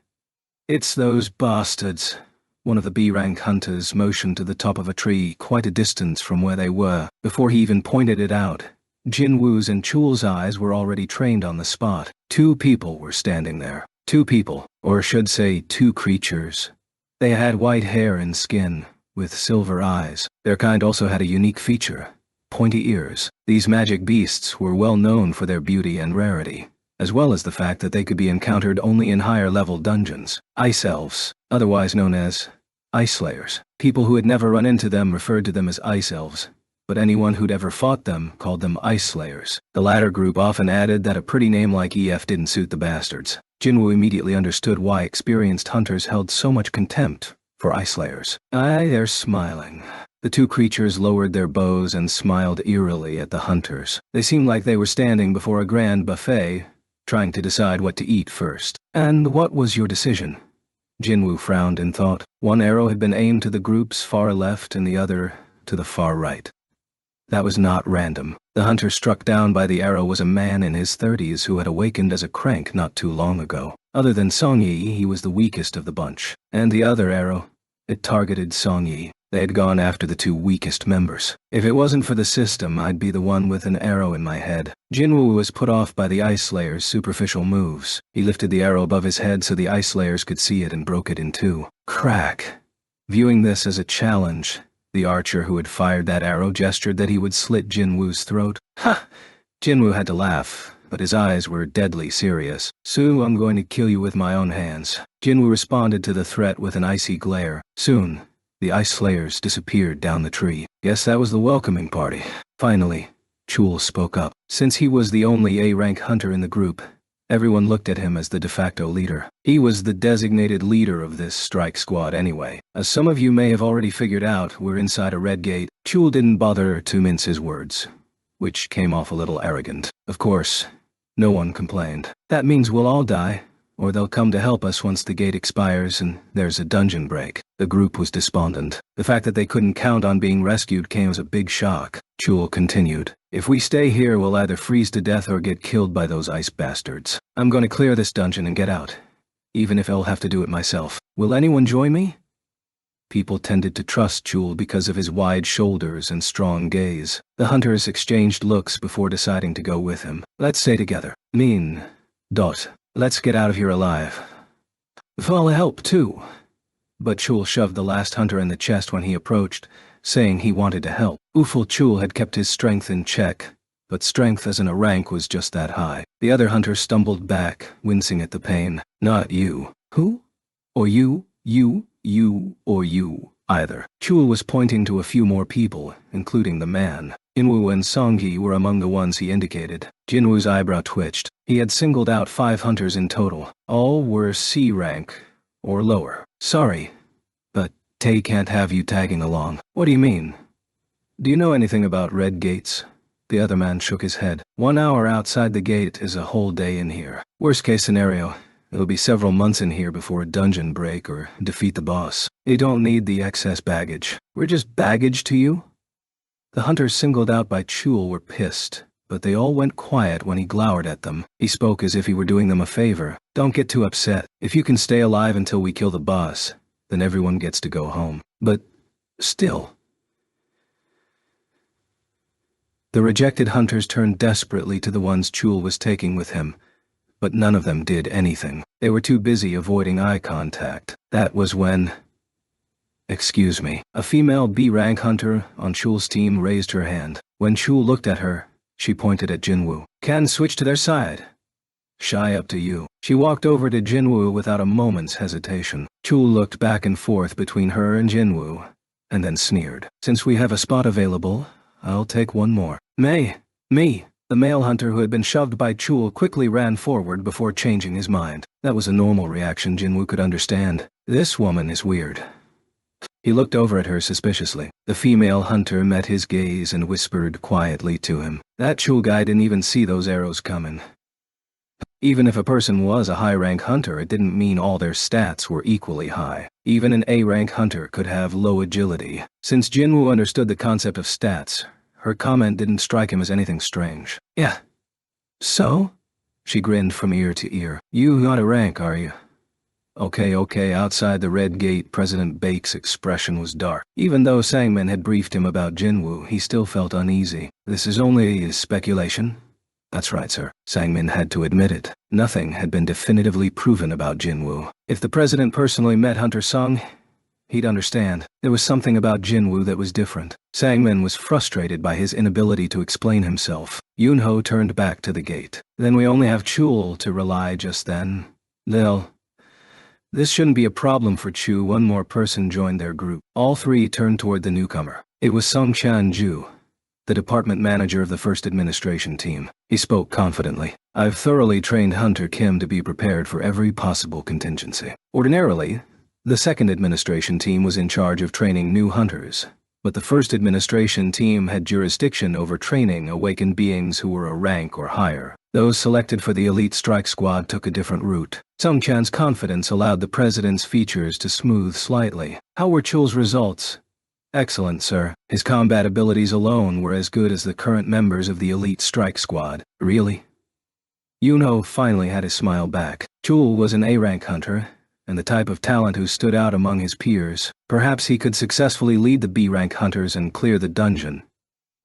It's those bastards. One of the B-rank hunters motioned to the top of a tree quite a distance from where they were. Before he even pointed it out, Jinwoo's and Chul's eyes were already trained on the spot. 2 people were standing there. 2 people, or should say 2 creatures. They had white hair and skin, with silver eyes. Their kind also had a unique feature: pointy ears. These magic beasts were well known for their beauty and rarity, as well as the fact that they could be encountered only in higher-level dungeons. Ice elves, otherwise known as ice slayers. People who had never run into them referred to them as ice elves, but anyone who'd ever fought them called them ice slayers. The latter group often added that a pretty name like EF didn't suit the bastards. Jinwoo immediately understood why experienced hunters held so much contempt for ice slayers. They're smiling. The 2 creatures lowered their bows and smiled eerily at the hunters. They seemed like they were standing before a grand buffet, trying to decide what to eat first. "And what was your decision?" Jinwoo frowned in thought. One arrow had been aimed to the group's far left and the other to the far right. That was not random. The hunter struck down by the arrow was a man in his 30s who had awakened as a crank not too long ago. Other than Songyi, he was the weakest of the bunch. And the other arrow, it targeted Songyi. They had gone after the two weakest members. If it wasn't for the system, I'd be the one with an arrow in my head. Jinwoo was put off by the Ice Slayer's superficial moves. He lifted the arrow above his head so the Ice Slayers could see it and broke it in two. Crack. Viewing this as a challenge, the archer who had fired that arrow gestured that he would slit Jinwoo's throat. Ha! Jinwoo had to laugh, but his eyes were deadly serious. "Soon I'm going to kill you with my own hands." Jinwoo responded to the threat with an icy glare. Soon, the Ice Slayers disappeared down the tree. Guess that was the welcoming party. Finally, Chul spoke up. Since he was the only A-rank hunter in the group, everyone looked at him as the de facto leader. He was the designated leader of this strike squad anyway. As some of you may have already figured out, we're inside a red gate. Chul didn't bother to mince his words, which came off a little arrogant. Of course, no one complained. That means we'll all die, or they'll come to help us once the gate expires and there's a dungeon break. The group was despondent. The fact that they couldn't count on being rescued came as a big shock. Chul continued. "If we stay here, we'll either freeze to death or get killed by those ice bastards. I'm going to clear this dungeon and get out, even if I'll have to do it myself. Will anyone join me?" People tended to trust Chul because of his wide shoulders and strong gaze. The hunters exchanged looks before deciding to go with him. "Let's say together. Mean. Dot. Let's get out of here alive. If I'll help too." But Chul shoved the last hunter in the chest when he approached, saying he wanted to help. Uful Chul had kept his strength in check, but strength as in a rank was just that high. The other hunter stumbled back, wincing at the pain. "Not you." "Who?" "Or you, or you, either." Chul was pointing to a few more people, including the man. Jinwoo and Songyi were among the ones he indicated. Jinwoo's eyebrow twitched. He had singled out 5 hunters in total. All were C rank, or lower. "Sorry, but Tay can't have you tagging along." "What do you mean?" "Do you know anything about red gates?" The other man shook his head. 1 hour outside the gate is a whole day in here. Worst case scenario, it'll be several months in here before a dungeon break or defeat the boss. You don't need the excess baggage. We're just baggage to you?" The hunters singled out by Chul were pissed, but they all went quiet when he glowered at them. He spoke as if he were doing them a favor. "Don't get too upset. If you can stay alive until we kill the boss, then everyone gets to go home. But still." The rejected hunters turned desperately to the ones Chul was taking with him, but none of them did anything. They were too busy avoiding eye contact. That was when... "Excuse me." A female B-rank hunter on Chul's team raised her hand. When Chul looked at her, she pointed at Jinwoo. "Can switch to their side." "Shy, up to you." She walked over to Jinwoo without a moment's hesitation. Chul looked back and forth between her and Jinwoo, and then sneered. "Since we have a spot available, I'll take one more." Me." The male hunter who had been shoved by Chul quickly ran forward before changing his mind. That was a normal reaction Jinwoo could understand. This woman is weird. He looked over at her suspiciously. The female hunter met his gaze and whispered quietly to him. That Chul guy didn't even see those arrows coming. Even if a person was a high-rank hunter, it didn't mean all their stats were equally high. Even an A-rank hunter could have low agility. Since Jinwoo understood the concept of stats, her comment didn't strike him as anything strange. "Yeah. So?" She grinned from ear to ear. "You not a rank, are you?" Okay, outside the red gate, President Bake's expression was dark. Even though Sangmin had briefed him about Jinwoo, he still felt uneasy. "This is only speculation?" "That's right, sir." Sangmin had to admit it. Nothing had been definitively proven about Jinwoo. If the president personally met Hunter Sung, he'd understand. There was something about Jinwoo that was different. Sangmin was frustrated by his inability to explain himself. Yunho turned back to the gate. "Then we only have Chul to rely just then." This shouldn't be a problem for Chu. One more person joined their group. All three turned toward the newcomer. It was Sung Chan-ju, the department manager of the first administration team. He spoke confidently. "I've thoroughly trained Hunter Kim to be prepared for every possible contingency." Ordinarily, the second administration team was in charge of training new hunters, but the first administration team had jurisdiction over training awakened beings who were a rank or higher. Those selected for the elite strike squad took a different route. Sung Chan's confidence allowed the president's features to smooth slightly. How were Chul's results? Excellent, sir. His combat abilities alone were as good as the current members of the elite strike squad. Really? Yunho finally had his smile back. Chul was an A-rank hunter, and the type of talent who stood out among his peers. Perhaps he could successfully lead the B-rank hunters and clear the dungeon.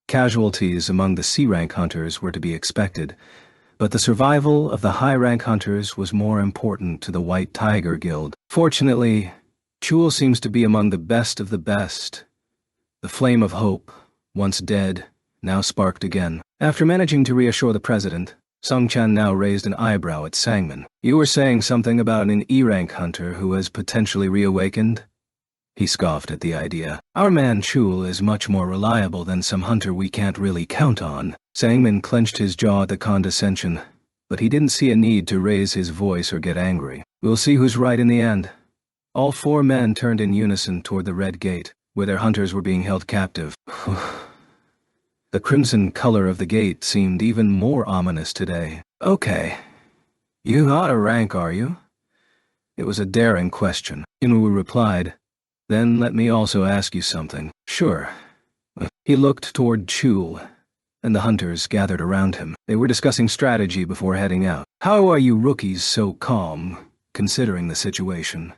Casualties among the C-rank hunters were to be expected, but the survival of the high-rank hunters was more important to the White Tiger Guild. Fortunately, Chul seems to be among the best of the best. The flame of hope, once dead, now sparked again. After managing to reassure the president, Sung Chan now raised an eyebrow at Sangmin. You were saying something about an E-rank hunter who has potentially reawakened? He scoffed at the idea. Our man Chul is much more reliable than some hunter we can't really count on. Sangmin clenched his jaw at the condescension, but he didn't see a need to raise his voice or get angry. We'll see who's right in the end. All four men turned in unison toward the red gate, where their hunters were being held captive. The crimson color of the gate seemed even more ominous today. Okay. You not a rank, are you? It was a daring question. Jinwoo replied. Then let me also ask you something. Sure. He looked toward Chul, and the hunters gathered around him. They were discussing strategy before heading out. How are you rookies so calm, considering the situation?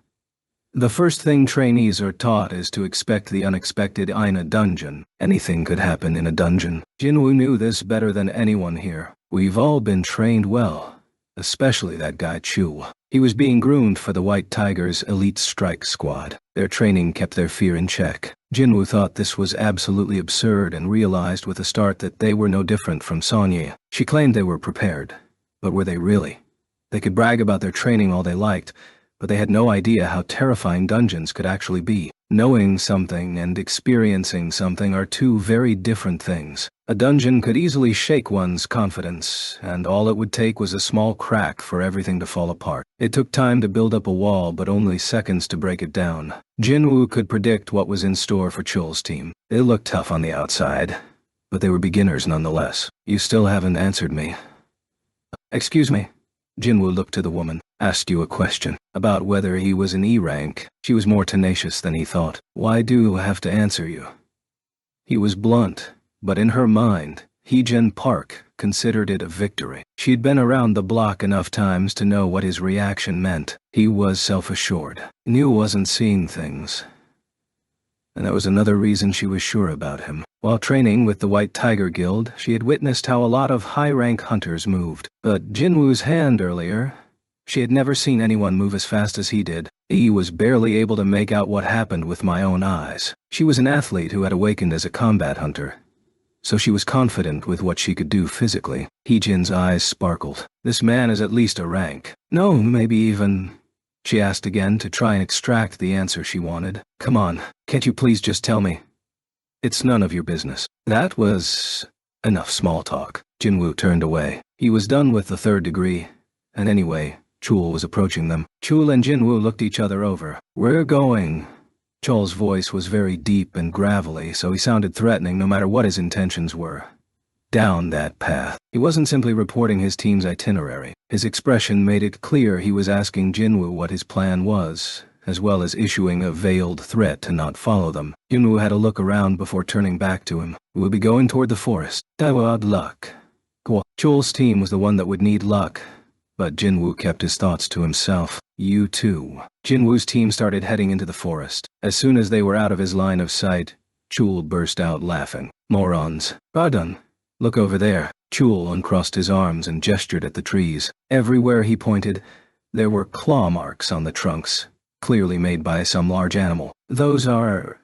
The first thing trainees are taught is to expect the unexpected in a dungeon. Anything could happen in a dungeon. Jinwoo knew this better than anyone here. We've all been trained well, especially that guy Chul. He was being groomed for the White Tiger's elite strike squad. Their training kept their fear in check. Jinwoo thought this was absolutely absurd and realized with a start that they were no different from Sonye. She claimed they were prepared, but were they really? They could brag about their training all they liked, but they had no idea how terrifying dungeons could actually be. Knowing something and experiencing something are two very different things. A dungeon could easily shake one's confidence, and all it would take was a small crack for everything to fall apart. It took time to build up a wall, but only seconds to break it down. Jinwoo could predict what was in store for Chul's team. They looked tough on the outside, but they were beginners nonetheless. You still haven't answered me. Excuse me. Jinwoo looked to the woman. Asked you a question about whether he was an E-rank. She was more tenacious than he thought. Why do I have to answer you? He was blunt, but in her mind, Heejin Park considered it a victory. She'd been around the block enough times to know what his reaction meant. He was self-assured. Knew wasn't seeing things. And that was another reason she was sure about him. While training with the White Tiger Guild, she had witnessed how a lot of high-rank hunters moved. But Jinwoo's hand earlier, she had never seen anyone move as fast as he did. He was barely able to make out what happened with my own eyes. She was an athlete who had awakened as a combat hunter, so she was confident with what she could do physically. Heejin's eyes sparkled. This man is at least a rank. No, maybe even... She asked again to try and extract the answer she wanted. Come on, can't you please just tell me? It's none of your business. That was... enough small talk. Jinwoo turned away. He was done with the third degree, and anyway, Chul was approaching them. Chul and Jinwoo looked each other over. We're going. Chul's voice was very deep and gravelly, so he sounded threatening no matter what his intentions were. Down that path. He wasn't simply reporting his team's itinerary. His expression made it clear he was asking Jinwoo what his plan was, as well as issuing a veiled threat to not follow them. Jinwoo had a look around before turning back to him. We'll be going toward the forest. Dawad luck. Chul's team was the one that would need luck, but Jinwoo kept his thoughts to himself. You too. Jinwoo's team started heading into the forest. As soon as they were out of his line of sight, Chul burst out laughing. Morons. Pardon. Look over there. Chul uncrossed his arms and gestured at the trees. Everywhere he pointed, there were claw marks on the trunks, clearly made by some large animal. Those are...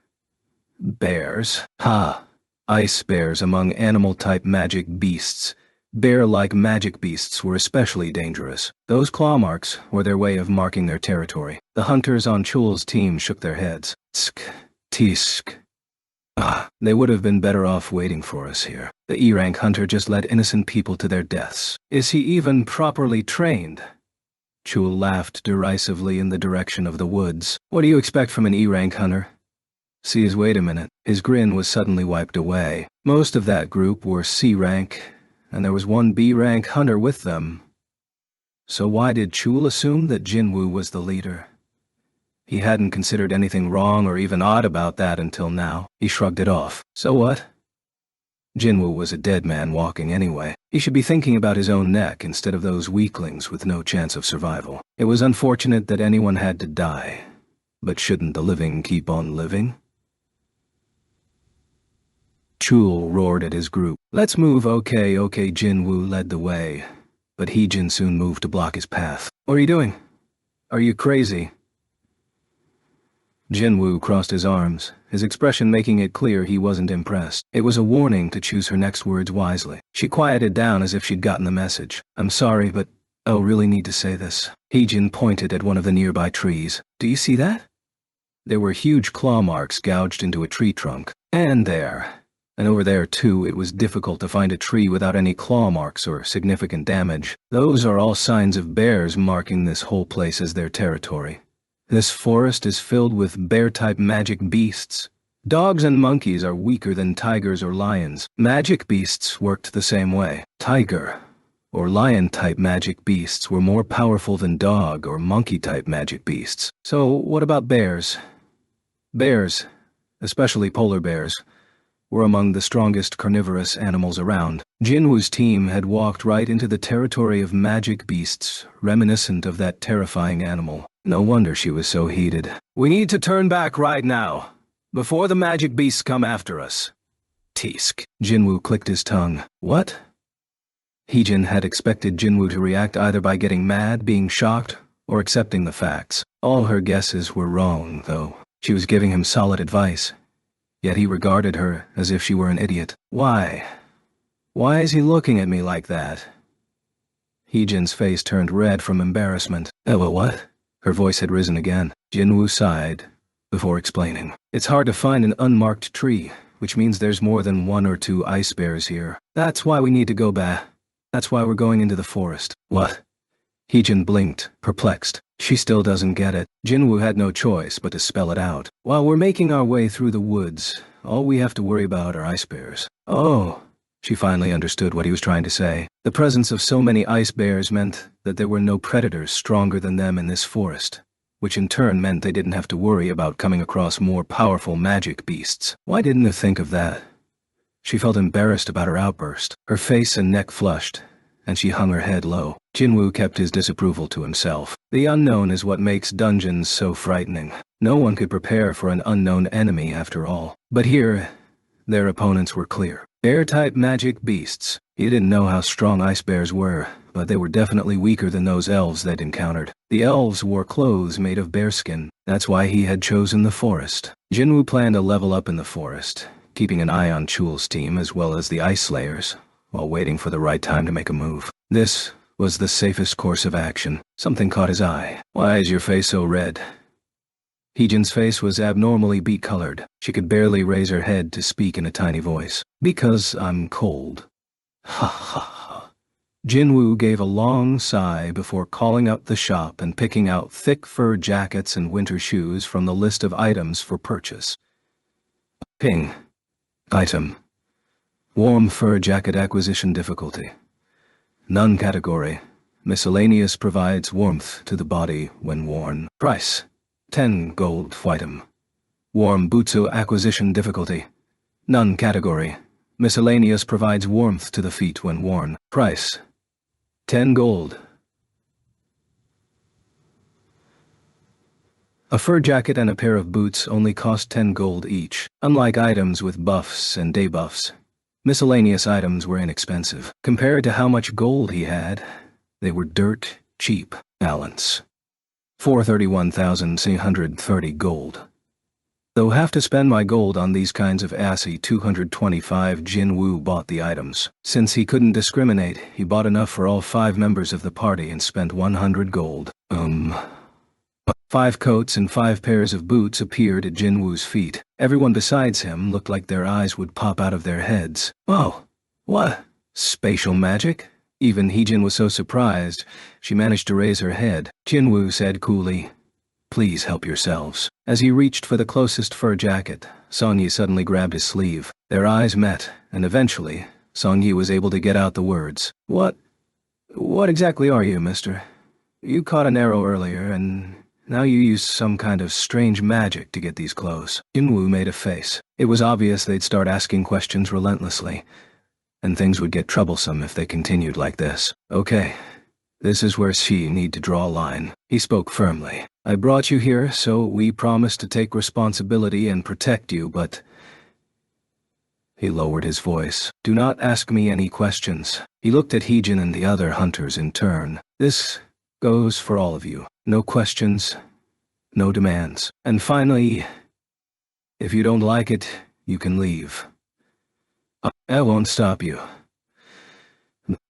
bears. Ha! Ice bears among animal-type magic beasts. Bear-like magic beasts were especially dangerous. Those claw marks were their way of marking their territory. The hunters on Chul's team shook their heads. Tsk, tisk. They would have been better off waiting for us here. The E-rank hunter just led innocent people to their deaths. Is he even properly trained? Chul laughed derisively in the direction of the woods. What do you expect from an E-rank hunter? Wait a minute. His grin was suddenly wiped away. Most of that group were C-rank, and there was one B-rank hunter with them. So why did Chul assume that Jinwoo was the leader? He hadn't considered anything wrong or even odd about that until now. He shrugged it off. So what? Jinwoo was a dead man walking anyway. He should be thinking about his own neck instead of those weaklings with no chance of survival. It was unfortunate that anyone had to die. But shouldn't the living keep on living? Chul roared at his group. Let's move, okay. Jinwoo led the way, but Heejin soon moved to block his path. What are you doing? Are you crazy? Jinwoo crossed his arms, his expression making it clear he wasn't impressed. It was a warning to choose her next words wisely. She quieted down as if she'd gotten the message. I'm sorry, but I'll really need to say this. Heejin pointed at one of the nearby trees. Do you see that? There were huge claw marks gouged into a tree trunk. And there. And over there too, it was difficult to find a tree without any claw marks or significant damage. Those are all signs of bears marking this whole place as their territory. This forest is filled with bear-type magic beasts. Dogs and monkeys are weaker than tigers or lions. Magic beasts worked the same way. Tiger or lion-type magic beasts were more powerful than dog or monkey-type magic beasts. So what about bears? Bears, especially polar bears, were among the strongest carnivorous animals around. Jinwoo's team had walked right into the territory of magic beasts, reminiscent of that terrifying animal. No wonder she was so heated. We need to turn back right now, before the magic beasts come after us. Teesk. Jinwoo clicked his tongue. What? Heejin had expected Jinwoo to react either by getting mad, being shocked, or accepting the facts. All her guesses were wrong, though. She was giving him solid advice. Yet he regarded her as if she were an idiot. Why? Why is he looking at me like that? Heejin's face turned red from embarrassment. What? Her voice had risen again. Jinwoo sighed, before explaining. It's hard to find an unmarked tree, which means there's more than 1 or 2 ice bears here. That's why we need to go back. That's why we're going into the forest. What? Heejin blinked, perplexed. She still doesn't get it. Jinwoo had no choice but to spell it out. While we're making our way through the woods, all we have to worry about are ice bears. Oh. She finally understood what he was trying to say. The presence of so many ice bears meant that there were no predators stronger than them in this forest, which in turn meant they didn't have to worry about coming across more powerful magic beasts. Why didn't they think of that? She felt embarrassed about her outburst. Her face and neck flushed, and she hung her head low. Jinwoo kept his disapproval to himself. The unknown is what makes dungeons so frightening. No one could prepare for an unknown enemy after all. But here, their opponents were clear. Bear-type magic beasts. He didn't know how strong ice bears were, but they were definitely weaker than those elves they'd encountered. The elves wore clothes made of bearskin. That's why he had chosen the forest. Jinwoo planned to level up in the forest, keeping an eye on Chul's team as well as the ice slayers, while waiting for the right time to make a move. This was the safest course of action. Something caught his eye. Why is your face so red? Heejin's face was abnormally beet-colored. She could barely raise her head to speak in a tiny voice. Because I'm cold. Ha ha ha. Jinwoo gave a long sigh before calling up the shop and picking out thick fur jackets and winter shoes from the list of items for purchase. Ping. Item. Warm fur jacket acquisition difficulty. None category. Miscellaneous provides warmth to the body when worn. Price. 10 gold item. Warm butsu acquisition difficulty. None category. Miscellaneous provides warmth to the feet when worn. Price. 10 gold. A fur jacket and a pair of boots only cost 10 gold each. Unlike items with buffs and debuffs, miscellaneous items were inexpensive. Compared to how much gold he had, they were dirt cheap. Balance. 431,330 gold. Though have to spend my gold on these kinds of assy 225, Jinwoo bought the items. Since he couldn't discriminate, he bought enough for all 5 members of the party and spent 100 gold. 5 coats and 5 pairs of boots appeared at Jinwoo's feet. Everyone besides him looked like their eyes would pop out of their heads. Oh, what? Spatial magic? Even Heejin was so surprised, she managed to raise her head. Jinwoo said coolly, "Please help yourselves." As he reached for the closest fur jacket, Sonyi suddenly grabbed his sleeve. Their eyes met, and eventually, Sung-yi was able to get out the words. What exactly are you, mister? You caught an arrow earlier, and now you use some kind of strange magic to get these clothes. Jinwoo made a face. It was obvious they'd start asking questions relentlessly, and things would get troublesome if they continued like this. Okay, this is where she need to draw a line. He spoke firmly. I brought you here, so we promise to take responsibility and protect you, but... He lowered his voice. Do not ask me any questions. He looked at Heejin and the other hunters in turn. This goes for all of you. No questions, no demands. And finally, if you don't like it, you can leave. I won't stop you.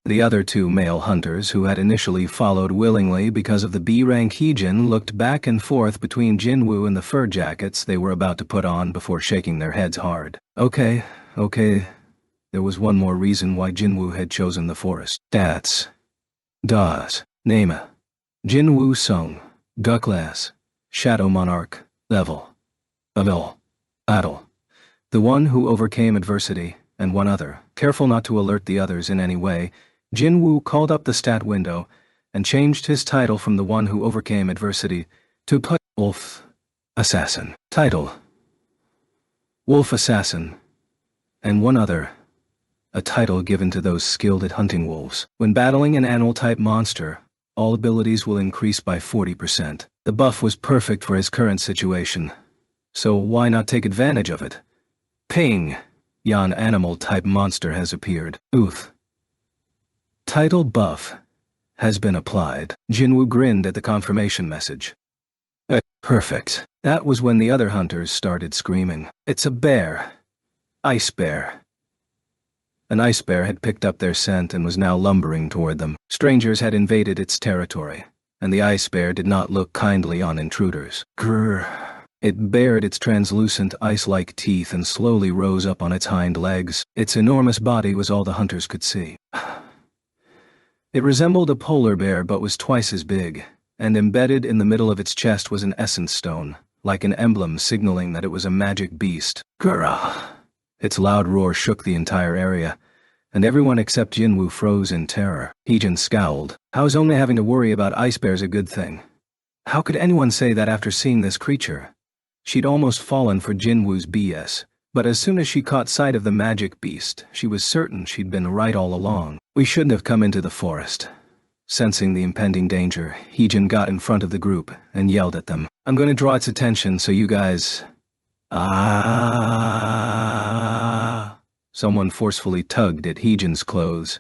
The other two male hunters, who had initially followed willingly because of the B-rank Heejin, looked back and forth between Jinwoo and the fur jackets they were about to put on before shaking their heads hard. Okay, there was one more reason why Jinwoo had chosen the forest. Stats. Das. Name. Jinwoo Sung. Class. Shadow Monarch. Level. Avil. Adel. The one who overcame adversity, and one other. Careful not to alert the others in any way, Jinwoo called up the stat window and changed his title from the one who overcame adversity to Wolf Assassin. Title: Wolf Assassin, and one other, a title given to those skilled at hunting wolves. When battling an animal-type monster, all abilities will increase by 40%. The buff was perfect for his current situation, so why not take advantage of it? Ping! Yon animal-type monster has appeared. Oof. Title buff has been applied. Jinwoo grinned at the confirmation message. Perfect. That was when the other hunters started screaming. It's a bear. Ice bear. An ice bear had picked up their scent and was now lumbering toward them. Strangers had invaded its territory, and the ice bear did not look kindly on intruders. Grrr. It bared its translucent ice-like teeth and slowly rose up on its hind legs. Its enormous body was all the hunters could see. It resembled a polar bear but was twice as big, and embedded in the middle of its chest was an essence stone, like an emblem signaling that it was a magic beast. Grrrah! Its loud roar shook the entire area, and everyone except Jinwoo froze in terror. Heejin scowled. How's only having to worry about ice bears a good thing? How could anyone say that after seeing this creature? She'd almost fallen for Jinwoo's BS, but as soon as she caught sight of the magic beast, she was certain she'd been right all along. We shouldn't have come into the forest. Sensing the impending danger, Heejin got in front of the group and yelled at them. I'm going to draw its attention so you guys... Ah! Someone forcefully tugged at Heejin's clothes,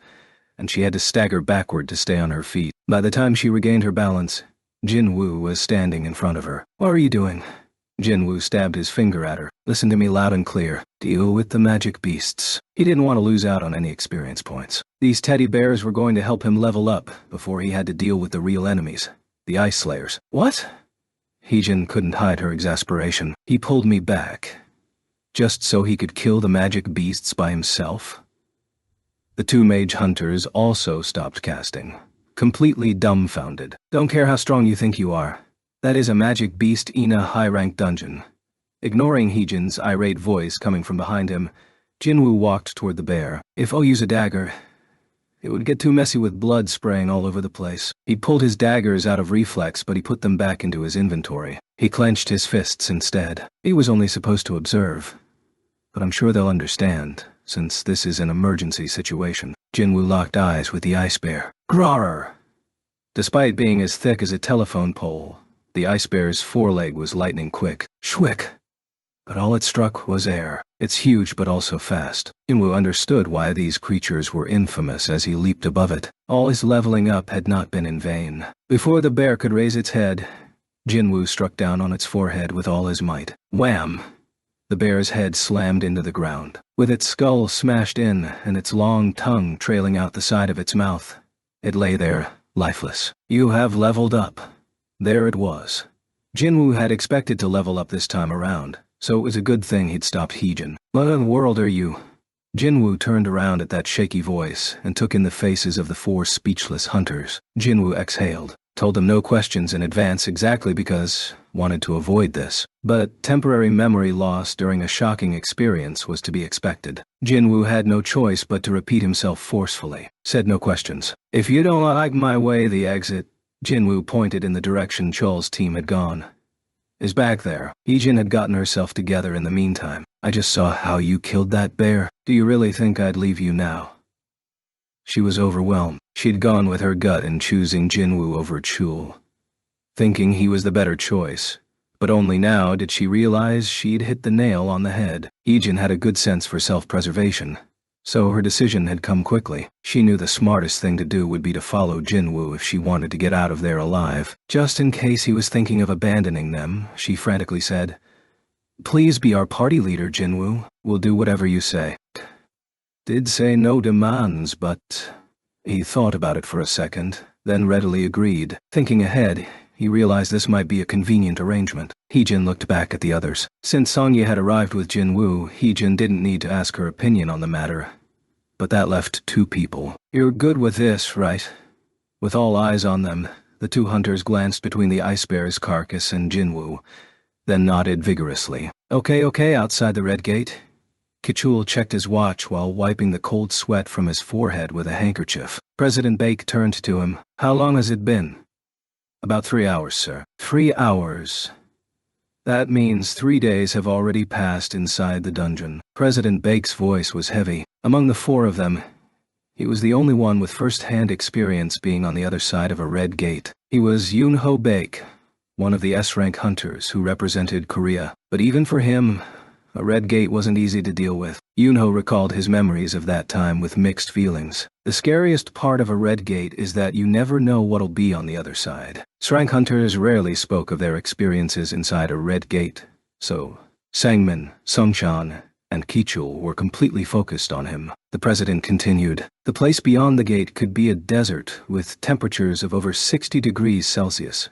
and she had to stagger backward to stay on her feet. By the time she regained her balance, Jinwoo was standing in front of her. What are you doing? Jinwoo stabbed his finger at her. Listen to me loud and clear. Deal with the magic beasts. He didn't want to lose out on any experience points. These teddy bears were going to help him level up before he had to deal with the real enemies, the Ice Slayers. What? Heejin couldn't hide her exasperation. He pulled me back, just so he could kill the magic beasts by himself. The two mage hunters also stopped casting, completely dumbfounded. Don't care how strong you think you are. That is a magic beast in a high-ranked dungeon. Ignoring Heejin's irate voice coming from behind him, Jinwoo walked toward the bear. If I'll use a dagger, it would get too messy with blood spraying all over the place. He pulled his daggers out of reflex, but he put them back into his inventory. He clenched his fists instead. He was only supposed to observe, but I'm sure they'll understand, since this is an emergency situation. Jinwoo locked eyes with the ice bear. Grrr! Despite being as thick as a telephone pole, the ice bear's foreleg was lightning quick. Shwick! But all it struck was air. It's huge but also fast. Jinwoo understood why these creatures were infamous as he leaped above it. All his leveling up had not been in vain. Before the bear could raise its head, Jinwoo struck down on its forehead with all his might. Wham! The bear's head slammed into the ground, with its skull smashed in and its long tongue trailing out the side of its mouth. It lay there, lifeless. You have leveled up. There it was. Jinwoo had expected to level up this time around, so it was a good thing he'd stopped Heejin. What in the world are you? Jinwoo turned around at that shaky voice and took in the faces of the four speechless hunters. Jinwoo exhaled, told them no questions in advance exactly because wanted to avoid this, but temporary memory loss during a shocking experience was to be expected. Jinwoo had no choice but to repeat himself forcefully, said no questions. If you don't like my way, the exit, Jinwoo pointed in the direction Chol's team had gone, is back there. Heejin had gotten herself together in the meantime. I just saw how you killed that bear. Do you really think I'd leave you now? She was overwhelmed. She'd gone with her gut in choosing Jinwoo over Chul, thinking he was the better choice. But only now did she realize she'd hit the nail on the head. Heejin had a good sense for self-preservation, so her decision had come quickly. She knew the smartest thing to do would be to follow Jinwoo if she wanted to get out of there alive. Just in case he was thinking of abandoning them, she frantically said, "Please be our party leader, Jinwoo. We'll do whatever you say." Did say no demands, but he thought about it for a second, then readily agreed. Thinking ahead, he realized this might be a convenient arrangement. Heejin looked back at the others. Since Songye had arrived with Jinwoo, Heejin didn't need to ask her opinion on the matter. But that left two people. You're good with this, right? With all eyes on them, the two hunters glanced between the ice bear's carcass and Jinwoo, then nodded vigorously. Okay, outside the red gate. Kichul checked his watch while wiping the cold sweat from his forehead with a handkerchief. President Baek turned to him. How long has it been? About 3 hours, sir. 3 hours. That means 3 days have already passed inside the dungeon. President Baek's voice was heavy. Among the four of them, he was the only one with first-hand experience being on the other side of a red gate. He was Yoon-ho Baek, one of the S-rank hunters who represented Korea. But even for him, a red gate wasn't easy to deal with. Yoon-ho recalled his memories of that time with mixed feelings. The scariest part of a red gate is that you never know what'll be on the other side. S-rank hunters rarely spoke of their experiences inside a red gate, so Sangmin, Sungchan, and Kichul were completely focused on him. The president continued, the place beyond the gate could be a desert with temperatures of over 60 degrees Celsius,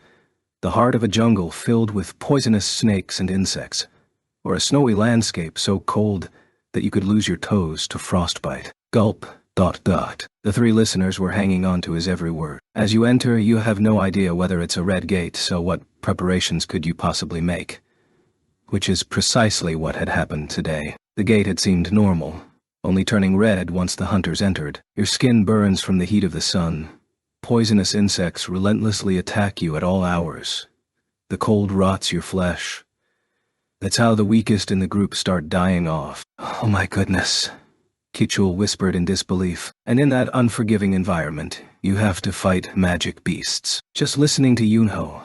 the heart of a jungle filled with poisonous snakes and insects, or a snowy landscape so cold that you could lose your toes to frostbite. Gulp. ... The three listeners were hanging on to his every word. As you enter, you have no idea whether it's a red gate, so what preparations could you possibly make? Which is precisely what had happened today. The gate had seemed normal, only turning red once the hunters entered. Your skin burns from the heat of the sun. Poisonous insects relentlessly attack you at all hours. The cold rots your flesh. That's how the weakest in the group start dying off. Oh my goodness, Kichul whispered in disbelief. And in that unforgiving environment, you have to fight magic beasts. Just listening to Yoon-ho,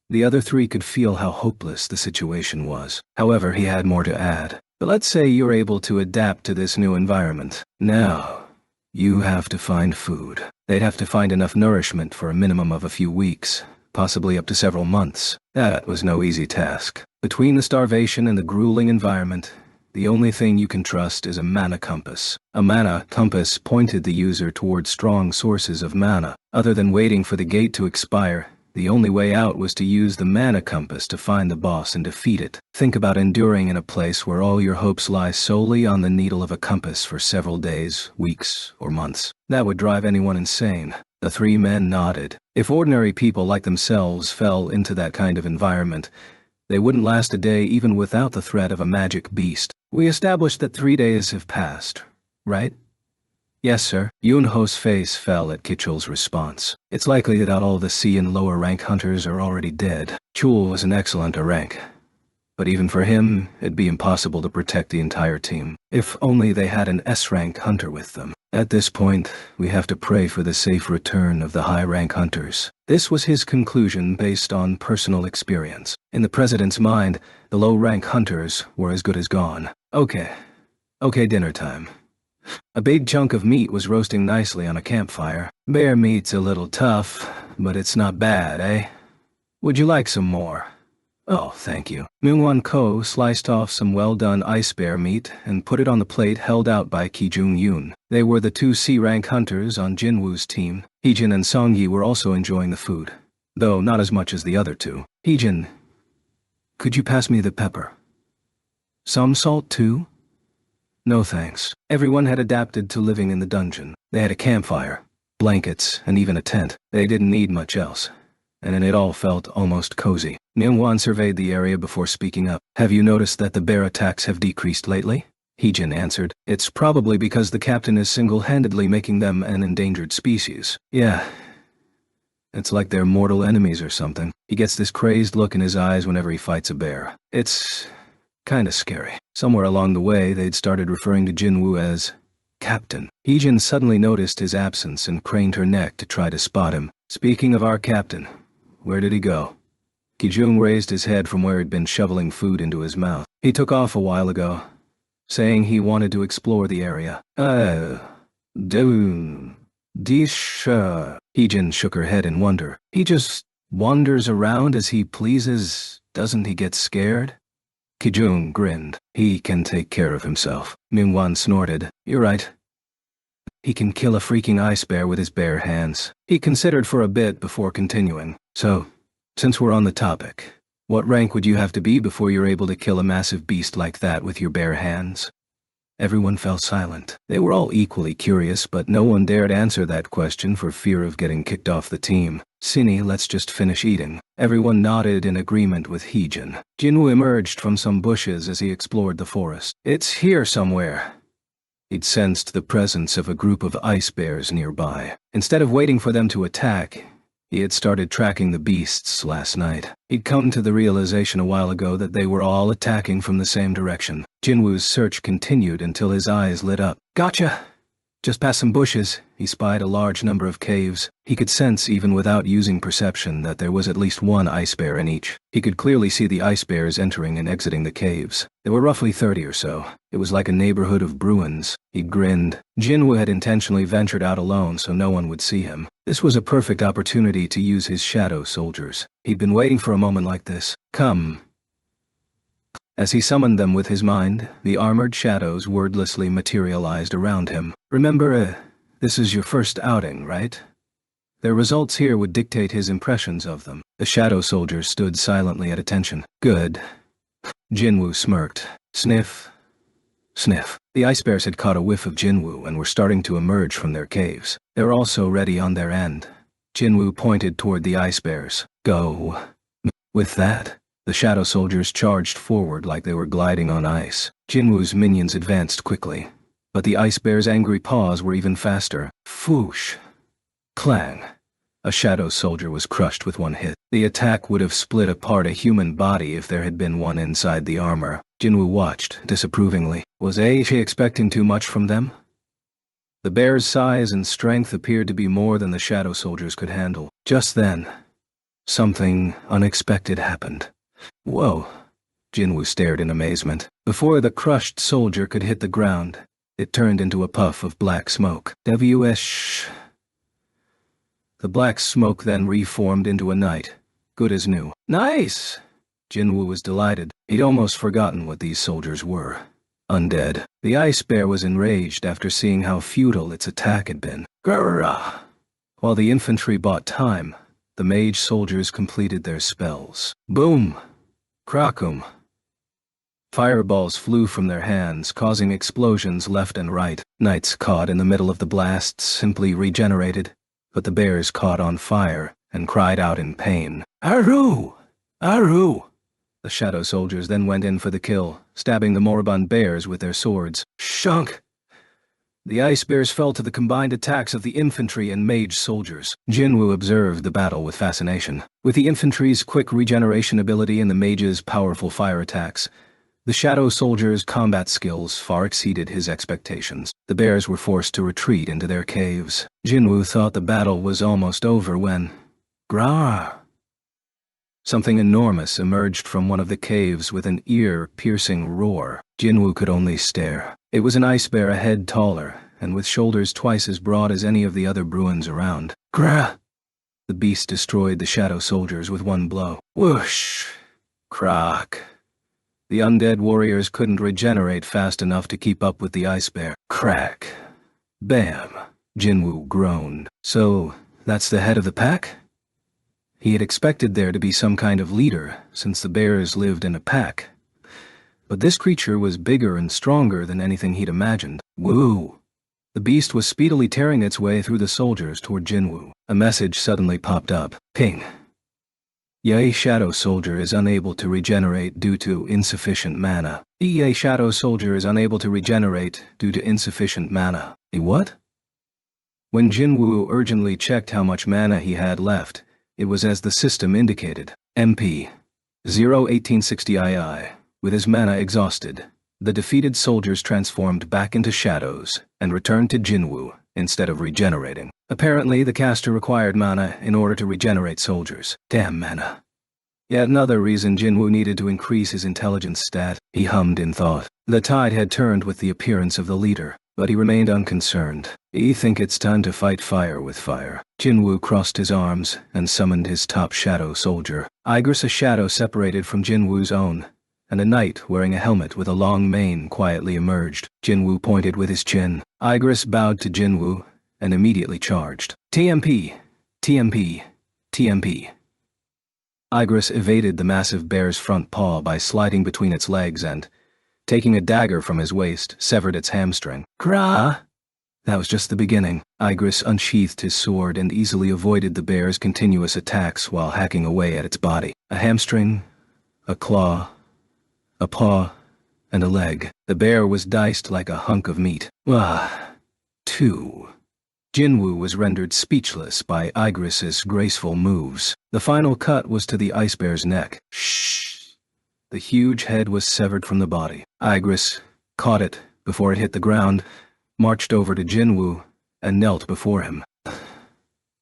the other three could feel how hopeless the situation was. However, he had more to add. But let's say you're able to adapt to this new environment. Now, you have to find food. They'd have to find enough nourishment for a minimum of a few weeks, possibly up to several months. That was no easy task. Between the starvation and the grueling environment, the only thing you can trust is a mana compass. A mana compass pointed the user towards strong sources of mana. Other than waiting for the gate to expire, the only way out was to use the mana compass to find the boss and defeat it. Think about enduring in a place where all your hopes lie solely on the needle of a compass for several days, weeks, or months. That would drive anyone insane. The three men nodded. If ordinary people like themselves fell into that kind of environment, they wouldn't last a day even without the threat of a magic beast. We established that 3 days have passed, right? Yes, sir. Yoon-ho's face fell at Kichul's response. It's likely that all the C and lower rank hunters are already dead. Chul was an excellent rank, but even for him, it'd be impossible to protect the entire team. If only they had an S-rank hunter with them. At this point, we have to pray for the safe return of the high-rank hunters. This was his conclusion based on personal experience. In the president's mind, the low-rank hunters were as good as gone. Okay, dinner time. A big chunk of meat was roasting nicely on a campfire. Bear meat's a little tough, but it's not bad, eh? Would you like some more? Oh, thank you. Myungwon Ko sliced off some well-done ice bear meat and put it on the plate held out by Ki Jung-yoon. They were the two C-rank hunters on Jinwoo's team. Heejin and Songyi were also enjoying the food, though not as much as the other two. Heejin, could you pass me the pepper? Some salt too? No thanks. Everyone had adapted to living in the dungeon. They had a campfire, blankets, and even a tent. They didn't need much else. and it all felt almost cozy. Myungwon surveyed the area before speaking up. Have you noticed that the bear attacks have decreased lately? Heejin answered. It's probably because the captain is single-handedly making them an endangered species. Yeah. It's like they're mortal enemies or something. He gets this crazed look in his eyes whenever he fights a bear. It's kinda scary. Somewhere along the way, they'd started referring to Jinwoo as Captain. Heejin suddenly noticed his absence and craned her neck to try to spot him. Speaking of our captain, where did he go? Kijung raised his head from where he'd been shoveling food into his mouth. He took off a while ago, saying he wanted to explore the area. Heejin shook her head in wonder. He just wanders around as he pleases. Doesn't he get scared? Kijung grinned. He can take care of himself. Myungwon snorted. You're right. He can kill a freaking ice bear with his bare hands. He considered for a bit before continuing. So, since we're on the topic, what rank would you have to be before you're able to kill a massive beast like that with your bare hands? Everyone fell silent. They were all equally curious, but no one dared answer that question for fear of getting kicked off the team. Sinny, let's just finish eating. Everyone nodded in agreement with Heejin. Jinwoo emerged from some bushes as he explored the forest. It's here somewhere. He'd sensed the presence of a group of ice bears nearby. Instead of waiting for them to attack, he had started tracking the beasts last night. He'd come to the realization a while ago that they were all attacking from the same direction. Jinwoo's search continued until his eyes lit up. Gotcha! Just past some bushes, he spied a large number of caves. He could sense, even without using perception, that there was at least one ice bear in each. He could clearly see the ice bears entering and exiting the caves. There were roughly 30 or so. It was like a neighborhood of Bruins. He grinned. Jinwoo had intentionally ventured out alone so no one would see him. This was a perfect opportunity to use his shadow soldiers. He'd been waiting for a moment like this. Come. As he summoned them with his mind, the armored shadows wordlessly materialized around him. Remember, this is your first outing, right? Their results here would dictate his impressions of them. The shadow soldiers stood silently at attention. Good. Jinwoo smirked. Sniff. Sniff. The ice bears had caught a whiff of Jinwoo and were starting to emerge from their caves. They were also ready on their end. Jinwoo pointed toward the ice bears. Go. With that, the shadow soldiers charged forward like they were gliding on ice. Jinwoo's minions advanced quickly, but the ice bear's angry paws were even faster. Foosh. Clang. A shadow soldier was crushed with one hit. The attack would have split apart a human body if there had been one inside the armor. Jinwoo watched disapprovingly. Was she expecting too much from them? The bear's size and strength appeared to be more than the shadow soldiers could handle. Just then, something unexpected happened. Whoa. Jinwoo stared in amazement. Before the crushed soldier could hit the ground, it turned into a puff of black smoke. The black smoke then reformed into a knight, good as new. Nice! Jinwoo was delighted. He'd almost forgotten what these soldiers were. Undead. The ice bear was enraged after seeing how futile its attack had been. Grrrah! While the infantry bought time, the mage soldiers completed their spells. Boom! Krakum! Fireballs flew from their hands, causing explosions left and right. Knights caught in the middle of the blasts simply regenerated, but the bears caught on fire and cried out in pain. Aru! Aru! The shadow soldiers then went in for the kill, stabbing the moribund bears with their swords. Shunk! The ice bears fell to the combined attacks of the infantry and mage soldiers. Jinwoo observed the battle with fascination. With the infantry's quick regeneration ability and the mage's powerful fire attacks, the shadow soldiers' combat skills far exceeded his expectations. The bears were forced to retreat into their caves. Jinwoo thought the battle was almost over when... Grrrr! Something enormous emerged from one of the caves with an ear-piercing roar. Jinwoo could only stare. It was an ice bear a head taller, and with shoulders twice as broad as any of the other Bruins around. Grrrr! The beast destroyed the shadow soldiers with one blow. Whoosh! Crock! The undead warriors couldn't regenerate fast enough to keep up with the ice bear. Crack! Bam! Jinwoo groaned. So, that's the head of the pack? He had expected there to be some kind of leader, since the bears lived in a pack. But this creature was bigger and stronger than anything he'd imagined. Woo! The beast was speedily tearing its way through the soldiers toward Jinwoo. A message suddenly popped up. Ping! A shadow soldier is unable to regenerate due to insufficient mana. A shadow soldier is unable to regenerate due to insufficient mana. What? When Jinwoo urgently checked how much mana he had left, it was as the system indicated. MP 01860 II. With his mana exhausted, the defeated soldiers transformed back into shadows and returned to Jinwoo instead of regenerating. Apparently, the caster required mana in order to regenerate soldiers. Damn mana. Yet another reason Jinwoo needed to increase his intelligence stat. He hummed in thought. The tide had turned with the appearance of the leader, but he remained unconcerned. I think it's time to fight fire with fire. Jinwoo crossed his arms and summoned his top shadow soldier. Igris, a shadow separated from Jinwoo's own, and a knight wearing a helmet with a long mane quietly emerged. Jinwoo pointed with his chin. Igris bowed to Jinwoo and immediately charged. TMP, TMP, TMP. Igris evaded the massive bear's front paw by sliding between its legs and, taking a dagger from his waist, severed its hamstring. Krah! That was just the beginning. Igris unsheathed his sword and easily avoided the bear's continuous attacks while hacking away at its body. A hamstring, a claw, a paw, and a leg. The bear was diced like a hunk of meat. Two. Jinwoo was rendered speechless by Igris's graceful moves. The final cut was to the ice bear's neck. Shh! The huge head was severed from the body. Igris caught it before it hit the ground, marched over to Jinwoo, and knelt before him.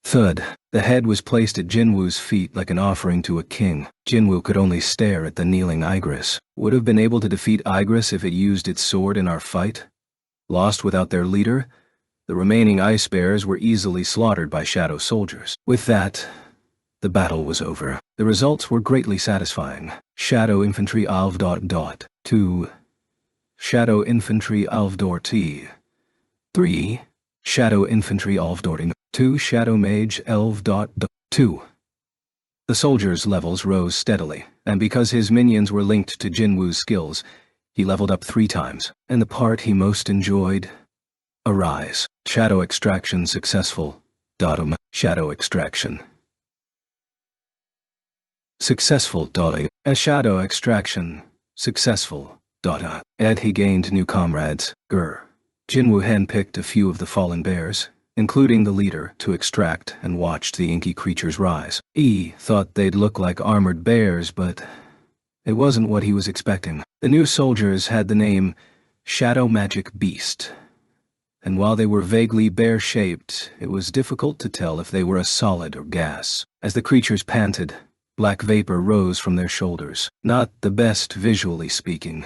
Thud. The head was placed at Jinwoo's feet like an offering to a king. Jinwoo could only stare at the kneeling Igris. Would have been able to defeat Igris if it used its sword in our fight? Lost without their leader? The remaining ice bears were easily slaughtered by shadow soldiers. With that, the battle was over. The results were greatly satisfying. Shadow Infantry Alv. 2. Shadow Infantry Alvdor T. 3. Shadow Infantry Alvdor 2. Shadow Mage Elv. 2. The soldiers' levels rose steadily, and because his minions were linked to Jinwoo's skills, he leveled up 3 times. And the part he most enjoyed? Arise. Shadow Extraction Successful. Shadow Extraction. Successful. A shadow extraction. Successful. And he gained new comrades. Jinwoo handpicked a few of the fallen bears, including the leader, to extract and watched the inky creatures rise. He thought they'd look like armored bears, but it wasn't what he was expecting. The new soldiers had the name Shadow Magic Beast, and while they were vaguely bear-shaped, it was difficult to tell if they were a solid or gas. As the creatures panted, black vapor rose from their shoulders. Not the best visually speaking,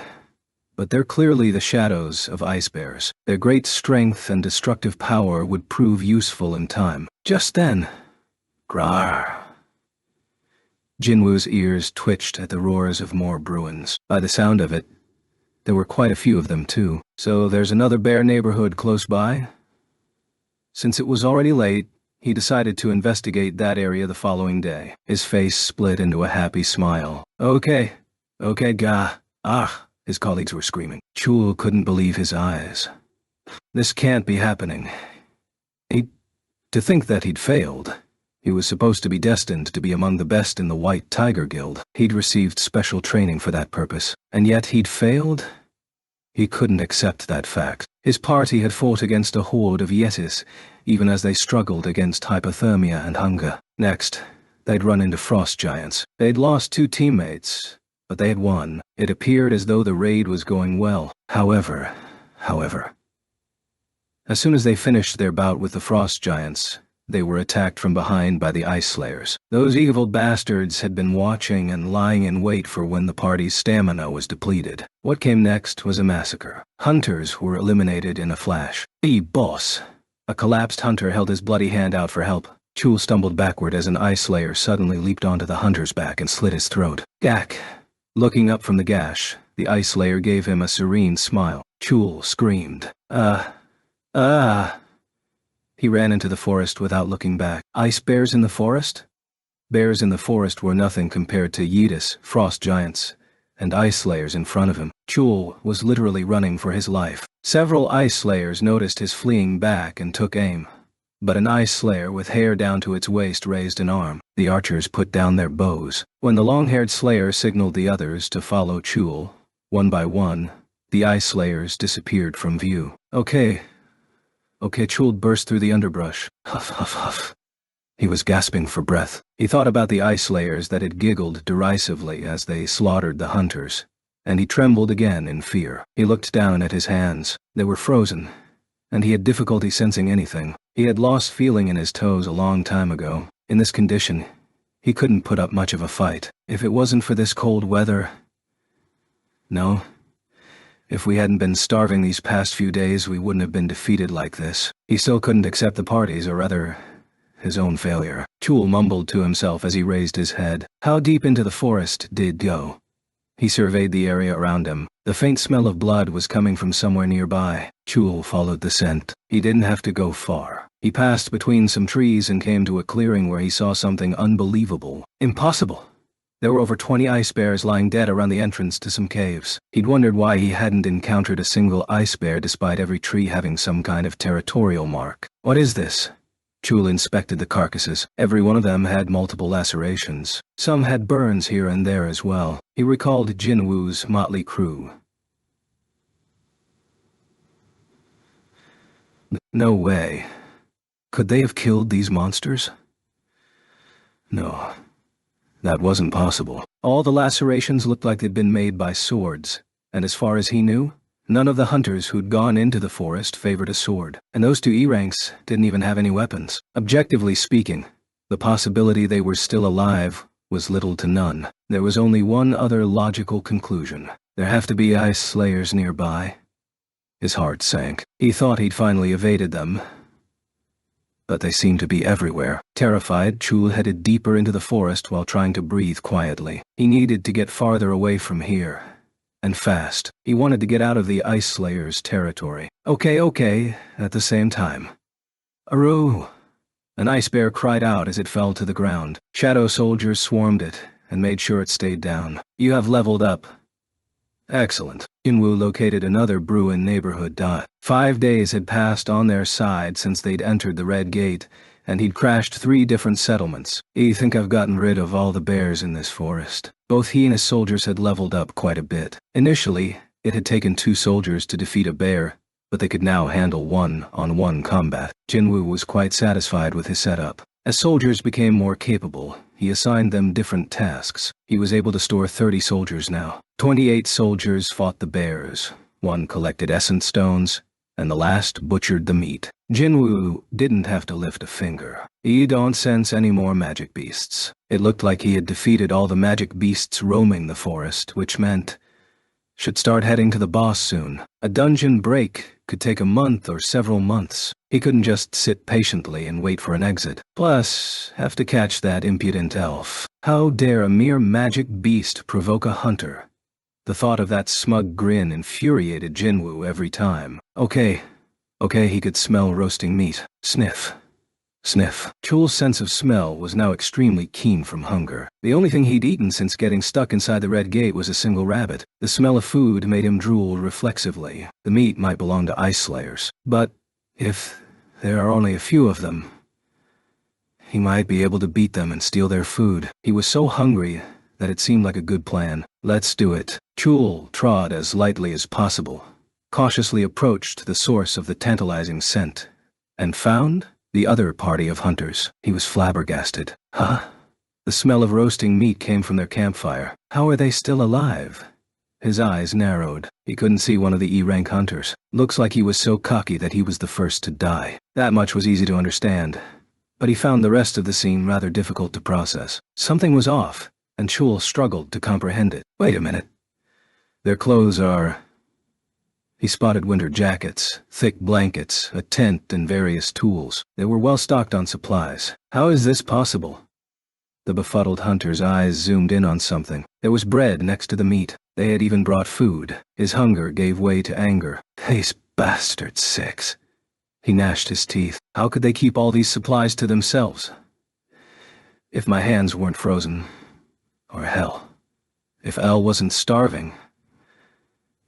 but they're clearly the shadows of ice bears. Their great strength and destructive power would prove useful in time. Just then, Grar. Jinwoo's ears twitched at the roars of more Bruins. By the sound of it, there were quite a few of them too. So there's another bear neighborhood close by? Since it was already late, he decided to investigate that area the following day. His face split into a happy smile. Okay, ga. His colleagues were screaming. Chul couldn't believe his eyes. This can't be happening. To think that he'd failed. He was supposed to be destined to be among the best in the White Tiger Guild. He'd received special training for that purpose. And yet he'd failed? He couldn't accept that fact. His party had fought against a horde of Yetis, even as they struggled against hypothermia and hunger. Next, they'd run into frost giants. They'd lost 2 teammates, but they had won. It appeared as though the raid was going well. However, as soon as they finished their bout with the frost giants, they were attacked from behind by the Ice Slayers. Those evil bastards had been watching and lying in wait for when the party's stamina was depleted. What came next was a massacre. Hunters were eliminated in a flash. Boss! A collapsed hunter held his bloody hand out for help. Chul stumbled backward as an Ice Slayer suddenly leaped onto the hunter's back and slit his throat. Gak! Looking up from the gash, the Ice Slayer gave him a serene smile. Chul screamed. He ran into the forest without looking back. Ice bears in the forest? Bears in the forest were nothing compared to Yetis, frost giants, and ice slayers in front of him. Chul was literally running for his life. Several ice slayers noticed his fleeing back and took aim, but an ice slayer with hair down to its waist raised an arm. The archers put down their bows. When the long-haired slayer signaled the others to follow Chul, one by one, the ice slayers disappeared from view. Okay, Chul burst through the underbrush. Huff, huff, huff. He was gasping for breath. He thought about the ice slayers that had giggled derisively as they slaughtered the hunters, and he trembled again in fear. He looked down at his hands. They were frozen, and he had difficulty sensing anything. He had lost feeling in his toes a long time ago. In this condition, he couldn't put up much of a fight. If it wasn't for this cold weather... No. If we hadn't been starving these past few days, we wouldn't have been defeated like this. He still couldn't accept the party's, or rather, his own failure. Chul mumbled to himself as he raised his head. How deep into the forest did go? He surveyed the area around him. The faint smell of blood was coming from somewhere nearby. Chul followed the scent. He didn't have to go far. He passed between some trees and came to a clearing where he saw something unbelievable. Impossible! There were over 20 ice bears lying dead around the entrance to some caves. He'd wondered why he hadn't encountered a single ice bear despite every tree having some kind of territorial mark. What is this? Chul inspected the carcasses. Every one of them had multiple lacerations. Some had burns here and there as well. He recalled Jinwoo's motley crew. No way. Could they have killed these monsters? No. That wasn't possible. All the lacerations looked like they'd been made by swords, and as far as he knew, none of the hunters who'd gone into the forest favored a sword, and those two E-ranks didn't even have any weapons. Objectively speaking, the possibility they were still alive was little to none. There was only one other logical conclusion. There have to be ice slayers nearby. His heart sank. He thought he'd finally evaded them, but they seemed to be everywhere. Terrified, Chul headed deeper into the forest while trying to breathe quietly. He needed to get farther away from here. And fast. He wanted to get out of the ice slayer's territory. Okay, at the same time. Aru! An ice bear cried out as it fell to the ground. Shadow soldiers swarmed it and made sure it stayed down. You have leveled up. Excellent. Jinwoo located another Bruin neighborhood. 5 days had passed on their side since they'd entered the Red Gate, and he'd crashed 3 different settlements. I think I've gotten rid of all the bears in this forest. Both he and his soldiers had leveled up quite a bit. Initially, it had taken 2 soldiers to defeat a bear, but they could now handle one-on-one combat. Jinwoo was quite satisfied with his setup. As soldiers became more capable, he assigned them different tasks. He was able to store 30 soldiers now. 28 soldiers fought the bears, 1 collected essence stones, and the last butchered the meat. Jinwoo didn't have to lift a finger. He don't sense any more magic beasts. It looked like he had defeated all the magic beasts roaming the forest, which meant should start heading to the boss soon. A dungeon break could take a month or several months. He couldn't just sit patiently and wait for an exit. Plus, have to catch that impudent elf. How dare a mere magic beast provoke a hunter? The thought of that smug grin infuriated Jinwoo every time. Okay, he could smell roasting meat. Sniff. Sniff. Chul's sense of smell was now extremely keen from hunger. The only thing he'd eaten since getting stuck inside the Red Gate was a single rabbit. The smell of food made him drool reflexively. The meat might belong to ice slayers, but if there are only a few of them, he might be able to beat them and steal their food. He was so hungry that it seemed like a good plan. Let's do it. Chul trod as lightly as possible, cautiously approached the source of the tantalizing scent, and found the other party of hunters. He was flabbergasted. Huh? The smell of roasting meat came from their campfire. How are they still alive? His eyes narrowed. He couldn't see one of the E-rank hunters. Looks like he was so cocky that he was the first to die. That much was easy to understand, but he found the rest of the scene rather difficult to process. Something was off, and Chul struggled to comprehend it. Wait a minute. Their clothes are... He spotted winter jackets, thick blankets, a tent, and various tools. They were well stocked on supplies. How is this possible? The befuddled hunter's eyes zoomed in on something. There was bread next to the meat. They had even brought food. His hunger gave way to anger. These bastard six. He gnashed his teeth. How could they keep all these supplies to themselves? If my hands weren't frozen, or hell, if Elle wasn't starving,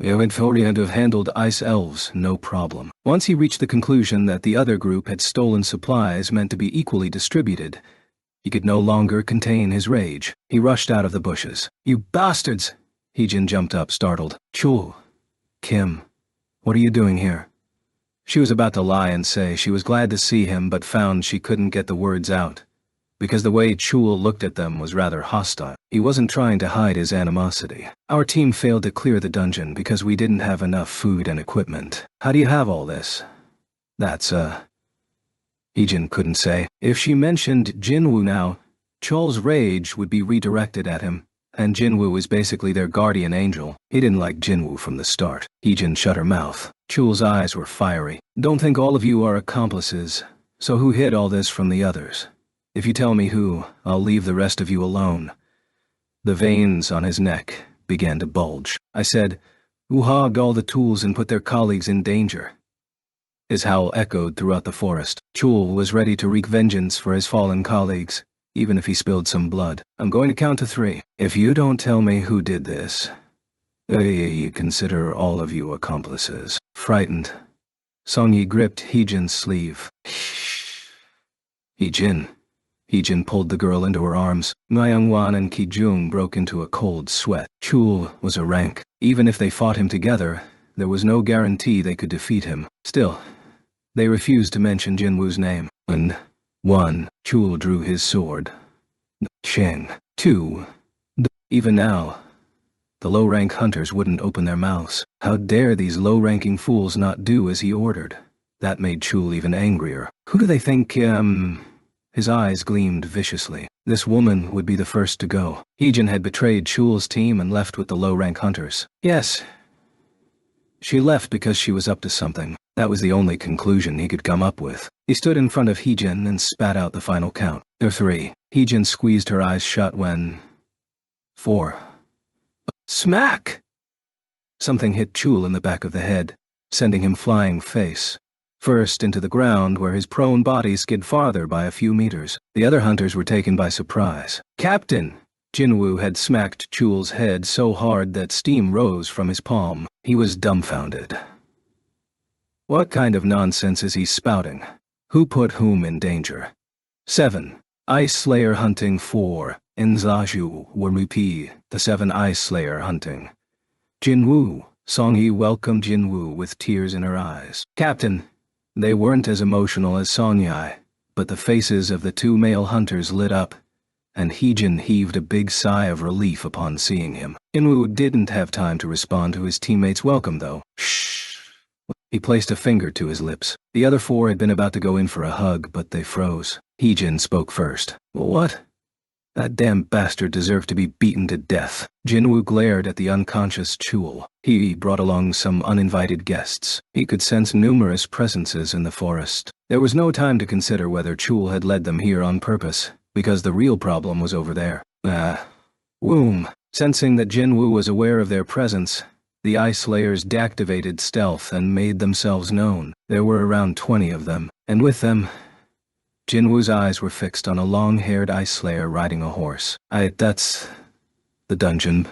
Eoid have handled ice elves, no problem. Once he reached the conclusion that the other group had stolen supplies meant to be equally distributed, he could no longer contain his rage. He rushed out of the bushes. "You bastards!" Heejin jumped up, startled. "Chul. Kim. What are you doing here?" She was about to lie and say she was glad to see him but found she couldn't get the words out, because the way Chul looked at them was rather hostile. He wasn't trying to hide his animosity. "Our team failed to clear the dungeon because we didn't have enough food and equipment. How do you have all this?" "That's, Heejin couldn't say. If she mentioned Jinwoo now, Chul's rage would be redirected at him, and Jinwoo is basically their guardian angel. He didn't like Jinwoo from the start. Heejin shut her mouth. Chul's eyes were fiery. "Don't think all of you are accomplices, so who hid all this from the others? If you tell me who, I'll leave the rest of you alone." The veins on his neck began to bulge. "I said, who hogged all the tools and put their colleagues in danger?" His howl echoed throughout the forest. Chul was ready to wreak vengeance for his fallen colleagues, even if he spilled some blood. "I'm going to count to 3. If you don't tell me who did this, I consider all of you accomplices." Frightened, Songyi gripped Heejin's sleeve. "Heejin." Heejin pulled the girl into her arms. Myungwan and Kijung broke into a cold sweat. Chul was a rank. Even if they fought him together, there was no guarantee they could defeat him. Still, they refused to mention Jinwoo's name. And 1. Chul drew his sword. Sheng. 2. Even now, the low-rank hunters wouldn't open their mouths. How dare these low-ranking fools not do as he ordered? That made Chul even angrier. Who do they think, His eyes gleamed viciously. This woman would be the first to go. Heejin had betrayed Chul's team and left with the low-rank hunters. Yes, she left because she was up to something. That was the only conclusion he could come up with. He stood in front of Heejin and spat out the final count. There 3. Heejin squeezed her eyes shut when... 4. Smack! Something hit Chul in the back of the head, sending him flying face first into the ground, where his prone body skid farther by a few meters. The other hunters were taken by surprise. "Captain!" Jinwoo had smacked Chul's head so hard that steam rose from his palm. He was dumbfounded. What kind of nonsense is he spouting? Who put whom in danger? 7. Ice Slayer hunting 4. Enzaju Warupi, the 7 Ice Slayer hunting. Jinwoo. Songyi welcomed Jinwoo with tears in her eyes. "Captain." They weren't as emotional as Songyai, but the faces of the 2 male hunters lit up, and Heejin heaved a big sigh of relief upon seeing him. Jinwoo didn't have time to respond to his teammates' welcome, though. Shh. He placed a finger to his lips. The other 4 had been about to go in for a hug, but they froze. Heejin spoke first. "What? That damn bastard deserved to be beaten to death." Jinwoo glared at the unconscious Chul. He brought along some uninvited guests. He could sense numerous presences in the forest. There was no time to consider whether Chul had led them here on purpose, because the real problem was over there. Womb. Sensing that Jinwoo was aware of their presence, the Ice Slayers deactivated stealth and made themselves known. There were around 20 of them, and with them, Jinwoo's eyes were fixed on a long-haired Ice Slayer riding a horse. That's the dungeon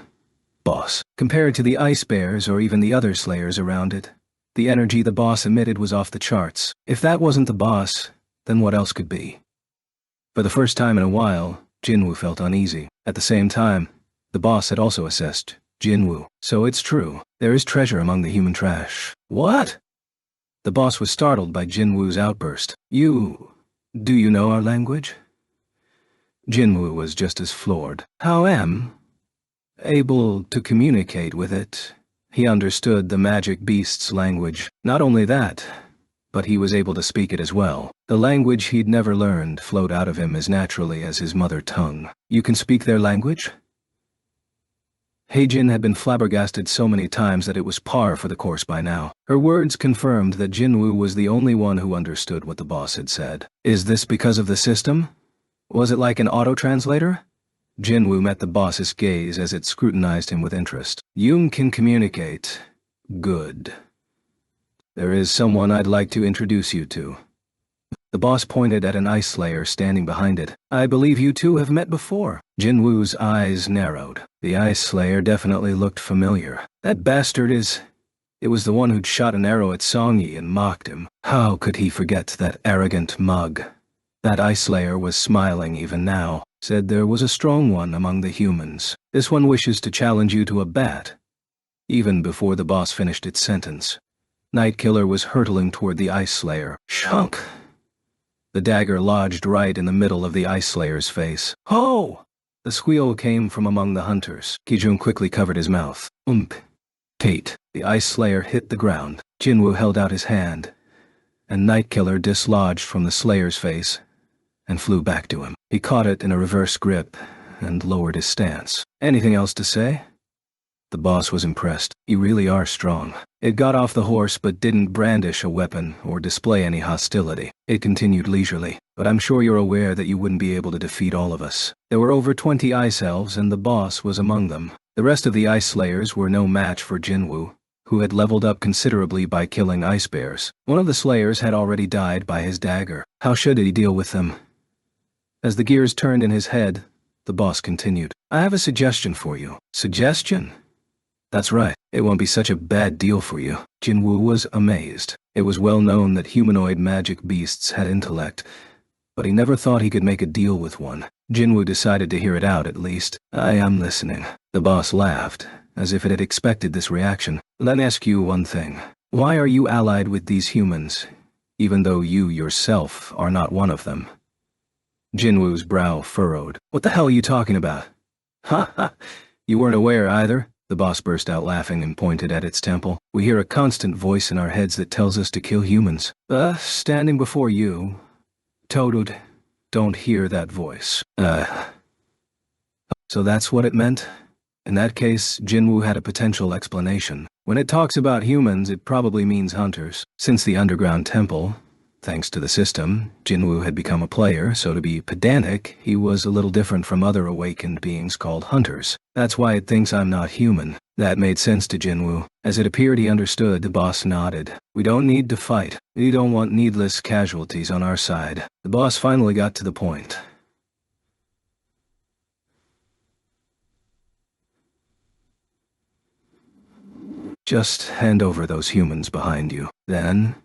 boss. Compared to the Ice Bears or even the other Slayers around it, the energy the boss emitted was off the charts. If that wasn't the boss, then what else could be? For the first time in a while, Jinwoo felt uneasy. At the same time, the boss had also assessed Jinwoo. So it's true, there is treasure among the human trash. What? The boss was startled by Jinwoo's outburst. Do you know our language? Jinwoo was just as floored. How am able to communicate with it? He understood the magic beast's language. Not only that, but he was able to speak it as well. The language he'd never learned flowed out of him as naturally as his mother tongue. You can speak their language? Heijin had been flabbergasted so many times that it was par for the course by now. Her words confirmed that Jinwoo was the only one who understood what the boss had said. Is this because of the system? Was it like an auto-translator? Jinwoo met the boss's gaze as it scrutinized him with interest. You can communicate. Good. There is someone I'd like to introduce you to. The boss pointed at an ice slayer standing behind it. I believe you two have met before. Jinwoo's eyes narrowed. The ice slayer definitely looked familiar. That bastard is... It was the one who'd shot an arrow at Songyi and mocked him. How could he forget that arrogant mug? That ice slayer was smiling even now. Said there was a strong one among the humans. This one wishes to challenge you to a bat. Even before the boss finished its sentence, Nightkiller was hurtling toward the ice slayer. Shunk! The dagger lodged right in the middle of the ice slayer's face. Ho! The squeal came from among the hunters. Kijun quickly covered his mouth. Kate. The ice slayer hit the ground. Jinwoo held out his hand, and Nightkiller dislodged from the slayer's face and flew back to him. He caught it in a reverse grip and lowered his stance. Anything else to say? The boss was impressed. You really are strong. It got off the horse but didn't brandish a weapon or display any hostility. It continued leisurely. But I'm sure you're aware that you wouldn't be able to defeat all of us. There were over 20 ice elves and the boss was among them. The rest of the ice slayers were no match for Jinwoo, who had leveled up considerably by killing ice bears. One of the slayers had already died by his dagger. How should he deal with them? As the gears turned in his head, the boss continued. I have a suggestion for you. Suggestion? That's right. It won't be such a bad deal for you. Jinwoo was amazed. It was well known that humanoid magic beasts had intellect, but he never thought he could make a deal with one. Jinwoo decided to hear it out at least. I am listening. The boss laughed, as if it had expected this reaction. Let me ask you one thing. Why are you allied with these humans, even though you yourself are not one of them? Jinwoo's brow furrowed. What the hell are you talking about? Ha ha! You weren't aware either? The boss burst out laughing and pointed at its temple. We hear a constant voice in our heads that tells us to kill humans. Standing before you, Toadwood, don't hear that voice. So that's what it meant? In that case, Jinwoo had a potential explanation. When it talks about humans, it probably means hunters. Since the underground temple, thanks to the system, Jinwoo had become a player, so to be pedantic, he was a little different from other awakened beings called hunters. That's why it thinks I'm not human. That made sense to Jinwoo. As it appeared he understood, the boss nodded. We don't need to fight. We don't want needless casualties on our side. The boss finally got to the point. Just hand over those humans behind you. Then,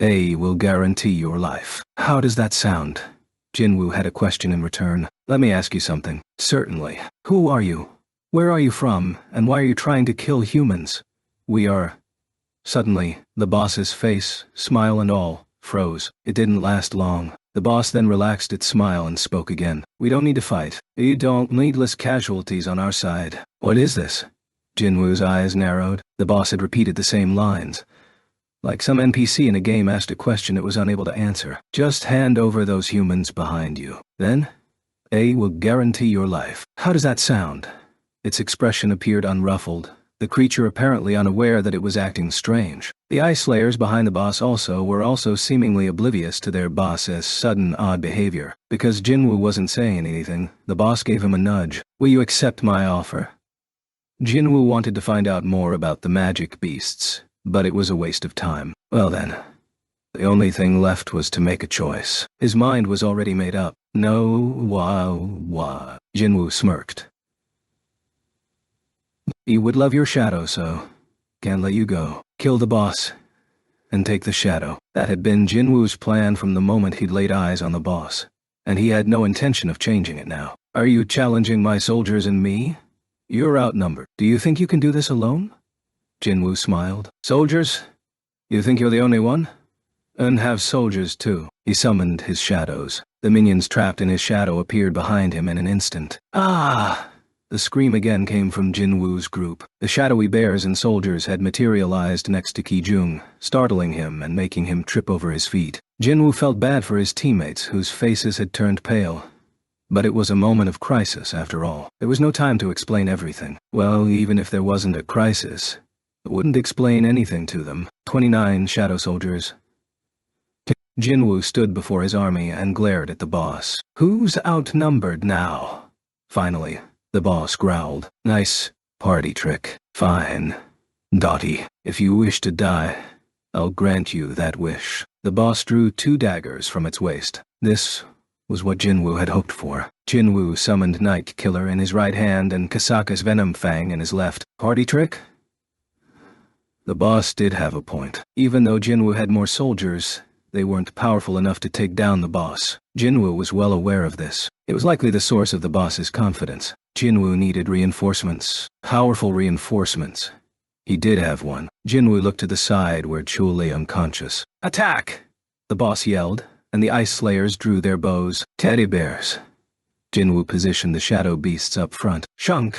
A will guarantee your life. How does that sound? Jinwoo had a question in return. Let me ask you something. Certainly. Who are you? Where are you from, and why are you trying to kill humans? We are... Suddenly, the boss's face, smile and all, froze. It didn't last long. The boss then relaxed its smile and spoke again. We don't need to fight. We don't need needless casualties on our side. What is this? Jinwoo's eyes narrowed. The boss had repeated the same lines. Like some NPC in a game asked a question it was unable to answer. Just hand over those humans behind you. Then, A will guarantee your life. How does that sound? Its expression appeared unruffled, the creature apparently unaware that it was acting strange. The ice slayers behind the boss were seemingly oblivious to their boss's sudden odd behavior. Because Jinwoo wasn't saying anything, the boss gave him a nudge. Will you accept my offer? Jinwoo wanted to find out more about the magic beasts, but it was a waste of time. Well then, the only thing left was to make a choice. His mind was already made up. No, wah. Jinwoo smirked. You would love your shadow, so can't let you go. Kill the boss, and take the shadow. That had been Jinwoo's plan from the moment he'd laid eyes on the boss, and he had no intention of changing it now. Are you challenging my soldiers and me? You're outnumbered. Do you think you can do this alone? Jinwoo smiled. Soldiers? You think you're the only one? And have soldiers too. He summoned his shadows. The minions trapped in his shadow appeared behind him in an instant. Ah! The scream again came from Jinwoo's group. The shadowy bears and soldiers had materialized next to Kijun, startling him and making him trip over his feet. Jinwoo felt bad for his teammates whose faces had turned pale. But it was a moment of crisis after all. There was no time to explain everything. Well, even if there wasn't a crisis, it wouldn't explain anything to them. 29 shadow soldiers. Jinwoo stood before his army and glared at the boss. Who's outnumbered now? Finally, the boss growled. Nice party trick. Fine. Dottie, if you wish to die, I'll grant you that wish. The boss drew 2 daggers from its waist. This was what Jinwoo had hoped for. Jinwoo summoned Night Killer in his right hand and Kasaka's Venom Fang in his left. Party trick? The boss did have a point. Even though Jinwoo had more soldiers, they weren't powerful enough to take down the boss. Jinwoo was well aware of this. It was likely the source of the boss's confidence. Jinwoo needed reinforcements. Powerful reinforcements. He did have one. Jinwoo looked to the side where Chul lay unconscious. Attack! The boss yelled, and the Ice Slayers drew their bows. Teddy bears. Jinwoo positioned the shadow beasts up front. Shunk!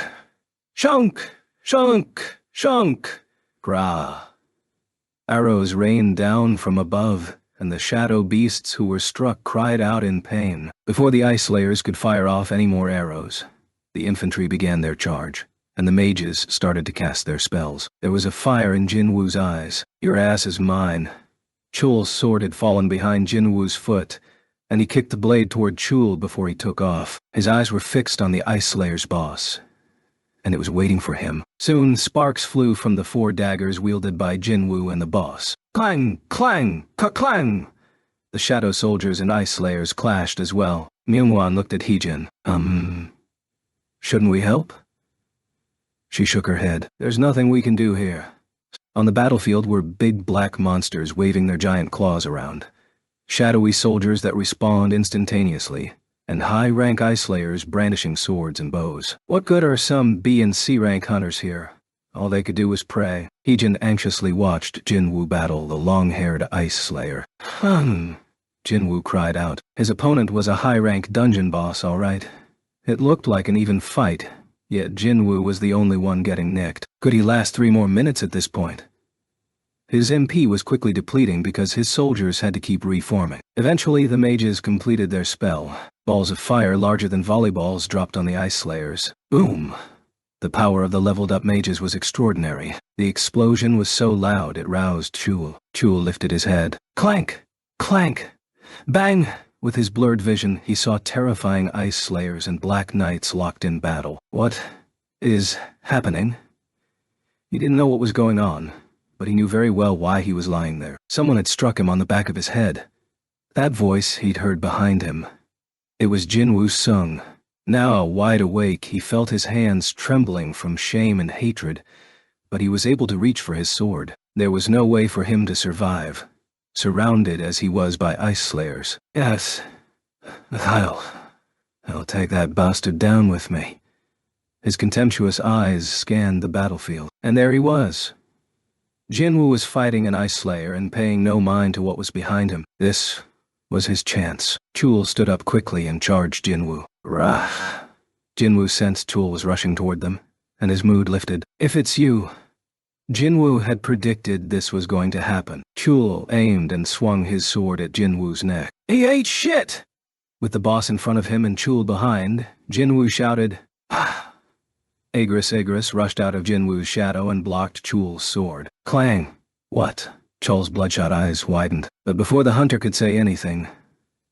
Shunk! Shunk! Shunk! Grah! Arrows rained down from above, and the shadow beasts who were struck cried out in pain. Before the Ice Slayers could fire off any more arrows, the infantry began their charge, and the mages started to cast their spells. There was a fire in Jinwoo's eyes. Your ass is mine. Chul's sword had fallen behind Jinwoo's foot, and he kicked the blade toward Chul before he took off. His eyes were fixed on the Ice Slayer's boss, and it was waiting for him. Soon, sparks flew from the 4 daggers wielded by Jinwoo and the boss. Clang! Clang! Ka-clang! The shadow soldiers and Ice Slayers clashed as well. Myungwon looked at Heejin. Shouldn't we help? She shook her head. There's nothing we can do here. On the battlefield were big black monsters waving their giant claws around, shadowy soldiers that respawned instantaneously, and high-rank Ice Slayers brandishing swords and bows. What good are some B and C rank hunters here? All they could do was pray. Heejin anxiously watched Jinwoo battle the long-haired Ice Slayer. Jinwoo cried out. His opponent was a high-rank dungeon boss, all right. It looked like an even fight, yet Jinwoo was the only one getting nicked. Could he last 3 more minutes at this point? His MP was quickly depleting because his soldiers had to keep reforming. Eventually, the mages completed their spell. Balls of fire larger than volleyballs dropped on the Ice Slayers. Boom! The power of the leveled-up mages was extraordinary. The explosion was so loud it roused Chul. Chul lifted his head. Clank! Clank! Bang! With his blurred vision, he saw terrifying Ice Slayers and Black Knights locked in battle. What is happening? He didn't know what was going on, but he knew very well why he was lying there. Someone had struck him on the back of his head. That voice he'd heard behind him. It was Jinwoo Sung. Now, wide awake, he felt his hands trembling from shame and hatred, but he was able to reach for his sword. There was no way for him to survive, surrounded as he was by Ice Slayers. Yes, I'll take that bastard down with me. His contemptuous eyes scanned the battlefield, and there he was. Jinwoo was fighting an Ice Slayer and paying no mind to what was behind him. This was his chance. Chul stood up quickly and charged Jinwoo. Rah! Jinwoo sensed Chul was rushing toward them, and his mood lifted. If it's you... Jinwoo had predicted this was going to happen. Chul aimed and swung his sword at Jinwoo's neck. He ate shit! With the boss in front of him and Chul behind, Jinwoo shouted, "Ah!" Agris rushed out of Jinwoo's shadow and blocked Chul's sword. Clang! What? Chul's bloodshot eyes widened, but before the hunter could say anything,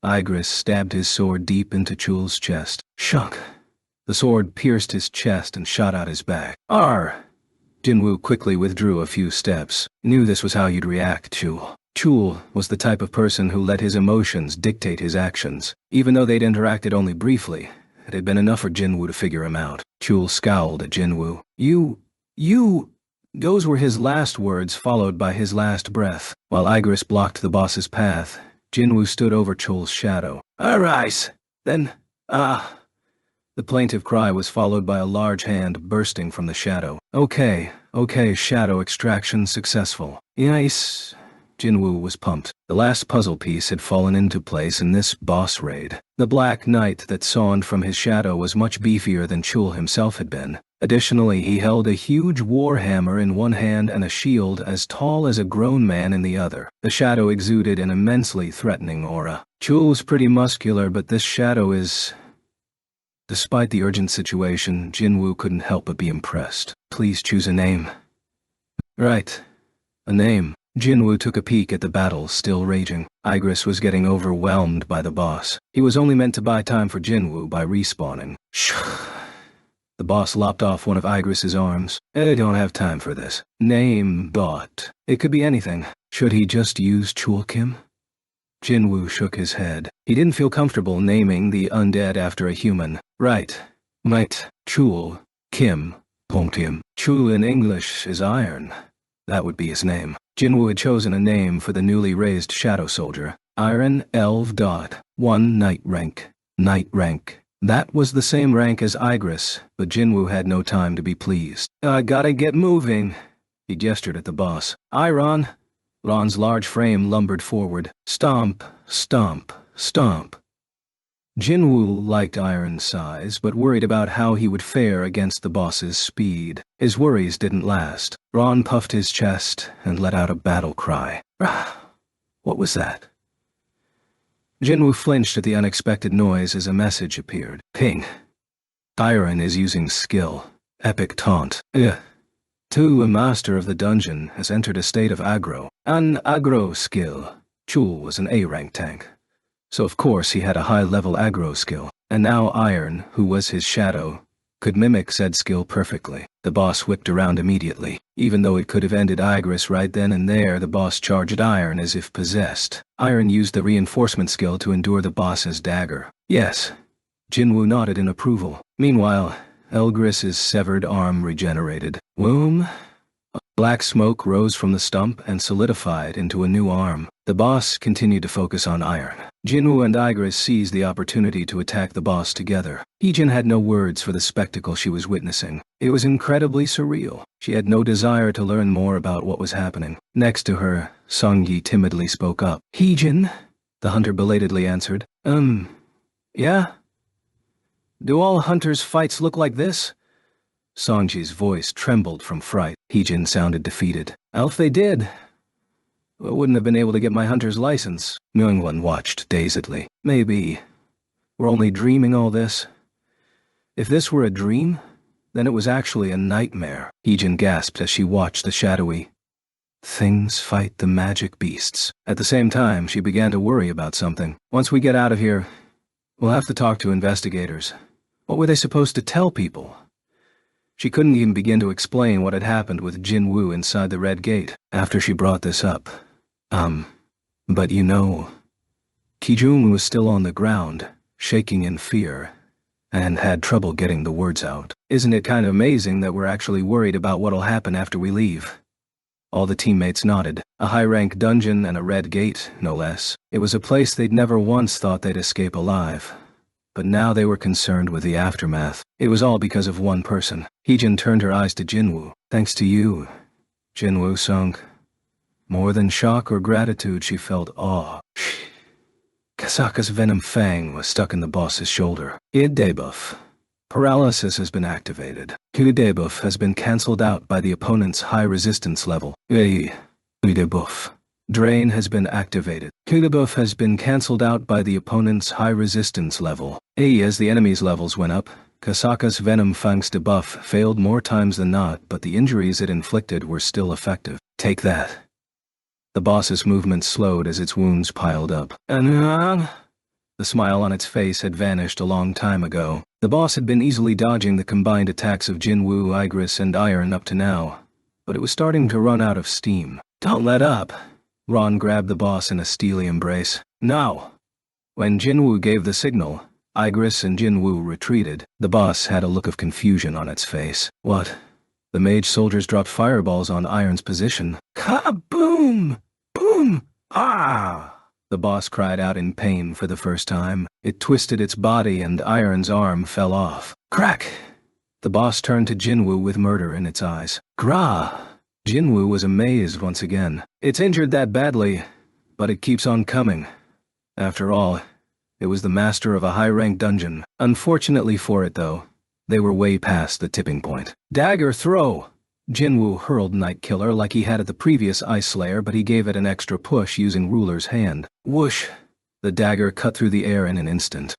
Igris stabbed his sword deep into Chul's chest. Shunk! The sword pierced his chest and shot out his back. Arr! Jinwoo quickly withdrew a few steps. Knew this was how you'd react, Chul. Chul was the type of person who let his emotions dictate his actions. Even though they'd interacted only briefly, it had been enough for Jinwoo to figure him out. Chul scowled at Jinwoo. You... Those were his last words, followed by his last breath. While Igris blocked the boss's path, Jinwoo stood over Chul's shadow. Arise! Then, The plaintive cry was followed by a large hand bursting from the shadow. Okay, shadow extraction successful. Nice. Jinwoo was pumped. The last puzzle piece had fallen into place in this boss raid. The Black Knight that sawned from his shadow was much beefier than Chul himself had been. Additionally, he held a huge war hammer in one hand and a shield as tall as a grown man in the other. The shadow exuded an immensely threatening aura. Chul was pretty muscular, but this shadow is... Despite the urgent situation, Jinwoo couldn't help but be impressed. Please choose a name. Right. A name. Jinwoo took a peek at the battle still raging. Igris was getting overwhelmed by the boss. He was only meant to buy time for Jinwoo by respawning. Shh. The boss lopped off one of Igris's arms. I don't have time for this. Name bot. It could be anything. Should he just use Chul Kim? Jinwoo shook his head. He didn't feel comfortable naming the undead after a human. Right. Might. Chul Kim. Pongtium. Chul in English is iron. That would be his name. Jinwoo had chosen a name for the newly raised shadow soldier. Iron Elf. 1 Knight rank. Knight rank. That was the same rank as Igris, but Jinwoo had no time to be pleased. I gotta get moving. He gestured at the boss. Ron. Ron's large frame lumbered forward. Stomp, stomp, stomp. Jinwoo liked Iron's size, but worried about how he would fare against the boss's speed. His worries didn't last. Ron puffed his chest and let out a battle cry. What was that? Jinwoo flinched at the unexpected noise as a message appeared. Ping. Iron is using skill. Epic taunt. Two, a master of the dungeon, has entered a state of aggro. An aggro skill. Chul was an A-rank tank. So of course he had a high-level aggro skill. And now Iron, who was his shadow, could mimic said skill perfectly. The boss whipped around immediately. Even though it could have ended Igris right then and there, the boss charged Iron as if possessed. Iron used the reinforcement skill to endure the boss's dagger. Yes. Jinwoo nodded in approval. Meanwhile, Elgris's severed arm regenerated. Womb? Black smoke rose from the stump and solidified into a new arm. The boss continued to focus on Iron. Jinwoo and Igris seized the opportunity to attack the boss together. Heejin had no words for the spectacle she was witnessing. It was incredibly surreal. She had no desire to learn more about what was happening. Next to her, Songyi timidly spoke up. Heejin? The hunter belatedly answered. Yeah? Do all hunters' fights look like this? Songji's voice trembled from fright. Heejin sounded defeated. If they did, I wouldn't have been able to get my hunter's license. Myungwon watched dazedly. Maybe we're only dreaming all this. If this were a dream, then it was actually a nightmare. Heejin gasped as she watched the shadowy things fight the magic beasts. At the same time, she began to worry about something. Once we get out of here, we'll have to talk to investigators. What were they supposed to tell people? She couldn't even begin to explain what had happened with Jinwoo inside the Red Gate. After she brought this up, but you know, Kijun was still on the ground, shaking in fear, and had trouble getting the words out. Isn't it kind of amazing that we're actually worried about what'll happen after we leave? All the teammates nodded. A high-rank dungeon and a Red Gate, no less. It was a place they'd never once thought they'd escape alive. But now they were concerned with the aftermath. It was all because of one person. Heejin turned her eyes to Jinwoo. Thanks to you, Jinwoo sunk. More than shock or gratitude, she felt awe. Kasaka's venom fang was stuck in the boss's shoulder. Id debuff. Paralysis has been activated. Q debuff has been cancelled out by the opponent's high resistance level. Debuff. Drain has been activated. Q debuff has been cancelled out by the opponent's high resistance level. As the enemy's levels went up, Kasaka's venom fang's debuff failed more times than not, but the injuries it inflicted were still effective. Take that. The boss's movement slowed as its wounds piled up. The smile on its face had vanished a long time ago. The boss had been easily dodging the combined attacks of Jinwoo, Igris, and Iron up to now, but it was starting to run out of steam. Don't let up. Ron grabbed the boss in a steely embrace. Now! When Jinwoo gave the signal, Igris and Jinwoo retreated. The boss had a look of confusion on its face. What? The mage soldiers dropped fireballs on Iron's position. Kaboom! Boom! Ah! The boss cried out in pain for the first time. It twisted its body and Iron's arm fell off. Crack! The boss turned to Jinwoo with murder in its eyes. Gra! Jinwoo was amazed once again. It's injured that badly, but it keeps on coming. After all, it was the master of a high-ranked dungeon. Unfortunately for it, though, they were way past the tipping point. Dagger throw! Jinwoo hurled Nightkiller like he had at the previous Ice Slayer, but he gave it an extra push using Ruler's hand. Whoosh! The dagger cut through the air in an instant.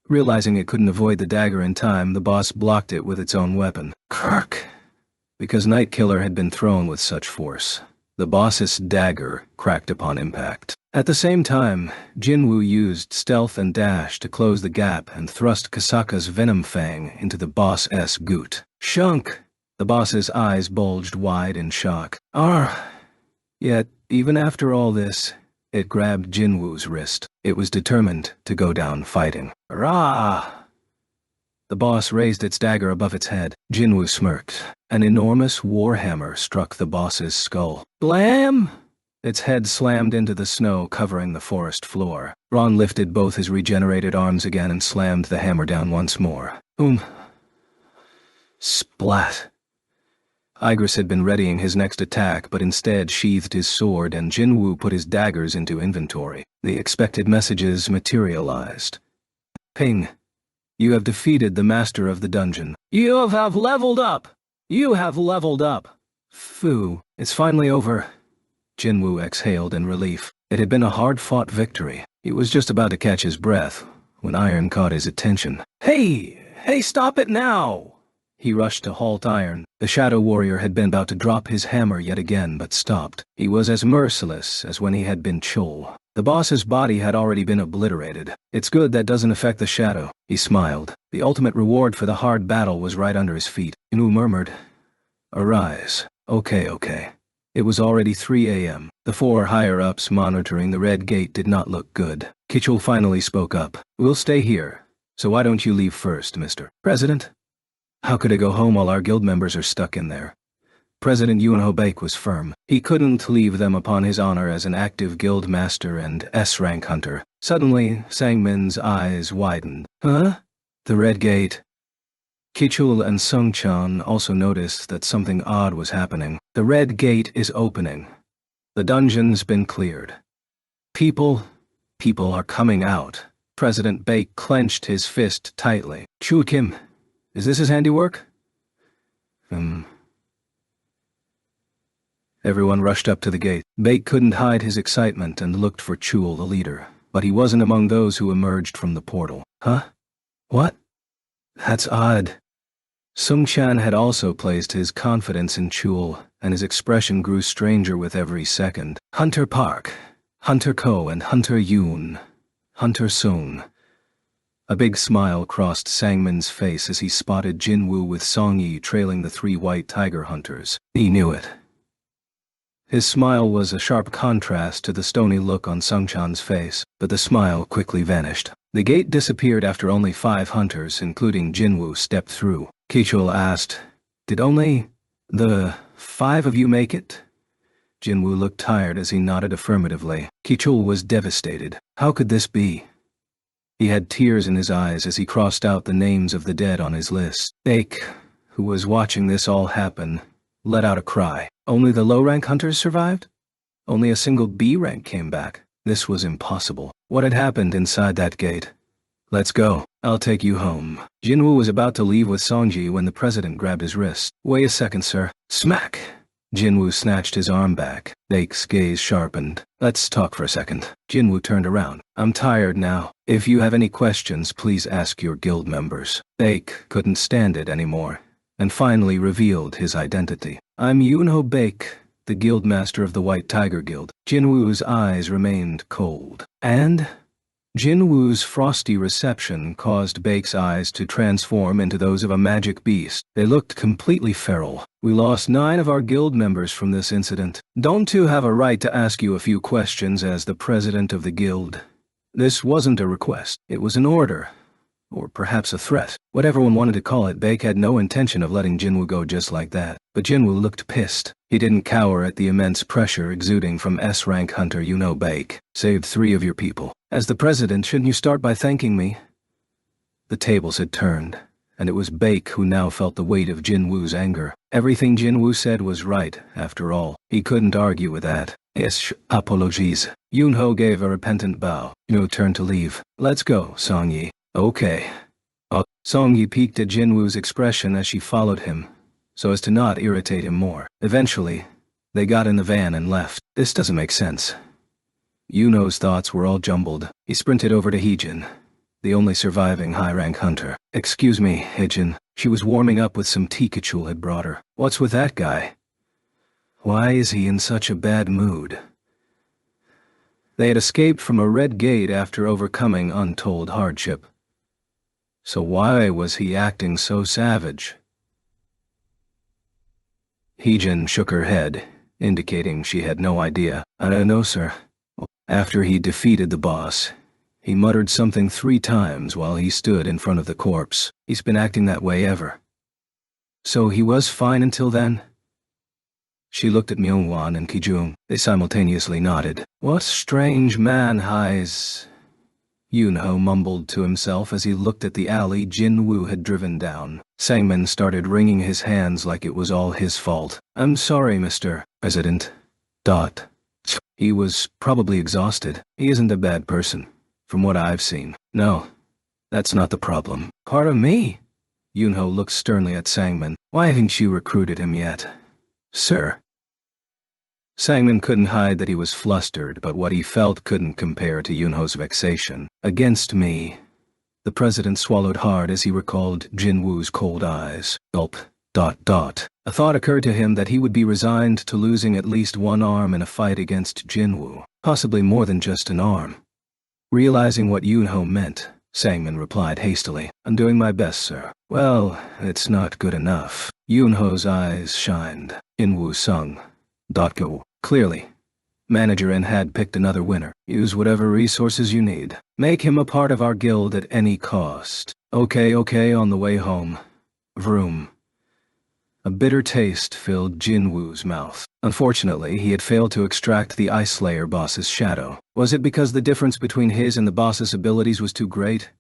Realizing it couldn't avoid the dagger in time, the boss blocked it with its own weapon. Kirk! Because Nightkiller had been thrown with such force, the boss's dagger cracked upon impact. At the same time, Jinwoo used stealth and dash to close the gap and thrust Kasaka's venom fang into the boss's goot. Shunk! The boss's eyes bulged wide in shock. Arr! Yet, even after all this, it grabbed Jinwoo's wrist. It was determined to go down fighting. Rah! The boss raised its dagger above its head. Jinwoo smirked. An enormous warhammer struck the boss's skull. Blam! Its head slammed into the snow covering the forest floor. Ron lifted both his regenerated arms again and slammed the hammer down once more. Splat! Igris had been readying his next attack, but instead sheathed his sword, and Jinwoo put his daggers into inventory. The expected messages materialized. Ping. You have defeated the master of the dungeon. You have leveled up! You have leveled up! Phew, it's finally over. Jinwoo exhaled in relief. It had been a hard-fought victory. He was just about to catch his breath when Iron caught his attention. Hey, stop it now! He rushed to halt Iron. The Shadow Warrior had been about to drop his hammer yet again, but stopped. He was as merciless as when he had been Chul. The boss's body had already been obliterated. It's good that doesn't affect the shadow. He smiled. The ultimate reward for the hard battle was right under his feet. Inu murmured, Arise. Okay. It was already 3 a.m. The 4 higher-ups monitoring the Red Gate did not look good. Kichul finally spoke up. We'll stay here. So why don't you leave first, Mr. President? How could I go home while our guild members are stuck in there? President Yunho Baek was firm. He couldn't leave them upon his honor as an active guild master and S-rank hunter. Suddenly, Sangmin's eyes widened. Huh? The Red Gate. Kichul and Sungchan also noticed that something odd was happening. The Red Gate is opening. The dungeon's been cleared. People are coming out. President Baek clenched his fist tightly. Chu Kim, is this his handiwork? Everyone rushed up to the gate. Baek couldn't hide his excitement and looked for Chul, the leader, but he wasn't among those who emerged from the portal. Huh? What? That's odd. Sungchan had also placed his confidence in Chul, and his expression grew stranger with every second. Hunter Park, Hunter Ko and Hunter Yoon, Hunter Sung. A big smile crossed Sangmin's face as he spotted Jinwoo with Songyi trailing the 3 white tiger hunters. He knew it. His smile was a sharp contrast to the stony look on Sungchan's face, but the smile quickly vanished. The gate disappeared after only 5 hunters, including Jinwoo, stepped through. Kichul asked, Did only the 5 of you make it? Jinwoo looked tired as he nodded affirmatively. Kichul was devastated. How could this be? He had tears in his eyes as he crossed out the names of the dead on his list. Baek, who was watching this all happen, let out a cry. Only the low-rank hunters survived? Only a single B-rank came back. This was impossible. What had happened inside that gate? Let's go. I'll take you home. Jinwoo was about to leave with Songji when the president grabbed his wrist. Wait a second, sir. Smack! Jinwoo snatched his arm back. Baek's gaze sharpened. Let's talk for a second. Jinwoo turned around. I'm tired now. If you have any questions, please ask your guild members. Baek couldn't stand it anymore, and finally revealed his identity. I'm Yunho Baek, the guild master of the White Tiger Guild. Jinwoo's eyes remained cold. And? Jinwoo's frosty reception caused Baek's eyes to transform into those of a magic beast. They looked completely feral. We lost 9 of our guild members from this incident. Don't you have a right to ask you a few questions as the president of the guild? This wasn't a request. It was an order. Or perhaps a threat. Whatever one wanted to call it, Baek had no intention of letting Jinwoo go just like that. But Jinwoo looked pissed. He didn't cower at the immense pressure exuding from S-rank hunter Yunho Baek. Saved 3 of your people. As the president, shouldn't you start by thanking me? The tables had turned, and it was Baek who now felt the weight of Jinwoo's anger. Everything Jinwoo said was right, after all. He couldn't argue with that. Yes, apologies. Yunho gave a repentant bow. Yunho turned to leave. Let's go, Songyi. Okay. Songyi peeked at Jinwoo's expression as she followed him, so as to not irritate him more. Eventually, they got in the van and left. This doesn't make sense. Yunho's thoughts were all jumbled. He sprinted over to Heejin, the only surviving high-rank hunter. Excuse me, Heejin. She was warming up with some tea Kichul had brought her. What's with that guy? Why is he in such a bad mood? They had escaped from a red gate after overcoming untold hardship. So why was he acting so savage? Heejin shook her head, indicating she had no idea. I don't know, sir. After he defeated the boss, he muttered something 3 times while he stood in front of the corpse. He's been acting that way ever. So he was fine until then? She looked at Myungwon and Kijung. They simultaneously nodded. What strange man highs... Yoonho mumbled to himself as he looked at the alley Jinwoo had driven down. Sangmin started wringing his hands like it was all his fault. I'm sorry, Mr. President. He was probably exhausted. He isn't a bad person, from what I've seen. No, that's not the problem. Pardon me? Yoonho looked sternly at Sangmin. Why haven't you recruited him yet? Sir. Sangmin couldn't hide that he was flustered, but what he felt couldn't compare to Yoonho's vexation. Against me. The president swallowed hard as he recalled Jinwoo's cold eyes. Gulp. A thought occurred to him that he would be resigned to losing at least one arm in a fight against Jinwoo, possibly more than just an arm. Realizing what Yoonho meant, Sangmin replied hastily, I'm doing my best, sir. Well, it's not good enough. Yoonho's eyes shined. Inwoo sung. Go. Clearly. Manager N had picked another winner. Use whatever resources you need. Make him a part of our guild at any cost. Okay, on the way home. Vroom. A bitter taste filled Jinwoo's mouth. Unfortunately, he had failed to extract the Ice Slayer boss's shadow. Was it because the difference between his and the boss's abilities was too great?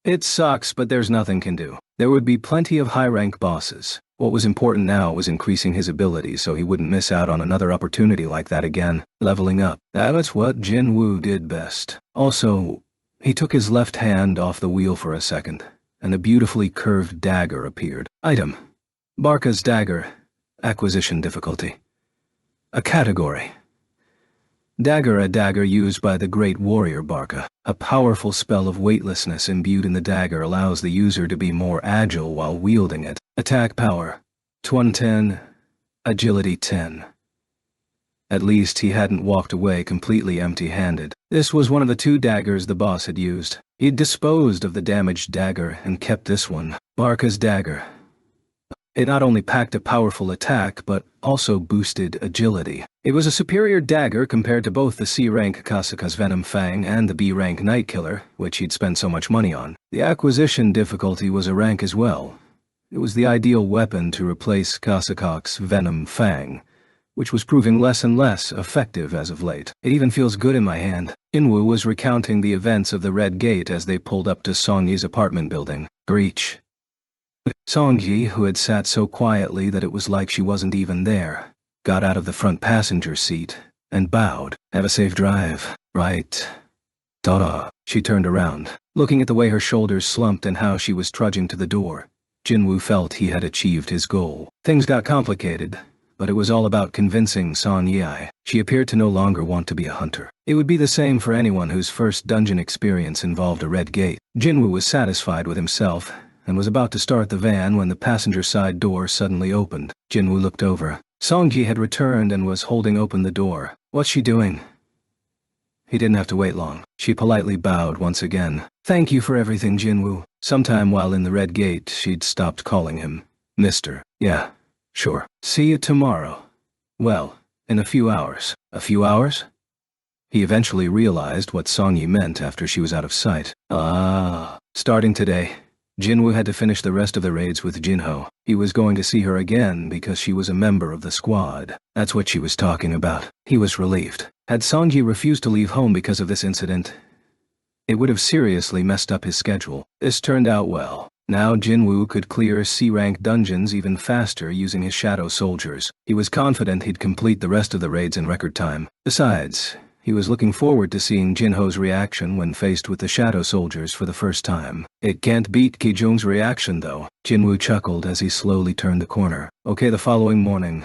It sucks, but there's nothing can do. There would be plenty of high-rank bosses. What was important now was increasing his abilities so he wouldn't miss out on another opportunity like that again. Leveling up. That's what Jinwoo did best. Also, he took his left hand off the wheel for a second, and a beautifully curved dagger appeared. Item. Barca's dagger. Acquisition difficulty. A category. Dagger, a dagger used by the great warrior Barca. A powerful spell of weightlessness imbued in the dagger allows the user to be more agile while wielding it. Attack power. 110. Agility 10. At least he hadn't walked away completely empty-handed. This was one of the 2 daggers the boss had used. He'd disposed of the damaged dagger and kept this one. Barca's dagger. It not only packed a powerful attack, but also boosted agility. It was a superior dagger compared to both the C-rank Kasuka's Venom Fang and the B-rank Night Killer, which he'd spent so much money on. The acquisition difficulty was a rank as well. It was the ideal weapon to replace Kasuka's Venom Fang, which was proving less and less effective as of late. It even feels good in my hand. Inwoo was recounting the events of the Red Gate as they pulled up to Songyi's apartment building. Breach. Songyi, who had sat so quietly that it was like she wasn't even there, got out of the front passenger seat and bowed. Have a safe drive. Right. Ta-da. She turned around, looking at the way her shoulders slumped and how she was trudging to the door. Jinwoo felt he had achieved his goal. Things got complicated, but it was all about convincing Songyi. She appeared to no longer want to be a hunter. It would be the same for anyone whose first dungeon experience involved a red gate. Jinwoo was satisfied with himself and was about to start the van when the passenger side door suddenly opened. Jinwoo looked over. Songyi had returned and was holding open the door. What's she doing? He didn't have to wait long. She politely bowed once again. Thank you for everything, Jinwoo. Sometime while in the Red Gate, she'd stopped calling him Mr. Yeah, sure. See you tomorrow. Well, in a few hours. A few hours? He eventually realized what Songyi meant after she was out of sight. Starting today, Jinwoo had to finish the rest of the raids with Jinho. He was going to see her again because she was a member of the squad. That's what she was talking about. He was relieved. Had Songyi refused to leave home because of this incident, it would have seriously messed up his schedule. This turned out well. Now Jinwoo could clear C-rank dungeons even faster using his shadow soldiers. He was confident he'd complete the rest of the raids in record time. Besides, he was looking forward to seeing Jinho's reaction when faced with the shadow soldiers for the first time. It can't beat Kijung's reaction, though. Jinwoo chuckled as he slowly turned the corner. Okay, the following morning.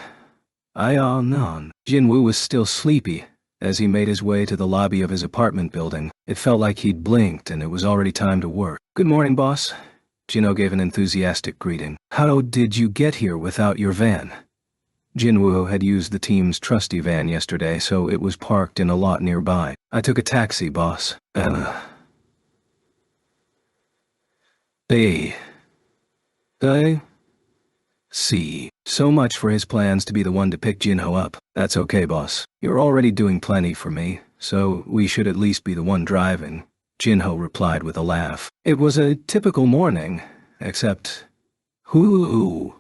Non. Jinwoo was still sleepy as he made his way to the lobby of his apartment building. It felt like he'd blinked and it was already time to work. Good morning, boss. Jinho gave an enthusiastic greeting. How did you get here without your van? Jinwoo had used the team's trusty van yesterday, so it was parked in a lot nearby. I took a taxi, boss. Hey. I see. So much for his plans to be the one to pick Jinho up. That's okay, boss. You're already doing plenty for me, so we should at least be the one driving. Jinho replied with a laugh. It was a typical morning, except... Whoo!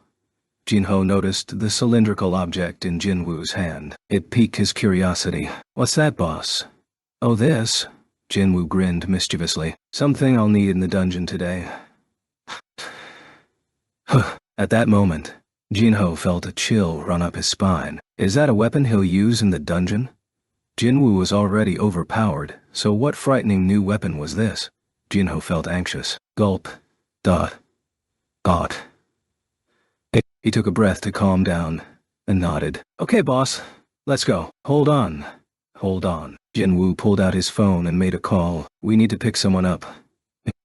Jinho noticed the cylindrical object in Jinwoo's hand. It piqued his curiosity. What's that, boss? Oh, this? Jinwoo grinned mischievously. Something I'll need in the dungeon today. At that moment, Jinho felt a chill run up his spine. Is that a weapon he'll use in the dungeon? Jinwoo was already overpowered, so what frightening new weapon was this? Jinho felt anxious. Gulp. God. He took a breath to calm down, and nodded. Okay, boss. Let's go. Hold on. Jinwoo pulled out his phone and made a call. We need to pick someone up.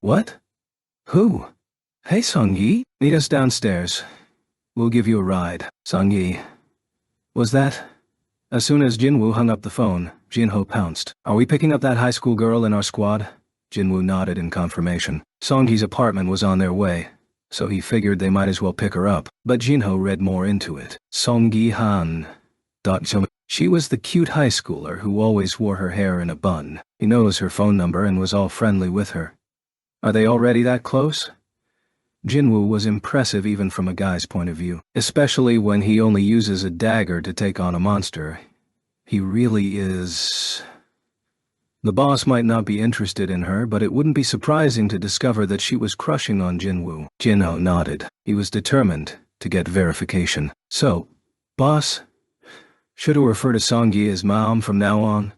What? Who? Hey, Sungyi. Meet us downstairs. We'll give you a ride. Sungyi. Was that? As soon as Jinwoo hung up the phone, Jinho pounced. Are we picking up that high school girl in our squad? Jinwoo nodded in confirmation. Songyi's apartment was on their way, so he figured they might as well pick her up. But Jinho read more into it. Songyi-han. She was the cute high schooler who always wore her hair in a bun. He knows her phone number and was all friendly with her. Are they already that close? Jinwoo was impressive even from a guy's point of view, especially when he only uses a dagger to take on a monster. He really is... The boss might not be interested in her, but it wouldn't be surprising to discover that she was crushing on Jinwoo. Jinho nodded. He was determined to get verification. So, boss, should I refer to Songyi as Mom from now on?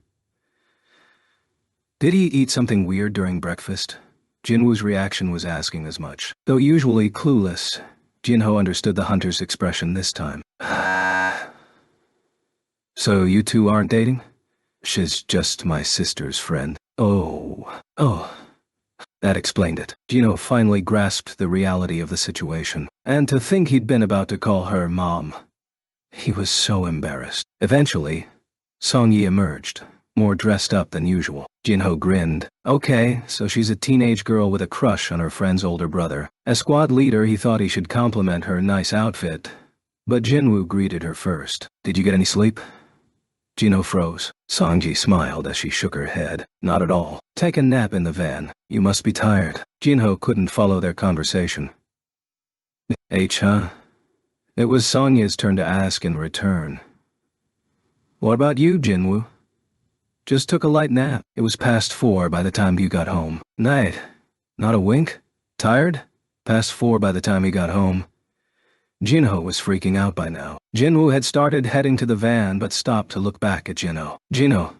Did he eat something weird during breakfast? Jinwoo's reaction was asking as much. Though usually clueless, Jinho understood the hunter's expression this time. So you two aren't dating? She's just my sister's friend. Oh. That explained it. Jinho finally grasped the reality of the situation. And to think he'd been about to call her Mom. He was so embarrassed. Eventually, Songyi emerged, more dressed up than usual. Jinho grinned. Okay, so she's a teenage girl with a crush on her friend's older brother. As squad leader, he thought he should compliment her nice outfit. But Jinwoo greeted her first. Did you get any sleep? Jinho froze. Songyi smiled as she shook her head. Not at all. Take a nap in the van. You must be tired. Jinho couldn't follow their conversation. Huh? It was Sonya's turn to ask in return. What about you, Jinwoo? Just took a light nap. It was past 4 by the time you got home. Night. Not a wink? Tired? Past 4 by the time he got home. Jinho was freaking out by now. Jinwoo had started heading to the van but stopped to look back at Jinho. Jinho,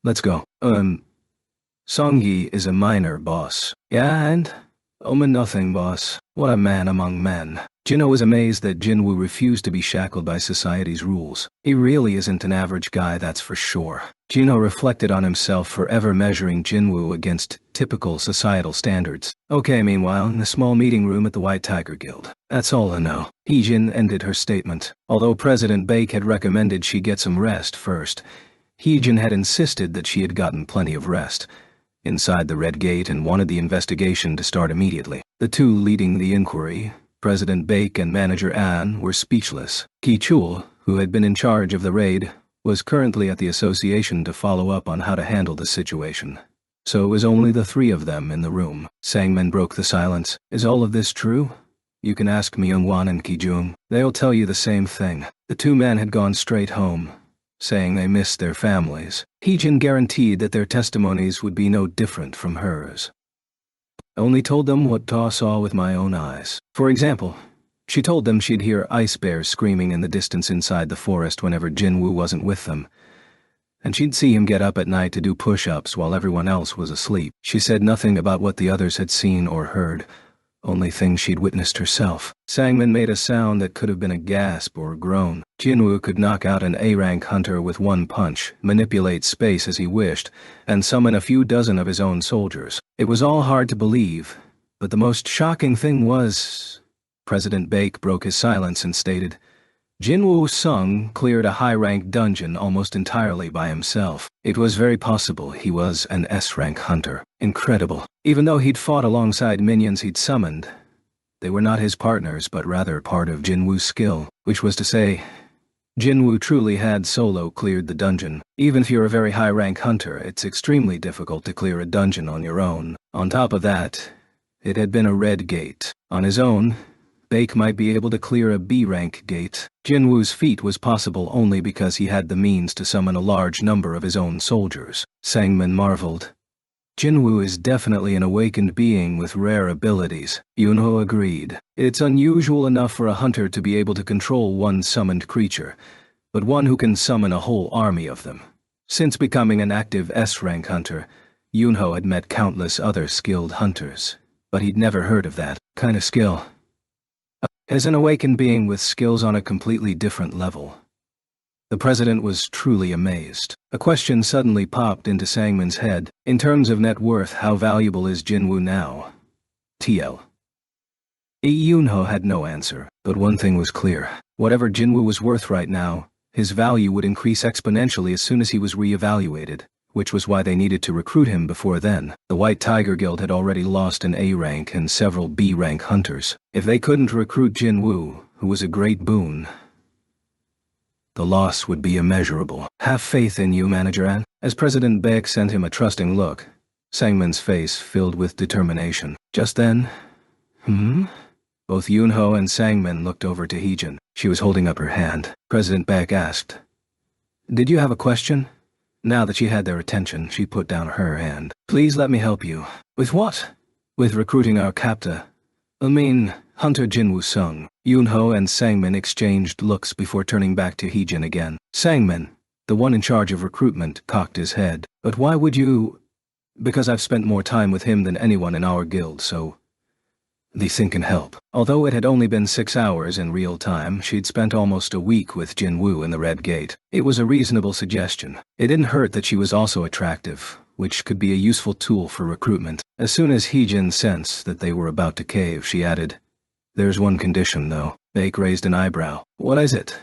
let's go. Songyi is a minor, boss. Yeah, and? Nothing, boss. What a man among men. Jinho was amazed that Jinwoo refused to be shackled by society's rules. He really isn't an average guy, that's for sure. Jinho reflected on himself forever measuring Jinwoo against typical societal standards. Okay, meanwhile, in the small meeting room at the White Tiger Guild. That's all I know. Heejin ended her statement. Although President Baek had recommended she get some rest first, Heejin had insisted that she had gotten plenty of rest inside the Red Gate and wanted the investigation to start immediately. The two leading the inquiry, President Baek and Manager An, were speechless. Ki Chul, who had been in charge of the raid, was currently at the association to follow up on how to handle the situation. So it was only the three of them in the room. Sangmin broke the silence. Is all of this true? You can ask Myungwon and Kijung. They'll tell you the same thing. The two men had gone straight home, saying they missed their families. Heejin guaranteed that their testimonies would be no different from hers. I only told them what Ta saw with my own eyes. For example, she told them she'd hear ice bears screaming in the distance inside the forest whenever Jinwoo wasn't with them, and she'd see him get up at night to do push-ups while everyone else was asleep. She said nothing about what the others had seen or heard, only things she'd witnessed herself. Sangmin made a sound that could have been a gasp or a groan. Jinwoo could knock out an A-rank hunter with one punch, manipulate space as he wished, and summon a few dozen of his own soldiers. It was all hard to believe, but the most shocking thing was... President Baek broke his silence and stated, Jinwoo Sung cleared a high-rank dungeon almost entirely by himself. It was very possible he was an S-rank hunter. Incredible. Even though he'd fought alongside minions he'd summoned, they were not his partners but rather part of Jinwoo's skill, which was to say, Jinwoo truly had solo cleared the dungeon. Even if you're a very high-rank hunter, it's extremely difficult to clear a dungeon on your own. On top of that, it had been a red gate. On his own, Baek might be able to clear a B-rank gate. Jinwoo's feat was possible only because he had the means to summon a large number of his own soldiers. Sangmin marveled. Jinwoo is definitely an awakened being with rare abilities. Yunho agreed. It's unusual enough for a hunter to be able to control one summoned creature, but one who can summon a whole army of them. Since becoming an active S-rank hunter, Yunho had met countless other skilled hunters, but he'd never heard of that kind of skill. As an awakened being with skills on a completely different level. The president was truly amazed. A question suddenly popped into Sangmin's head. In terms of net worth, how valuable is Jinwoo now? TL. Yunho had no answer, but one thing was clear. Whatever Jinwoo was worth right now, his value would increase exponentially as soon as he was re-evaluated, which was why they needed to recruit him before then. The White Tiger Guild had already lost an A-rank and several B-rank hunters. If they couldn't recruit Jinwoo, who was a great boon, the loss would be immeasurable. Have faith in you, Manager An. As President Baek sent him a trusting look, Sangmin's face filled with determination. Just then, Both Yunho and Sangmin looked over to Heejin. She was holding up her hand. President Baek asked, "Did you have a question?" Now that she had their attention, she put down her hand. "Please let me help you." "With what?" "With recruiting our captor. Hunter Jinwoo Sung." Yunho and Sangmin exchanged looks before turning back to Heejin again. Sangmin, the one in charge of recruitment, cocked his head. "But why would you?" "Because I've spent more time with him than anyone in our guild, so the thing can help." Although it had only been 6 hours in real time, she'd spent almost a week with Jinwoo in the Red Gate. It was a reasonable suggestion. It didn't hurt that she was also attractive, which could be a useful tool for recruitment. As soon as Heejin sensed that they were about to cave, she added, "There's one condition, though." Baek raised an eyebrow. "What is it?"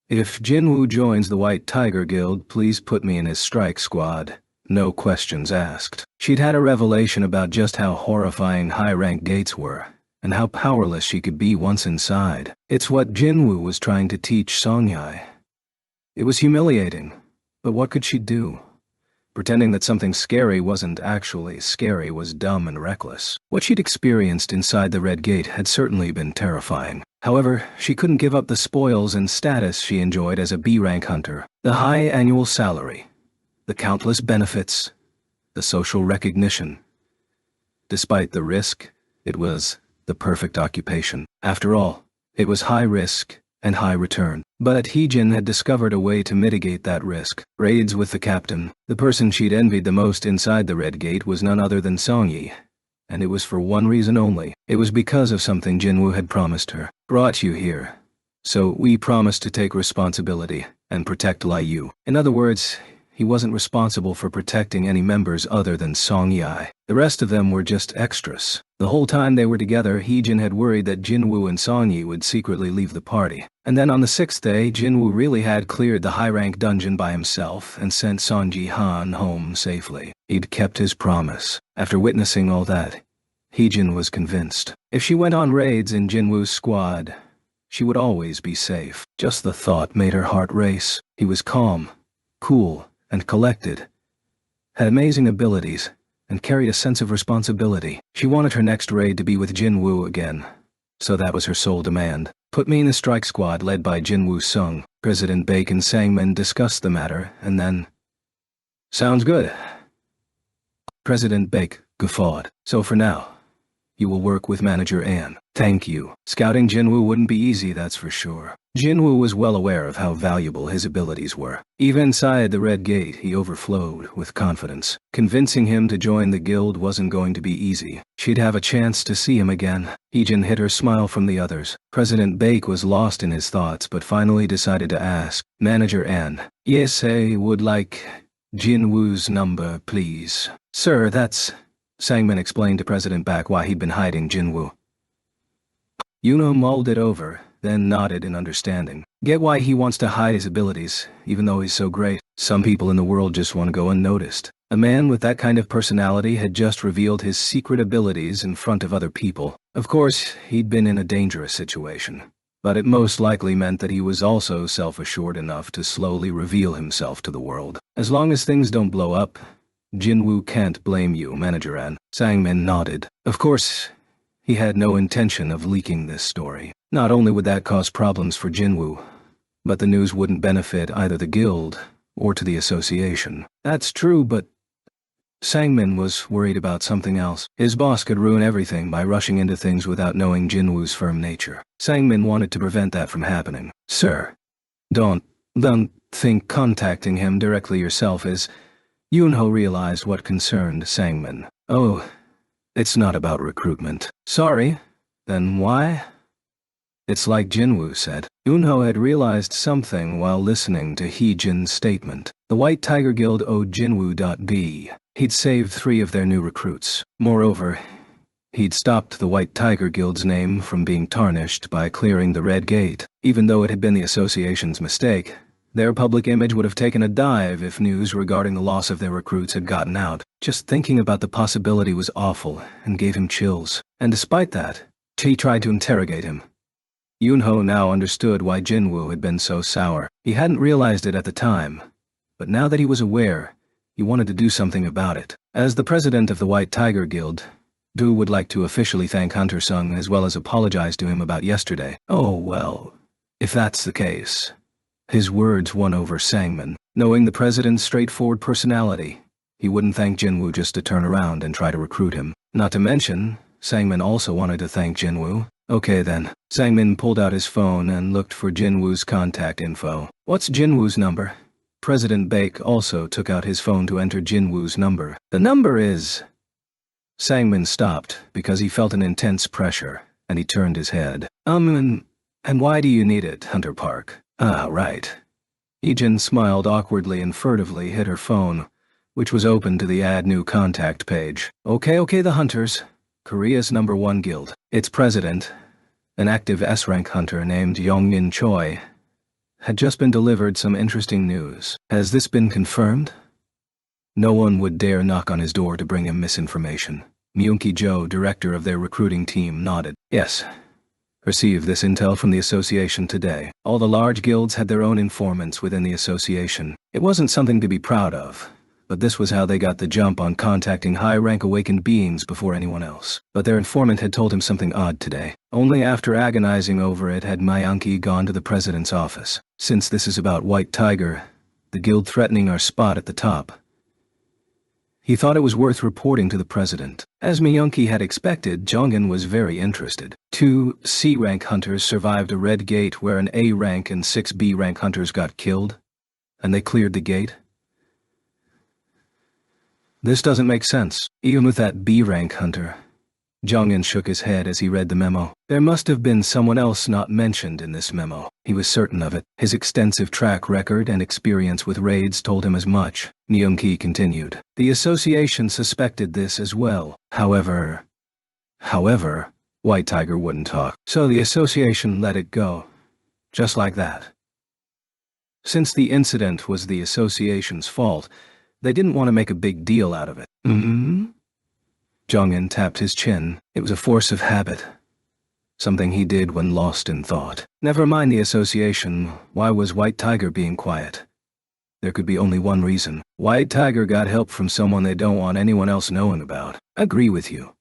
"If Jinwoo joins the White Tiger Guild, please put me in his strike squad. No questions asked." She'd had a revelation about just how horrifying high-rank gates were, and how powerless she could be once inside. It's what Jinwoo was trying to teach Songyai. It was humiliating, but what could she do? Pretending that something scary wasn't actually scary was dumb and reckless. What she'd experienced inside the Red Gate had certainly been terrifying. However, she couldn't give up the spoils and status she enjoyed as a B-rank hunter. The high annual salary, the countless benefits, the social recognition. Despite the risk, it was the perfect occupation. After all, it was high risk and high return. But Heejin had discovered a way to mitigate that risk. Raids with the captain. The person she'd envied the most inside the Red Gate was none other than Songyi. And it was for one reason only. It was because of something Jinwoo had promised her. "Brought you here. So we promised to take responsibility and protect Liu." In other words, he wasn't responsible for protecting any members other than Songyai. The rest of them were just extras. The whole time they were together, Heejin had worried that Jinwoo and Songyi would secretly leave the party. And then on the 6th day, Jinwoo really had cleared the high-rank dungeon by himself and sent Sonji Han home safely. He'd kept his promise. After witnessing all that, Heejin was convinced. If she went on raids in Jinwoo's squad, she would always be safe. Just the thought made her heart race. He was calm, cool, and collected, had amazing abilities, and carried a sense of responsibility. She wanted her next raid to be with Jinwoo again, so that was her sole demand. "Put me in the strike squad led by Jinwoo Sung." President Baek and Sangmin discussed the matter, and then, "Sounds good." President Baek guffawed. "So for now, you will work with Manager An." "Thank you." Scouting Jinwoo wouldn't be easy, that's for sure. Jinwoo was well aware of how valuable his abilities were. Even inside the Red Gate, he overflowed with confidence. Convincing him to join the guild wasn't going to be easy. She'd have a chance to see him again. Heejin hid her smile from the others. President Baek was lost in his thoughts but finally decided to ask, "Manager An." "Yes, I would like Jinwoo's number, please." "Sir, that's..." Sangmin explained to President Baek why he'd been hiding Jinwoo. Yuno mulled it over, then nodded in understanding. Get why he wants to hide his abilities, even though he's so great. Some people in the world just want to go unnoticed. A man with that kind of personality had just revealed his secret abilities in front of other people. Of course, he'd been in a dangerous situation, but it most likely meant that he was also self-assured enough to slowly reveal himself to the world. As long as things don't blow up, Jinwoo can't blame you, Manager An. Sangmin nodded. Of course, he had no intention of leaking this story. Not only would that cause problems for Jinwoo, but the news wouldn't benefit either the guild or to the association. That's true, but Sangmin was worried about something else. His boss could ruin everything by rushing into things without knowing Jinwoo's firm nature. Sangmin wanted to prevent that from happening. Sir, don't think contacting him directly yourself is... Yoonho realized what concerned Sangmin. Oh, it's not about recruitment. Sorry, then why? It's like Jinwoo said. Yoonho had realized something while listening to Heejin's statement. The White Tiger Guild owed Jinwoo.B. He'd saved 3 of their new recruits. Moreover, he'd stopped the White Tiger Guild's name from being tarnished by clearing the Red Gate. Even though it had been the association's mistake, their public image would have taken a dive if news regarding the loss of their recruits had gotten out. Just thinking about the possibility was awful and gave him chills. And despite that, he tried to interrogate him. Yoonho now understood why Jinwoo had been so sour. He hadn't realized it at the time, but now that he was aware, he wanted to do something about it. As the president of the White Tiger Guild, Du would like to officially thank Hunter Sung as well as apologize to him about yesterday. Oh well, if that's the case. His words won over Sangmin. Knowing the president's straightforward personality, he wouldn't thank Jinwoo just to turn around and try to recruit him. Not to mention, Sangmin also wanted to thank Jinwoo. Okay then. Sangmin pulled out his phone and looked for Jinwoo's contact info. What's Jinwoo's number? President Baek also took out his phone to enter Jinwoo's number. The number is... Sangmin stopped because he felt an intense pressure, and he turned his head. And why do you need it, Hunter Park? Ah, right. Heejin smiled awkwardly and furtively hit her phone, which was open to the Add New Contact page. Okay, the Hunters. Korea's #1 guild. Its president, an active S-rank hunter named Yongin Choi, had just been delivered some interesting news. Has this been confirmed? No one would dare knock on his door to bring him misinformation. Myung-ki Jo, director of their recruiting team, nodded. Yes. Received this intel from the association today. All the large guilds had their own informants within the association. It wasn't something to be proud of, but this was how they got the jump on contacting high-rank awakened beings before anyone else. But their informant had told him something odd today. Only after agonizing over it had Myung-ki gone to the president's office. Since this is about White Tiger, the guild threatening our spot at the top, he thought it was worth reporting to the president. As Myung-ki had expected, Jongin was very interested. 2 C-rank hunters survived a red gate where an A-rank and 6 B-rank hunters got killed, and they cleared the gate. This doesn't make sense. Even with that B-rank hunter. Jongin shook his head as he read the memo. There must have been someone else not mentioned in this memo. He was certain of it. His extensive track record and experience with raids told him as much. Myung-ki continued. The association suspected this as well. However, White Tiger wouldn't talk. So the association let it go. Just like that. Since the incident was the association's fault, they didn't want to make a big deal out of it. Jongin tapped his chin. It was a force of habit. Something he did when lost in thought. Never mind the association. Why was White Tiger being quiet? There could be only one reason. White Tiger got help from someone they don't want anyone else knowing about. Agree with you.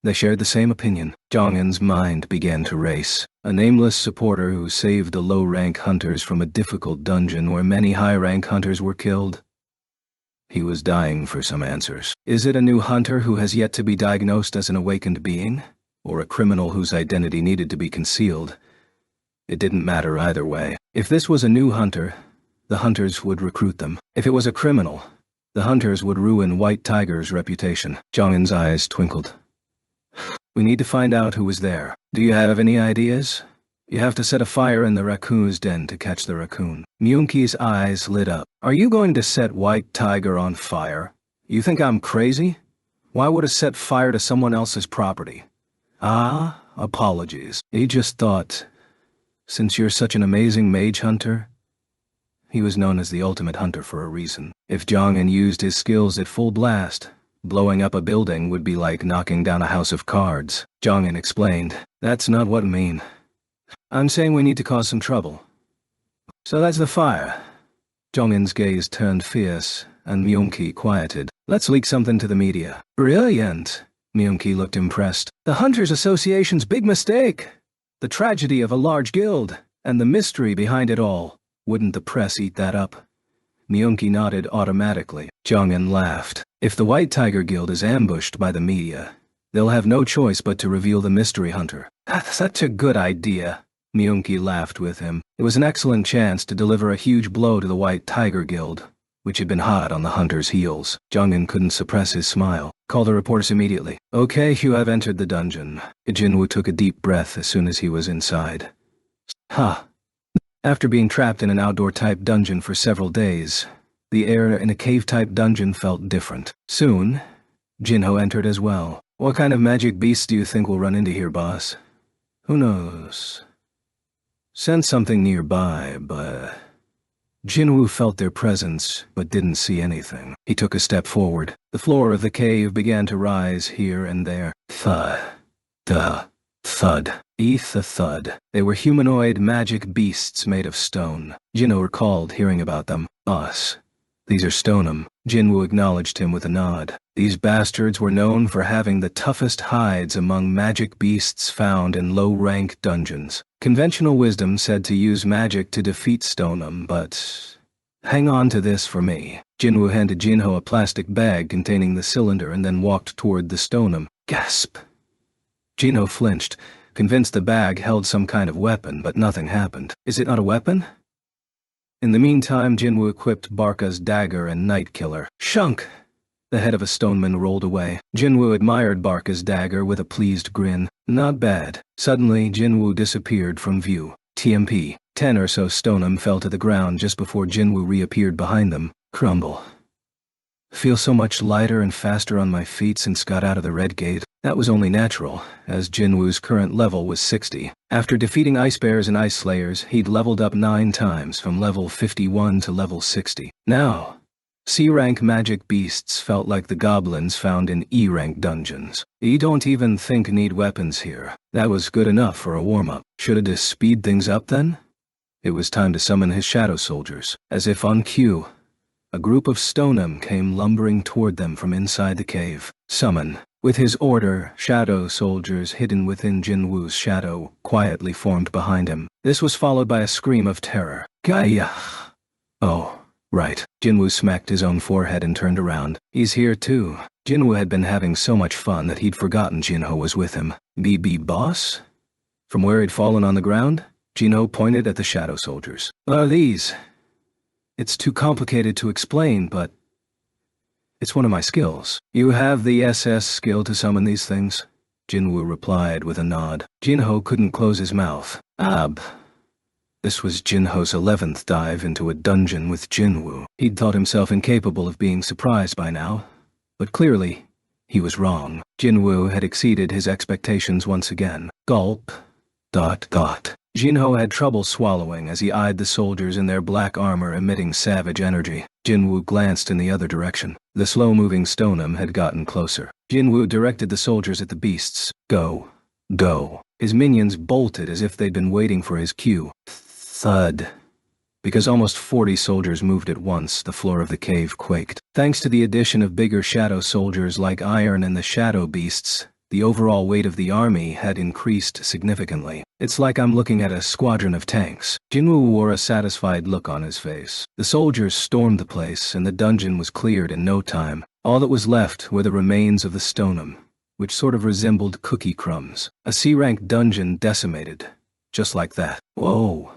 They shared the same opinion. Jongin's mind began to race. A nameless supporter who saved the low-rank hunters from a difficult dungeon where many high-rank hunters were killed. He was dying for some answers. Is it a new hunter who has yet to be diagnosed as an awakened being? Or a criminal whose identity needed to be concealed? It didn't matter either way. If this was a new hunter, the hunters would recruit them. If it was a criminal, the hunters would ruin White Tiger's reputation. Jongin's eyes twinkled. We need to find out who was there. Do you have any ideas? You have to set a fire in the raccoon's den to catch the raccoon. Myung-ki's eyes lit up. Are you going to set White Tiger on fire? You think I'm crazy? Why would I set fire to someone else's property? Ah, apologies. He just thought Since you're such an amazing mage hunter? He was known as the ultimate hunter for a reason. If Jongin used his skills at full blast, blowing up a building would be like knocking down a house of cards. Jongin explained, "That's not what I mean. I'm saying we need to cause some trouble." "So that's the fire." Jongin's gaze turned fierce, and Myung-ki quieted. "Let's leak something to the media." "Brilliant." Myung-ki looked impressed. "The Hunters Association's big mistake. The tragedy of a large guild, and the mystery behind it all. Wouldn't the press eat that up?" Myung-ki nodded automatically. Jongin laughed. "If the White Tiger Guild is ambushed by the media, they'll have no choice but to reveal the mystery hunter." "That's such a good idea." Myung-ki laughed with him. It was an excellent chance to deliver a huge blow to the White Tiger Guild, which had been hot on the hunter's heels. Jongin couldn't suppress his smile. "Call the reporters immediately." "Okay, you have entered the dungeon." Jinwoo took a deep breath as soon as he was inside. After being trapped in an outdoor-type dungeon for several days, the air in a cave-type dungeon felt different. Soon, Jinho entered as well. "What kind of magic beasts do you think we'll run into here, boss?" "Who knows? Sense something nearby, but..." Jinwoo felt their presence, but didn't see anything. He took a step forward. The floor of the cave began to rise here and there. Thud. Duh. Thud. Eeth a thud. They were humanoid magic beasts made of stone. Jinho recalled hearing about them. "Us. These are Stonum." Jinwoo acknowledged him with a nod. These bastards were known for having the toughest hides among magic beasts found in low-rank dungeons. Conventional wisdom said to use magic to defeat Stonum, but... "Hang on to this for me." Jinwoo handed Jinho a plastic bag containing the cylinder and then walked toward the Stonum. Gasp! Jinho flinched, convinced the bag held some kind of weapon, but nothing happened. "Is it not a weapon?" In the meantime, Jinwoo equipped Barca's dagger and Night Killer. Shunk! The head of a stoneman rolled away. Jinwoo admired Barca's dagger with a pleased grin. Not bad. Suddenly, Jinwoo disappeared from view. TMP. 10 or so Stonum fell to the ground just before Jinwoo reappeared behind them. Crumble. Feel so much lighter and faster on my feet since got out of the Red Gate. That was only natural, as Jinwoo's current level was 60. After defeating Ice Bears and Ice Slayers, he'd leveled up 9 times from level 51 to level 60. Now, C-rank magic beasts felt like the goblins found in E-rank dungeons. You don't even think need weapons here. That was good enough for a warm-up. Shoulda just speed things up then? It was time to summon his shadow soldiers. As if on cue, a group of Stonum came lumbering toward them from inside the cave. Summon. With his order, shadow soldiers hidden within Jinwoo's shadow quietly formed behind him. This was followed by a scream of terror. Gaia! Oh, right. Jinwoo smacked his own forehead and turned around. He's here too. Jinwoo had been having so much fun that he'd forgotten Jinho was with him. BB boss? From where he'd fallen on the ground, Jinho pointed at the shadow soldiers. "What are these?" "It's too complicated to explain, but it's one of my skills." "You have the SS skill to summon these things?" Jinwoo replied with a nod. Jinho couldn't close his mouth. This was Jinho's 11th dive into a dungeon with Jinwoo. He'd thought himself incapable of being surprised by now, but clearly, he was wrong. Jinwoo had exceeded his expectations once again. Gulp. ... Jinho had trouble swallowing as he eyed the soldiers in their black armor emitting savage energy. Jinwoo glanced in the other direction. The slow-moving Stonum had gotten closer. Jinwoo directed the soldiers at the beasts. Go. Go. His minions bolted as if they'd been waiting for his cue. Thud. Because almost 40 soldiers moved at once, the floor of the cave quaked. Thanks to the addition of bigger shadow soldiers like Iron and the shadow beasts, the overall weight of the army had increased significantly. It's like I'm looking at a squadron of tanks. Jinwoo wore a satisfied look on his face. The soldiers stormed the place, and the dungeon was cleared in no time. All that was left were the remains of the Stonum, which sort of resembled cookie crumbs. A C-rank dungeon decimated. Just like that. Whoa.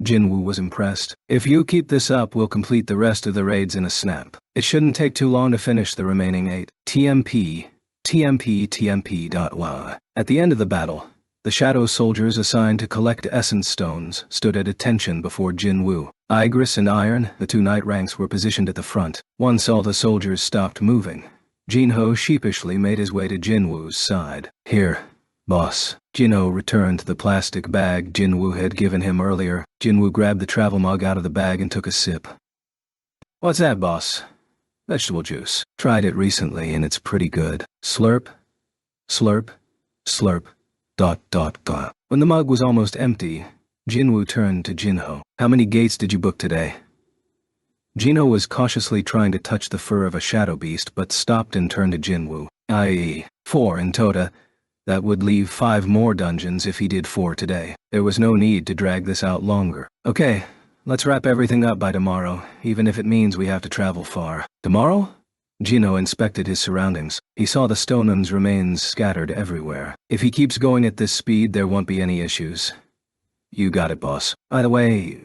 Jinwoo was impressed. If you keep this up, we'll complete the rest of the raids in a snap. It shouldn't take too long to finish the remaining 8. TMP. TMP. At the end of the battle, the shadow soldiers assigned to collect essence stones stood at attention before Jinwoo. Igris and Iron, the 2 knight ranks, were positioned at the front. Once all the soldiers stopped moving, Jinho sheepishly made his way to Jinwoo's side. Here. Boss. Jinho returned the plastic bag Jinwoo had given him earlier. Jinwoo grabbed the travel mug out of the bag and took a sip. What's that, boss? Vegetable juice. Tried it recently and it's pretty good. Slurp. Slurp. Slurp. ... When the mug was almost empty, Jinwoo turned to Jinho. How many gates did you book today? Jinho was cautiously trying to touch the fur of a shadow beast but stopped and turned to Jinwoo. I.e., 4 in total. That would leave 5 more dungeons if he did 4 today. There was no need to drag this out longer. Okay, let's wrap everything up by tomorrow, even if it means we have to travel far. Tomorrow? Jinho inspected his surroundings. He saw the Stonum's remains scattered everywhere. If he keeps going at this speed, there won't be any issues. You got it, boss. By the way,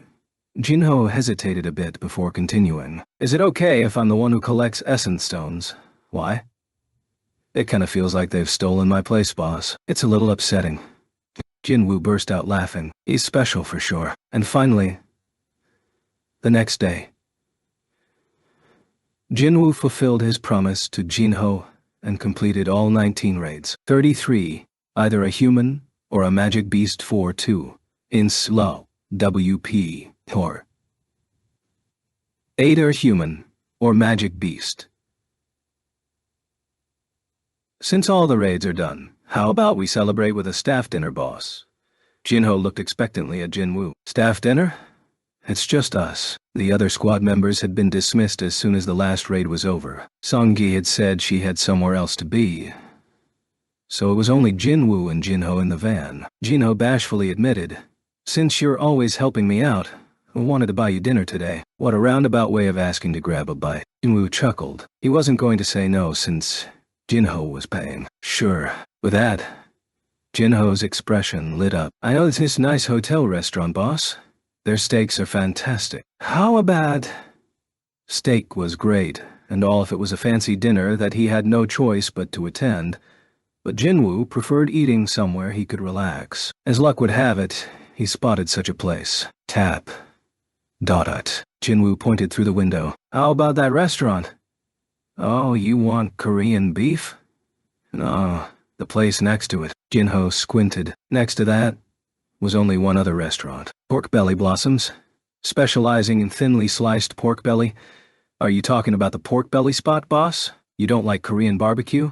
Jinho hesitated a bit before continuing. Is it okay if I'm the one who collects essence stones? Why? It kinda feels like they've stolen my place, boss. It's a little upsetting. Jinwoo burst out laughing. He's special for sure. And finally, the next day, Jinwoo fulfilled his promise to Jinho and completed all 19 raids. 33, either a human or a magic beast 4-2, in slow, WP, or 8 are human or magic beast. Since all the raids are done, how about we celebrate with a staff dinner, boss? Jinho looked expectantly at Jinwoo. Staff dinner? It's just us. The other squad members had been dismissed as soon as the last raid was over. Songgi had said she had somewhere else to be. So it was only Jinwoo and Jinho in the van. Jinho bashfully admitted, since you're always helping me out, I wanted to buy you dinner today. What a roundabout way of asking to grab a bite. Jinwoo chuckled. He wasn't going to say no since Jinho was paying. Sure. With that, Jinho's expression lit up. I know it's this nice hotel restaurant, boss. Their steaks are fantastic. How about... Steak was great, and all if it was a fancy dinner that he had no choice but to attend, but Jinwoo preferred eating somewhere he could relax. As luck would have it, he spotted such a place. Tap. ... Jinwoo pointed through the window. How about that restaurant? Oh, you want Korean beef? No, the place next to it. Jinho squinted. Next to that was only one other restaurant. Pork Belly Blossoms, specializing in thinly sliced pork belly. Are you talking about the pork belly spot, boss? You don't like Korean barbecue?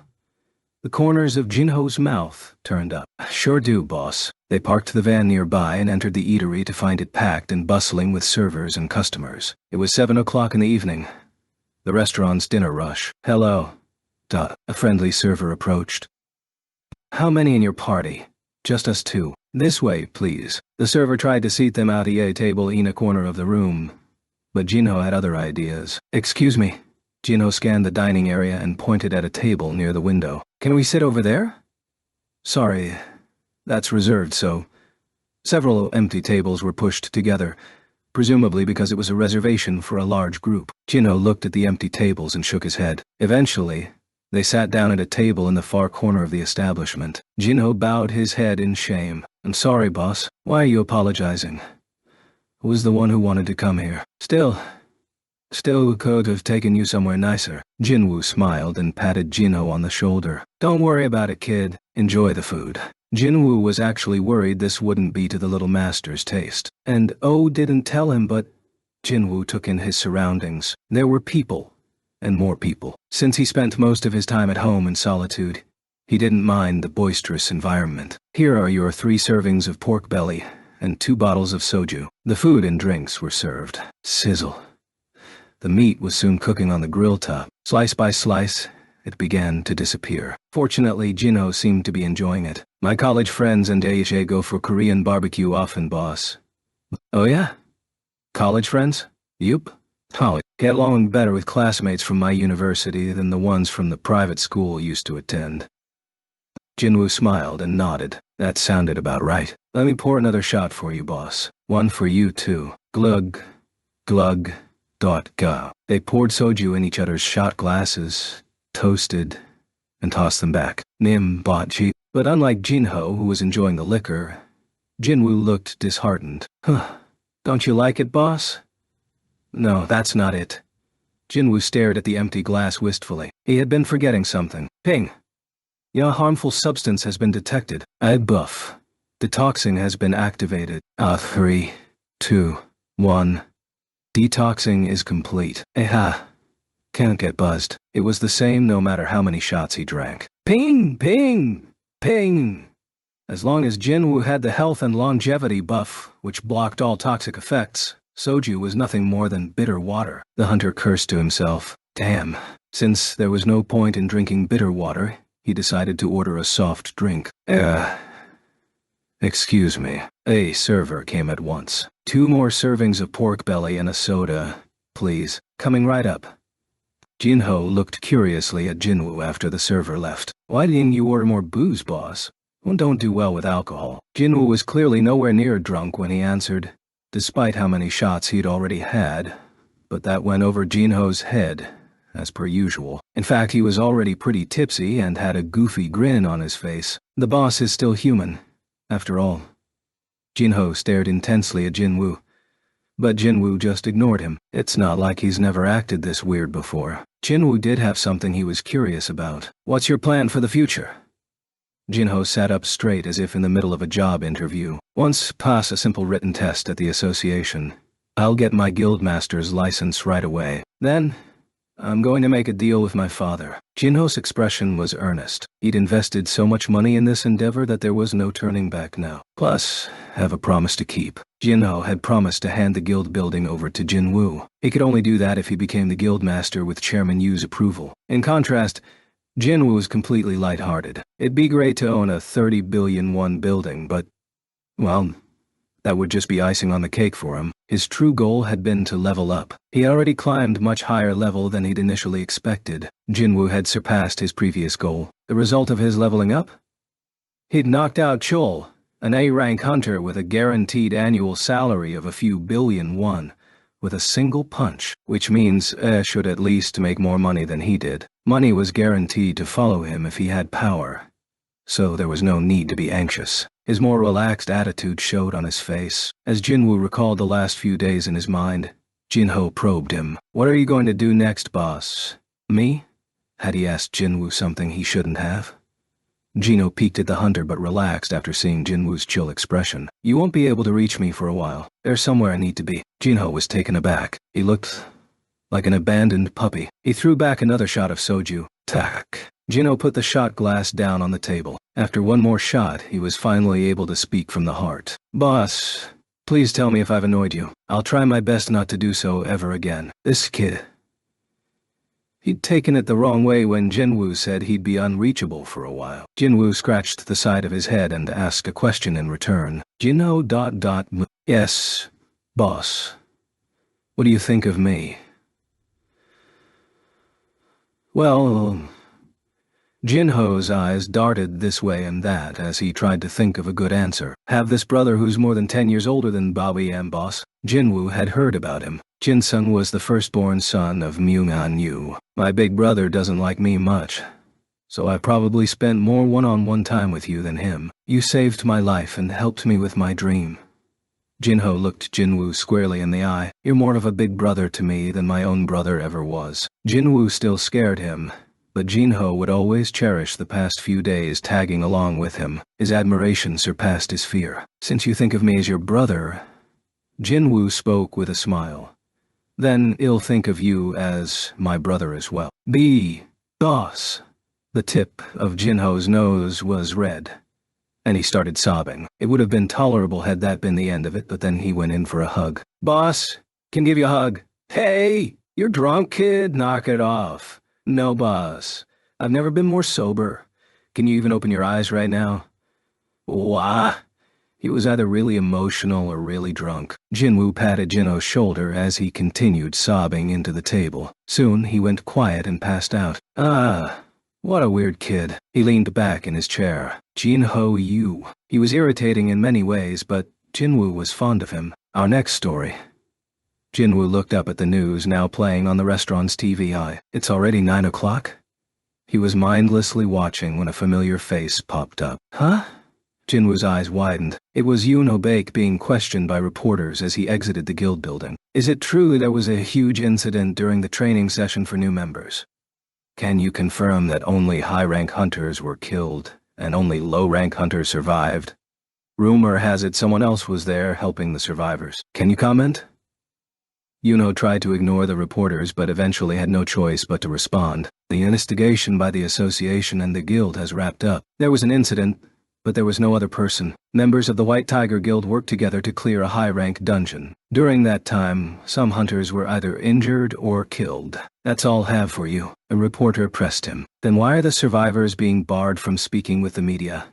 The corners of Jinho's mouth turned up. Sure do, boss. They parked the van nearby and entered the eatery to find it packed and bustling with servers and customers. It was 7 o'clock in the evening. The restaurant's dinner rush. Hello. A friendly server approached. How many in your party? Just us 2. This way, please. The server tried to seat them at a table in a corner of the room, but Jinho had other ideas. Excuse me. Jinho scanned the dining area and pointed at a table near the window. Can we sit over there? Sorry, that's reserved, so... Several empty tables were pushed together, presumably because it was a reservation for a large group. Jinho looked at the empty tables and shook his head. Eventually, they sat down at a table in the far corner of the establishment. Jinho bowed his head in shame. I'm sorry, boss. Why are you apologizing? I was the one who wanted to come here. Still could have taken you somewhere nicer. Jinwoo smiled and patted Jinho on the shoulder. Don't worry about it, kid. Enjoy the food. Jinwoo was actually worried this wouldn't be to the little master's taste. And didn't tell him, but Jinwoo took in his surroundings. There were people, and more people. Since he spent most of his time at home in solitude, he didn't mind the boisterous environment. Here are your 3 servings of pork belly and 2 bottles of soju. The food and drinks were served. Sizzle. The meat was soon cooking on the grill top. Slice by slice, it began to disappear. Fortunately, Jinho seemed to be enjoying it. My college friends and Aisha go for Korean barbecue often, boss. Oh yeah? College friends? Yup. College. Get along better with classmates from my university than the ones from the private school used to attend. Jinwoo smiled and nodded. That sounded about right. Let me pour another shot for you, boss. One for you, too. Glug. Glug. Ga. They poured soju in each other's shot glasses, toasted, and tossed them back. Nim botchi. But unlike Jinho, who was enjoying the liquor, Jinwoo looked disheartened. Huh. Don't you like it, boss? No, that's not it. Jinwoo stared at the empty glass wistfully. He had been forgetting something. Ping. A harmful substance has been detected. Buff. Detoxing has been activated. 3, 2, 1. Detoxing is complete. Can't get buzzed. It was the same no matter how many shots he drank. Ping! Ping! Ping! As long as Jinwoo had the health and longevity buff, which blocked all toxic effects, soju was nothing more than bitter water. The hunter cursed to himself. Damn. Since there was no point in drinking bitter water, he decided to order a soft drink. Excuse me. A server came at once. 2 more servings of pork belly and a soda, please. Coming right up. Jinho looked curiously at Jinwoo after the server left. Why didn't you order more booze, boss? One don't do well with alcohol. Jinwoo was clearly nowhere near drunk when he answered, despite how many shots he'd already had, but that went over Jinho's head, as per usual. In fact, he was already pretty tipsy and had a goofy grin on his face. The boss is still human, after all. Jinho stared intensely at Jinwoo, but Jinwoo just ignored him. It's not like he's never acted this weird before. Jinwoo did have something he was curious about. What's your plan for the future? Jinho sat up straight as if in the middle of a job interview. Once pass a simple written test at the association, I'll get my guildmaster's license right away. Then, I'm going to make a deal with my father. Jinho's expression was earnest. He'd invested so much money in this endeavor that there was no turning back now. Plus, have a promise to keep. Jinho had promised to hand the guild building over to Jinwoo. He could only do that if he became the guildmaster with Chairman Yu's approval. In contrast, Jinwoo was completely lighthearted. It'd be great to own a 30 billion won building, but, well, that would just be icing on the cake for him. His true goal had been to level up. He already climbed much higher level than he'd initially expected. Jinwoo had surpassed his previous goal. The result of his leveling up? He'd knocked out Chol, an A-rank hunter with a guaranteed annual salary of a few billion won, with a single punch, which means should at least make more money than he did. Money was guaranteed to follow him if he had power, so there was no need to be anxious. His more relaxed attitude showed on his face. As Jinwoo recalled the last few days in his mind, Jinho probed him. What are you going to do next, boss? Me? Had he asked Jinwoo something he shouldn't have? Jinho peeked at the hunter but relaxed after seeing Jinwoo's chill expression. You won't be able to reach me for a while. There's somewhere I need to be. Jinho was taken aback. He looked like an abandoned puppy. He threw back another shot of soju. Tack. Jinho put the shot glass down on the table. After one more shot, he was finally able to speak from the heart. Boss, please tell me if I've annoyed you. I'll try my best not to do so ever again. This kid. He'd taken it the wrong way when Jinwoo said he'd be unreachable for a while. Jinwoo scratched the side of his head and asked a question in return. Jinho ... Yes, boss. What do you think of me? Well, Jinho's eyes darted this way and that as he tried to think of a good answer. Have this brother who's more than 10 years older than Bobby and boss. Jinwoo had heard about him. Jinsung was the firstborn son of Myung-an Yu. My big brother doesn't like me much, so I probably spent more one-on-one time with you than him. You saved my life and helped me with my dream. Jinho looked Jinwoo squarely in the eye. You're more of a big brother to me than my own brother ever was. Jinwoo still scared him, but Jinho would always cherish the past few days tagging along with him. His admiration surpassed his fear. Since you think of me as your brother, Jinwoo spoke with a smile. Then I'll think of you as my brother as well. Boss. The tip of Jinho's nose was red, and he started sobbing. It would have been tolerable had that been the end of it, but then he went in for a hug. Boss, can give you a hug. Hey, you're drunk, kid? Knock it off. No, boss. I've never been more sober. Can you even open your eyes right now? Wah. He was either really emotional or really drunk. Jinwoo patted Jinho's shoulder as he continued sobbing into the table. Soon he went quiet and passed out. What a weird kid. He leaned back in his chair. Jinho Yu. He was irritating in many ways, but Jinwoo was fond of him. Our next story. Jinwoo looked up at the news now playing on the restaurant's TV. It's already 9 o'clock? He was mindlessly watching when a familiar face popped up. Huh? Jinwoo's eyes widened. It was Yoon Ho-baek being questioned by reporters as he exited the guild building. Is it true there was a huge incident during the training session for new members? Can you confirm that only high-rank hunters were killed, and only low-rank hunters survived? Rumor has it someone else was there helping the survivors. Can you comment? Yuno tried to ignore the reporters but eventually had no choice but to respond. The investigation by the association and the guild has wrapped up. There was an incident, but there was no other person. Members of the White Tiger Guild worked together to clear a high-rank dungeon. During that time, some hunters were either injured or killed. That's all I have for you. A reporter pressed him. Then why are the survivors being barred from speaking with the media?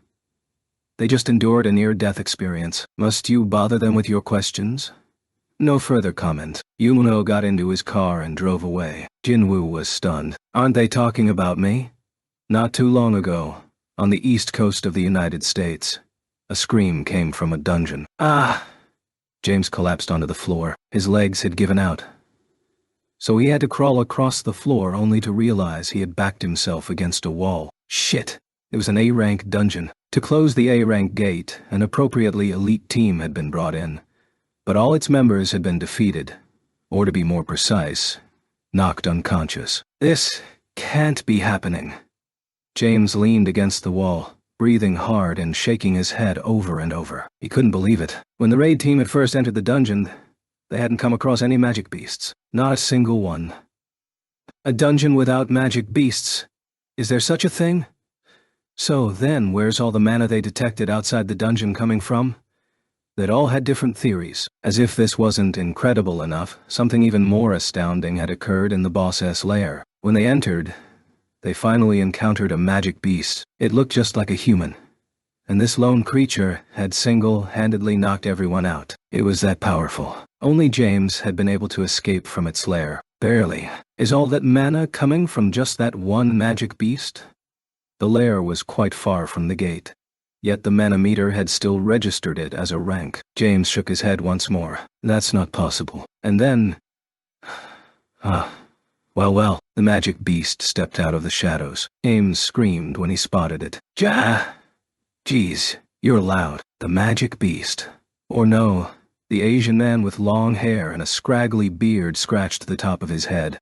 They just endured a near-death experience. Must you bother them with your questions? No further comment. Yuno got into his car and drove away. Jinwoo was stunned. Aren't they talking about me? Not too long ago, on the east coast of the United States, a scream came from a dungeon. Ah! James collapsed onto the floor. His legs had given out. So he had to crawl across the floor only to realize he had backed himself against a wall. Shit! It was an A-rank dungeon. To close the A-rank gate, an appropriately elite team had been brought in. But all its members had been defeated, or to be more precise, knocked unconscious. This can't be happening. James leaned against the wall, breathing hard and shaking his head over and over. He couldn't believe it. When the raid team had first entered the dungeon, they hadn't come across any magic beasts. Not a single one. A dungeon without magic beasts? Is there such a thing? So then, where's all the mana they detected outside the dungeon coming from? They'd all had different theories. As if this wasn't incredible enough, something even more astounding had occurred in the boss's lair. When they entered, they finally encountered a magic beast. It looked just like a human. And this lone creature had single-handedly knocked everyone out. It was that powerful. Only James had been able to escape from its lair. Barely. Is all that mana coming from just that one magic beast? The lair was quite far from the gate. Yet the mana meter had still registered it as a rank. James shook his head once more. That's not possible. And then... Well, the magic beast stepped out of the shadows. James screamed when he spotted it. Geez, you're loud. The magic beast. Or no, the Asian man with long hair and a scraggly beard scratched the top of his head.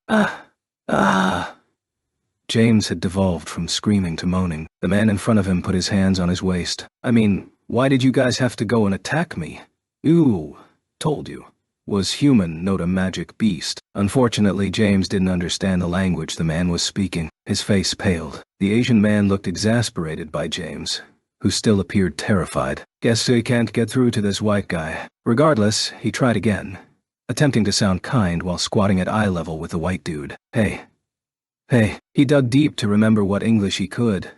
James had devolved from screaming to moaning. The man in front of him put his hands on his waist. I mean, why did you guys have to go and attack me? Ooh, told you. Was human, not a magic beast. Unfortunately, James didn't understand the language the man was speaking. His face paled. The Asian man looked exasperated by James, who still appeared terrified. Guess he can't get through to this white guy. Regardless, he tried again, attempting to sound kind while squatting at eye level with the white dude. Hey, he dug deep to remember what English he could,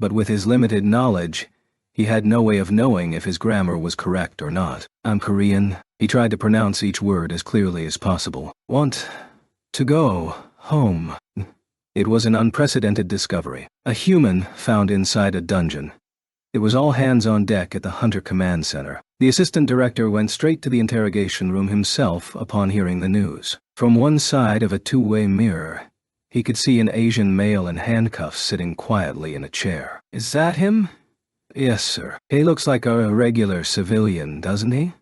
but with his limited knowledge, he had no way of knowing if his grammar was correct or not. I'm Korean. He tried to pronounce each word as clearly as possible. Want to go home. It was an unprecedented discovery. A human found inside a dungeon. It was all hands on deck at the Hunter Command Center. The assistant director went straight to the interrogation room himself upon hearing the news. From one side of a two-way mirror, he could see an Asian male in handcuffs sitting quietly in a chair. Is that him? Yes, sir. He looks like a regular civilian, doesn't he?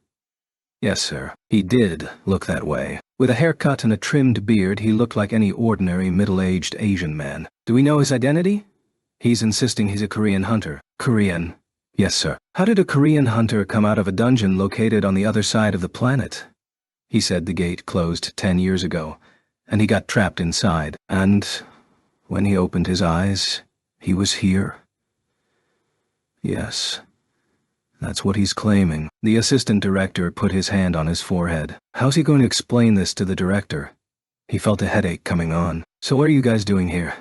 Yes, sir. He did look that way. With a haircut and a trimmed beard, he looked like any ordinary middle-aged Asian man. Do we know his identity? He's insisting he's a Korean hunter. Korean? Yes, sir. How did a Korean hunter come out of a dungeon located on the other side of the planet? He said the gate closed 10 years ago, and he got trapped inside. And when he opened his eyes, he was here. Yes. That's what he's claiming. The assistant director put his hand on his forehead. How's he going to explain this to the director? He felt a headache coming on. So what are you guys doing here?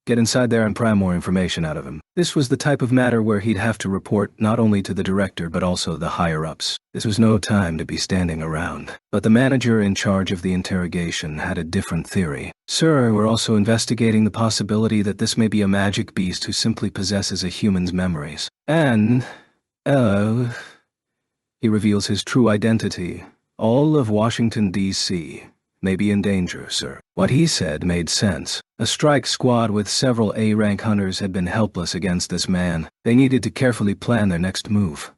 Get inside there and pry more information out of him. This was the type of matter where he'd have to report not only to the director but also the higher-ups. This was no time to be standing around. But the manager in charge of the interrogation had a different theory. Sir, we're also investigating the possibility that this may be a magic beast who simply possesses a human's memories. And... he reveals his true identity. All of Washington, D.C. may be in danger, sir. What he said made sense. A strike squad with several A-rank hunters had been helpless against this man. They needed to carefully plan their next move.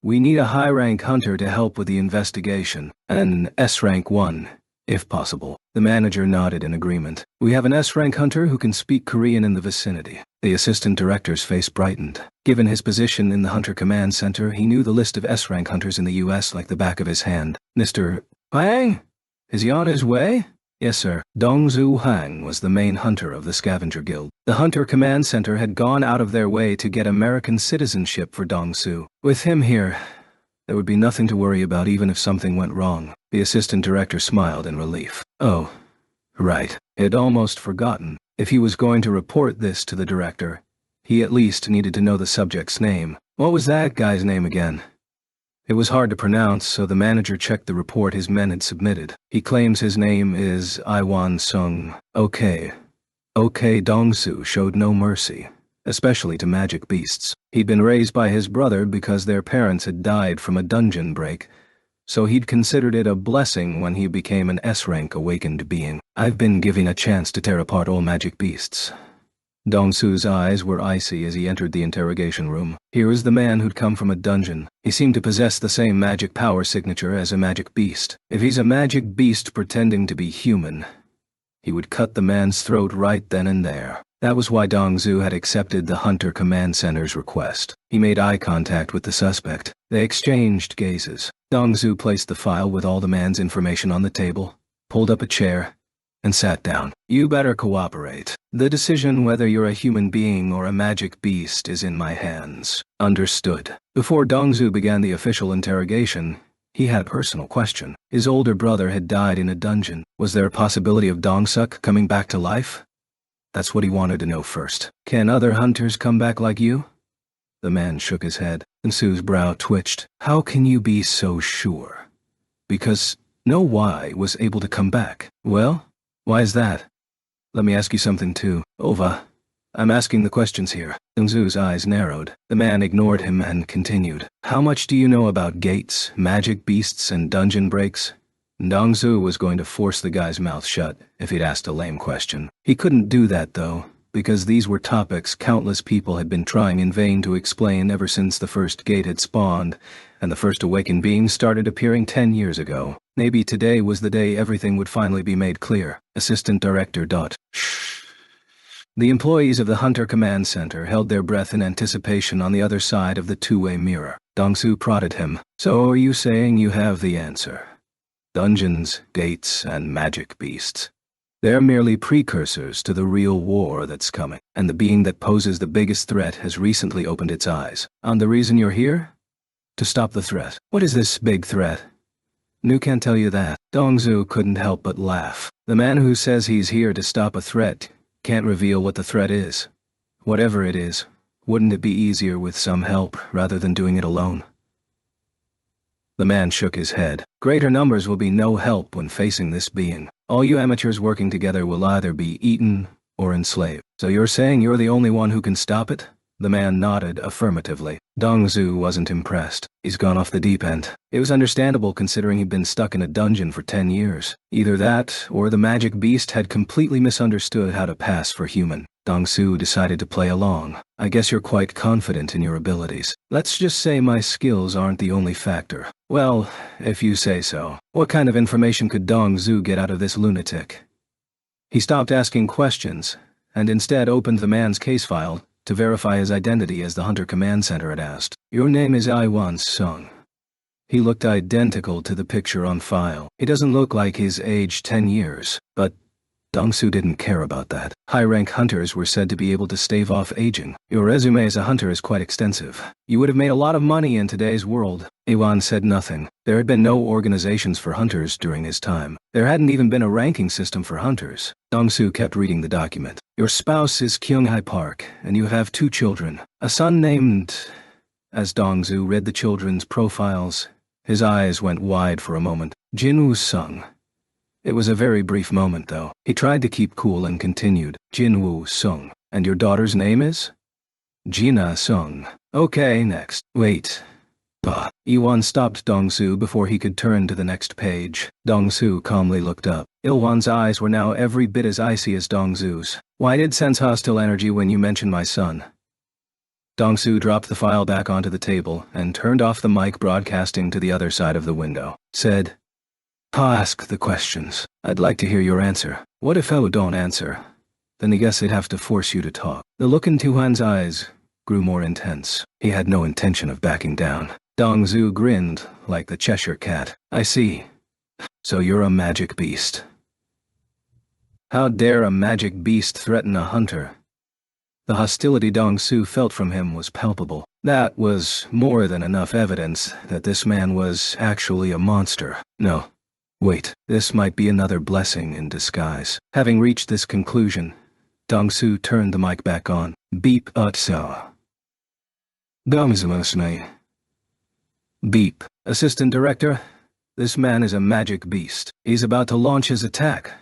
We need a high-rank hunter to help with the investigation. An S-rank one, if possible. The manager nodded in agreement. We have an S-rank hunter who can speak Korean in the vicinity. The assistant director's face brightened. Given his position in the Hunter Command Center, he knew the list of S-rank hunters in the U.S. like the back of his hand. Mr. Hwang? Is he on his way? Yes, sir. Dongsu Hwang was the main hunter of the Scavenger Guild. The Hunter Command Center had gone out of their way to get American citizenship for Dongsu. With him here, there would be nothing to worry about even if something went wrong. The assistant director smiled in relief. Oh, right. He'd almost forgotten. If he was going to report this to the director, he at least needed to know the subject's name. What was that guy's name again? It was hard to pronounce, so the manager checked the report his men had submitted. He claims his name is Iwan Sung. Okay, Dongsu showed no mercy, especially to magic beasts. He'd been raised by his brother because their parents had died from a dungeon break, so he'd considered it a blessing when he became an S-rank awakened being. I've been given a chance to tear apart all magic beasts. Dongsu's eyes were icy as he entered the interrogation room. Here was the man who'd come from a dungeon. He seemed to possess the same magic power signature as a magic beast. If he's a magic beast pretending to be human, he would cut the man's throat right then and there. That was why Dongsu had accepted the Hunter Command Center's request. He made eye contact with the suspect. They exchanged gazes. Dongsu placed the file with all the man's information on the table, pulled up a chair, and sat down. You better cooperate. The decision whether you're a human being or a magic beast is in my hands. Understood. Before Dongsu began the official interrogation, he had a personal question. His older brother had died in a dungeon. Was there a possibility of Dongsuk coming back to life? That's what he wanted to know first. Can other hunters come back like you? The man shook his head, and Sue's brow twitched. How can you be so sure? Because no Y was able to come back. Well, why is that? Let me ask you something too. Ova, I'm asking the questions here. Dongsu's eyes narrowed. The man ignored him and continued. How much do you know about gates, magic beasts, and dungeon breaks? Dongsu was going to force the guy's mouth shut if he'd asked a lame question. He couldn't do that though, because these were topics countless people had been trying in vain to explain ever since the first gate had spawned, and the first awakened beings started appearing 10 years ago. Maybe today was the day everything would finally be made clear. Assistant Director. Shh. The employees of the Hunter Command Center held their breath in anticipation on the other side of the two-way mirror. Dongsu prodded him. So are you saying you have the answer? Dungeons, gates, and magic beasts. They're merely precursors to the real war that's coming, and the being that poses the biggest threat has recently opened its eyes. On the reason you're here? To stop the threat. What is this big threat? Nu can't tell you that. Dongsu couldn't help but laugh. The man who says he's here to stop a threat can't reveal what the threat is. Whatever it is, wouldn't it be easier with some help rather than doing it alone? The man shook his head. Greater numbers will be no help when facing this being. All you amateurs working together will either be eaten or enslaved. So you're saying you're the only one who can stop it? The man nodded affirmatively. Dongsu wasn't impressed. He's gone off the deep end. It was understandable considering he'd been stuck in a dungeon for 10 years. Either that, or the magic beast had completely misunderstood how to pass for human. Dongsu decided to play along. I guess you're quite confident in your abilities. Let's just say my skills aren't the only factor. Well, if you say so. What kind of information could Dongsu get out of this lunatic? He stopped asking questions, and instead opened the man's case file to verify his identity as the Hunter Command Center had asked. Your name is Iwan Sung. He looked identical to the picture on file. He doesn't look like he's aged 10 years, but Dongsu didn't care about that. High-rank hunters were said to be able to stave off aging. Your resume as a hunter is quite extensive. You would have made a lot of money in today's world. Iwan said nothing. There had been no organizations for hunters during his time. There hadn't even been a ranking system for hunters. Dongsu kept reading the document. Your spouse is Kyunghai Park, and you have 2 children. A son named... As Dongsu read the children's profiles, his eyes went wide for a moment. Jinwoo Sung. It was a very brief moment, though. He tried to keep cool and continued. Jinwoo Sung. And your daughter's name is? Jina Sung. Okay, next. Wait. Iwan stopped Dongsu before he could turn to the next page. Dongsu calmly looked up. Ilwan's eyes were now every bit as icy as Dongsu's. Why did sense hostile energy when you mentioned my son? Dongsu dropped the file back onto the table and turned off the mic broadcasting to the other side of the window. Said, Ask the questions. I'd like to hear your answer. What if I don't answer? Then I guess I'd have to force you to talk. The look in Tuhan's eyes grew more intense. He had no intention of backing down. Dongzhu grinned like the Cheshire Cat. I see. So you're a magic beast. How dare a magic beast threaten a hunter? The hostility Dongzhu felt from him was palpable. That was more than enough evidence that this man was actually a monster. No. Wait, this might be another blessing in disguise. Having reached this conclusion, Dongzhu turned the mic back on. Beep utso. Dongzhu. Beep. Assistant Director, this man is a magic beast. He's about to launch his attack,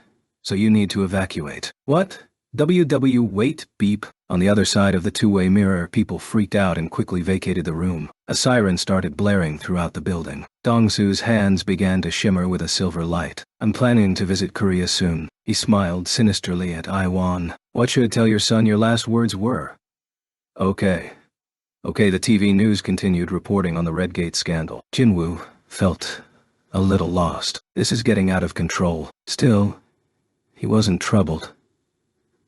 so you need to evacuate. What? Wait, beep. On the other side of the two-way mirror, people freaked out and quickly vacated the room. A siren started blaring throughout the building. Dongzhu's hands began to shimmer with a silver light. I'm planning to visit Korea soon. He smiled sinisterly at Iwan. What should I tell your son your last words were? Okay, the TV news continued reporting on the Redgate scandal. Jinwoo felt a little lost. This is getting out of control. Still, he wasn't troubled.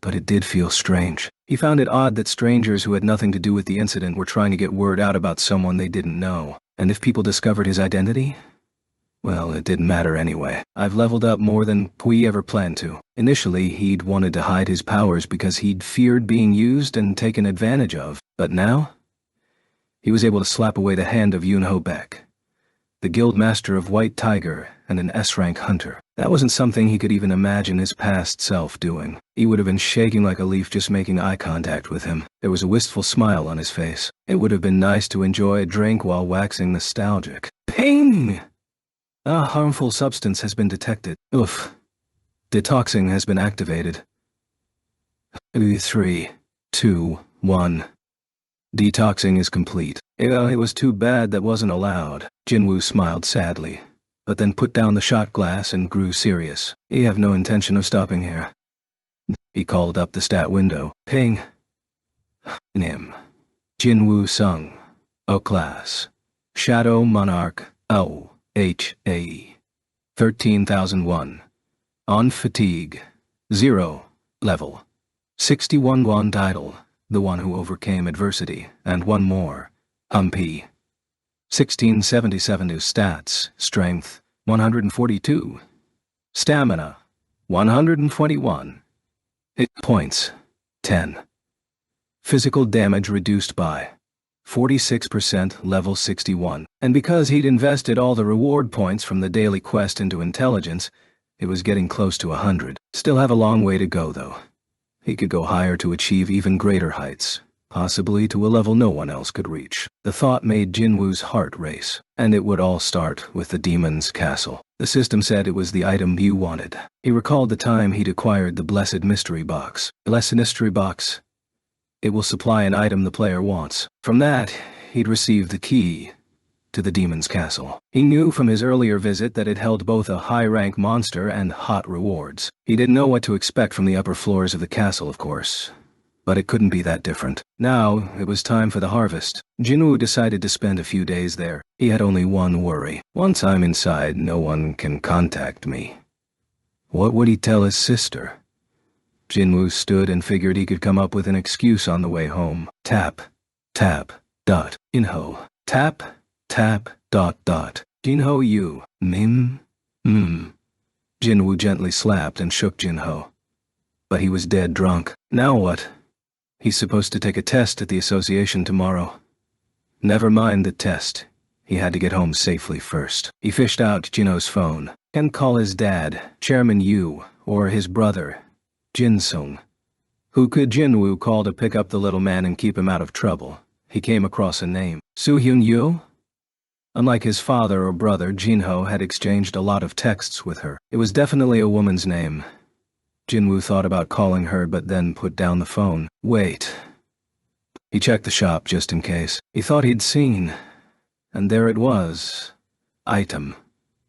But it did feel strange. He found it odd that strangers who had nothing to do with the incident were trying to get word out about someone they didn't know. And if people discovered his identity? Well, it didn't matter anyway. I've leveled up more than Pui ever planned to. Initially, he'd wanted to hide his powers because he'd feared being used and taken advantage of. But now? He was able to slap away the hand of Yunho Beck, the guild master of White Tiger and an S-rank hunter. That wasn't something he could even imagine his past self doing. He would have been shaking like a leaf just making eye contact with him. There was a wistful smile on his face. It would have been nice to enjoy a drink while waxing nostalgic. Ping! A harmful substance has been detected. Oof. Detoxing has been activated. 3, 2, 1. Detoxing is complete. It was too bad that wasn't allowed. Jinwoo smiled sadly, but then put down the shot glass and grew serious. I have no intention of stopping here. He called up the stat window. Ping. Nim. Jinwoo Sung. O class. Shadow Monarch. O. H.A. 13,001. On fatigue. 0. Level. 61 Won title. The one who overcame adversity, and one more. Humpy. 1677 new stats. Strength, 142. Stamina, 121. Hit points, 10. Physical damage reduced by 46%, level 61. And because he'd invested all the reward points from the daily quest into intelligence, it was getting close to 100. Still have a long way to go, though. He could go higher to achieve even greater heights, possibly to a level no one else could reach. The thought made Jinwoo's heart race, and it would all start with the Demon's Castle. The system said it was the item you wanted. He recalled the time he'd acquired the Blessed Mystery Box. Blessed Mystery Box. It will supply an item the player wants. From that, he'd received the key to the Demon's Castle. He knew from his earlier visit that it held both a high-rank monster and hot rewards. He didn't know what to expect from the upper floors of the castle, of course. But it couldn't be that different. Now, it was time for the harvest. Jinwoo decided to spend a few days there. He had only one worry. Once I'm inside, no one can contact me. What would he tell his sister? Jinwoo stood and figured he could come up with an excuse on the way home. Tap. Dot. Inho. Tap. Dot. Jinho you. Mim. Jinwoo gently slapped and shook Jinho. But he was dead drunk. Now what? He's supposed to take a test at the association tomorrow. Never mind the test. He had to get home safely first. He fished out Jinho's phone. Can't call his dad, Chairman Yu, or his brother, Jinsung. Who could Jinwoo call to pick up the little man and keep him out of trouble? He came across a name. Soo-hyun Yu? Unlike his father or brother, Jinho had exchanged a lot of texts with her. It was definitely a woman's name. Jinwoo thought about calling her but then put down the phone. Wait. He checked the shop just in case. He thought he'd seen. And there it was. Item.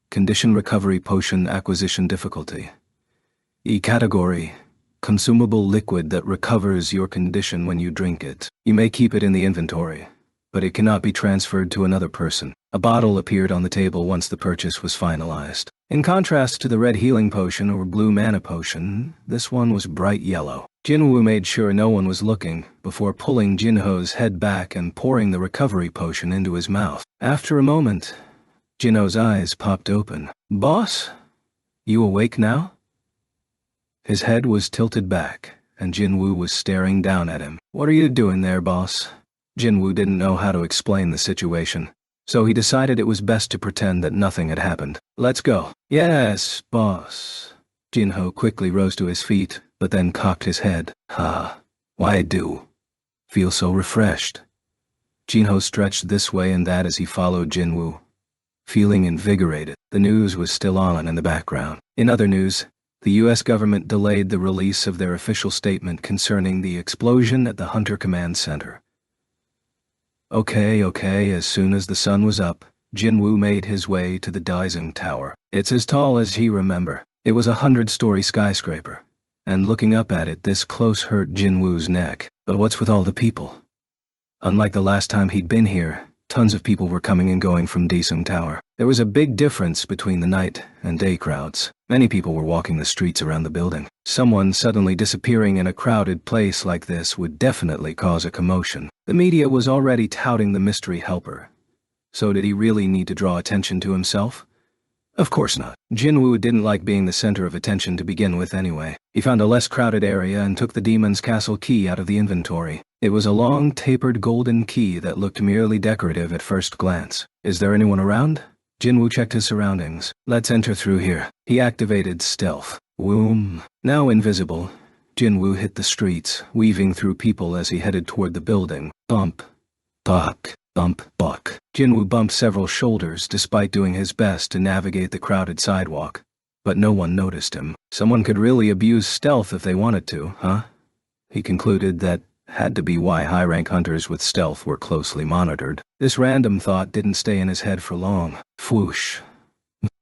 Condition recovery potion acquisition difficulty. E-category. Consumable liquid that recovers your condition when you drink it. You may keep it in the inventory. but it cannot be transferred to another person. A bottle appeared on the table once the purchase was finalized. In contrast to the red healing potion or blue mana potion, this one was bright yellow. Jinwoo made sure no one was looking before pulling Jinho's head back and pouring the recovery potion into his mouth. After a moment, Jinho's eyes popped open. "Boss? You awake now?" His head was tilted back, and Jinwoo was staring down at him. "What are you doing there, boss?" Jinwoo didn't know how to explain the situation, so he decided it was best to pretend that nothing had happened. "Let's go." "Yes, boss." Jinho quickly rose to his feet, but then cocked his head. Why do? Feel so refreshed." Jinho stretched this way and that as he followed Jinwoo, feeling invigorated. The news was still on in the background. In other news, the U.S. government delayed the release of their official statement concerning the explosion at the Hunter Command Center. Okay, as soon as the sun was up, Jinwoo made his way to the Daisung Tower. It's as tall as he remember. It was a 100-story skyscraper, and looking up at it this close hurt Jinwoo's neck. But what's with all the people? Unlike the last time he'd been here, tons of people were coming and going from Daisung Tower. There was a big difference between the night and day crowds. Many people were walking the streets around the building. Someone suddenly disappearing in a crowded place like this would definitely cause a commotion. The media was already touting the mystery helper. So did he really need to draw attention to himself? Of course not. Jinwoo didn't like being the center of attention to begin with anyway. He found a less crowded area and took the demon's castle key out of the inventory. It was a long, tapered golden key that looked merely decorative at first glance. Is there anyone around? Jinwoo checked his surroundings. Let's enter through here. He activated stealth. Woom. Now invisible, Jinwoo hit the streets, weaving through people as he headed toward the building. Bump. Buck. Bump. Buck. Jinwoo bumped several shoulders despite doing his best to navigate the crowded sidewalk. But no one noticed him. Someone could really abuse stealth if they wanted to, huh? He concluded that had to be why high-rank hunters with stealth were closely monitored. This random thought didn't stay in his head for long. Whoosh.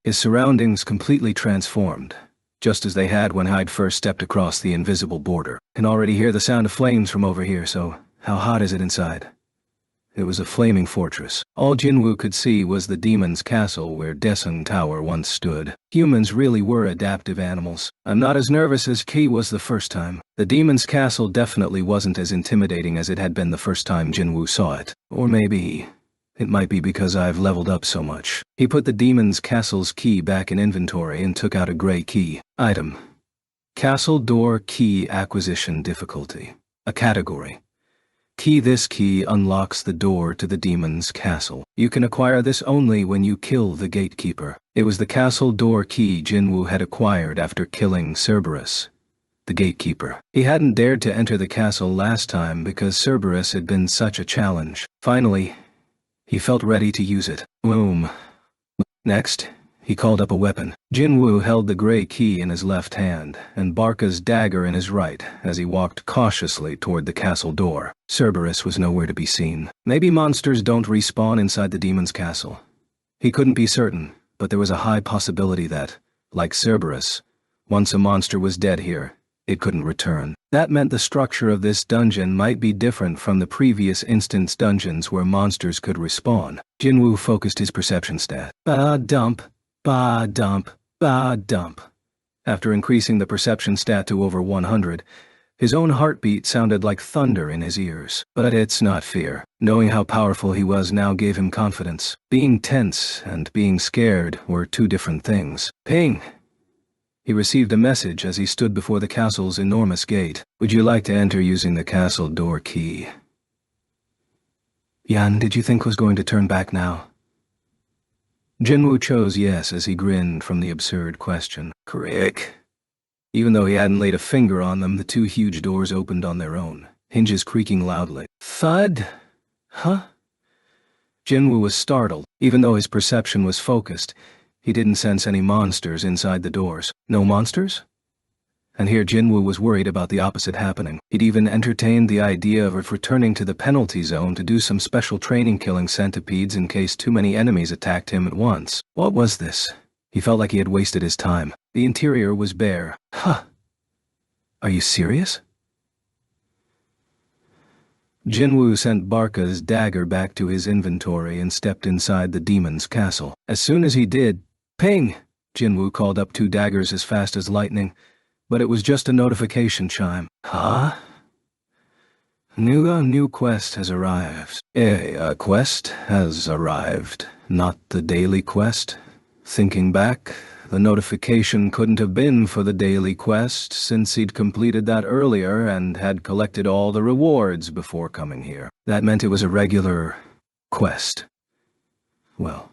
His surroundings completely transformed, just as they had when Hyde first stepped across the invisible border. Can already hear the sound of flames from over here, so how hot is it inside? It was a flaming fortress. All Jinwoo could see was the demon's castle where Daisung Tower once stood. Humans really were adaptive animals. I'm not as nervous as Ki was the first time. The demon's castle definitely wasn't as intimidating as it had been the first time Jinwoo saw it. Or maybe it might be because I've leveled up so much. He put the demon's castle's key back in inventory and took out a gray key. Item. Castle door key acquisition difficulty. A category. Key. This key unlocks the door to the demon's castle. You can acquire this only when you kill the gatekeeper. It was the castle door key Jinwoo had acquired after killing Cerberus, the gatekeeper. He hadn't dared to enter the castle last time because Cerberus had been such a challenge. Finally, he felt ready to use it. Boom. Next, he called up a weapon. Jinwoo held the gray key in his left hand and Barca's dagger in his right as he walked cautiously toward the castle door. Cerberus was nowhere to be seen. Maybe monsters don't respawn inside the demon's castle. He couldn't be certain, but there was a high possibility that, like Cerberus, once a monster was dead here, it couldn't return. That meant the structure of this dungeon might be different from the previous instance dungeons where monsters could respawn. Jinwoo focused his perception stat. Ba-dump. Ba-dump. Ba-dump. After increasing the perception stat to over 100, his own heartbeat sounded like thunder in his ears. But it's not fear. Knowing how powerful he was now gave him confidence. Being tense and being scared were two different things. Ping! He received a message as he stood before the castle's enormous gate. Would you like to enter using the castle door key? Yan, did you think was going to turn back now? Jinwoo chose yes as he grinned from the absurd question. Crick. Even though he hadn't laid a finger on them, the two huge doors opened on their own, hinges creaking loudly. Thud? Huh? Jinwoo was startled. Even though his perception was focused, he didn't sense any monsters inside the doors. No monsters? And here Jinwoo was worried about the opposite happening. He'd even entertained the idea of returning to the penalty zone to do some special training killing centipedes in case too many enemies attacked him at once. What was this? He felt like he had wasted his time. The interior was bare. Huh. Are you serious? Jinwoo sent Barca's dagger back to his inventory and stepped inside the demon's castle. As soon as he did, ping! Jinwoo called up 2 daggers as fast as lightning, but it was just a notification chime. Huh? New quest has arrived. A quest has arrived, not the daily quest. Thinking back, the notification couldn't have been for the daily quest since he'd completed that earlier and had collected all the rewards before coming here. That meant it was a regular quest. Well,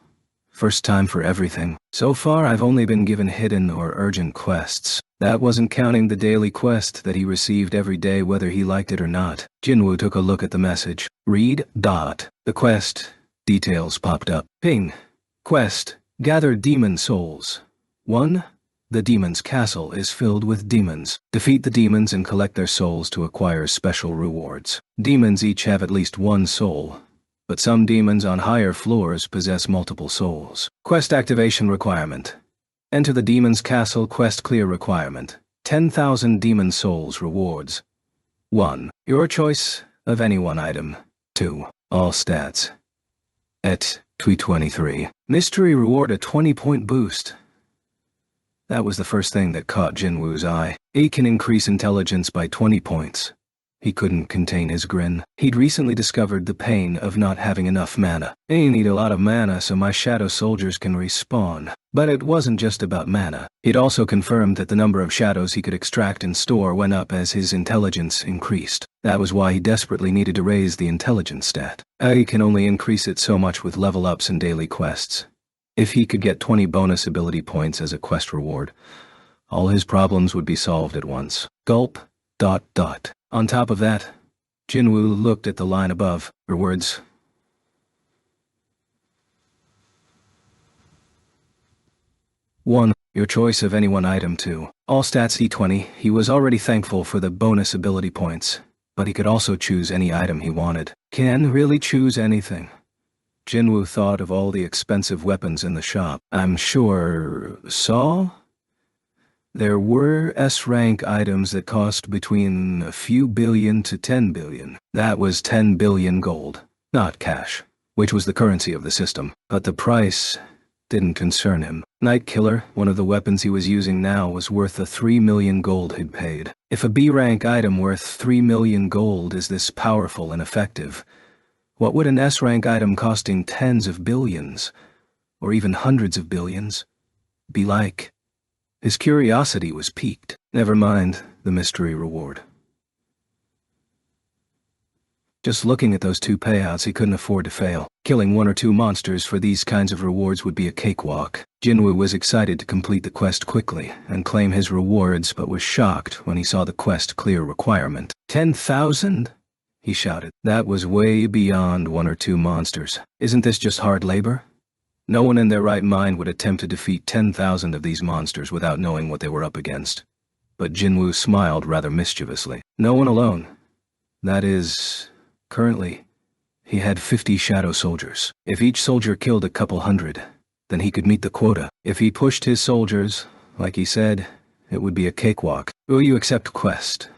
first time for everything. So far I've only been given hidden or urgent quests. That wasn't counting the daily quest that he received every day whether he liked it or not. Jinwoo took a look at the message. Read. The quest details popped up. Ping. Quest. Gather demon souls. 1. The demon's castle is filled with demons. Defeat the demons and collect their souls to acquire special rewards. Demons each have at least 1 soul, but some demons on higher floors possess multiple souls. Quest activation requirement. Enter the demon's castle quest clear requirement. 10,000 demon souls rewards. 1. Your choice of any 1 item. 2. All stats. Et. 23. Mystery reward a 20-point boost. That was the first thing that caught Jinwoo's eye. He can increase intelligence by 20 points. He couldn't contain his grin. He'd recently discovered the pain of not having enough mana. I need a lot of mana so my shadow soldiers can respawn. But it wasn't just about mana. He'd also confirmed that the number of shadows he could extract and store went up as his intelligence increased. That was why he desperately needed to raise the intelligence stat. He can only increase it so much with level ups and daily quests. If he could get 20 bonus ability points as a quest reward, all his problems would be solved at once. Gulp. On top of that, Jinwoo looked at the line above. Rewards. One. Your choice of any 1 item. 2. All stats D20. He was already thankful for the bonus ability points, but he could also choose any item he wanted. Can really choose anything. Jinwoo thought of all the expensive weapons in the shop. I'm sure... Saw? There were S-rank items that cost between a few billion to 10 billion. That was 10 billion gold, not cash, which was the currency of the system. But the price didn't concern him. Night Killer, one of the weapons he was using now, was worth the 3 million gold he'd paid. If a B-rank item worth 3 million gold is this powerful and effective, what would an S-rank item costing tens of billions, or even hundreds of billions, be like? His curiosity was piqued. Never mind the mystery reward. Just looking at those 2 payouts, he couldn't afford to fail. Killing 1 or 2 monsters for these kinds of rewards would be a cakewalk. Jinwoo was excited to complete the quest quickly and claim his rewards, but was shocked when he saw the quest clear requirement. 10,000? He shouted. That was way beyond 1 or 2 monsters. Isn't this just hard labor? No one in their right mind would attempt to defeat 10,000 of these monsters without knowing what they were up against. But Jinwoo smiled rather mischievously. No one alone. That is, currently, he had 50 shadow soldiers. If each soldier killed a couple hundred, then he could meet the quota. If he pushed his soldiers, like he said, it would be a cakewalk. Will you accept quest?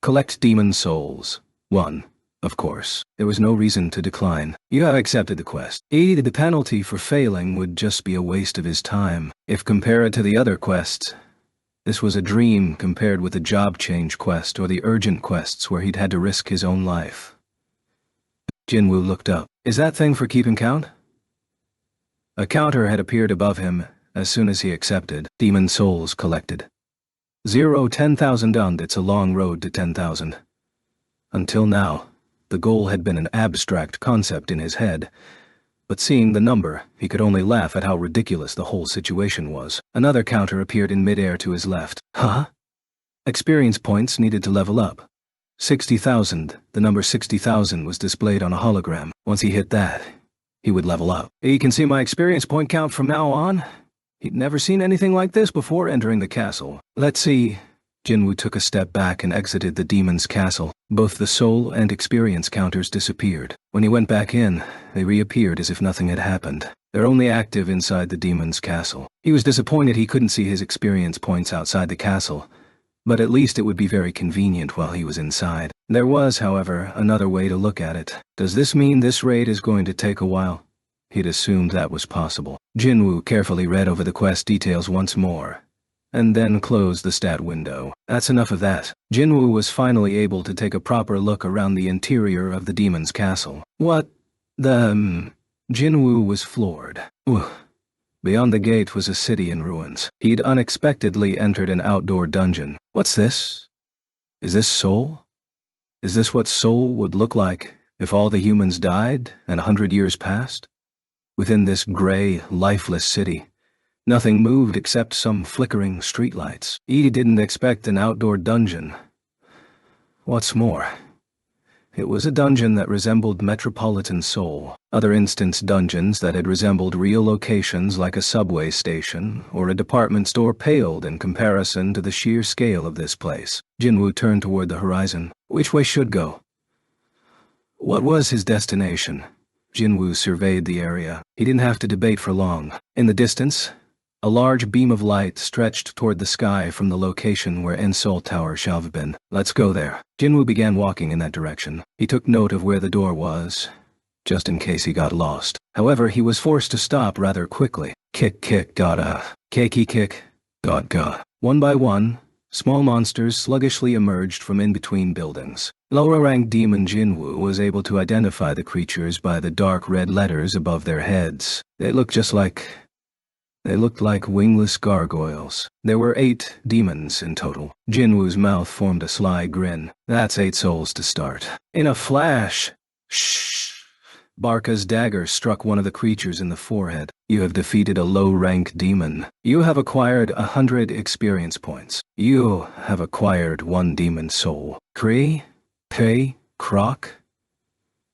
Collect demon souls. 1. Of course. There was no reason to decline. You have accepted the quest. The penalty for failing would just be a waste of his time. If compared to the other quests, this was a dream compared with the job change quest or the urgent quests where he'd had to risk his own life. Jinwoo looked up. Is that thing for keeping count? A counter had appeared above him as soon as he accepted. Demon souls collected. 10,000 and it's a long road to 10,000. Until now, the goal had been an abstract concept in his head, but seeing the number, he could only laugh at how ridiculous the whole situation was. Another counter appeared in midair to his left. Huh? Experience points needed to level up. 60,000. The number 60,000 was displayed on a hologram. Once he hit that, he would level up. He can see my experience point count from now on? He'd never seen anything like this before entering the castle. Let's see. Jinwoo took a step back and exited the demon's castle. Both the soul and experience counters disappeared. When he went back in, they reappeared as if nothing had happened. They're only active inside the demon's castle. He was disappointed he couldn't see his experience points outside the castle, but at least it would be very convenient while he was inside. There was, however, another way to look at it. Does this mean this raid is going to take a while? He'd assumed that was possible. Jinwoo carefully read over the quest details once more, and then closed the stat window. That's enough of that. Jinwoo was finally able to take a proper look around the interior of the demon's castle. What the... Jinwoo was floored. Ugh. Beyond the gate was a city in ruins. He'd unexpectedly entered an outdoor dungeon. What's this? Is this Seoul? Is this what Seoul would look like if all the humans died and 100 years passed? Within this gray, lifeless city, nothing moved except some flickering streetlights. He didn't expect an outdoor dungeon. What's more, it was a dungeon that resembled metropolitan Seoul. Other instance dungeons that had resembled real locations like a subway station or a department store paled in comparison to the sheer scale of this place. Jinwoo turned toward the horizon. Which way should go? What was his destination? Jinwoo surveyed the area. He didn't have to debate for long. In the distance, a large beam of light stretched toward the sky from the location where Seoul Tower shall have been. Let's go there. Jinwoo began walking in that direction. He took note of where the door was, just in case he got lost. However, he was forced to stop rather quickly. Kick, gotta. Kick, got. One by one, small monsters sluggishly emerged from in between buildings. Lower-ranked demon Jinwoo was able to identify the creatures by the dark red letters above their heads. They looked like wingless gargoyles. There were 8 demons in total. Jinwoo's mouth formed a sly grin. That's 8 souls to start. In a flash, shh! Barca's dagger struck one of the creatures in the forehead. You have defeated a low-rank demon. You have acquired 100 experience points. You have acquired 1 demon soul. Kree? Pei? Croc?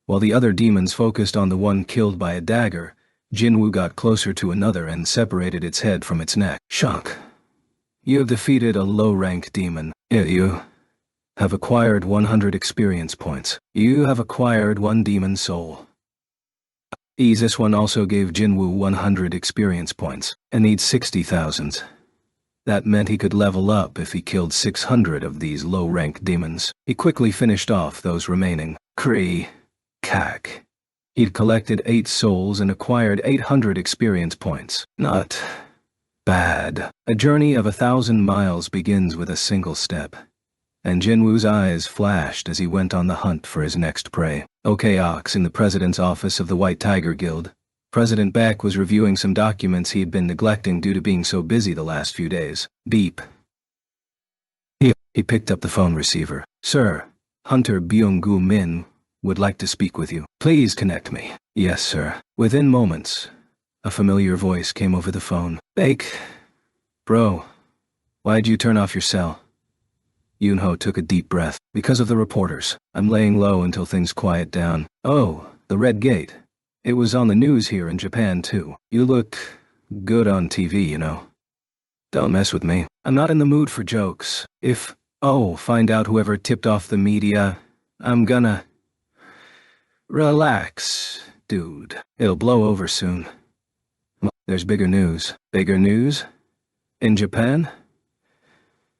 While the other demons focused on the one killed by a dagger, Jinwoo got closer to another and separated its head from its neck. Shunk. You have defeated a low-rank demon. You have acquired 100 experience points. You have acquired 1 demon soul. This one also gave Jinwoo 100 experience points, and needs 60,000. That meant he could level up if he killed 600 of these low-rank demons. He quickly finished off those remaining. Kree. Kak. He'd collected 8 souls and acquired 800 experience points. Not bad. A journey of 1,000 miles begins with a single step, and Jinwoo's eyes flashed as he went on the hunt for his next prey. OK Ox in the president's office of the White Tiger Guild. President Beck was reviewing some documents he had been neglecting due to being so busy the last few days. Beep. He picked up the phone receiver. Sir, Hunter Byung-gu Min would like to speak with you. Please connect me. Yes, sir. Within moments, a familiar voice came over the phone. Bake. Bro, why'd you turn off your cell? Yoonho took a deep breath. Because of the reporters. I'm laying low until things quiet down. Oh, the Red Gate. It was on the news here in Japan, too. You look good on TV, you know. Don't mess with me. I'm not in the mood for jokes. Find out whoever tipped off the media. I'm gonna... Relax, dude. It'll blow over soon. There's bigger news. Bigger news? In Japan?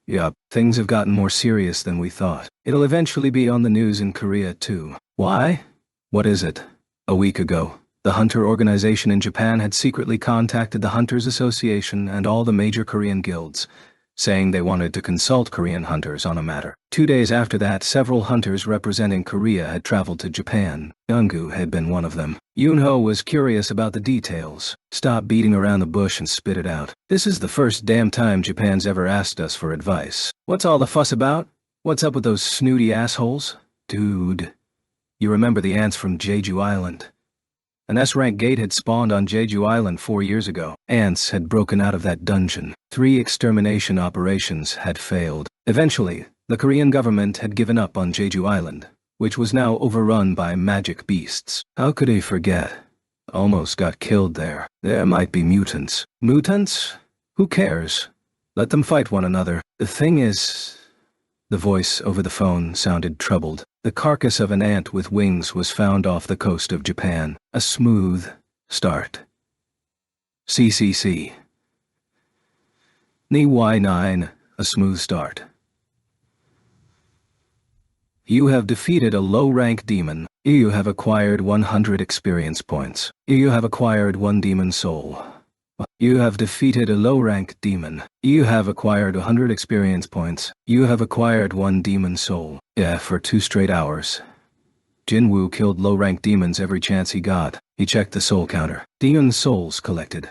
Yup, things have gotten more serious than we thought. It'll eventually be on the news in Korea, too. Why? What is it? A week ago, the Hunter organization in Japan had secretly contacted the Hunters Association and all the major Korean guilds, saying they wanted to consult Korean hunters on a matter. 2 days after that, several hunters representing Korea had traveled to Japan. Young-gu had been one of them. Yoonho was curious about the details. Stop beating around the bush and spit it out. This is the first damn time Japan's ever asked us for advice. What's all the fuss about? What's up with those snooty assholes? Dude, you remember the ants from Jeju Island? An S-rank gate had spawned on Jeju Island 4 years ago. Ants had broken out of that dungeon. 3 extermination operations had failed. Eventually, the Korean government had given up on Jeju Island, which was now overrun by magic beasts. How could he forget? Almost got killed there. There might be mutants. Mutants? Who cares? Let them fight one another. The thing is... The voice over the phone sounded troubled. The carcass of an ant with wings was found off the coast of Japan. A smooth start. CCC. Ni Y9, a smooth start. You have defeated a low-rank demon. You have acquired 100 experience points. You have acquired 1 demon soul. You have defeated a low-rank demon. You have acquired 100 experience points. You have acquired 1 demon soul. Yeah, for 2 straight hours. Jinwoo killed low-rank demons every chance he got. He checked the soul counter. Demon souls collected.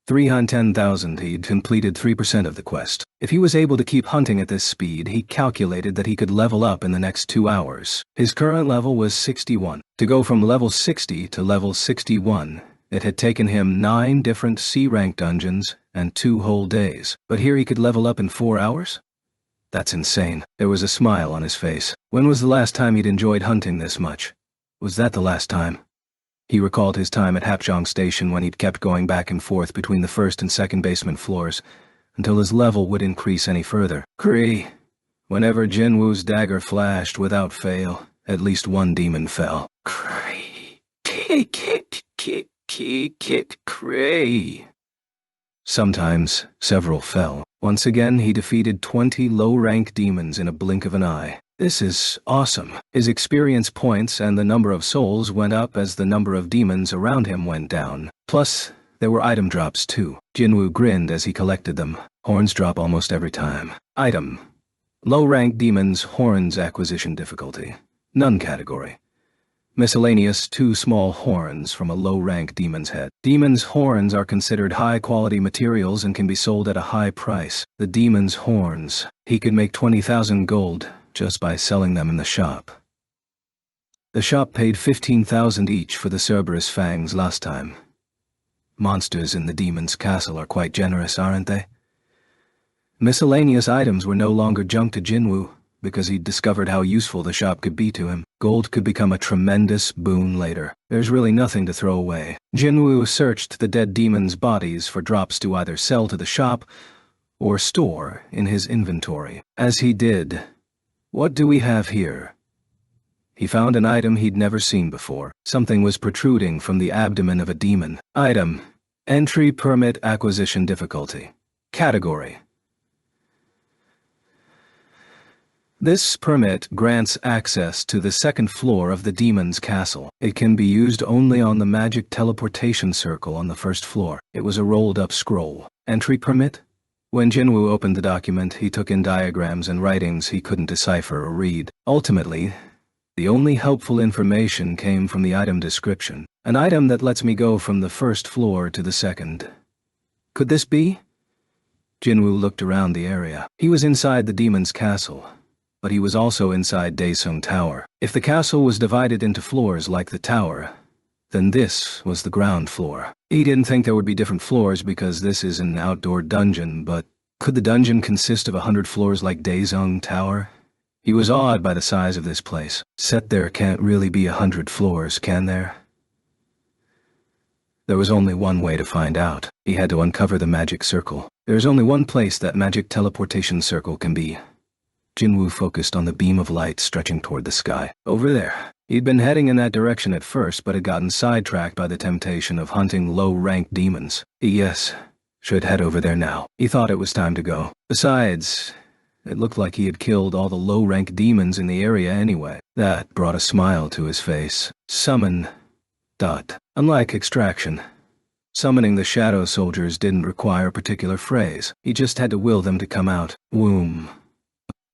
310,000. He'd completed 3% of the quest. If he was able to keep hunting at this speed, he calculated that he could level up in the next 2 hours. His current level was 61. To go from level 60 to level 61, it had taken him 9 different C-rank dungeons and 2 whole days. But here he could level up in 4 hours? That's insane. There was a smile on his face. When was the last time he'd enjoyed hunting this much? Was that the last time? He recalled his time at Hapjeong Station when he'd kept going back and forth between the first and second basement floors, until his level would increase any further. Kree. Whenever Jinwoo's dagger flashed without fail, at least 1 demon fell. Kree. Kree. Sometimes, several fell. Once again, he defeated 20 low-rank demons in a blink of an eye. This is awesome. His experience points and the number of souls went up as the number of demons around him went down. Plus, there were item drops too. Jinwoo grinned as he collected them. Horns drop almost every time. Item. Low-rank demons horns acquisition difficulty. None category. Miscellaneous 2 small horns from a low-rank demon's head. Demon's horns are considered high-quality materials and can be sold at a high price. The demon's horns. He could make 20,000 gold just by selling them in the shop. The shop paid 15,000 each for the Cerberus fangs last time. Monsters in the demon's castle are quite generous, aren't they? Miscellaneous items were no longer junk to Jinwoo, because he'd discovered how useful the shop could be to him. Gold could become a tremendous boon later. There's really nothing to throw away. Jinwoo searched the dead demons' bodies for drops to either sell to the shop or store in his inventory. As he did, what do we have here? He found an item he'd never seen before. Something was protruding from the abdomen of a demon. Item. Entry permit acquisition difficulty. Category. This permit grants access to the 2nd floor of the demon's castle. It can be used only on the magic teleportation circle on the 1st floor. It was a rolled-up scroll. Entry permit? When Jinwoo opened the document, he took in diagrams and writings he couldn't decipher or read. Ultimately, the only helpful information came from the item description. An item that lets me go from the 1st floor to the 2nd. Could this be? Jinwoo looked around the area. He was inside the demon's castle, but he was also inside Daesung Tower. If the castle was divided into floors like the tower, then this was the ground floor. He didn't think there would be different floors because this is an outdoor dungeon, but could the dungeon consist of 100 floors like Daesung Tower? He was awed by the size of this place. Set there can't really be 100 floors, can there? There was only one way to find out. He had to uncover the magic circle. There's only one place that magic teleportation circle can be. Jinwoo focused on the beam of light stretching toward the sky. Over there. He'd been heading in that direction at first, but had gotten sidetracked by the temptation of hunting low-ranked demons. Yes, should head over there now. He thought it was time to go. Besides, it looked like he had killed all the low-rank demons in the area anyway. That brought a smile to his face. Summon. ... Unlike extraction, summoning the shadow soldiers didn't require a particular phrase. He just had to will them to come out. Womb.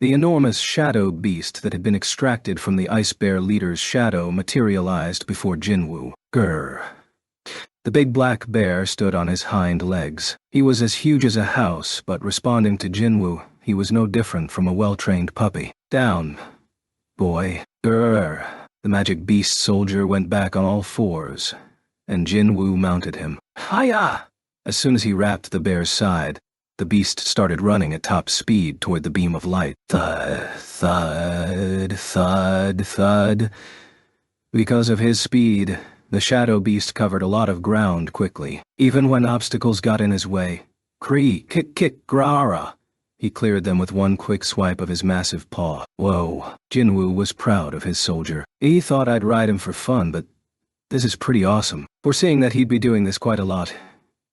The enormous shadow beast that had been extracted from the ice bear leader's shadow materialized before Jinwoo. Grrr. The big black bear stood on his hind legs. He was as huge as a house, but responding to Jinwoo, he was no different from a well-trained puppy. Down, boy. Grrr. The magic beast soldier went back on all fours, and Jinwoo mounted him. Hiya! As soon as he wrapped the bear's side, the beast started running at top speed toward the beam of light. Thud, thud, thud, thud. Because of his speed, the shadow beast covered a lot of ground quickly, even when obstacles got in his way. Kree, kick, grara. He cleared them with one quick swipe of his massive paw. Whoa. Jinwoo was proud of his soldier. He thought I'd ride him for fun, but this is pretty awesome. Foreseeing that he'd be doing this quite a lot,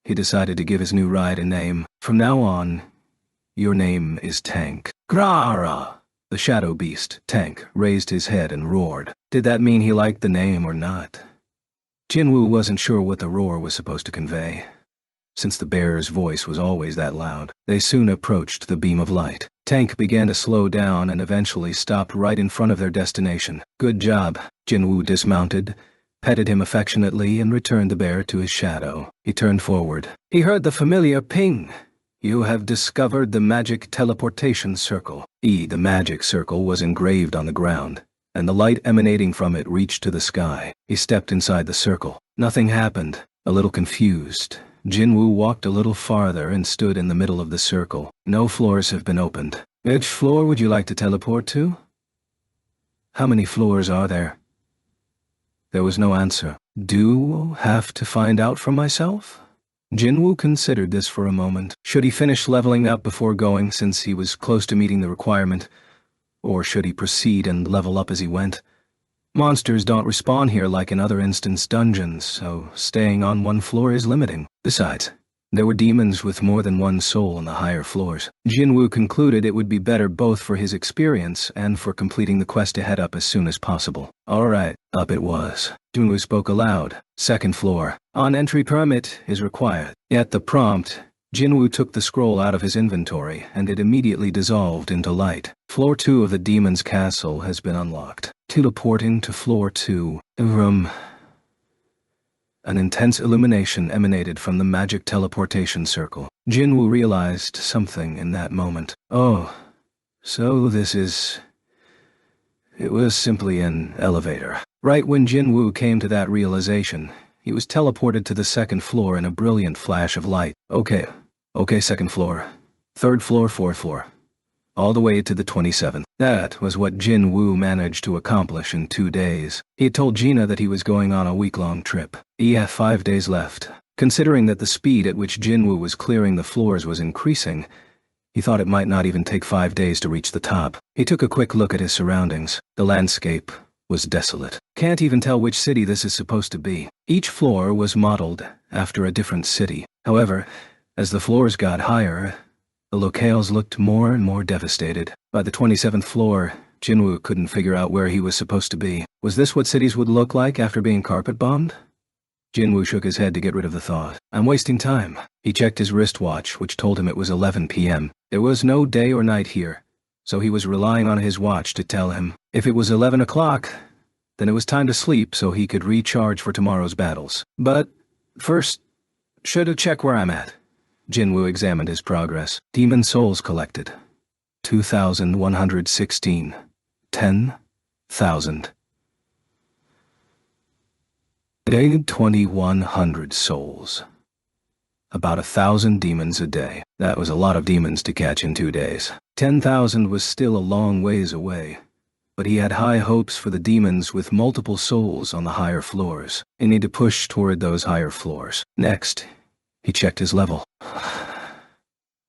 he decided to give his new ride a name. From now on, your name is Tank. Grara! The shadow beast, Tank, raised his head and roared. Did that mean he liked the name or not? Jinwoo wasn't sure what the roar was supposed to convey. Since the bear's voice was always that loud, they soon approached the beam of light. Tank began to slow down and eventually stopped right in front of their destination. Good job. Jinwoo dismounted, petted him affectionately, and returned the bear to his shadow. He turned forward. He heard the familiar ping. You have discovered the magic teleportation circle. The magic circle was engraved on the ground, and the light emanating from it reached to the sky. He stepped inside the circle. Nothing happened. A little confused, Jinwoo walked a little farther and stood in the middle of the circle. No floors have been opened. Which floor would you like to teleport to? How many floors are there? There was no answer. Do have to find out for myself? Jinwoo considered this for a moment. Should he finish leveling up before going, since he was close to meeting the requirement? Or should he proceed and level up as he went? Monsters don't respawn here like in other instance dungeons, so staying on one floor is limiting. Besides, there were demons with more than one soul on the higher floors. Jinwoo concluded it would be better both for his experience and for completing the quest to head up as soon as possible. Alright, up it was. Jinwoo spoke aloud. Second floor. On-entry permit is required. At the prompt, Jinwoo took the scroll out of his inventory, and it immediately dissolved into light. Floor 2 of the demon's castle has been unlocked. Teleporting to floor 2. An intense illumination emanated from the magic teleportation circle. Jinwoo realized something in that moment. Oh, so this is... It was simply an elevator. Right when Jinwoo came to that realization, he was teleported to the second floor in a brilliant flash of light. Okay, second floor. Third floor, fourth floor. All the way to the 27th. That was what Jinwoo managed to accomplish in 2 days. He had told Gina that he was going on a week-long trip. He had 5 days left. Considering that the speed at which Jinwoo was clearing the floors was increasing, he thought it might not even take 5 days to reach the top. He took a quick look at his surroundings. The landscape was desolate. Can't even tell which city this is supposed to be. Each floor was modeled after a different city. However, as the floors got higher, the locales looked more and more devastated. By the 27th floor, Jinwoo couldn't figure out where he was supposed to be. Was this what cities would look like after being carpet-bombed? Jinwoo shook his head to get rid of the thought. I'm wasting time. He checked his wristwatch, which told him it was 11 p.m. There was no day or night here, so he was relying on his watch to tell him. If it was 11 o'clock, then it was time to sleep so he could recharge for tomorrow's battles. But first, should have checked where I'm at. Jinwoo examined his progress. Demon souls collected. 2,116. 10,000. Day 2,100 souls. About 1,000 demons a day. That was a lot of demons to catch in 2 days. 10,000 was still a long ways away, but he had high hopes for the demons with multiple souls on the higher floors. He needed to push toward those higher floors. Next, he checked his level.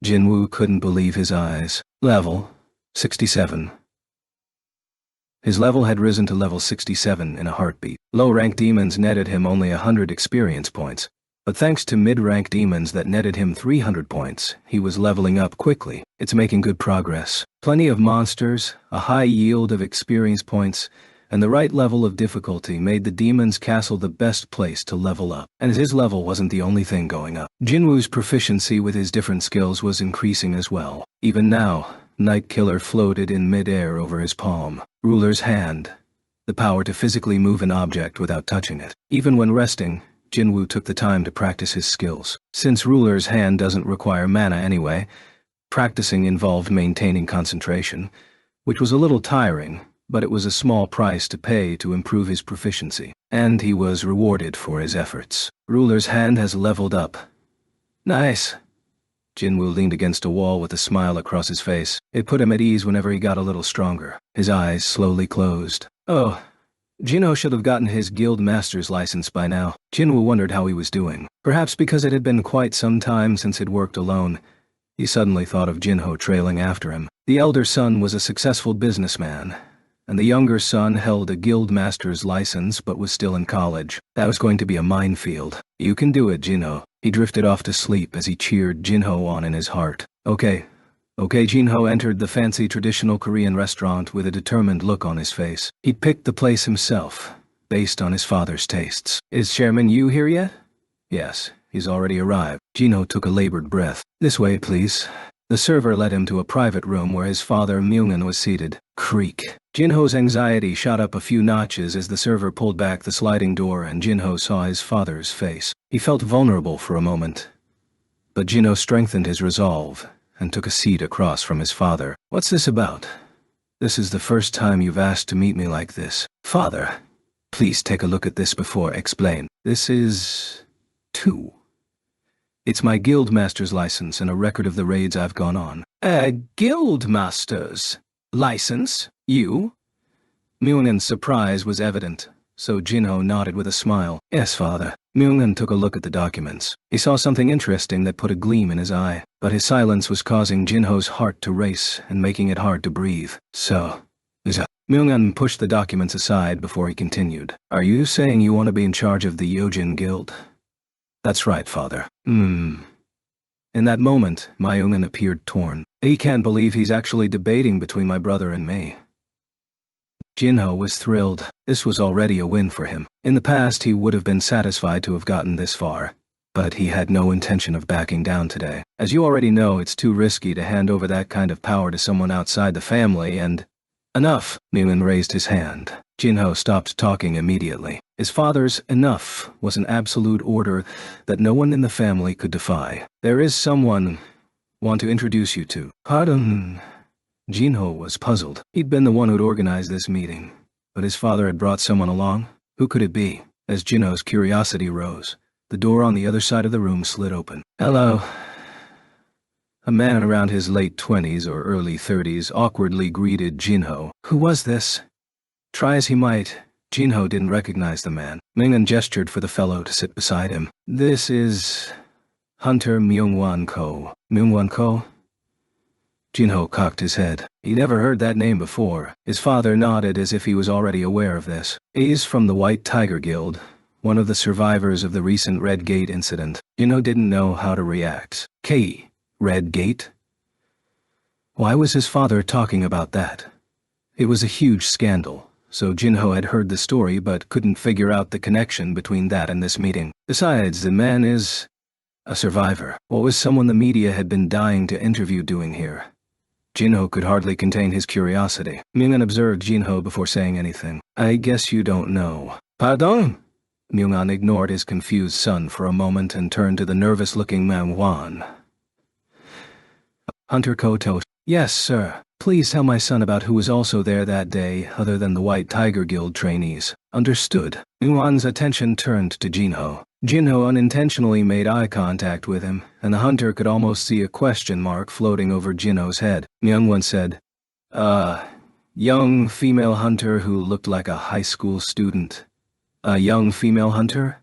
Jinwoo couldn't believe his eyes. Level 67. His level had risen to level 67 in a heartbeat. Low-rank demons netted him only 100 experience points, but thanks to mid-rank demons that netted him 300 points, he was leveling up quickly. It's making good progress. Plenty of monsters, a high yield of experience points, and the right level of difficulty made the demon's castle the best place to level up. And his level wasn't the only thing going up. Jinwoo's proficiency with his different skills was increasing as well. Even now, Night Killer floated in mid-air over his palm. Ruler's Hand, the power to physically move an object without touching it. Even when resting, Jinwoo took the time to practice his skills. Since Ruler's Hand doesn't require mana anyway, practicing involved maintaining concentration, which was a little tiring, but it was a small price to pay to improve his proficiency, and he was rewarded for his efforts. Ruler's Hand has leveled up. Nice. Jinwoo leaned against a wall with a smile across his face. It put him at ease whenever he got a little stronger. His eyes slowly closed. Oh, Jino should have gotten his guild master's license by now. Jinwoo wondered how he was doing. Perhaps because it had been quite some time since he'd worked alone, he suddenly thought of Jinho trailing after him. The elder son was a successful businessman, and the younger son held a guild master's license but was still in college. That was going to be a minefield. You can do it, Jinho. He drifted off to sleep as he cheered Jinho on in his heart. Okay, Okay, Jinho entered the fancy traditional Korean restaurant with a determined look on his face. He'd picked the place himself, based on his father's tastes. Is Chairman Yu here yet? Yes, he's already arrived. Jinho took a labored breath. This way, please. The server led him to a private room where his father Myung-eun was seated. Creak. Jinho's anxiety shot up a few notches as the server pulled back the sliding door and Jinho saw his father's face. He felt vulnerable for a moment, but Jinho strengthened his resolve and took a seat across from his father. What's this about? This is the first time you've asked to meet me like this. Father, please take a look at this before explain. This is... 2. It's my guildmaster's license and a record of the raids I've gone on. A guildmaster's license? You? Myung-eun's surprise was evident, so Jinho nodded with a smile. Yes, father. Myung-eun took a look at the documents. He saw something interesting that put a gleam in his eye, but his silence was causing Jinho's heart to race and making it hard to breathe. So, Myung-eun pushed the documents aside before he continued. Are you saying you want to be in charge of the Yojin Guild? That's right, father. In that moment, Myung-eun appeared torn. He can't believe he's actually debating between my brother and me. Jinho was thrilled. This was already a win for him. In the past, he would have been satisfied to have gotten this far, but he had no intention of backing down today. As you already know, it's too risky to hand over that kind of power to someone outside the family and... Enough! Myung-eun raised his hand. Jinho stopped talking immediately. His father's enough was an absolute order that no one in the family could defy. There is someone want to introduce you to. Pardon? Jinho was puzzled. He'd been the one who'd organized this meeting, but his father had brought someone along. Who could it be? As Jinho's curiosity rose, the door on the other side of the room slid open. Hello. A man around his late 20s or early 30s awkwardly greeted Jinho. Who was this? Try as he might, Jinho didn't recognize the man. Myung-eun gestured for the fellow to sit beside him. This is... Hunter Myung-won Ko. Myung-won Ko? Jinho cocked his head. He never heard that name before. His father nodded as if he was already aware of this. He's from the White Tiger Guild, one of the survivors of the recent Red Gate incident. Jinho didn't know how to react. Red Gate? Why was his father talking about that? It was a huge scandal, so Jinho had heard the story but couldn't figure out the connection between that and this meeting. Besides, the man is... a survivor. What was someone the media had been dying to interview doing here? Jinho could hardly contain his curiosity. Myung-eun observed Jinho before saying anything. I guess you don't know. Pardon? Myung-eun ignored his confused son for a moment and turned to the nervous-looking man Wan. Hunter Koto. Yes, sir. Please tell my son about who was also there that day, other than the White Tiger Guild trainees. Understood. Myung-won's attention turned to Jinho. Jinho unintentionally made eye contact with him, and the hunter could almost see a question mark floating over Jinho's head. Myung-won said, young female hunter who looked like a high school student. A young female hunter?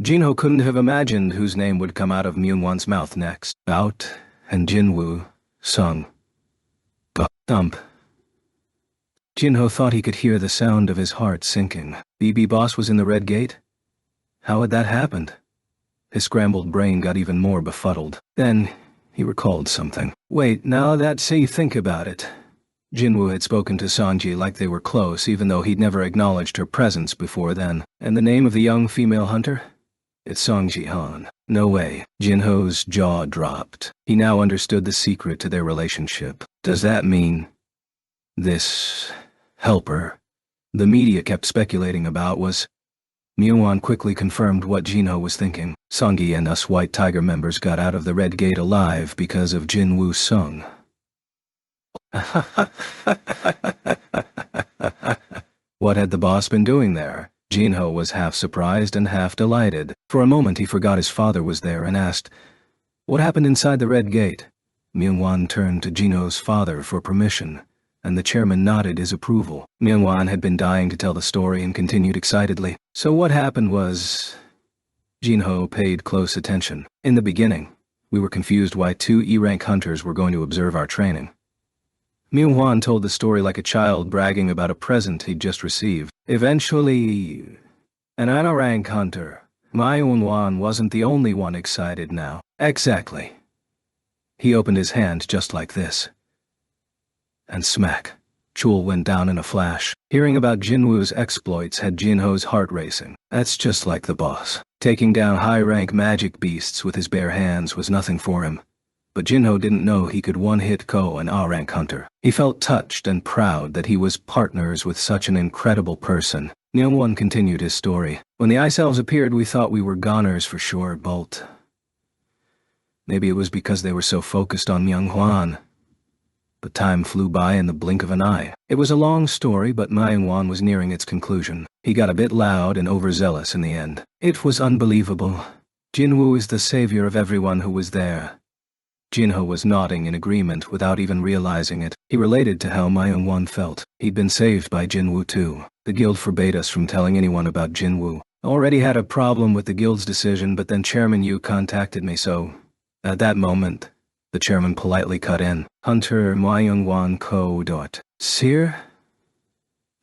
Jinho couldn't have imagined whose name would come out of Myung-won's mouth next. Out, and Jinwoo, sung. Thump. Jinho thought he could hear the sound of his heart sinking. BB Boss was in the Red Gate? How had that happened? His scrambled brain got even more befuddled. Then, he recalled something. Wait, now that you think about it. Jinwoo had spoken to Sanji like they were close, even though he'd never acknowledged her presence before then. And the name of the young female hunter? It's Song Ji-han. No way. Jinho's jaw dropped. He now understood the secret to their relationship. Does that mean... this... helper the media kept speculating about was... Myung-won quickly confirmed what Jinho was thinking. Songi and us White Tiger members got out of the Red Gate alive because of Jinwoo Sung. What had the boss been doing there? Jinho was half surprised and half delighted. For a moment he forgot his father was there and asked, what happened inside the Red Gate? Myung-won turned to Jinho's father for permission, and the chairman nodded his approval. Myung-won had been dying to tell the story and continued excitedly. So what happened was... Jinho paid close attention. In the beginning, we were confused why 2 E-rank hunters were going to observe our training. Myung-won told the story like a child bragging about a present he'd just received. Eventually, an N-rank hunter. Myung-won wasn't the only one excited now. Exactly. He opened his hand just like this. And smack. Chul went down in a flash. Hearing about Jinwoo's exploits had Jinho's heart racing. That's just like the boss. Taking down high-rank magic beasts with his bare hands was nothing for him. But Jinho didn't know he could one-hit KO an A-rank hunter. He felt touched and proud that he was partners with such an incredible person. Myungwon continued his story. When the ice elves appeared, we thought we were goners for sure, Bolt. Maybe it was because they were so focused on Myunghwan. But time flew by in the blink of an eye. It was a long story, but Myungwon was nearing its conclusion. He got a bit loud and overzealous in the end. It was unbelievable. Jinwoo is the savior of everyone who was there. Jinho was nodding in agreement without even realizing it. He related to how Myungwon felt. He'd been saved by Jinwoo too. The guild forbade us from telling anyone about Jinwoo. Already had a problem with the guild's decision, but then Chairman Yu contacted me, so at that moment, the chairman politely cut in. Hunter Myungwon Ko. Seer?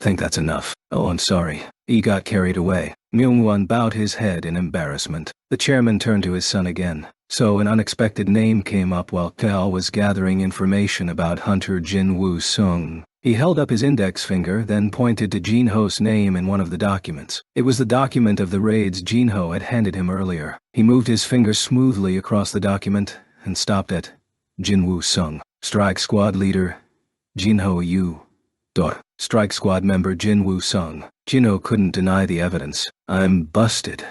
Think that's enough. Oh, I'm sorry. He got carried away. Myungwon bowed his head in embarrassment. The chairman turned to his son again. So an unexpected name came up while Kao was gathering information about Hunter Jinwoo Sung. He held up his index finger, then pointed to Jinho's name in one of the documents. It was the document of the raids Jinho had handed him earlier. He moved his finger smoothly across the document and stopped at Jinwoo Sung. Strike Squad Leader, Jinho Yu. Strike Squad member Jinwoo Sung. Jinho couldn't deny the evidence. I'm busted.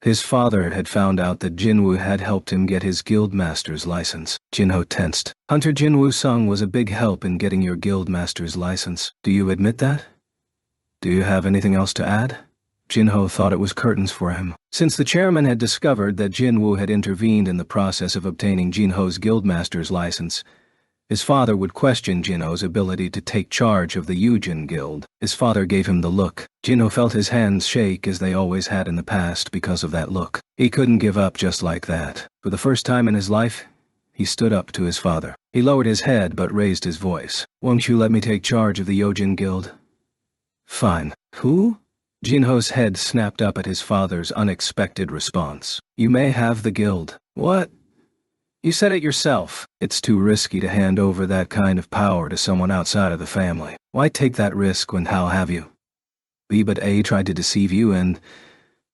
His father had found out that Jinwoo had helped him get his guildmaster's license. Jinho tensed. Hunter Jinwoo Sung was a big help in getting your guildmaster's license. Do you admit that? Do you have anything else to add? Jinho thought it was curtains for him. Since the chairman had discovered that Jinwoo had intervened in the process of obtaining Jinho's guildmaster's license, his father would question Jinho's ability to take charge of the Yujin Guild. His father gave him the look. Jinho felt his hands shake as they always had in the past because of that look. He couldn't give up just like that. For the first time in his life, he stood up to his father. He lowered his head but raised his voice. Won't you let me take charge of the Yujin Guild? Fine. Who? Jinho's head snapped up at his father's unexpected response. You may have the guild. What? You said it yourself. It's too risky to hand over that kind of power to someone outside of the family. Why take that risk when how have you? B but A tried to deceive you and...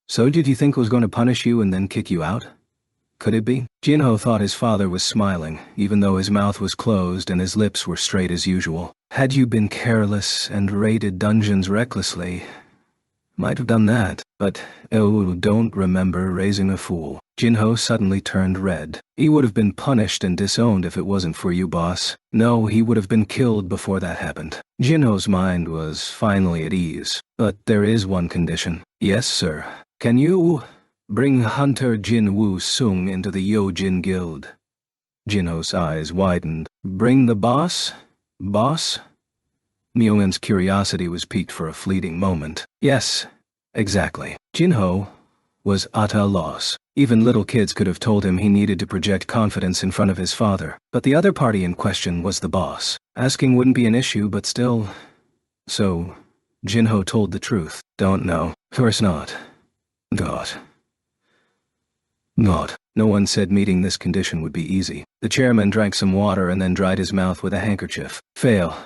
So did you think was going to punish you and then kick you out? Could it be? Jinho thought his father was smiling, even though his mouth was closed and his lips were straight as usual. Had you been careless and raided dungeons recklessly, might have done that, but don't remember raising a fool. Jinho suddenly turned red. He would have been punished and disowned if it wasn't for you, boss. No, he would have been killed before that happened. Jinho's mind was finally at ease. But there is one condition. Yes, sir. Can you bring Hunter Jinwoo Sung into the Yojin Guild? Jinho's eyes widened. Bring the boss? Boss? Myungwon's curiosity was piqued for a fleeting moment. Yes, exactly. Jinho was at a loss. Even little kids could have told him he needed to project confidence in front of his father. But the other party in question was the boss. Asking wouldn't be an issue, but still... So, Jinho told the truth. Don't know. Course not. God. No one said meeting this condition would be easy. The chairman drank some water and then dried his mouth with a handkerchief. Fail.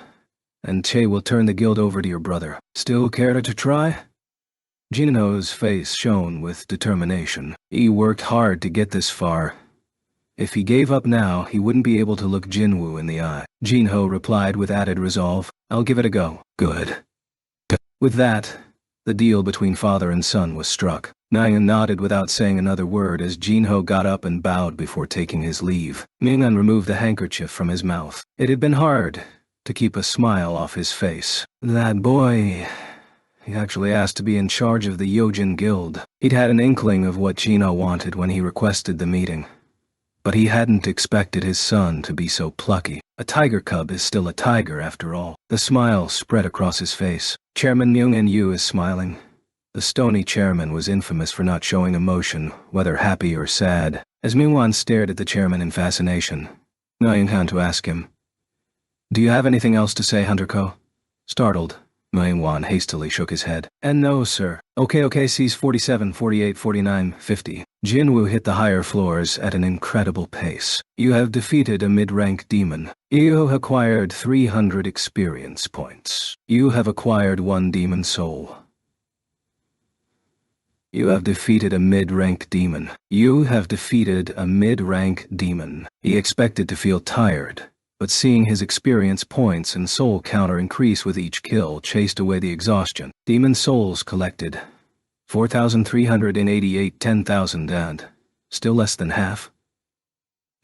And Che will turn the guild over to your brother. Still care to try? Jinho's face shone with determination. He worked hard to get this far. If he gave up now, he wouldn't be able to look Jinwoo in the eye. Jinho replied with added resolve. I'll give it a go. Good. With that, the deal between father and son was struck. Nyan nodded without saying another word as Jinho got up and bowed before taking his leave. Myungwon removed the handkerchief from his mouth. It had been hard to keep a smile off his face. That boy... He actually asked to be in charge of the Yojin Guild. He'd had an inkling of what Jinho wanted when he requested the meeting. But he hadn't expected his son to be so plucky. A tiger cub is still a tiger after all. The smile spread across his face. Chairman Myungwon Yu is smiling. The stony chairman was infamous for not showing emotion, whether happy or sad. As Myungwon stared at the chairman in fascination, Nyan had to ask him, Do you have anything else to say, Hunter Ko? Startled, Wan hastily shook his head. And no, sir. Okay, C's 47, 48, 49, 50. Jinwoo hit the higher floors at an incredible pace. You have defeated a mid-rank demon. You acquired 300 experience points. You have acquired 1 demon soul. You have defeated a mid-rank demon. You have defeated a mid-rank demon. He expected to feel tired, but seeing his experience points and soul counter increase with each kill chased away the exhaustion. Demon souls collected 4,388, 10,000 and still less than half.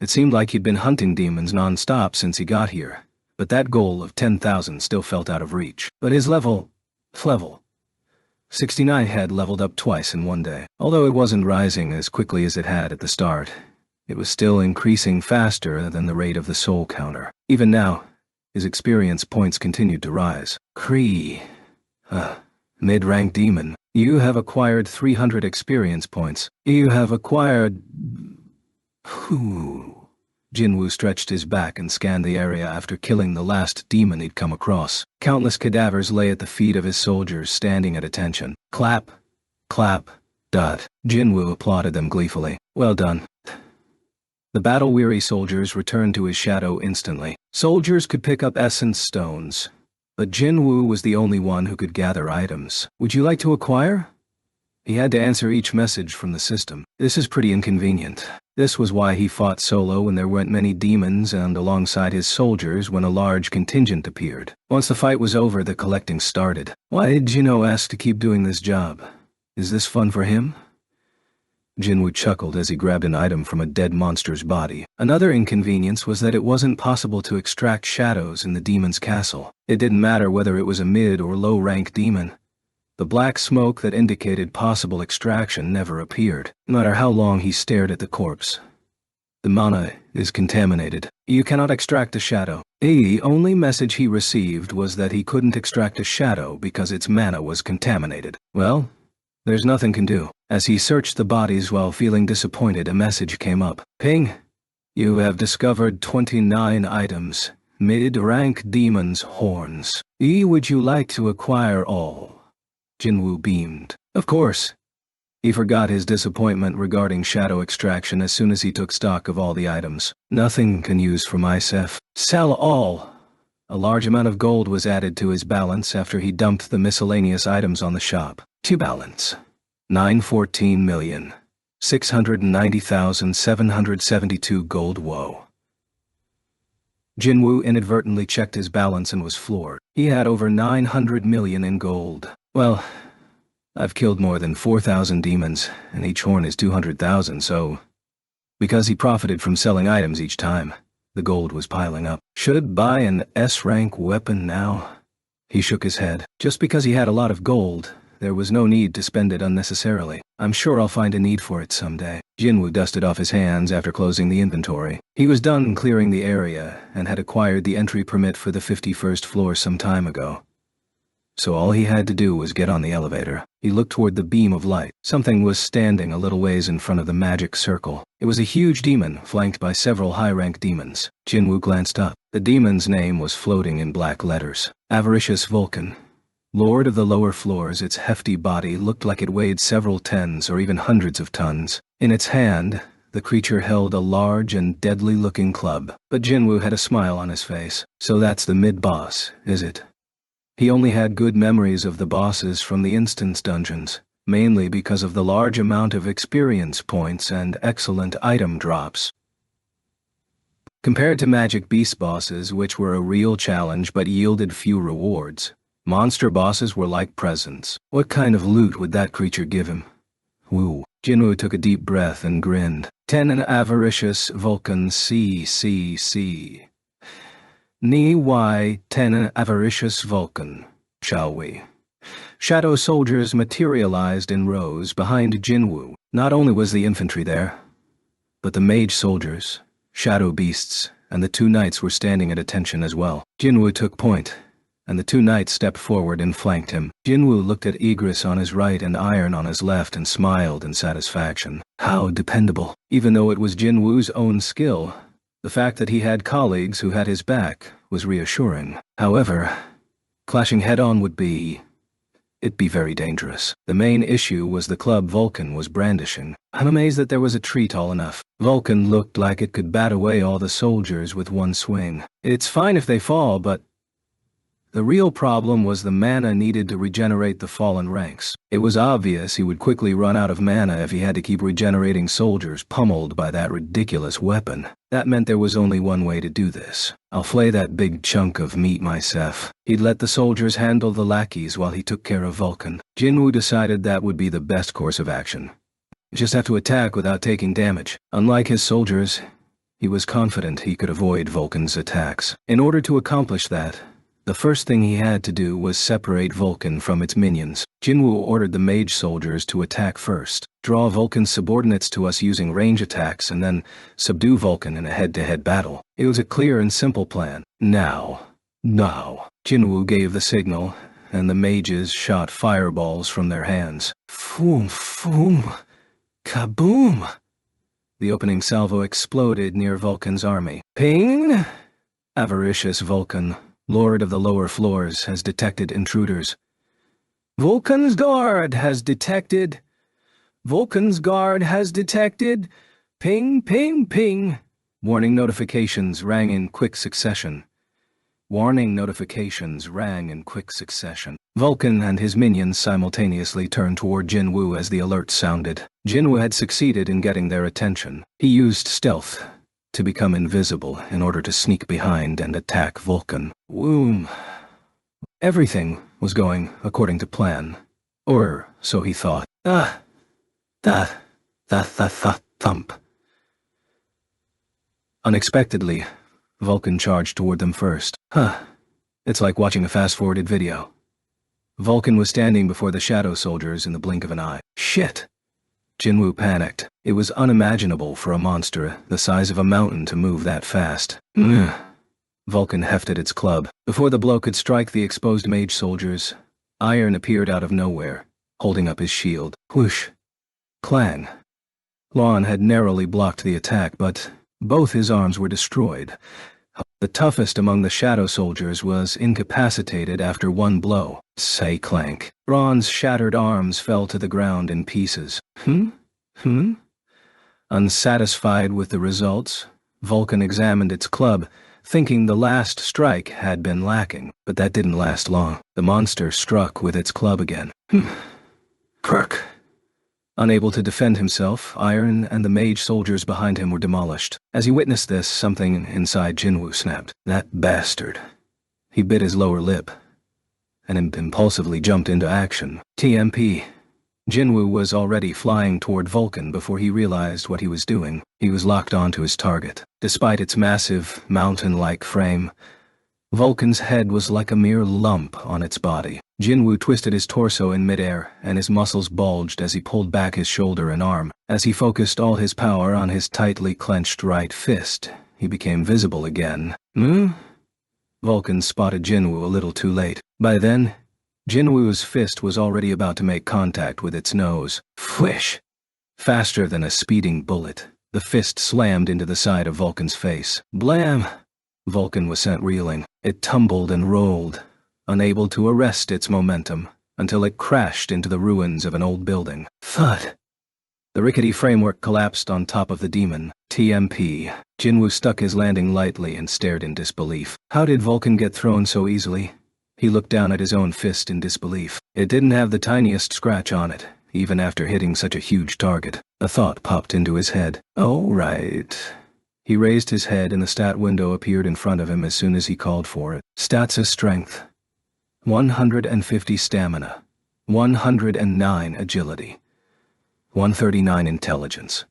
It seemed like he'd been hunting demons non-stop since he got here, but that goal of 10,000 still felt out of reach. But his level 69 had leveled up twice in one day. Although it wasn't rising as quickly as it had at the start, it was still increasing faster than the rate of the soul counter. Even now, his experience points continued to rise. Kree. Mid-rank demon. You have acquired 300 experience points. You have acquired... Jinwoo stretched his back and scanned the area after killing the last demon he'd come across. Countless cadavers lay at the feet of his soldiers, standing at attention. Clap. Clap. Dot. Jinwoo applauded them gleefully. Well done. The battle-weary soldiers returned to his shadow instantly. Soldiers could pick up essence stones, but Jinwoo was the only one who could gather items. Would you like to acquire? He had to answer each message from the system. This is pretty inconvenient. This was why he fought solo when there weren't many demons and alongside his soldiers when a large contingent appeared. Once the fight was over, the collecting started. Why did Jinwoo ask to keep doing this job? Is this fun for him? Jinwoo chuckled as he grabbed an item from a dead monster's body. Another inconvenience was that it wasn't possible to extract shadows in the demon's castle. It didn't matter whether it was a mid or low-rank demon. The black smoke that indicated possible extraction never appeared, no matter how long he stared at the corpse. The mana is contaminated. You cannot extract a shadow. The only message he received was that he couldn't extract a shadow because its mana was contaminated. Well, there's nothing can do. As he searched the bodies while feeling disappointed, a message came up. Ping! You have discovered 29 items. Mid-rank demon's horns. Would you like to acquire all? Jinwoo beamed. Of course. He forgot his disappointment regarding shadow extraction as soon as he took stock of all the items. Nothing can use for myself. Sell all. A large amount of gold was added to his balance after he dumped the miscellaneous items on the shop. To balance. 914,690,772 gold. Whoa. Jinwoo inadvertently checked his balance and was floored. He had over 900 million in gold. Well, I've killed more than 4,000 demons, and each horn is 200,000, so... Because he profited from selling items each time, the gold was piling up. Should buy an S-rank weapon now? He shook his head. Just because he had a lot of gold, there was no need to spend it unnecessarily. I'm sure I'll find a need for it someday. Jinwoo dusted off his hands after closing the inventory. He was done clearing the area and had acquired the entry permit for the 51st floor some time ago. So all he had to do was get on the elevator. He looked toward the beam of light. Something was standing a little ways in front of the magic circle. It was a huge demon, flanked by several high-rank demons. Jinwoo glanced up. The demon's name was floating in black letters. Avaricious Vulcan. Lord of the lower floors, its hefty body looked like it weighed several tens or even hundreds of tons. In its hand, the creature held a large and deadly-looking club. But Jinwoo had a smile on his face. So that's the mid-boss, is it? He only had good memories of the bosses from the instance dungeons, mainly because of the large amount of experience points and excellent item drops. Compared to Magic Beast bosses, which were a real challenge but yielded few rewards, monster bosses were like presents. What kind of loot would that creature give him? Woo. Jinwoo took a deep breath and grinned. 10 an avaricious Vulcan CCC. Ni y 10 an avaricious Vulcan, shall we? Shadow soldiers materialized in rows behind Jinwoo. Not only was the infantry there, but the mage soldiers, shadow beasts, and the 2 knights were standing at attention as well. Jinwoo took point, and the 2 knights stepped forward and flanked him. Jinwoo looked at Igris on his right and Iron on his left and smiled in satisfaction. How dependable. Even though it was Jinwoo's own skill, the fact that he had colleagues who had his back was reassuring. However, Clashing head-on it'd be very dangerous. The main issue was the club Vulcan was brandishing. I'm amazed that there was a tree tall enough. Vulcan looked like it could bat away all the soldiers with one swing. It's fine if they fall, but the real problem was the mana needed to regenerate the fallen ranks. It was obvious he would quickly run out of mana if he had to keep regenerating soldiers pummeled by that ridiculous weapon. That meant there was only one way to do this. I'll flay that big chunk of meat myself. He'd let the soldiers handle the lackeys while he took care of Vulcan. Jinwoo decided that would be the best course of action. Just have to attack without taking damage. Unlike his soldiers, he was confident he could avoid Vulcan's attacks. In order to accomplish that, the first thing he had to do was separate Vulcan from its minions. Jinwoo ordered the mage soldiers to attack first, draw Vulcan's subordinates to us using range attacks, and then subdue Vulcan in a head-to-head battle. It was a clear and simple plan. Now. Jinwoo gave the signal, and the mages shot fireballs from their hands. Foom, foom, kaboom! The opening salvo exploded near Vulcan's army. Ping! Avaricious Vulcan, Lord of the lower floors, has detected intruders. Vulcan's guard has detected. Vulcan's guard has detected. Ping, ping, ping. Warning notifications rang in quick succession. Warning notifications rang in quick succession. Vulcan and his minions simultaneously turned toward Jinwoo as the alert sounded. Jinwoo had succeeded in getting their attention. He used stealth to become invisible in order to sneak behind and attack Vulcan. Woom. Everything was going according to plan. Or so he thought. Thump. Unexpectedly, Vulcan charged toward them first. It's like watching a fast-forwarded video. Vulcan was standing before the shadow soldiers in the blink of an eye. Shit! Jinwoo panicked. It was unimaginable for a monster the size of a mountain to move that fast. Vulcan hefted its club. Before the blow could strike the exposed mage soldiers, Iron appeared out of nowhere, holding up his shield. Whoosh! Clang! Lon had narrowly blocked the attack, but both his arms were destroyed. The toughest among the shadow soldiers was incapacitated after one blow. Say clank. Ron's shattered arms fell to the ground in pieces. Unsatisfied with the results, Vulcan examined its club, thinking the last strike had been lacking, but that didn't last long. The monster struck with its club again. Perk. Unable to defend himself, Iron and the mage soldiers behind him were demolished. As he witnessed this, something inside Jinwoo snapped. That bastard. He bit his lower lip and impulsively jumped into action. TMP. Jinwoo was already flying toward Vulcan before he realized what he was doing. He was locked onto his target. Despite its massive, mountain-like frame, Vulcan's head was like a mere lump on its body. Jinwoo twisted his torso in midair, and his muscles bulged as he pulled back his shoulder and arm. As he focused all his power on his tightly clenched right fist, he became visible again. Vulcan spotted Jinwoo a little too late. By then, Jinwoo's fist was already about to make contact with its nose. Fwish! Faster than a speeding bullet, the fist slammed into the side of Vulcan's face. Blam! Vulcan was sent reeling. It tumbled and rolled, unable to arrest its momentum, until it crashed into the ruins of an old building. Thud! The rickety framework collapsed on top of the demon. TMP. Jinwoo stuck his landing lightly and stared in disbelief. How did Vulcan get thrown so easily? He looked down at his own fist in disbelief. It didn't have the tiniest scratch on it, even after hitting such a huge target. A thought popped into his head. Oh, right. He raised his head and the stat window appeared in front of him as soon as he called for it. Stats as strength. 150 stamina. 109 agility. 139 intelligence.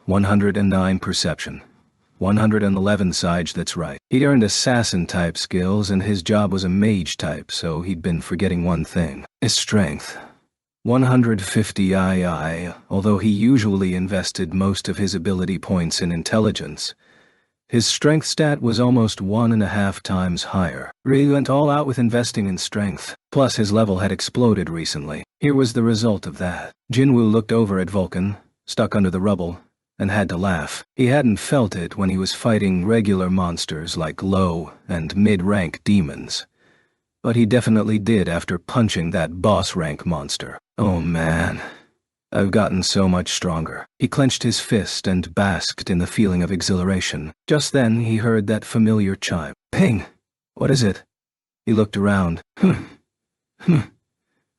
109 perception. 111 siege, that's right. He'd earned assassin-type skills, and his job was a mage type, so he'd been forgetting one thing. His strength. 150 II, although he usually invested most of his ability points in intelligence. His strength stat was almost 1.5 times higher. Really went all out with investing in strength. Plus his level had exploded recently. Here was the result of that. Jinwoo looked over at Vulcan, stuck under the rubble, and had to laugh. He hadn't felt it when he was fighting regular monsters like low and mid-rank demons. but he definitely did after punching that boss-rank monster. Oh man. I've gotten so much stronger. He clenched his fist and basked in the feeling of exhilaration. Just then he heard that familiar chime. Ping! What is it? He looked around.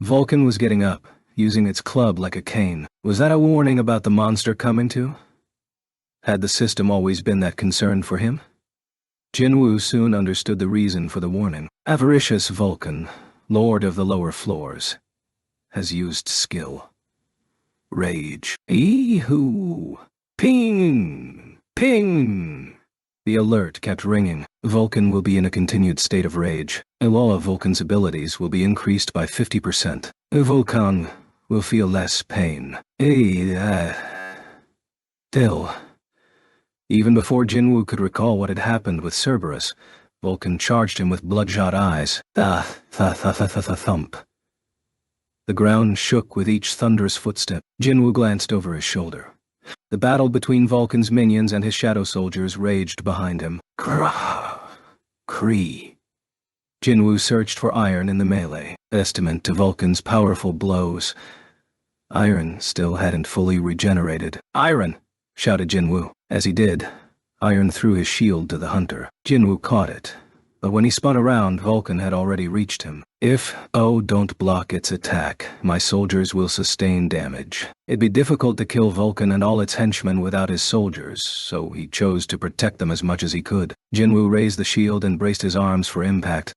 Vulcan was getting up, using its club like a cane. Was that a warning about the monster coming too? Had the system always been that concerned for him? Jinwoo soon understood the reason for the warning. Avaricious Vulcan, lord of the lower floors, has used skill. Rage. Ee-hoo! Ping! Ping! The alert kept ringing. Vulcan will be in a continued state of rage. All of Vulcan's abilities will be increased by 50%. Vulcan will feel less pain. Still. Even before Jinwoo could recall what had happened with Cerberus, Vulcan charged him with bloodshot eyes. Thump. The ground shook with each thunderous footstep. Jinwoo glanced over his shoulder. The battle between Vulcan's minions and his shadow soldiers raged behind him. Kree. Jinwoo searched for iron in the melee, testament to Vulcan's powerful blows. Iron still hadn't fully regenerated. Iron! Shouted Jinwoo. As he did, Iron threw his shield to the hunter. Jinwoo caught it, but when he spun around, Vulcan had already reached him. If don't block its attack, my soldiers will sustain damage. It'd be difficult to kill Vulcan and all its henchmen without his soldiers, so he chose to protect them as much as he could. Jinwoo raised the shield and braced his arms for impact.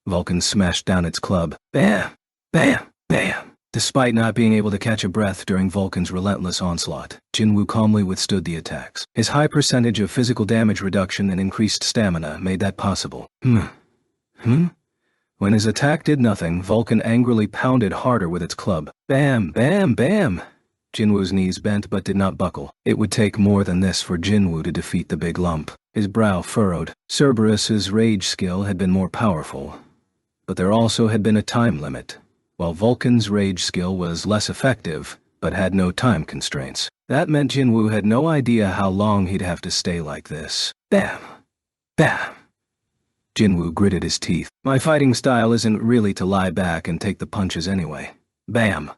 Vulcan smashed down its club. Bam! Bam! Bam! Despite not being able to catch a breath during Vulcan's relentless onslaught, Jinwoo calmly withstood the attacks. His high percentage of physical damage reduction and increased stamina made that possible. When his attack did nothing, Vulcan angrily pounded harder with its club. Bam! Bam! Bam! Jinwoo's knees bent but did not buckle. It would take more than this for Jinwoo to defeat the big lump. His brow furrowed. Cerberus's rage skill had been more powerful, but there also had been a time limit, while Vulcan's rage skill was less effective, but had no time constraints. That meant Jinwoo had no idea how long he'd have to stay like this. Bam! Bam! Jinwoo gritted his teeth. My fighting style isn't really to lie back and take the punches anyway. Bam!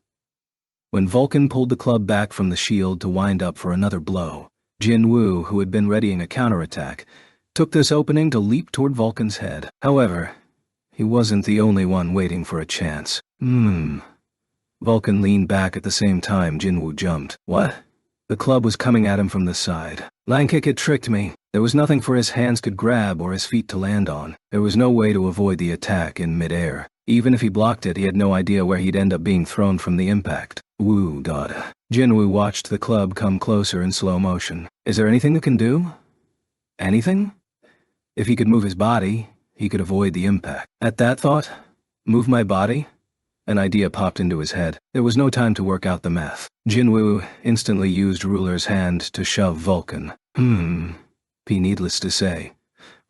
When Vulcan pulled the club back from the shield to wind up for another blow, Jinwoo, who had been readying a counterattack, took this opening to leap toward Vulcan's head. However, he wasn't the only one waiting for a chance. Vulcan leaned back at the same time Jinwoo jumped. What? The club was coming at him from the side. Langkick had tricked me. There was nothing for his hands could grab or his feet to land on. There was no way to avoid the attack in midair. Even if he blocked it, he had no idea where he'd end up being thrown from the impact. Woo, Dada. Jinwoo watched the club come closer in slow motion. Is there anything that can do? Anything? If he could move his body, he could avoid the impact. At that thought, move my body? An idea popped into his head. There was no time to work out the math. Jinwoo instantly used Ruler's hand to shove Vulcan. Be needless to say,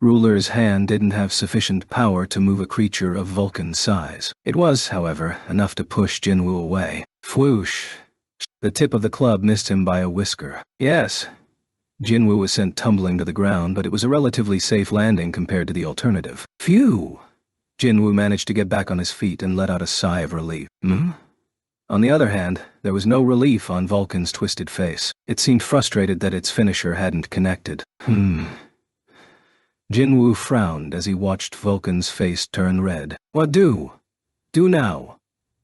Ruler's hand didn't have sufficient power to move a creature of Vulcan's size. It was, however, enough to push Jinwoo away. Whoosh! The tip of the club missed him by a whisker. Yes. Jinwoo was sent tumbling to the ground, but it was a relatively safe landing compared to the alternative. Phew! Jinwoo managed to get back on his feet and let out a sigh of relief. On the other hand, there was no relief on Vulcan's twisted face. It seemed frustrated that its finisher hadn't connected. Jinwoo frowned as he watched Vulcan's face turn red. What do? Do now.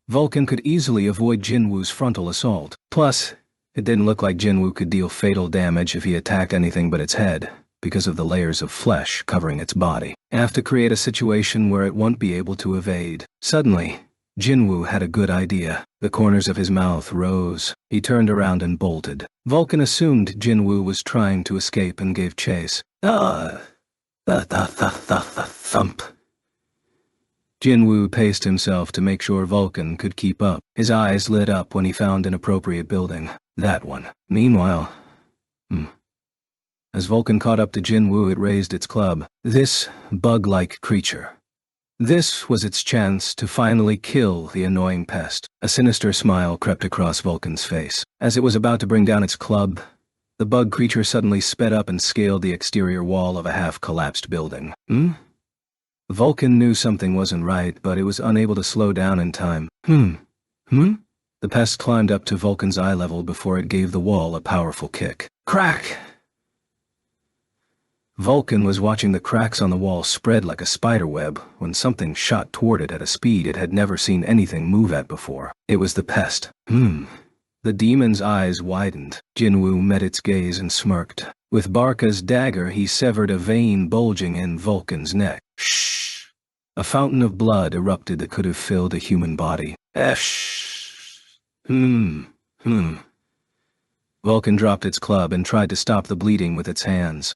Vulcan could easily avoid Jinwoo's frontal assault. Plus, it didn't look like Jinwoo could deal fatal damage if he attacked anything but its head, because of the layers of flesh covering its body. Have to create a situation where it won't be able to evade. Suddenly, Jinwoo had a good idea. The corners of his mouth rose. He turned around and bolted. Vulcan assumed Jinwoo was trying to escape and gave chase. Thump. Jinwoo paced himself to make sure Vulcan could keep up. His eyes lit up when he found an appropriate building. That one. Meanwhile, as Vulcan caught up to Jinwoo, it raised its club. This bug-like creature. This was its chance to finally kill the annoying pest. A sinister smile crept across Vulcan's face. As it was about to bring down its club, the bug creature suddenly sped up and scaled the exterior wall of a half-collapsed building. Vulcan knew something wasn't right, but it was unable to slow down in time. The pest climbed up to Vulcan's eye level before it gave the wall a powerful kick. Crack! Vulcan was watching the cracks on the wall spread like a spider web when something shot toward it at a speed it had never seen anything move at before. It was the pest. The demon's eyes widened. Jinwoo met its gaze and smirked. With Barca's dagger, he severed a vein bulging in Vulcan's neck. Shh! A fountain of blood erupted that could have filled a human body. Vulcan dropped its club and tried to stop the bleeding with its hands.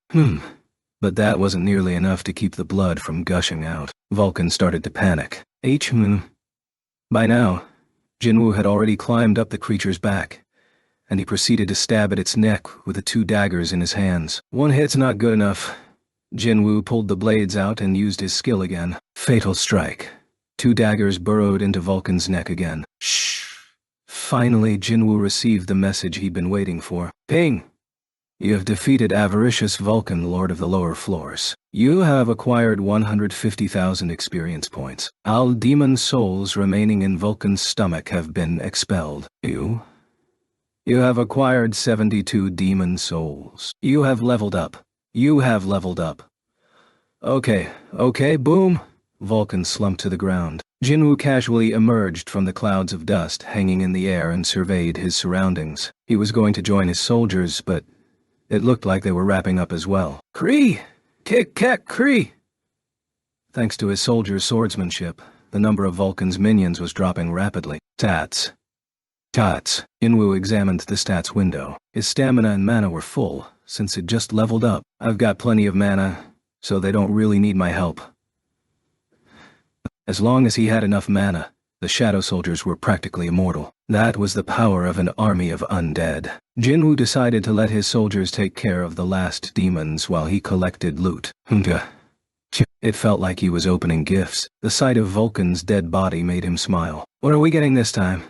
But that wasn't nearly enough to keep the blood from gushing out. Vulcan started to panic. By now, Jinwoo had already climbed up the creature's back, and he proceeded to stab at its neck with the 2 daggers in his hands. One hit's not good enough. Jinwoo pulled the blades out and used his skill again. Fatal strike. 2 daggers burrowed into Vulcan's neck again. Shh! Finally, Jinwoo received the message he'd been waiting for. Ping! You have defeated Avaricious Vulcan, Lord of the Lower Floors. You have acquired 150,000 experience points. All demon souls remaining in Vulcan's stomach have been expelled. You have acquired 72 demon souls. You have leveled up. You have leveled up. Okay, boom! Vulcan slumped to the ground. Jinwoo casually emerged from the clouds of dust hanging in the air and surveyed his surroundings. He was going to join his soldiers, but it looked like they were wrapping up as well. Kree! Kick, Kree! Thanks to his soldiers' swordsmanship, the number of Vulcan's minions was dropping rapidly. Tats. Jinwoo examined the stats window. His stamina and mana were full, since it just leveled up. I've got plenty of mana, so they don't really need my help. As long as he had enough mana, the shadow soldiers were practically immortal. That was the power of an army of undead. Jinwoo decided to let his soldiers take care of the last demons while he collected loot. It felt like he was opening gifts. The sight of Vulcan's dead body made him smile. What are we getting this time?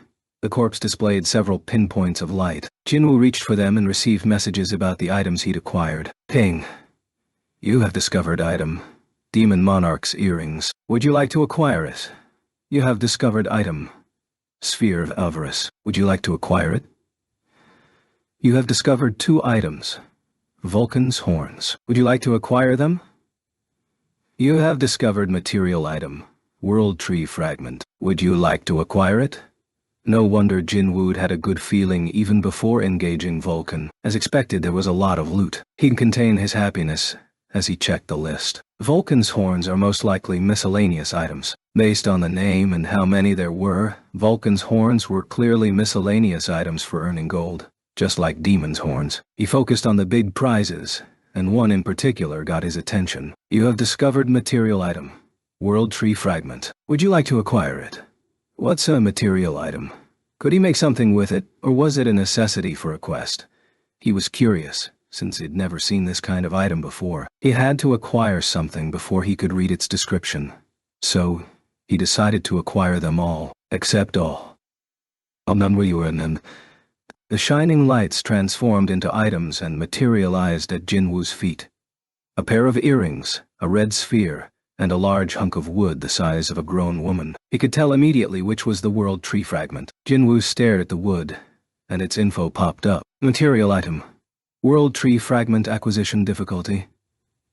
The corpse displayed several pinpoints of light. Jinwoo reached for them and received messages about the items he'd acquired. Ping. You have discovered item. Demon Monarch's earrings. Would you like to acquire it? You have discovered item. Sphere of Avarice. Would you like to acquire it? You have discovered 2 items. Vulcan's horns. Would you like to acquire them? You have discovered material item. World Tree Fragment. Would you like to acquire it? No wonder Jinwoo had a good feeling even before engaging Vulcan. As expected, there was a lot of loot. He can contain his happiness as he checked the list. Vulcan's horns are most likely miscellaneous items. Based on the name and how many there were, Vulcan's horns were clearly miscellaneous items for earning gold. Just like Demon's horns. He focused on the big prizes, and one in particular got his attention. You have discovered material item. World Tree Fragment. Would you like to acquire it? What's a material item? Could he make something with it, or was it a necessity for a quest? He was curious, since he'd never seen this kind of item before. He had to acquire something before he could read its description. So, he decided to acquire them all, except all. The shining lights transformed into items and materialized at Jinwoo's feet. A pair of earrings, a red sphere, and a large hunk of wood the size of a grown woman. He could tell immediately which was the World Tree Fragment. Jinwoo stared at the wood, and its info popped up. Material item. World Tree Fragment acquisition difficulty.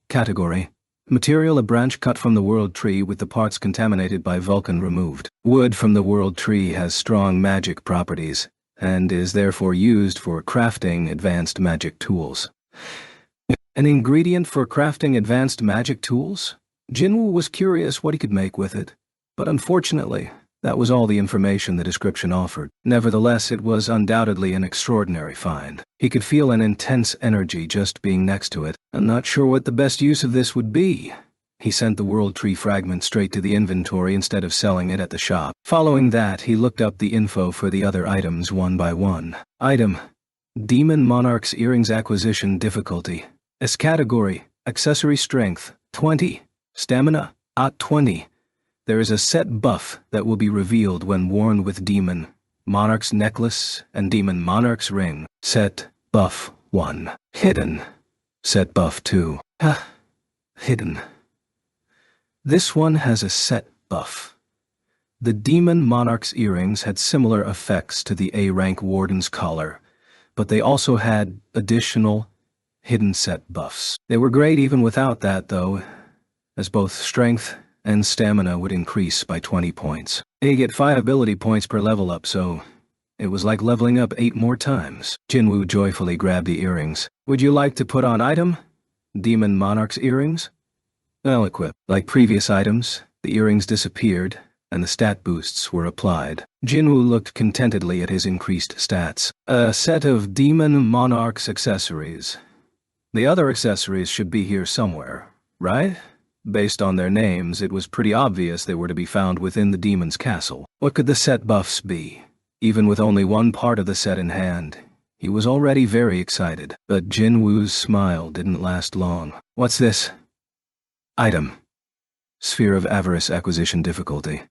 Category. Material: a branch cut from the World Tree with the parts contaminated by Vulcan removed. Wood from the World Tree has strong magic properties, and is therefore used for crafting advanced magic tools. An ingredient for crafting advanced magic tools? Jinwoo was curious what he could make with it, but unfortunately, that was all the information the description offered. Nevertheless, it was undoubtedly an extraordinary find. He could feel an intense energy just being next to it. I'm not sure what the best use of this would be. He sent the World Tree Fragment straight to the inventory instead of selling it at the shop. Following that, he looked up the info for the other items one by one. Item: Demon Monarch's Earrings acquisition difficulty. S category: accessory strength 20, stamina at 20. There is a set buff that will be revealed when worn with Demon Monarch's necklace and Demon Monarch's ring. Set buff 1. Hidden. Set buff 2. Hidden. This one has a set buff. The Demon Monarch's earrings had similar effects to the A-rank Warden's collar, but they also had additional, hidden set buffs. They were great even without that, though, as both strength and stamina would increase by 20 points. You get 5 ability points per level up, so it was like leveling up 8 more times. Jinwoo joyfully grabbed the earrings. Would you like to put on item? Demon Monarch's earrings? Well equipped. Like previous items, the earrings disappeared, and the stat boosts were applied. Jinwoo looked contentedly at his increased stats. A set of Demon Monarch's accessories. The other accessories should be here somewhere, right? Based on their names, it was pretty obvious they were to be found within the demon's castle. What could the set buffs be? Even with only one part of the set in hand, he was already very excited. But Jinwoo's smile didn't last long. What's this? Item. Sphere of Avarice Acquisition Difficulty.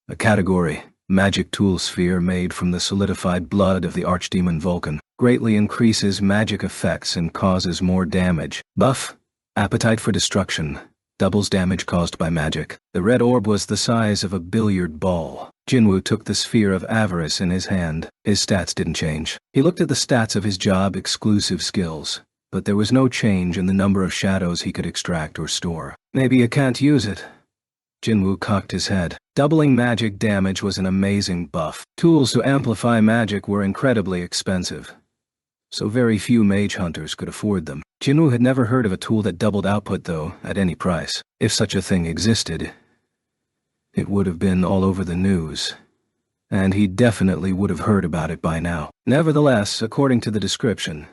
A category. Magic tool sphere made from the solidified blood of the archdemon Vulcan. Greatly increases magic effects and causes more damage. Buff. Appetite for Destruction. Doubles damage caused by magic. The red orb was the size of a billiard ball. Jinwoo took the Sphere of Avarice in his hand. His stats didn't change. He looked at the stats of his job-exclusive skills, but there was no change in the number of shadows he could extract or store. Maybe you can't use it. Jinwoo cocked his head. Doubling magic damage was an amazing buff. Tools to amplify magic were incredibly expensive, so very few mage hunters could afford them. Jinwoo had never heard of a tool that doubled output, though, at any price. If such a thing existed, it would have been all over the news, and he definitely would have heard about it by now. Nevertheless, according to the description,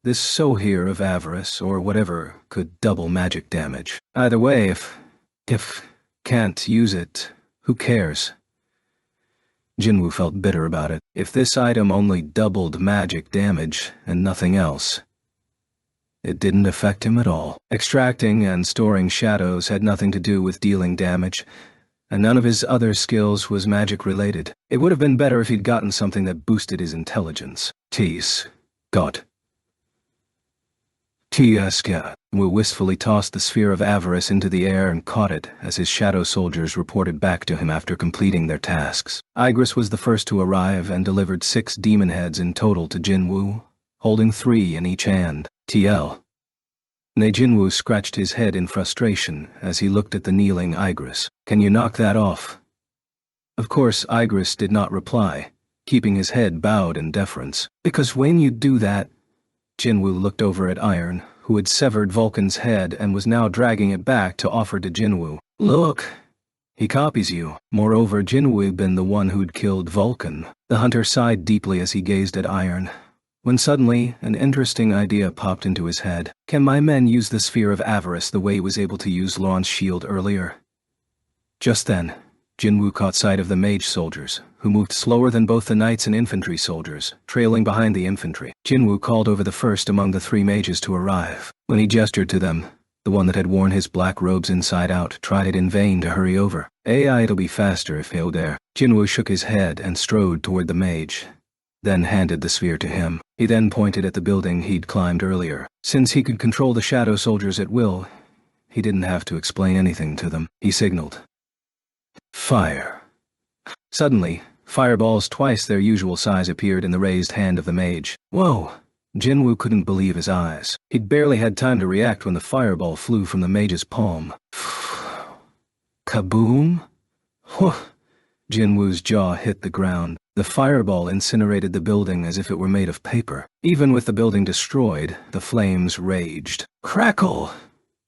this Sphere of Avarice, or whatever, could double magic damage. Either way, if can't use it, who cares? Jinwoo felt bitter about it. If this item only doubled magic damage and nothing else, it didn't affect him at all. Extracting and storing shadows had nothing to do with dealing damage, and none of his other skills was magic-related. It would have been better if he'd gotten something that boosted his intelligence. Wu wistfully tossed the Sphere of Avarice into the air and caught it as his shadow soldiers reported back to him after completing their tasks. Igris was the first to arrive and delivered 6 demon heads in total to Jinwoo, holding 3 in each hand. Jinwoo scratched his head in frustration as he looked at the kneeling Igris. Can you knock that off? Of course, Igris did not reply, keeping his head bowed in deference. Because when you do that, Jinwoo looked over at Iron, who had severed Vulcan's head and was now dragging it back to offer to Jinwoo. Look, he copies you. Moreover, Jinwoo had been the one who'd killed Vulcan. The hunter sighed deeply as he gazed at Iron, when suddenly an interesting idea popped into his head. Can my men use the Sphere of Avarice the way he was able to use Lawn's shield earlier? Just then, Jinwoo caught sight of the mage soldiers, who moved slower than both the knights and infantry soldiers, trailing behind the infantry. Jinwoo called over the first among the 3 mages to arrive. When he gestured to them, the one that had worn his black robes inside out tried in vain to hurry over. It'll be faster if he'll dare. Jinwoo shook his head and strode toward the mage, then handed the sphere to him. He then pointed at the building he'd climbed earlier. Since he could control the shadow soldiers at will, he didn't have to explain anything to them. He signaled. Fire. Suddenly, fireballs twice their usual size appeared in the raised hand of the mage. Whoa! Jinwoo couldn't believe his eyes. He'd barely had time to react when the fireball flew from the mage's palm. Kaboom! Whew! Jinwoo's jaw hit the ground. The fireball incinerated the building as if it were made of paper. Even with the building destroyed, the flames raged. Crackle!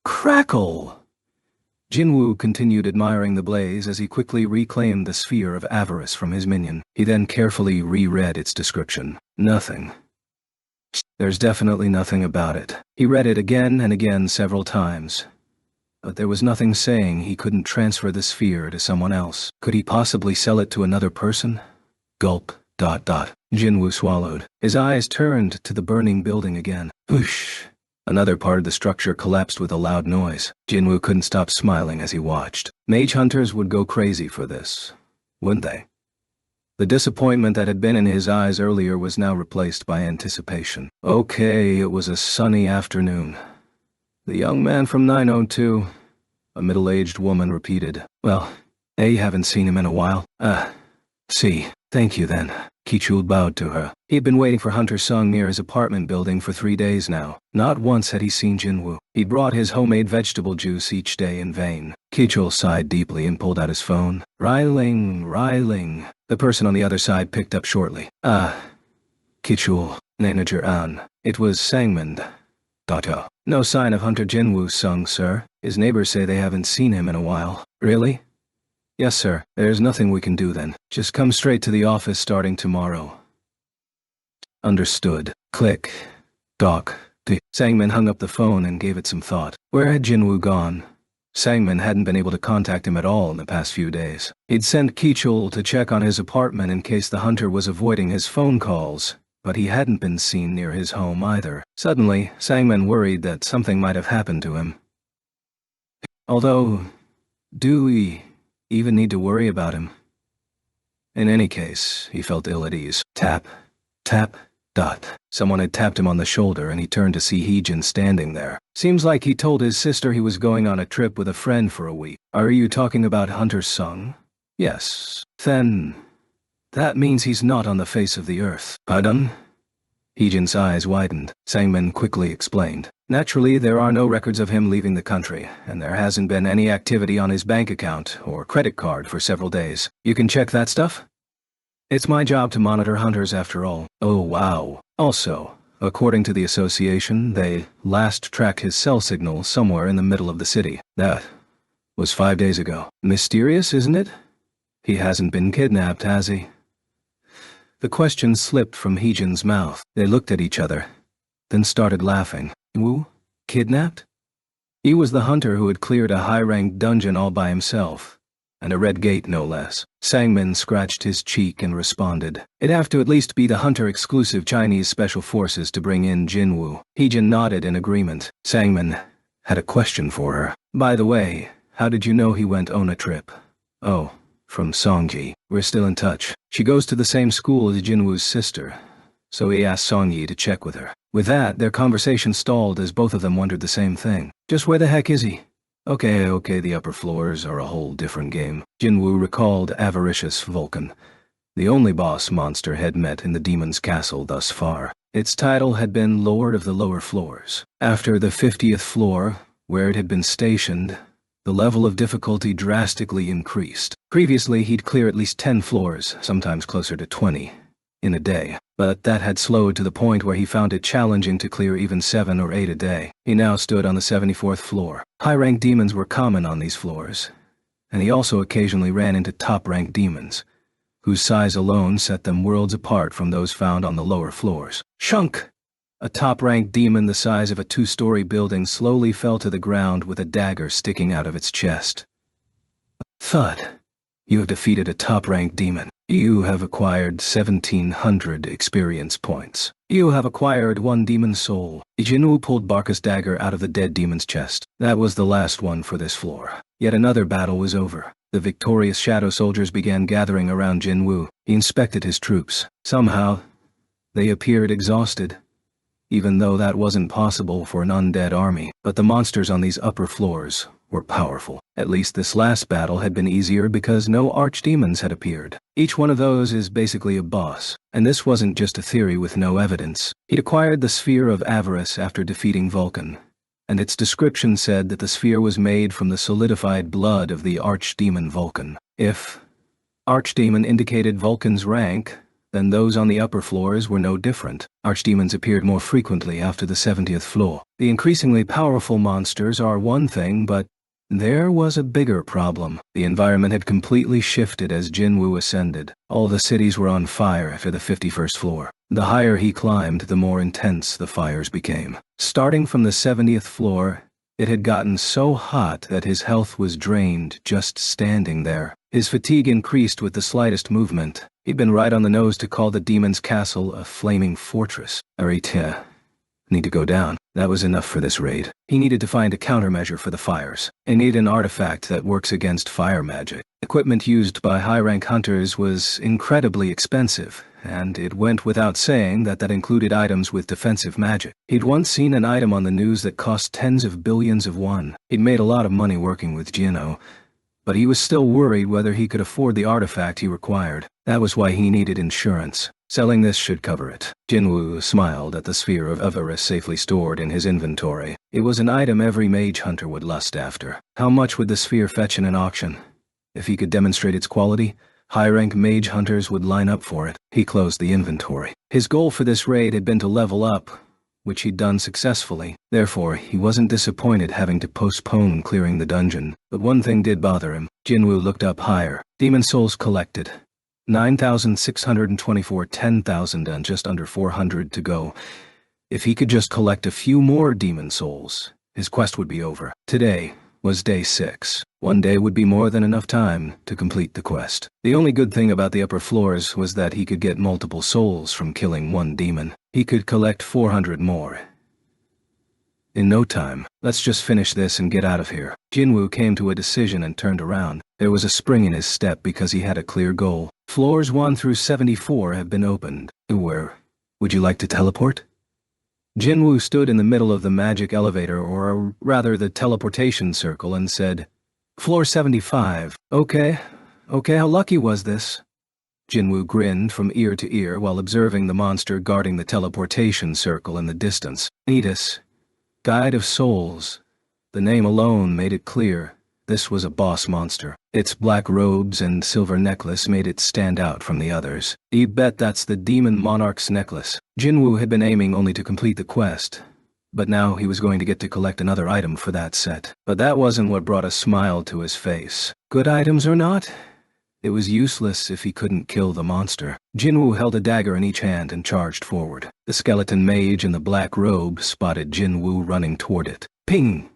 Crackle! Jinwoo continued admiring the blaze as he quickly reclaimed the Sphere of Avarice from his minion. He then carefully reread its description. Nothing. There's definitely nothing about it. He read it again and again several times, but there was nothing saying he couldn't transfer the sphere to someone else. Could he possibly sell it to another person? Gulp. Jinwoo swallowed. His eyes turned to the burning building again. Whoosh! Another part of the structure collapsed with a loud noise. Jinwoo couldn't stop smiling as he watched. Mage hunters would go crazy for this, wouldn't they? The disappointment that had been in his eyes earlier was now replaced by anticipation. Okay, it was a sunny afternoon. The young man from 902, A middle-aged woman repeated. Well, I haven't seen him in a while. See. Thank you then. Kichul bowed to her. He'd been waiting for Hunter Sung near his apartment building for 3 days now. Not once had he seen Jinwoo. He'd brought his homemade vegetable juice each day in vain. Kichul sighed deeply and pulled out his phone. Riling. The person on the other side picked up shortly. Kichul, manager An. It was Sangmin. Dato. No sign of Hunter Jinwoo Sung, sir. His neighbors say they haven't seen him in a while. Really? Yes, sir. There's nothing we can do then. Just come straight to the office starting tomorrow. Understood. Click. Doc. Sangmin hung up the phone and gave it some thought. Where had Jinwoo gone? Sangmin hadn't been able to contact him at all in the past few days. He'd sent Kichul to check on his apartment in case the hunter was avoiding his phone calls, but he hadn't been seen near his home either. Suddenly, Sangmin worried that something might have happened to him. Although, do we even need to worry about him? In any case, he felt ill at ease. Tap. Dot. Someone had tapped him on the shoulder and he turned to see Heejin standing there. Seems like he told his sister he was going on a trip with a friend for a week. Are you talking about Hunter Sung? Yes. Then that means he's not on the face of the earth. Pardon? Heejin's eyes widened. Sangmin quickly explained. Naturally, there are no records of him leaving the country, and there hasn't been any activity on his bank account or credit card for several days. You can check that stuff? It's my job to monitor hunters after all. Oh wow. Also, according to the association, they last tracked his cell signal somewhere in the middle of the city. That was 5 days ago. Mysterious, isn't it? He hasn't been kidnapped, has he? The question slipped from Heejin's mouth. They looked at each other, then started laughing. Woo? Kidnapped? He was the hunter who had cleared a high-ranked dungeon all by himself, and a red gate no less. Sangmin scratched his cheek and responded. It'd have to at least be the hunter-exclusive Chinese special forces to bring in Jinwoo. Heejin nodded in agreement. Sangmin had a question for her. By the way, how did you know he went on a trip? Oh, from Songji. We're still in touch. She goes to the same school as Jinwoo's sister, so he asked Songyi to check with her. With that, their conversation stalled as both of them wondered the same thing. Just where the heck is he? Okay, the upper floors are a whole different game. Jinwoo recalled avaricious Vulcan, the only boss monster had met in the demon's castle thus far. Its title had been Lord of the Lower Floors. After the 50th floor, where it had been stationed, the level of difficulty drastically increased. Previously, he'd clear at least 10 floors, sometimes closer to 20, in a day. But that had slowed to the point where he found it challenging to clear even 7 or 8 a day. He now stood on the 74th floor. High-ranked demons were common on these floors, and he also occasionally ran into top-ranked demons, whose size alone set them worlds apart from those found on the lower floors. Shunk! A top-ranked demon the size of a 2-story building slowly fell to the ground with a dagger sticking out of its chest. Thud. You have defeated a top-ranked demon. You have acquired 1,700 experience points. You have acquired 1 demon soul. Jinwoo pulled Barca's dagger out of the dead demon's chest. That was the last one for this floor. Yet another battle was over. The victorious shadow soldiers began gathering around Jinwoo. He inspected his troops. Somehow, they appeared exhausted, even though that wasn't possible for an undead army. But the monsters on these upper floors were powerful. At least this last battle had been easier because no archdemons had appeared. Each one of those is basically a boss, and this wasn't just a theory with no evidence. He'd acquired the Sphere of Avarice after defeating Vulcan, and its description said that the sphere was made from the solidified blood of the archdemon Vulcan. If archdemon indicated Vulcan's rank, then those on the upper floors were no different. Archdemons appeared more frequently after the 70th floor. The increasingly powerful monsters are one thing, but there was a bigger problem. The environment had completely shifted as Jinwoo ascended. All the cities were on fire after the 51st floor. The higher he climbed, the more intense the fires became. Starting from the 70th floor, it had gotten so hot that his health was drained just standing there. His fatigue increased with the slightest movement. He'd been right on the nose to call the demon's castle a flaming fortress. Need to go down. That was enough for this raid. He needed to find a countermeasure for the fires, and need an artifact that works against fire magic. Equipment used by high-rank hunters was incredibly expensive, and it went without saying that included items with defensive magic. He'd once seen an item on the news that cost tens of billions of won. He'd made a lot of money working with Jinwoo, but he was still worried whether he could afford the artifact he required. That was why he needed insurance. Selling this should cover it. Jinwoo smiled at the sphere of avarice safely stored in his inventory. It was an item every mage hunter would lust after. How much would the sphere fetch in an auction? If he could demonstrate its quality, high-rank mage hunters would line up for it. He closed the inventory. His goal for this raid had been to level up, which he'd done successfully. Therefore, he wasn't disappointed having to postpone clearing the dungeon. But one thing did bother him. Jinwoo looked up higher. Demon souls collected. 9,624, 10,000 and just under 400 to go. If he could just collect a few more demon souls, his quest would be over. Today was day 6. One day would be more than enough time to complete the quest. The only good thing about the upper floors was that he could get multiple souls from killing one demon. He could collect 400 more in no time. Let's just finish this and get out of here. Jinwoo came to a decision and turned around. There was a spring in his step because he had a clear goal. Floors 1 through 74 have been opened. Where? Would you like to teleport? Jinwoo stood in the middle of the magic elevator, or rather the teleportation circle, and said, "Floor 75. Okay, how lucky was this?" Jinwoo grinned from ear to ear while observing the monster guarding the teleportation circle in the distance. Metis, Guide of Souls. The name alone made it clear this was a boss monster. Its black robes and silver necklace made it stand out from the others. You bet that's the Demon Monarch's necklace. Jinwoo had been aiming only to complete the quest, but now he was going to get to collect another item for that set. But that wasn't what brought a smile to his face. Good items or not, it was useless if he couldn't kill the monster. Jinwoo held a dagger in each hand and charged forward. The skeleton mage in the black robe spotted Jinwoo running toward it. Ping!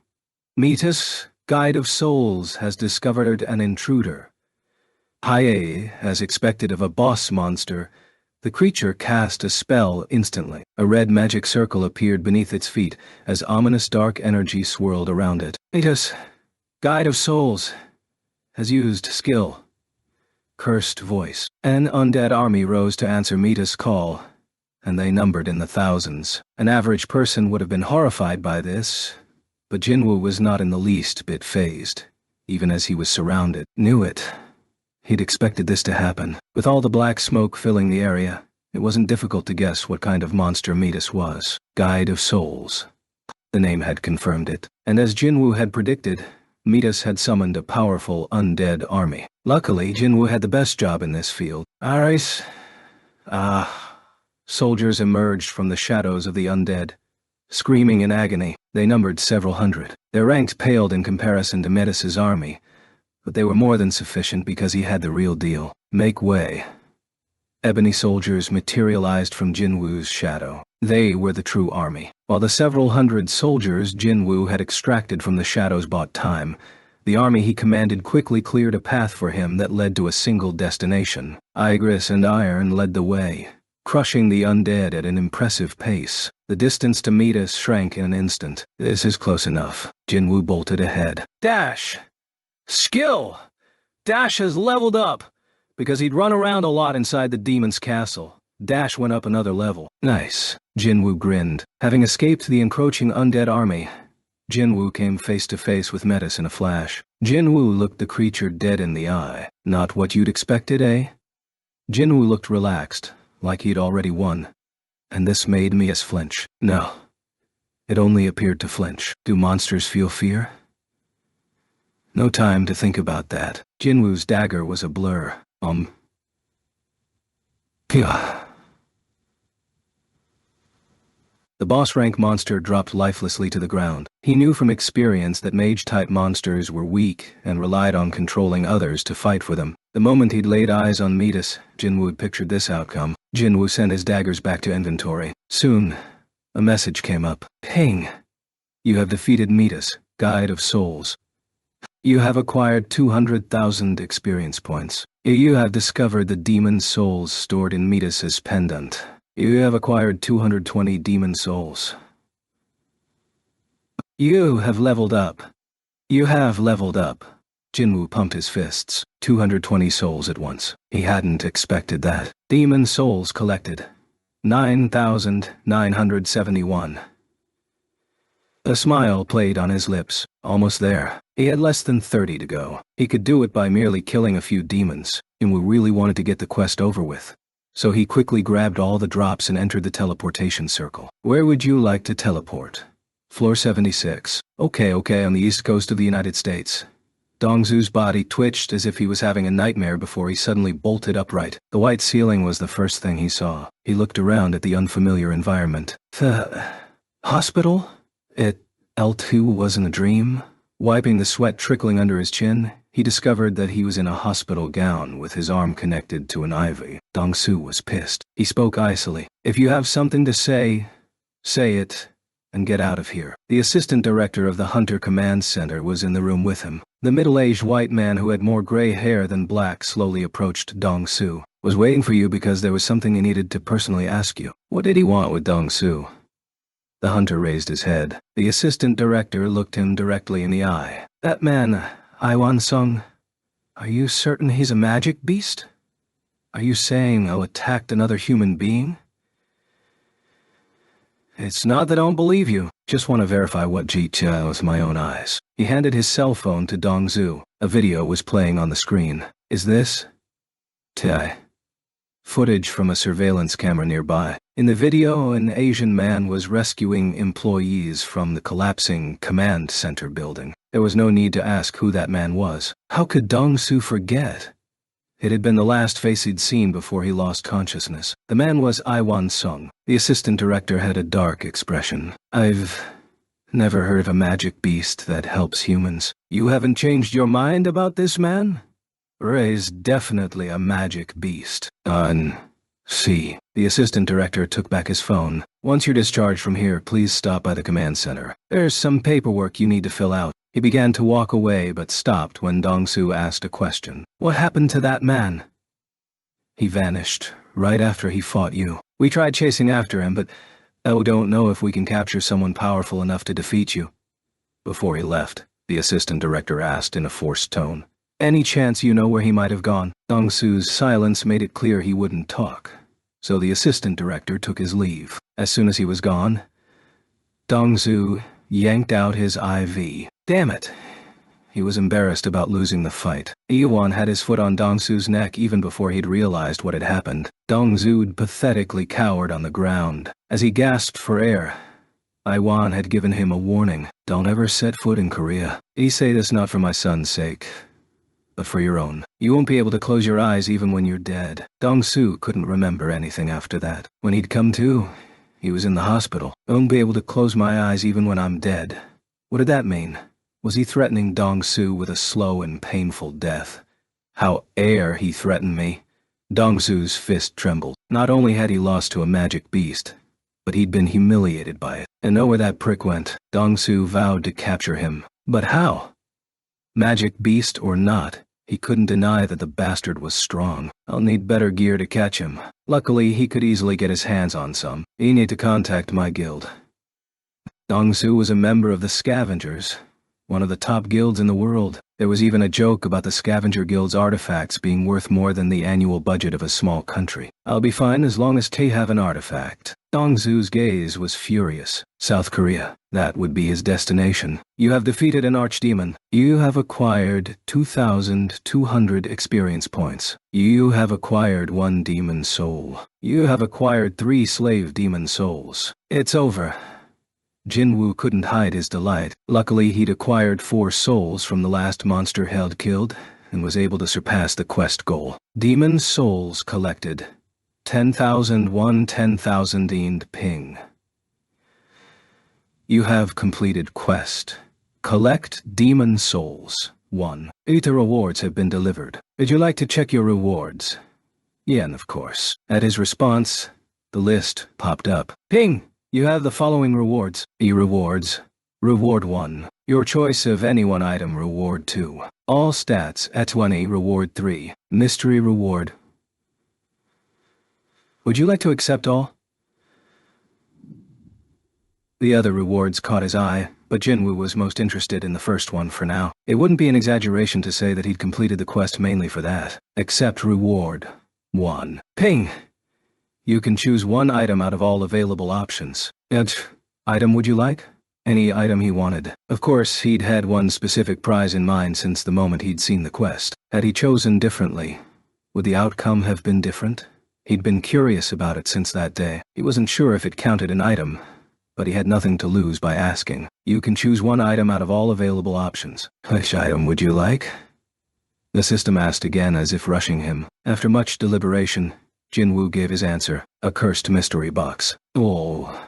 Metis, Guide of Souls, has discovered an intruder. Hiei, as expected of a boss monster, the creature cast a spell instantly. A red magic circle appeared beneath its feet as ominous dark energy swirled around it. Metis, Guide of Souls, has used skill. Cursed voice. An undead army rose to answer Mita's call, and they numbered in the thousands. An average person would have been horrified by this, but Jinwoo was not in the least bit fazed, even as he was surrounded. Knew it. He'd expected this to happen. With all the black smoke filling the area, it wasn't difficult to guess what kind of monster Midas was. Guide of Souls. The name had confirmed it, and as Jinwoo had predicted, Midas had summoned a powerful undead army. Luckily, Jinwoo had the best job in this field. Aris. Soldiers emerged from the shadows of the undead, screaming in agony. They numbered several hundred. Their ranks paled in comparison to Midas's army, but they were more than sufficient because he had the real deal. Make way. Ebony soldiers materialized from Jinwoo's shadow. They were the true army. While the several hundred soldiers Jinwoo had extracted from the shadows bought time, the army he commanded quickly cleared a path for him that led to a single destination. Igris and Iron led the way, crushing the undead at an impressive pace. The distance to meet us shrank in an instant. This is close enough. Jinwoo bolted ahead. Dash! Skill! Dash has leveled up! Because he'd run around a lot inside the demon's castle, Dash went up another level. Nice. Jinwoo grinned. Having escaped the encroaching undead army, Jinwoo came face to face with Metis in a flash. Jinwoo looked the creature dead in the eye. Not what you'd expected, eh? Jinwoo looked relaxed, like he'd already won. And this made Mias flinch. No. It only appeared to flinch. Do monsters feel fear? No time to think about that. Jinwoo's dagger was a blur. Pia. The boss-rank monster dropped lifelessly to the ground. He knew from experience that mage-type monsters were weak and relied on controlling others to fight for them. The moment he'd laid eyes on Midas, Jinwoo had pictured this outcome. Jinwoo sent his daggers back to inventory. Soon, a message came up. Ping! You have defeated Midas, Guide of Souls. You have acquired 200,000 experience points. You have discovered the demon souls stored in Midas's pendant. You have acquired 220 demon souls. You have leveled up. You have leveled up. Jinwoo pumped his fists. 220 souls at once. He hadn't expected that. Demon souls collected. 9,971. A smile played on his lips. Almost there. He had less than 30 to go. He could do it by merely killing a few demons. Jinwoo really wanted to get the quest over with. So he quickly grabbed all the drops and entered the teleportation circle. Where would you like to teleport? Floor 76. Okay, on the east coast of the United States. Dongzhu's body twitched as if he was having a nightmare before he suddenly bolted upright. The white ceiling was the first thing he saw. He looked around at the unfamiliar environment. The hospital? It L2 wasn't a dream? Wiping the sweat trickling under his chin, he discovered that he was in a hospital gown with his arm connected to an IV. Dongzhu was pissed. He spoke icily. If you have something to say, say it, and get out of here. The assistant director of the Hunter Command Center was in the room with him. The middle-aged white man who had more gray hair than black slowly approached Dongzhu. Was waiting for you because there was something he needed to personally ask you. What did he want with Dongzhu? The hunter raised his head. The assistant director looked him directly in the eye. That man, Iwan Sung, are you certain he's a magic beast? Are you saying I attacked another human being? It's not that I don't believe you. Just want to verify what Ji-cha with my own eyes. He handed his cell phone to Dongzhu. A video was playing on the screen. Is this? Tai. Footage from a surveillance camera nearby. In the video, an Asian man was rescuing employees from the collapsing command center building. There was no need to ask who that man was. How could Dongzhu forget? It had been the last face he'd seen before he lost consciousness. The man was Iwan Sung. The assistant director had a dark expression. I've never heard of a magic beast that helps humans. You haven't changed your mind about this man? Ray's definitely a magic beast. See. The assistant director took back his phone. Once you're discharged from here, please stop by the command center. There's some paperwork you need to fill out. He began to walk away but stopped when Dongzhu asked a question. What happened to that man? He vanished right after he fought you. We tried chasing after him, but don't know if we can capture someone powerful enough to defeat you. Before he left, the assistant director asked in a forced tone. Any chance you know where he might have gone? Dongzhu's silence made it clear he wouldn't talk. So the assistant director took his leave. As soon as he was gone, Dongzhu yanked out his IV. Damn it. He was embarrassed about losing the fight. Iwan had his foot on Dongzhu's neck even before he'd realized what had happened. Dongzhu pathetically cowered on the ground. As he gasped for air, Iwan had given him a warning. Don't ever set foot in Korea. I say this not for my son's sake, but for your own. You won't be able to close your eyes even when you're dead. Dongzhu couldn't remember anything after that. When he'd come to, he was in the hospital. I won't be able to close my eyes even when I'm dead. What did that mean? Was he threatening Dongzhu with a slow and painful death? How dare he threaten me? Dongzhu's fist trembled. Not only had he lost to a magic beast, but he'd been humiliated by it. And know where that prick went. Dongzhu vowed to capture him. But how? Magic beast or not, he couldn't deny that the bastard was strong. I'll need better gear to catch him. Luckily, he could easily get his hands on some. He need to contact my guild. Dongzhu was a member of the Scavengers, one of the top guilds in the world. There was even a joke about the Scavenger Guild's artifacts being worth more than the annual budget of a small country. I'll be fine as long as they have an artifact. Dongzhu's gaze was furious. South Korea. That would be his destination. You have defeated an archdemon. You have acquired 2,200 experience points. You have acquired 1 demon soul. You have acquired 3 slave demon souls. It's over. Jinwoo couldn't hide his delight. Luckily, he'd acquired 4 souls from the last monster held killed and was able to surpass the quest goal. Demon souls collected. 10,001 10,000 ping. You have completed quest. Collect demon souls. 1. 8 rewards have been delivered. Would you like to check your rewards? Yen, of course. At his response, the list popped up. Ping! You have the following rewards. Rewards. Reward 1. Your choice of any one item. Reward 2. All stats at 20. Reward 3. Mystery reward. Would you like to accept all? The other rewards caught his eye. but Jinwoo was most interested in the first one for now. It wouldn't be an exaggeration to say that he'd completed the quest mainly for that. Accept reward. 1. Ping! You can choose one item out of all available options. Item would you like? Any item he wanted. Of course, he'd had one specific prize in mind since the moment he'd seen the quest. Had he chosen differently, would the outcome have been different? He'd been curious about it since that day. He wasn't sure if it counted an item, but he had nothing to lose by asking. You can choose one item out of all available options. Which item would you like? The system asked again as if rushing him. After much deliberation, Jinwoo gave his answer, a cursed mystery box. Oh.